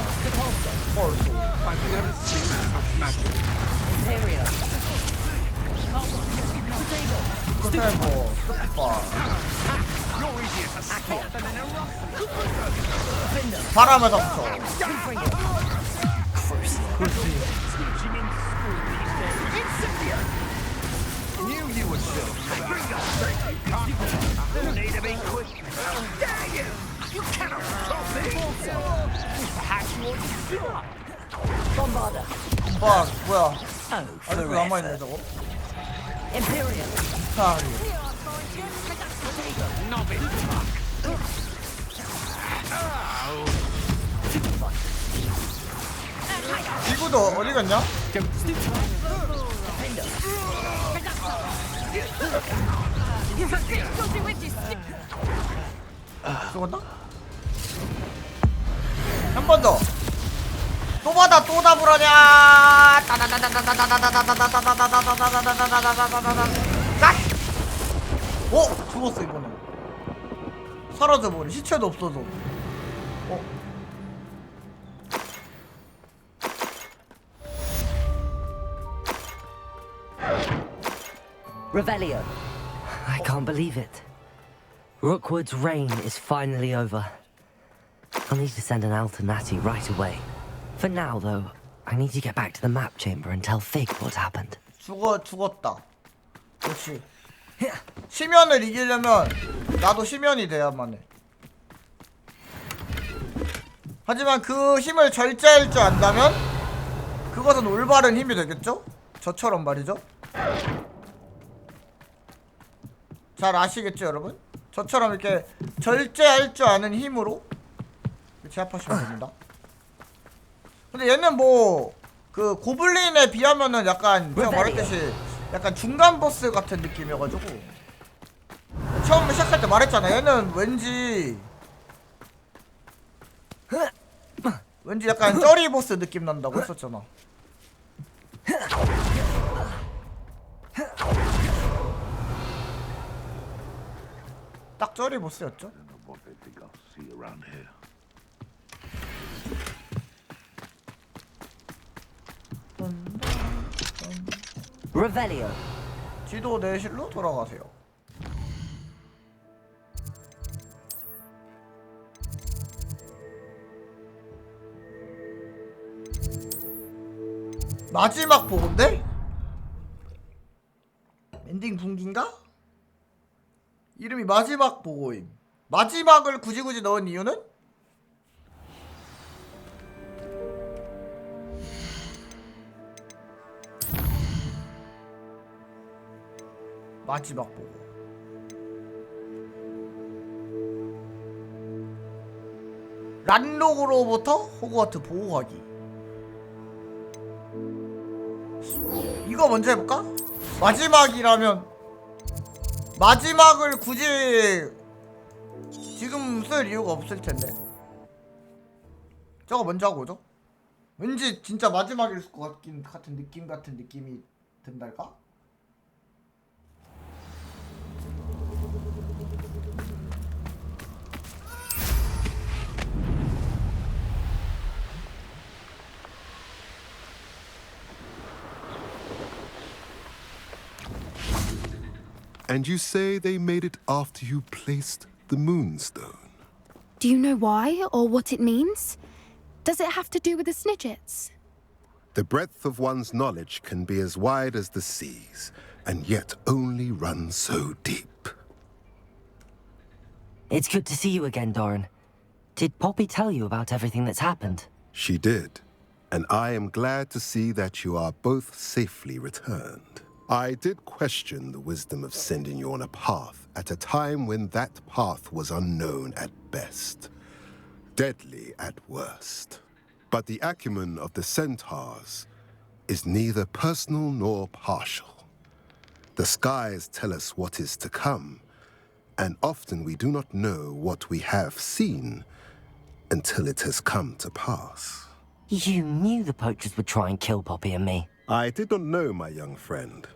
스테고 스파 바람에 덮쳐. 뭐야? 아직도 남아있네 저거. 이구도 어디 갔냐? 죽었나? 한 번 더. 또 받아 또 답을하냐? 죽었어 이번에. 사라져버려. 시체도 없어져. Revelio. I can't believe it. Rookwood's reign is finally over. I'll need to send an L to Natty right away. For now, though, I need to get back to the map chamber and tell Fig what happened. 죽었다. 그렇지. 심연을 이기려면 나도 심연이 돼야만 해. 하지만 그 힘을 절제할 줄 안다면 그것은 올바른 힘이 되겠죠? 저처럼 말이죠. 잘 아시겠죠, 여러분? 저처럼 이렇게 절제할 줄 아는 힘으로 제압하시면 됩니다. 근데 얘는 뭐 그 고블린에 비하면은 약간 제가 말했듯이 약간 중간 보스 같은 느낌이어가지고 처음 시작할 때 말했잖아. 얘는 왠지 약간 쩌리 보스 느낌 난다고 했었잖아. 딱 쩌리 보스였죠? Revelio. 지도 내실로 돌아가세요. 마지막 보고인데? 엔딩 분기인가? 이름이 마지막 보고임. 마지막을 굳이 넣은 이유는? 마지막 보고. 란록으로부터 호그와트 보호하기. 이거 먼저 해볼까? 마지막이라면 마지막을 굳이 지금 쓸 이유가 없을 텐데. 저거 먼저 하고 오죠. 왠지 진짜 마지막일 것 같은 느낌이 든달까? And you say they made it after you placed the moonstone? Do you know why or what it means? Does it have to do with the Snidgets? The breadth of one's knowledge can be as wide as the seas, and yet only run so deep. It's good to see you again, Doran. Did Poppy tell you about everything that's happened? She did, and I am glad to see that you are both safely returned. I did question the wisdom of sending you on a path at a time when that path was unknown at best, deadly at worst. But the acumen of the centaurs is neither personal nor partial. The skies tell us what is to come, and often we do not know what we have seen until it has come to pass. You knew the poachers would try and kill Poppy and me. I did not know, my young friend.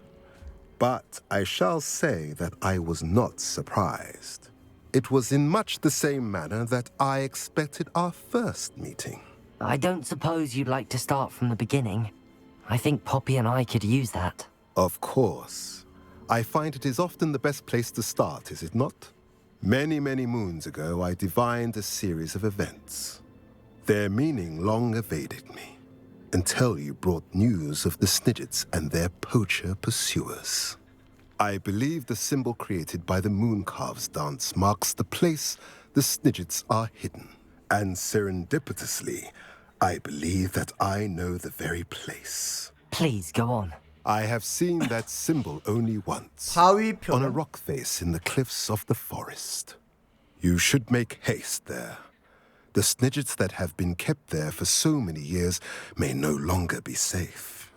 But I shall say that I was not surprised. It was in much the same manner that I expected our first meeting. I don't suppose you'd like to start from the beginning. I think Poppy and I could use that. Of course. I find it is often the best place to start, is it not? Many, many moons ago, I divined a series of events. Their meaning long evaded me, until you brought news of the Snidgets and their poacher pursuers. I believe the symbol created by the Mooncalves dance marks the place the Snidgets are hidden. And serendipitously, I believe that I know the very place. Please, go on. I have seen that symbol only once, on a rock face in the cliffs of the forest. You should make haste there. The Snidgets that have been kept there for so many years may no longer be safe.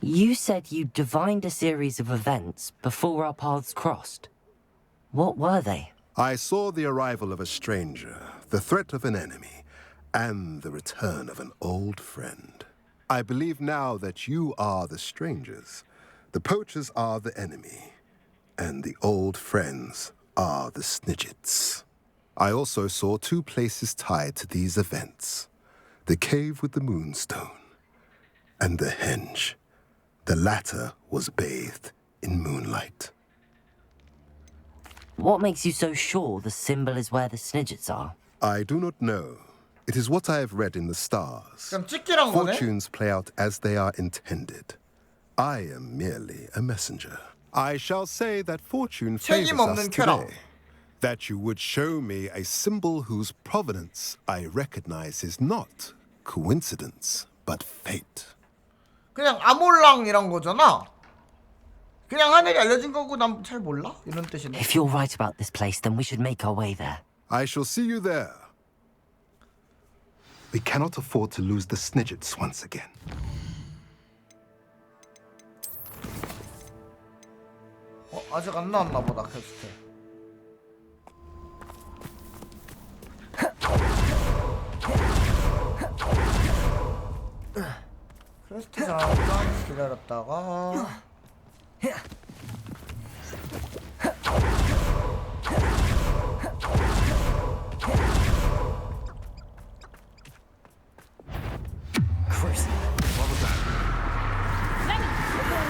You said you divined a series of events before our paths crossed. What were they? I saw the arrival of a stranger, the threat of an enemy, and the return of an old friend. I believe now that you are the strangers, the poachers are the enemy, and the old friends are the Snidgets. I also saw two places tied to these events. The cave with the moonstone, and the henge. The latter was bathed in moonlight. What makes you so sure the symbol is where the Snidgets are? I do not know. It is what I have read in the stars. 그럼 찍기란 거네? Fortunes play out as they are intended. I am merely a messenger. I shall say that fortune favors us today. That you would show me a symbol whose provenance I recognize is not coincidence, but fate. 그냥 아몰랑이란 거잖아. 그냥 하늘이 알려진 거고 난 잘 몰라? 이런 뜻이네. If you're right about this place, then we should make our way there. I shall see you there. We cannot afford to lose the Snidgets once again. 아직 안 나왔나 보다, 퀘스트. 퀘스트 잠깐 기다렸다가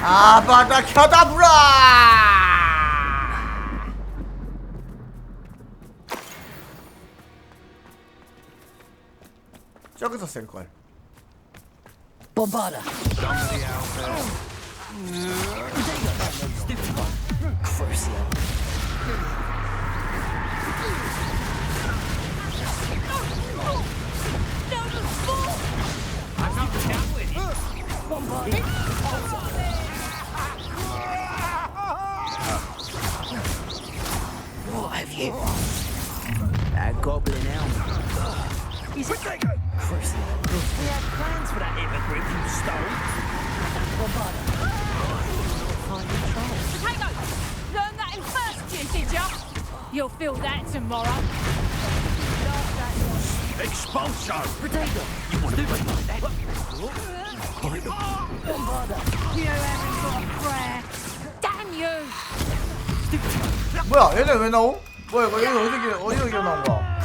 아바다 켜다브라! 저기서 쓸걸. Bombada! Crucial. What have you? That goblin elm. He's Crucial. We had plans for that immigrant you stole. Bombada. Potato! Learn that in first year, did ya? You'll feel that tomorrow. Expulso! Potato! You want to play like that? Bombada! You haven't got a prayer. Damn you! 뭐야, 얘네 왜 나오? 뭐야, 이거 어디서 나온 거야?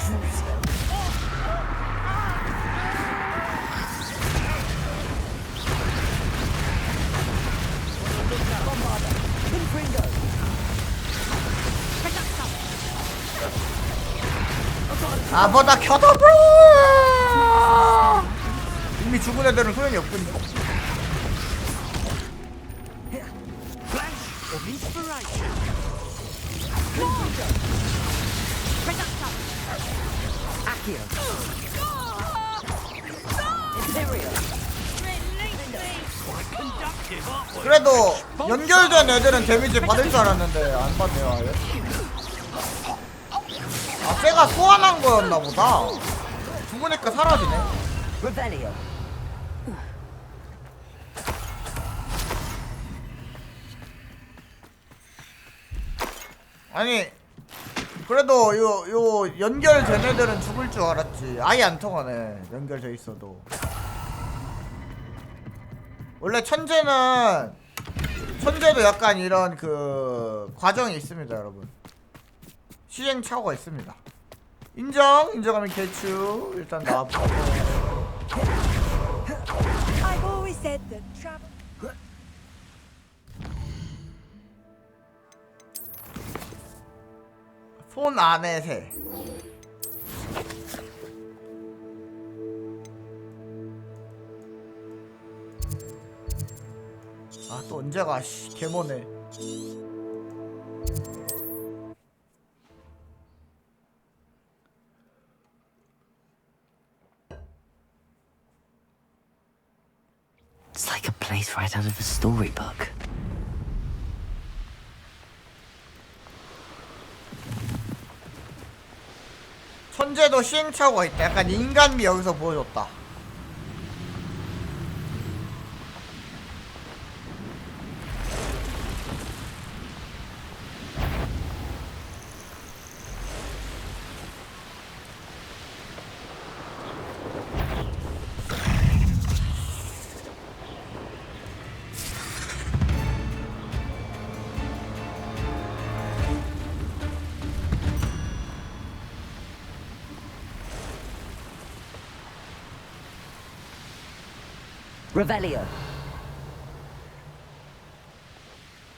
아바다 켜다브라! 이미 죽은 애들은 소용이 없군요. 그래도 연결된 애들은 데미지 받을 줄 알았는데 안 받네요 아예. 아 쟤가 소환한 거였나 보다. 죽으니까 사라지네. Rebellion. 아니 그래도 요 연결된 애들은 죽을 줄 알았지. 아예 안 통하네 연결돼 있어도. 원래 천재도 약간 이런 그 과정이 있습니다 여러분. 시행착오가 있습니다. 인정하면 개추. 일단 나와보고. I've always said that travel. 손 안에 새. 아 또 언제가 씨 개머네. It's like a place right out of a storybook. 천재도 시행착오가 있다. 약간 인간미 여기서 보여줬다. Revelio.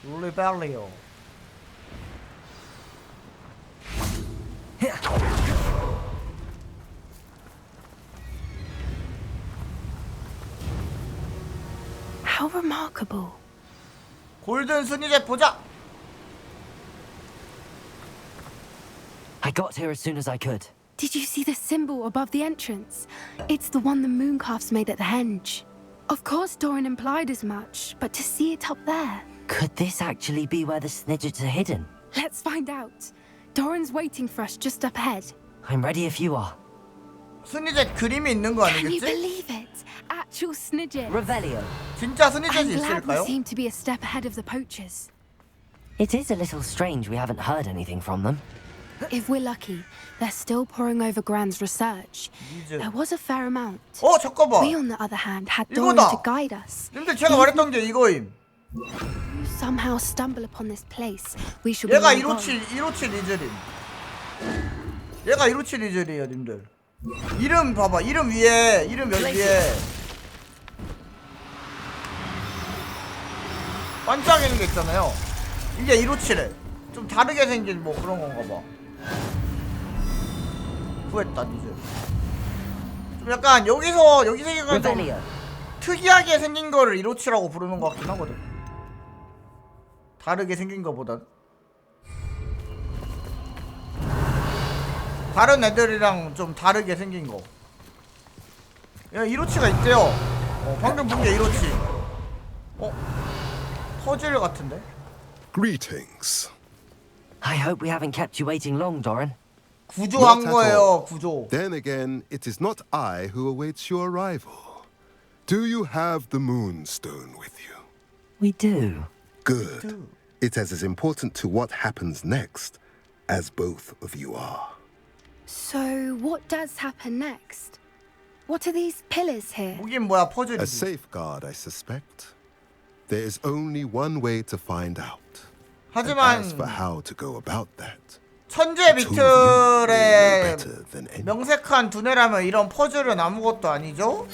Revelio. remarkable. 골든 순위제 보자. I got here as soon as I could. Did you see the symbol above the entrance? It's the one the mooncalfs made at the henge. Of course Doran implied as much, but to see it up there... Could this actually be where the snidgets are hidden? Let's find out. Doran's waiting for us just up ahead. I'm ready if you are. 순위제 그림이 있는 거 Can you 아니겠지? believe it? Actual snidget. Revelio. 진짜 I'm 순위제지 glad we 있을까요? seem to be a step ahead of the poachers. It is a little strange we haven't heard anything from them. If we're lucky, they're still poring over Gran's research. There was a fair amount. 잠깐만. We, on the other hand, had Doran 이거다. to guide us. 근데 제가 말했던 게 이거임. If you somehow stumble upon this place, we shall be 얘가 long gone. 157 리즐임. 얘가 157 리즐이에요, 님들. 이름 봐봐. 이름 위에, 이름 여기 위에 반짝이는 게 있잖아요. 이게 157에 좀 다르게 생긴 뭐 그런 건가 봐. 구했다, 리즐. 좀 약간 여기서 여기 생긴 좀 특이하게 생긴 거를 157이라고 부르는 것 같긴 하거든. 다르게 생긴 거보단. 다른 애들이랑 좀 다르게 생긴 거. 야, 157가 있대요. 방금 본 게 157. 퍼즐 같은데? Greetings. I hope we haven't kept you waiting long, Doran. 구조한 Not at 거예요, all. 구조. Then again, it is not I who awaits your arrival. Do you have the moonstone with you? We do. Good. It is as important to what happens next as both of you are. So, what does happen next? What are these pillars here? 무긴 뭐야, 퍼즐이지. A safeguard, I suspect. There is only one way to find out. And 하지만 as for how to go about that, 천재 the two of you know 비틀의 better than any. 명색한 두뇌라면 이런 퍼즐은 아무것도 아니죠?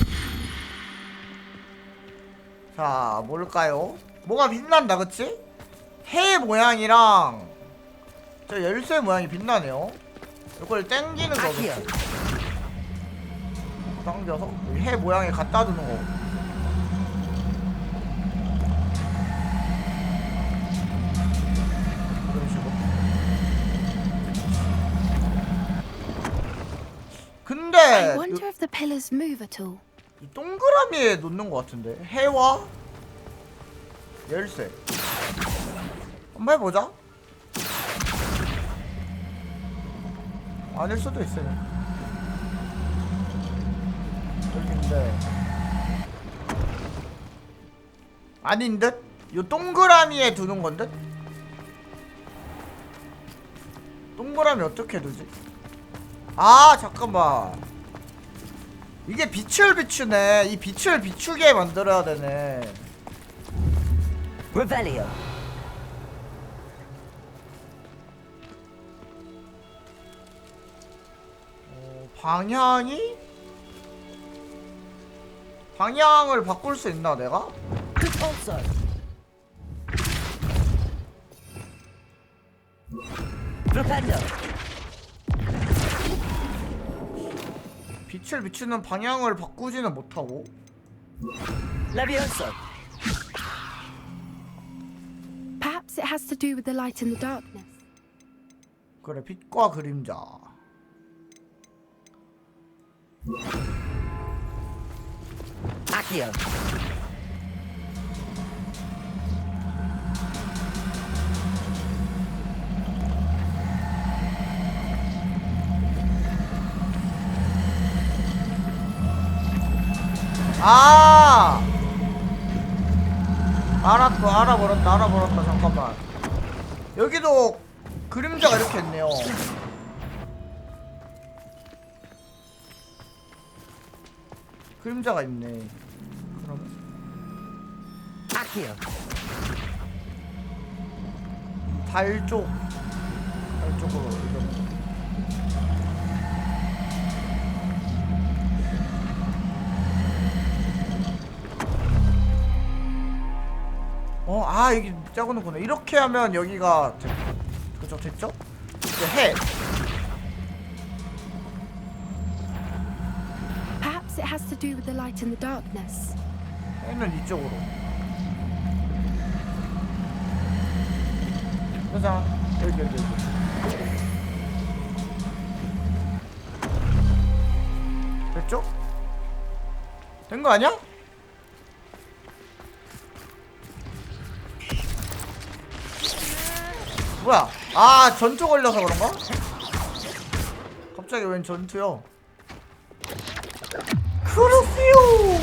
자, 뭘까요? 뭐가 빛난다, 그치? 해 모양이랑 저 열쇠 모양이 빛나네요. 이걸 땡기는 거겠지. 당겨서 해 모양에 갖다 두는 거. 이런 식으로. 근데 I wonder if the pillars move at all. 이 동그라미에 놓는 것 같은데. 해와 열쇠. 한번 해보자. 아닐 수도 있어요. 여긴데 아닌 듯? 요 동그라미에 두는 건 듯? 동그라미 어떻게 두지? 아, 잠깐만. 이게 빛을 비추네. 이 빛을 비추게 만들어야 되네. Revelio. 방향이? 방향을 바꿀 수 있나 내가? 빛을 비추는 방향을 바꾸지는 못하고. Perhaps it has to do with the light and the darkness. 그래, 빛과 그림자. Accio. 아! 알아버렸다. 잠깐만. 여기도 그림자가 이렇게 있네요. 그림자가 있네. 그러면 Accio. 달 쪽으로 이동. 아, 여기 짜고는구나. 이렇게 하면 여기가 그죠? 됐죠? 이제 해. Perhaps it has to do with the light and the darkness. 해는 이쪽으로. 짜잔. 여기. 됐죠? 된 거 아니야? 뭐야? 아, 전투 걸려서 그런가? 갑자기 웬 전투요? 그렇지요.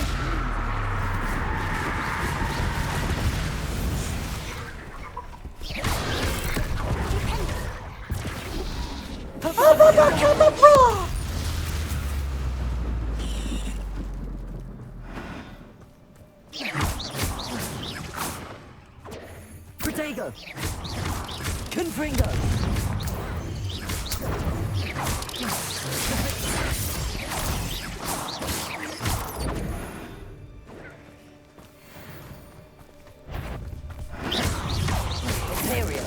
아바다 켜다봐. Protego! Confringo! Imperio!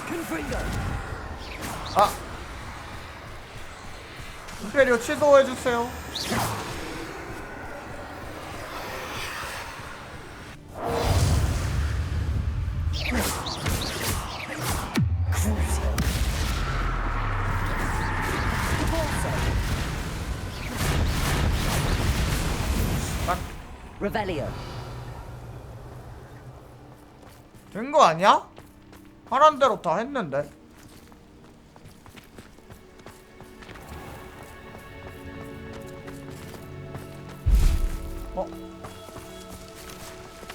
Confringo! 아! 임페리오 취소해주세요. Revelio. 된 거 아니야? 하란 대로 다 했는데.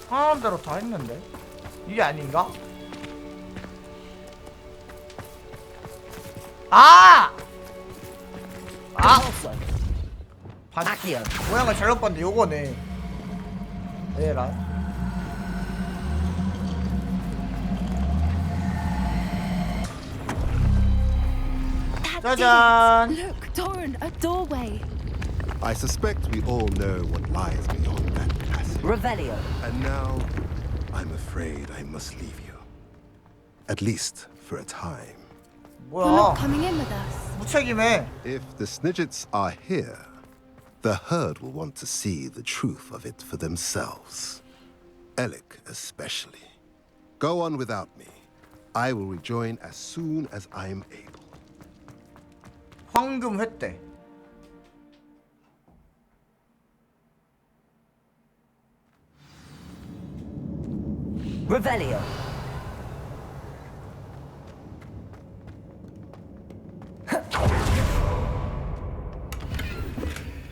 하란 대로 다 했는데. 이게 아닌가? 아! 아! 모양을 잘못 봤는데 요거네. 에라. 짜잔. Look, Doran, a doorway. I suspect we all know what lies beyond that passage. Revelio. And now, I'm afraid I must leave you. At least for a time. You're not coming in with us. 무책임해. If the Snidgets are here, the herd will want to see the truth of it for themselves. Alec especially. Go on without me. I will rejoin as soon as I'm able. 황금 횟대. Revelio.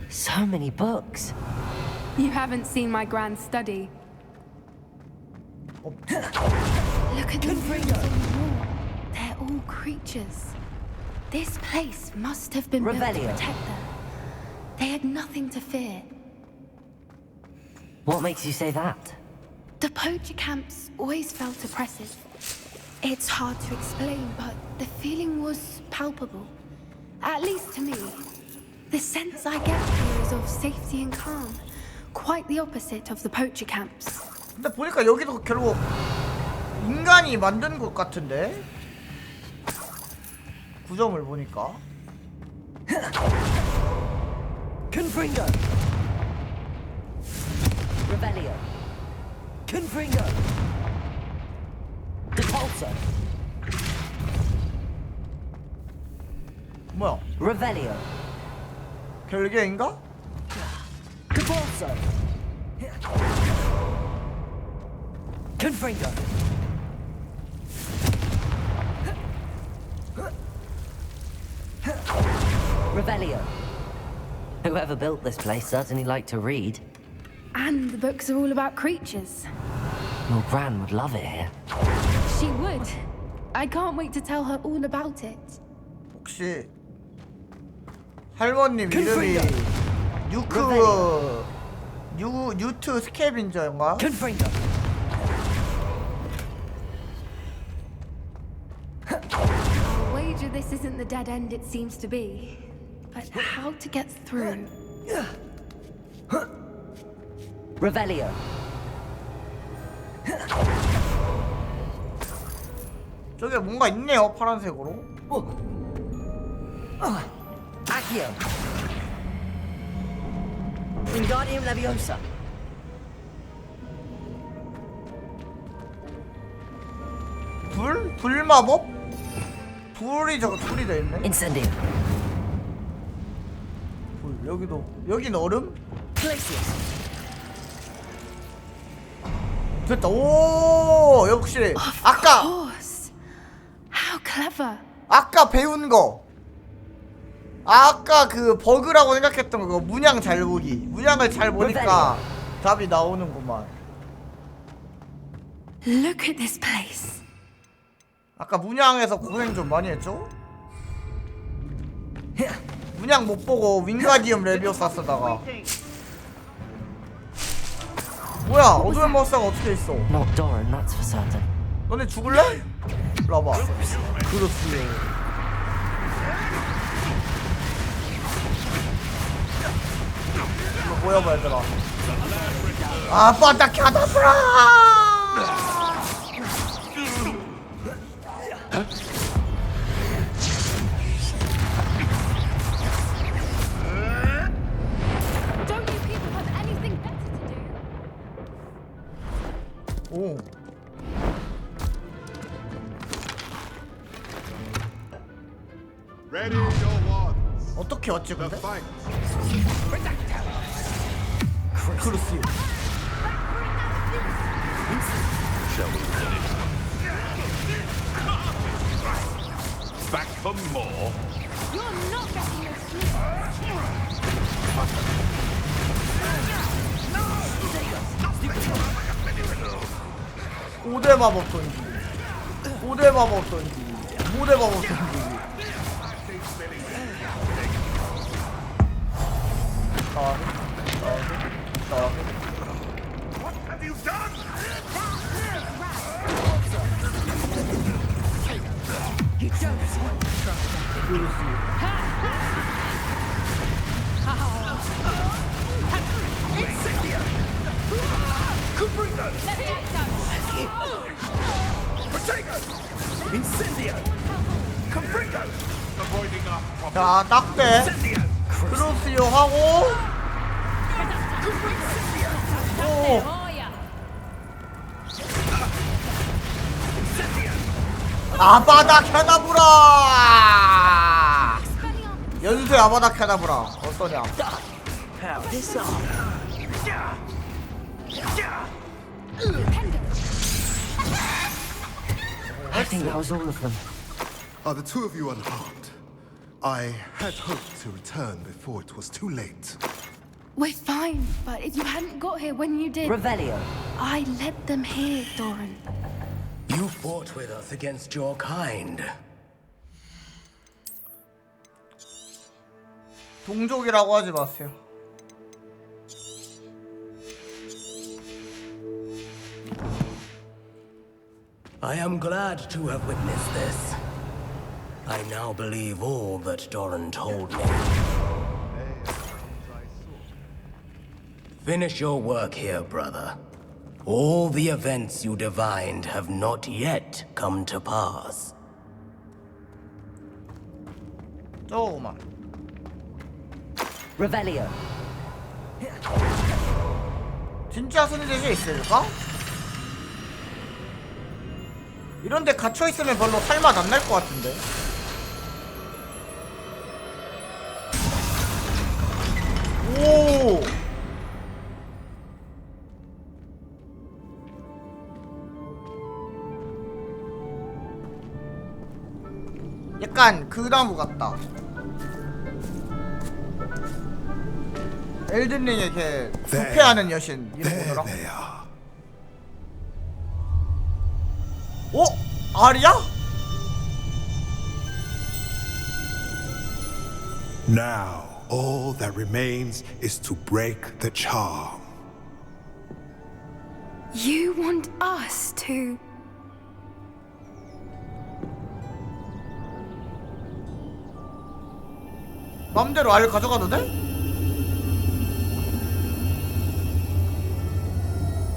So many books. You haven't seen my grand study. Look at the runes on the wall. They're all creatures. This place must have been built to Revelio. protect them. They had nothing to fear. What makes you say that? The poacher camps always felt oppressive. It's hard to explain, but the feeling was palpable. At least to me. The sense I get here is of safety and calm. Quite the opposite of the poacher camps. 근데 보니까 여기도 결국 인간이 만든 곳 같은데? 구점을 보니까. Confringo. Revelio. Confringo. Depulso. 뭐야? Revelio. 결계인가? Depulso. Confringo. Revelio. Whoever built this place certainly liked to read. And the books are all about creatures. Your Gran would love it here. She would. I can't wait to tell her all about it. 혹시 할머님 이름이 뉴트 스캐빈저인가? I'll wager this isn't the dead end it seems to be. But how to get through? Revelio. 저게 뭔가 있네요, 파란색으로. Accio. Wingardium Leviosa. 불 마법? 불이 저거 불이 돼 있네. Incendio. 불 여기도 여긴 얼음? 됐다. 오 역시 아까 How clever. 아까 배운 거. 아까 그 버그라고 생각했던 거 문양 잘 보기. 문양을 잘 보니까 답이 나오는구만. Look at this place. 아까 문양에서 고생 좀 많이 했죠? 문양 못 보고 윙가디움 레비오사 쓰다가 뭐야 어둠의 머사가 어떻게 있어? Not Doran, that's for certain. 너네 죽을래? 일로 와봐. 그렇지. 이거 뭐야 봐 얘들아. 아 바닥 켜다브라. Don't you people have anything better to do? 오. Ready your wands. 어떻게 왔지 근데? Fight. 크루스. Shall we finish? Back for more? You're not getting your sleep. 고대 마법 던지. 고대 마법 던지. 고대 마법 던지. What have you done? 자, 딱대. 크로스요 하고. 오. 아바다 캐나브라. 연쇄 아바다 캐나브라. 어떠냐? I think that was all of them. Are the two of you unharmed? I had hoped to return before it was too late. We're fine, but if you hadn't got here when you did... Revelio. I led them here, Doran. You fought with us against your kind. 동족이라고 하지 마세요. I am glad to have witnessed this. I now believe all that Doran told me. Finish your work here, brother. All the events you divined have not yet come to pass. 조금만. Revelio. 진짜 승리자가 있을까? 이런데 갇혀있으면 별로 살맛 안 날 것 같은데. 오. 약간 그 나무 같다. 엘든링의 걔 부패하는 여신 이름 뭐더라? 오? 아리야? Now, all that remains is to break the charm. You want us to... 맘대로 알 가져가도 돼?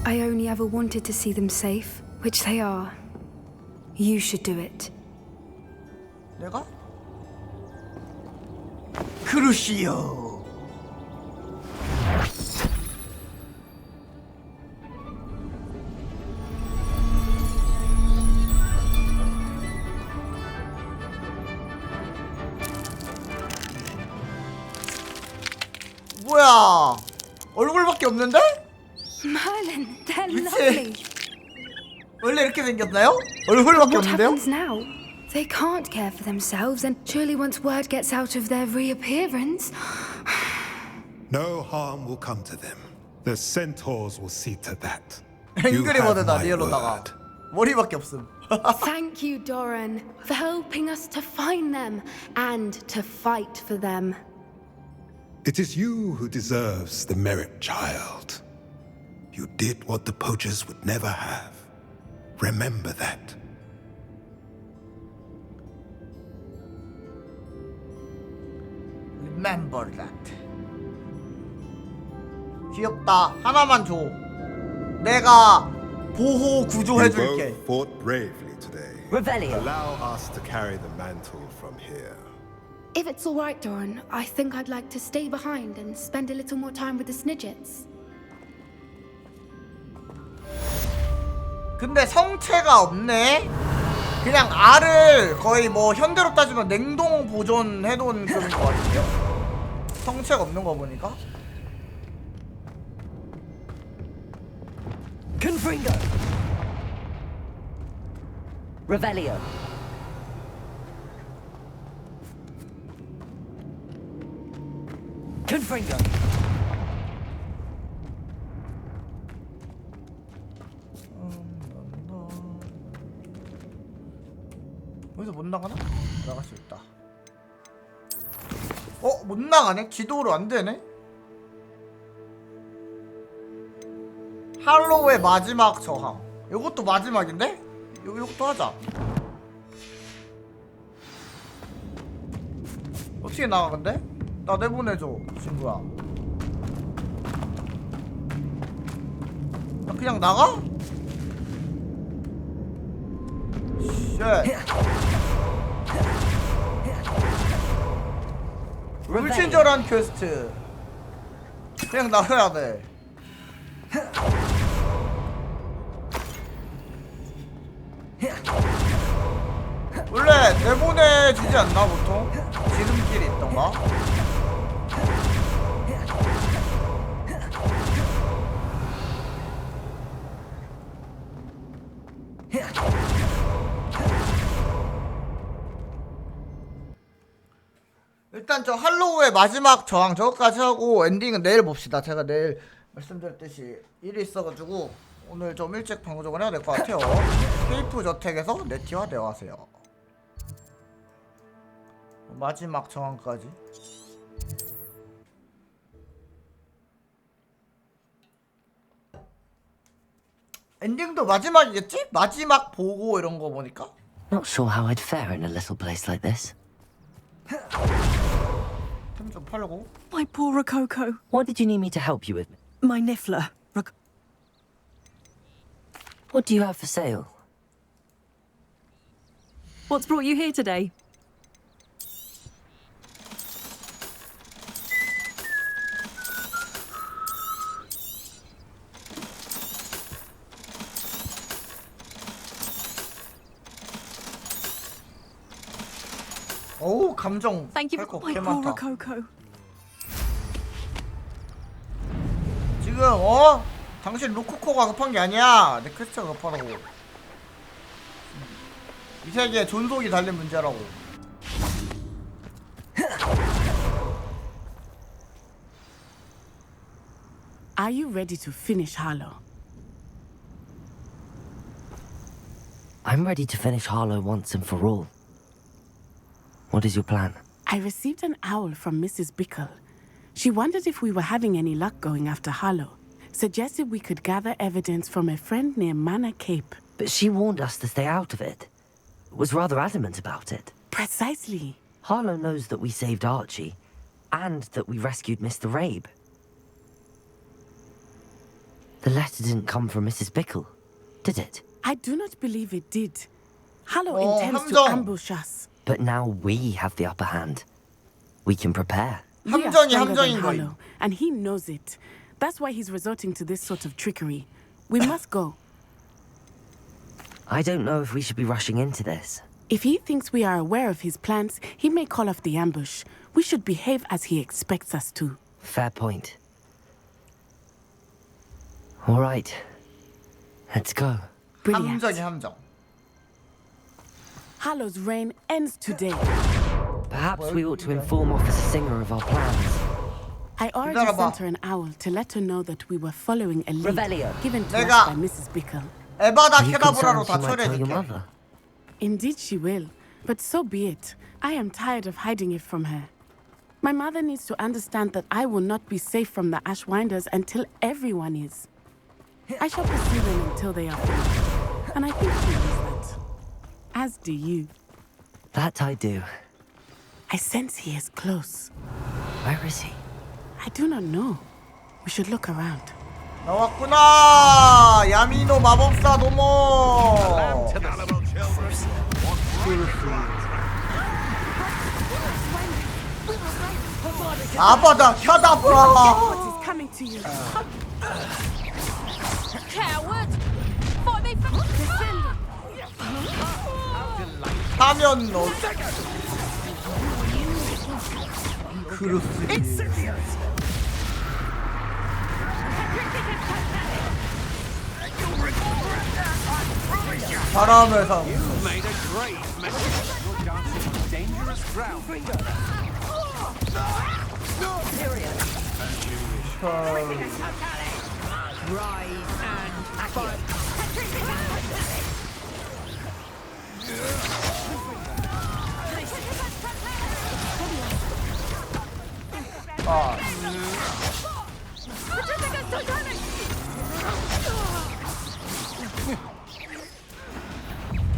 I only ever wanted to see them safe, which they are. You should do it. 내가? 크루시오. 뭐야? 얼굴밖에 없는데? Merlin, they're 미치. lovely. 원래 이렇게 생겼나요? 얼굴밖에 What 없는데요? happens now? They can't care for themselves, and surely once word gets out of their reappearance. No harm will come to them. The centaurs will see to that. 앵그리버드다 리얼로다가 머리밖에 없음. Thank you, Doran, for helping us to find them and to fight for them. It is you who deserves the merit, child. You did what the poachers would never have. Remember that. Remember that. 귀엽다. 하나만 줘. 내가 보호 구조해줄게. You both fought bravely today. Revelio. Allow us to carry the mantle from here. If it's all right, Doran, I think I'd like to stay behind and spend a little more time with the Snidgets. 근데 성체가 없네. 그냥 알을 거의 뭐 현대로 따지면 냉동 보존해놓은 그런 거 같은데요. 성체가 없는 거 보니까. Confringo. Revelio. Confringo. 여기서 못 나가나? 나갈 수 있다. 못 나가네? 지도로 안 되네? 할로우의 마지막 저항. 이것도 마지막인데? 이것도 하자. 어떻게 나가 근데? 나 내보내줘 친구야. 나 그냥 나가? 쉣. 불친절한 퀘스트. 그냥 나가야 돼. 원래 내보내주지 않나 보통? 지름길이 있던가? 일단 저 할로우의 마지막 저항 저것까지 하고 엔딩은 내일 봅시다. 제가 내일 말씀드렸듯이 일이 있어가지고 오늘 좀 일찍 방송을 해야 될 것 같아요. 테이프 저택에서 네티와 대화하세요. 마지막 저항까지. 엔딩도 마지막이겠지? 마지막 보고 이런 거 보니까. Not sure how I'd fare in a little place like this. 템 좀 팔고. My poor Rococo. What did you need me to help you with? My Niffler. What do you have for sale? What's brought you here today? 어우 감정. Thank you for my poor Rococo. 지금 당신 로코코가 급한 게 아니야. 내 퀘스트가 급하다고. 이 세계에 존속이 달린 문제라고. Are you ready to finish Harlow? I'm ready to finish Harlow once and for all. What is your plan? I received an owl from Mrs. Bickle. She wondered if we were having any luck going after Harlow. Suggested we could gather evidence from a friend near Manor Cape. But she warned us to stay out of it. Was rather adamant about it. Precisely. Harlow knows that we saved Archie, and that we rescued Mr. Rabe. The letter didn't come from Mrs. Bickle, did it? I do not believe it did. Harlow intends to 함정. ambush us. But now we have the upper hand. We can prepare. We are 함정이 stronger than 함정인 거임. Harlow, and he knows it. That's why he's resorting to this sort of trickery. We must go. I don't know if we should be rushing into this. If he thinks we are aware of his plans, he may call off the ambush. We should behave as he expects us to. Fair point. All right. Let's go. Brilliant. 함정이 함정. Hallow's reign ends today. Perhaps we ought to inform Officer Singer of our plans. I already sent her an owl to let her know that we were following a lead Revelio. given to us by Mrs. Bickle. 에바다 Are you 케다브라로 concerned 다 she might tell your 처리해줄게. mother? Indeed she will, but so be it. I am tired of hiding it from her. My mother needs to understand that I will not be safe from the Ashwinders until everyone is. I shall pursue them until they are free. And I think she knows that. As do you. That I do. I sense he is close. Where is he? I do not know. We should look around. 나왔구나. 야미노 마법사 도모. 아바다 켜다브라. What is coming to you? Coward! Fight me from 하면 너. 그렇지. 바람에서. Made a great mess. You're dancing on dangerous ground. rise and fight.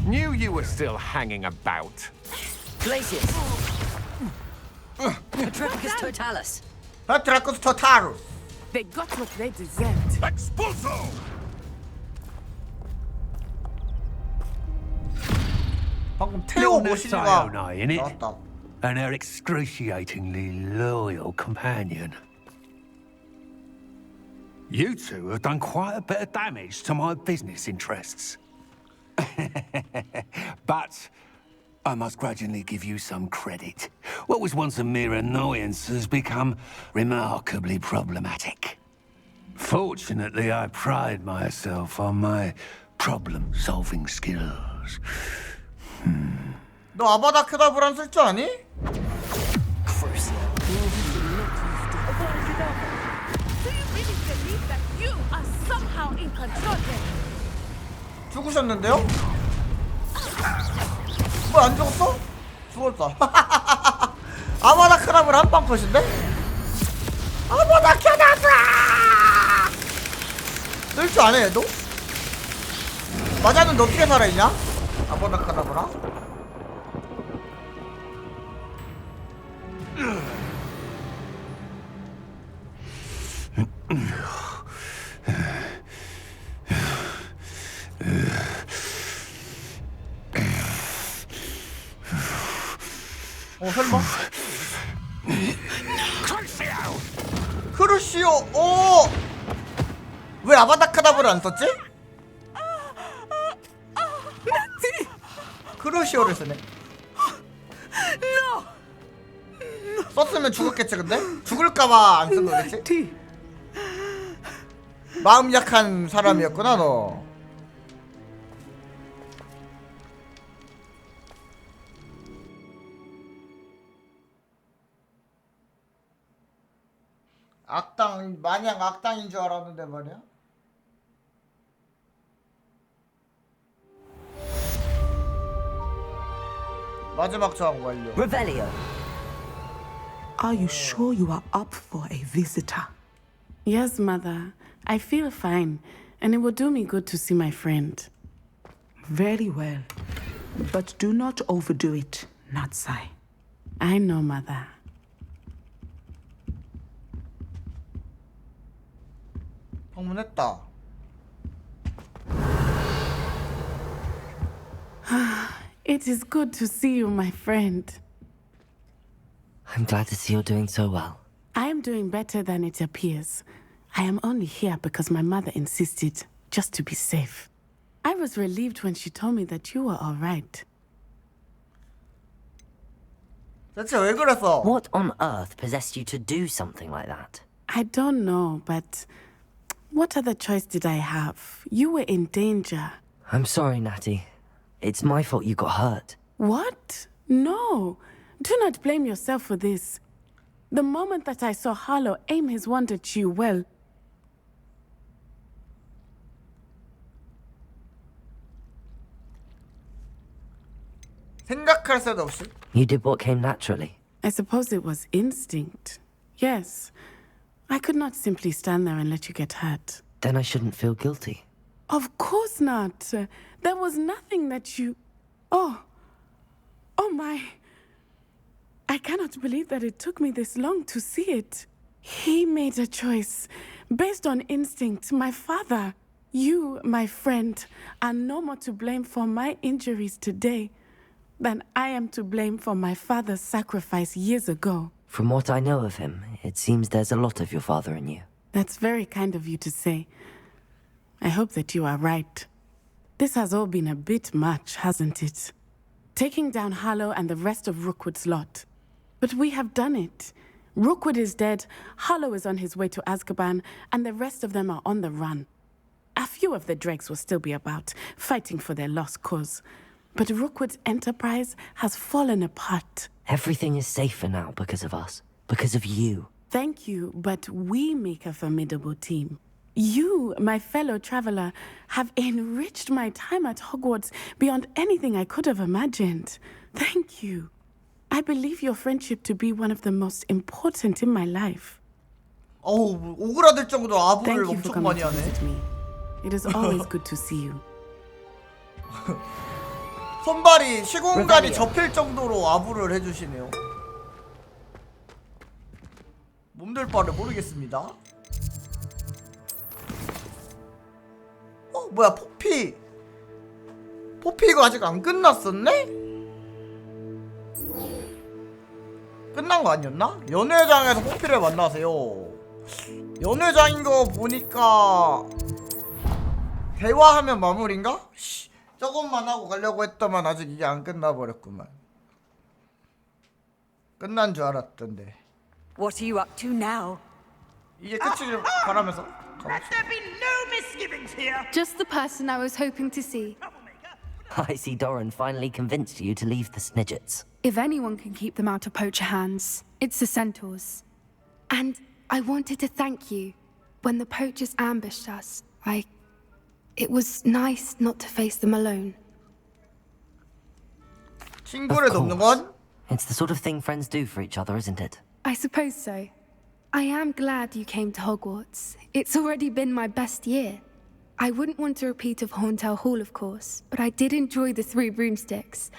Knew you were still hanging about. Glacius. Petrificus totalis. Petrificus totalus. They got what they deserved. Expulso! 방금 태호 모시니가 in it, 나왔다. and her excruciatingly loyal companion. You two have done quite a bit of damage to my business interests. But I must grudgingly give you some credit. What was once a mere annoyance has become remarkably problematic. Fortunately, I pride myself on my problem-solving skills. 너 아바다 케다브란 쓸 줄 아니? Do you really believe that you are somehow in control here? 죽으셨는데요? 뭐 안 죽었어? 죽었다. 아바다 케다브라 한방 컷인데? 아바다 케다브라! 쓸 줄 아네 얘도? 맞았는데 어떻게 살아있냐? 아바다 케다브라? 설마? 크루시오! 오! 왜 아바다 카다브를 안 썼지? 크루시오를 쓰네. 썼으면 죽었겠지 근데? 죽을까봐 안 쓴 거겠지? 마음 약한 사람이었구나 너. 악당 마냥 악당인 줄 알았는데 말이야. 마지막 저항 완료. Revelio. Are you sure you are up for a visitor? Yes, Mother. I feel fine, and it will do me good to see my friend. Very well. But do not overdo it, Natsai. I know, Mother. 방문했다. It is good to see you, my friend. I'm glad to see you're doing so well. I am doing better than it appears. I am only here because my mother insisted, just to be safe. I was relieved when she told me that you were all right. 대체 왜 그랬어? What on earth possessed you to do something like that? I don't know, but what other choice did I have? You were in danger. I'm sorry, Natty. It's my fault you got hurt. What? No. Do not blame yourself for this. The moment that I saw Harlow aim his wand at you, well... 생각할 새도 없이. You did what came naturally. I suppose it was instinct. Yes. I could not simply stand there and let you get hurt. Then I shouldn't feel guilty. Of course not. There was nothing that you... Oh. Oh my. I cannot believe that it took me this long to see it. He made a choice based on instinct. My father, you, my friend, are no more to blame for my injuries today than I am to blame for my father's sacrifice years ago. From what I know of him, it seems there's a lot of your father in you. That's very kind of you to say. I hope that you are right. This has all been a bit much, hasn't it? Taking down Harlow and the rest of Rookwood's lot. But we have done it. Rookwood is dead, Harlow is on his way to Azkaban, and the rest of them are on the run. A few of the dregs will still be about, fighting for their lost cause. But Rookwood's enterprise has fallen apart. Everything is safer now because of us. Because of you. Thank you, but we make a formidable team. You, my fellow traveler, have enriched my time at Hogwarts beyond anything I could have imagined. Thank you. I believe your friendship to be one of the most important in my life. 어우, 오그라들 정도로 아부를 Thank you for 엄청 많이 coming to 하네. visit me. It is always good to see you. 손발이 시공간이 접힐 정도로 아부를 해주시네요. 몸둘 바를 모르겠습니다. 뭐야, 포피 이거 아직 안 끝났었네? 끝난 거 아니었나? 연회장에서 포피를 만나세요. 연회장인 거 보니까 대화하면 마무리인가? 저것만 하고 가려고 했더만 아직 이게 안 끝나버렸구만. 끝난 줄 알았던데. What are you up to now? 이게 끝이길 바라면서 Let there be no misgivings here. Just the person I was hoping to see. I see Doran finally convinced you to leave the Snidgets. If anyone can keep them out of poacher hands, it's the centaurs. And I wanted to thank you. When the poachers ambushed us, it was nice not to face them alone. 친구를 돕는 건? It's the sort of thing friends do for each other, isn't it? I suppose so. I am glad you came to Hogwarts. It's already been my best year. I wouldn't want a repeat of Horntail Hall, of course, but I did enjoy the Three Broomsticks.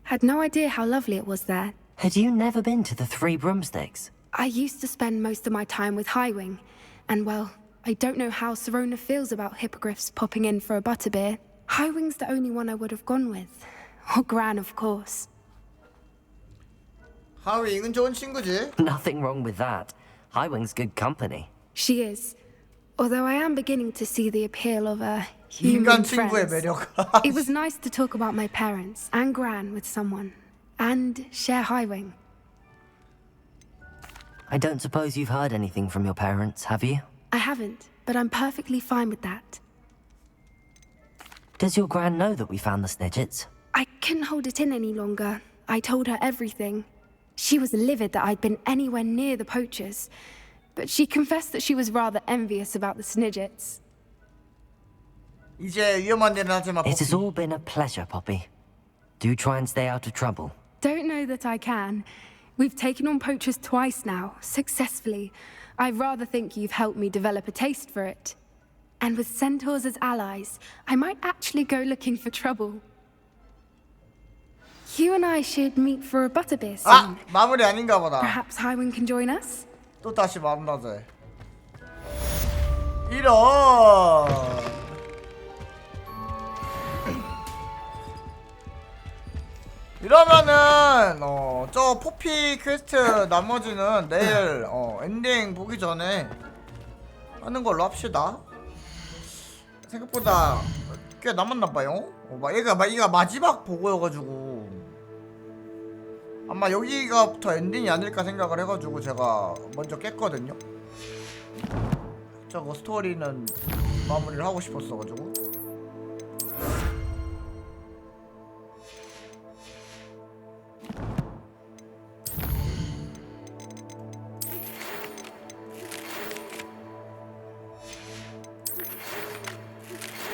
Had no idea how lovely it was there. Had you never been to the Three Broomsticks? I used to spend most of my time with Highwing, and well, I don't know how Serona feels about hippogriffs popping in for a butterbeer. Highwing's the only one I would have gone with. Or Gran, of course. 하윙은 좋은 친구지. Nothing wrong with that. Highwing's good company. She is. Although I am beginning to see the appeal of a 인간 human 친구의 friends. 매력. It was nice to talk about my parents and Gran with someone. And share Highwing. I don't suppose you've heard anything from your parents, have you? I haven't, but I'm perfectly fine with that. Does your Gran know that we found the Snidgets? I couldn't hold it in any longer. I told her everything. She was livid that I'd been anywhere near the poachers, but she confessed that she was rather envious about the Snidgets. 이제 위험한 일은 하지 마, It has all been a pleasure, Poppy. Do try and stay out of trouble. Don't know that I can. We've taken on poachers twice now, successfully. I rather think you've helped me develop a taste for it. And with centaurs as allies, I might actually go looking for trouble. You and I should meet for a butterbeer soon. 아! 마무리 아닌가 보다. Perhaps Highwing can join us? 또 다시 만나자. 이런. 이러면은 저 포피 퀘스트 나머지는 내일 엔딩 보기 전에 하는 걸로 합시다. 생각보다 꽤 남았나봐요. 얘가 마지막 보고여가지고 아마 여기가부터 엔딩이 아닐까 생각을 해가지고 제가 먼저 깼거든요. 저거 스토리는 마무리를 하고 싶었어가지고.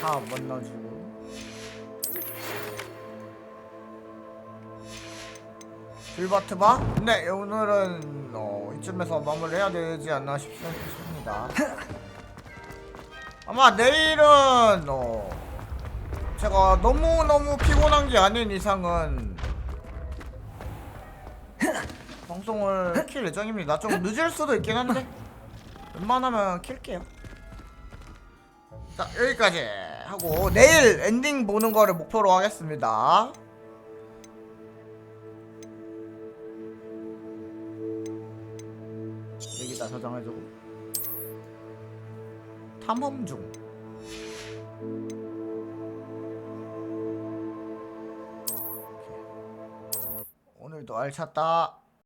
다 만나주고. 길바트바? 네, 오늘은 이쯤에서 마무리해야 되지 않나 싶습니다. 아마 내일은 제가 너무너무 피곤한 게 아닌 이상은 방송을 킬 예정입니다. 좀 늦을 수도 있긴 한데 웬만하면 킬게요. 자, 여기까지 하고 내일 엔딩 보는 거를 목표로 하겠습니다. 여기다 저장해주고 탐험 중. 오늘도 알찼다.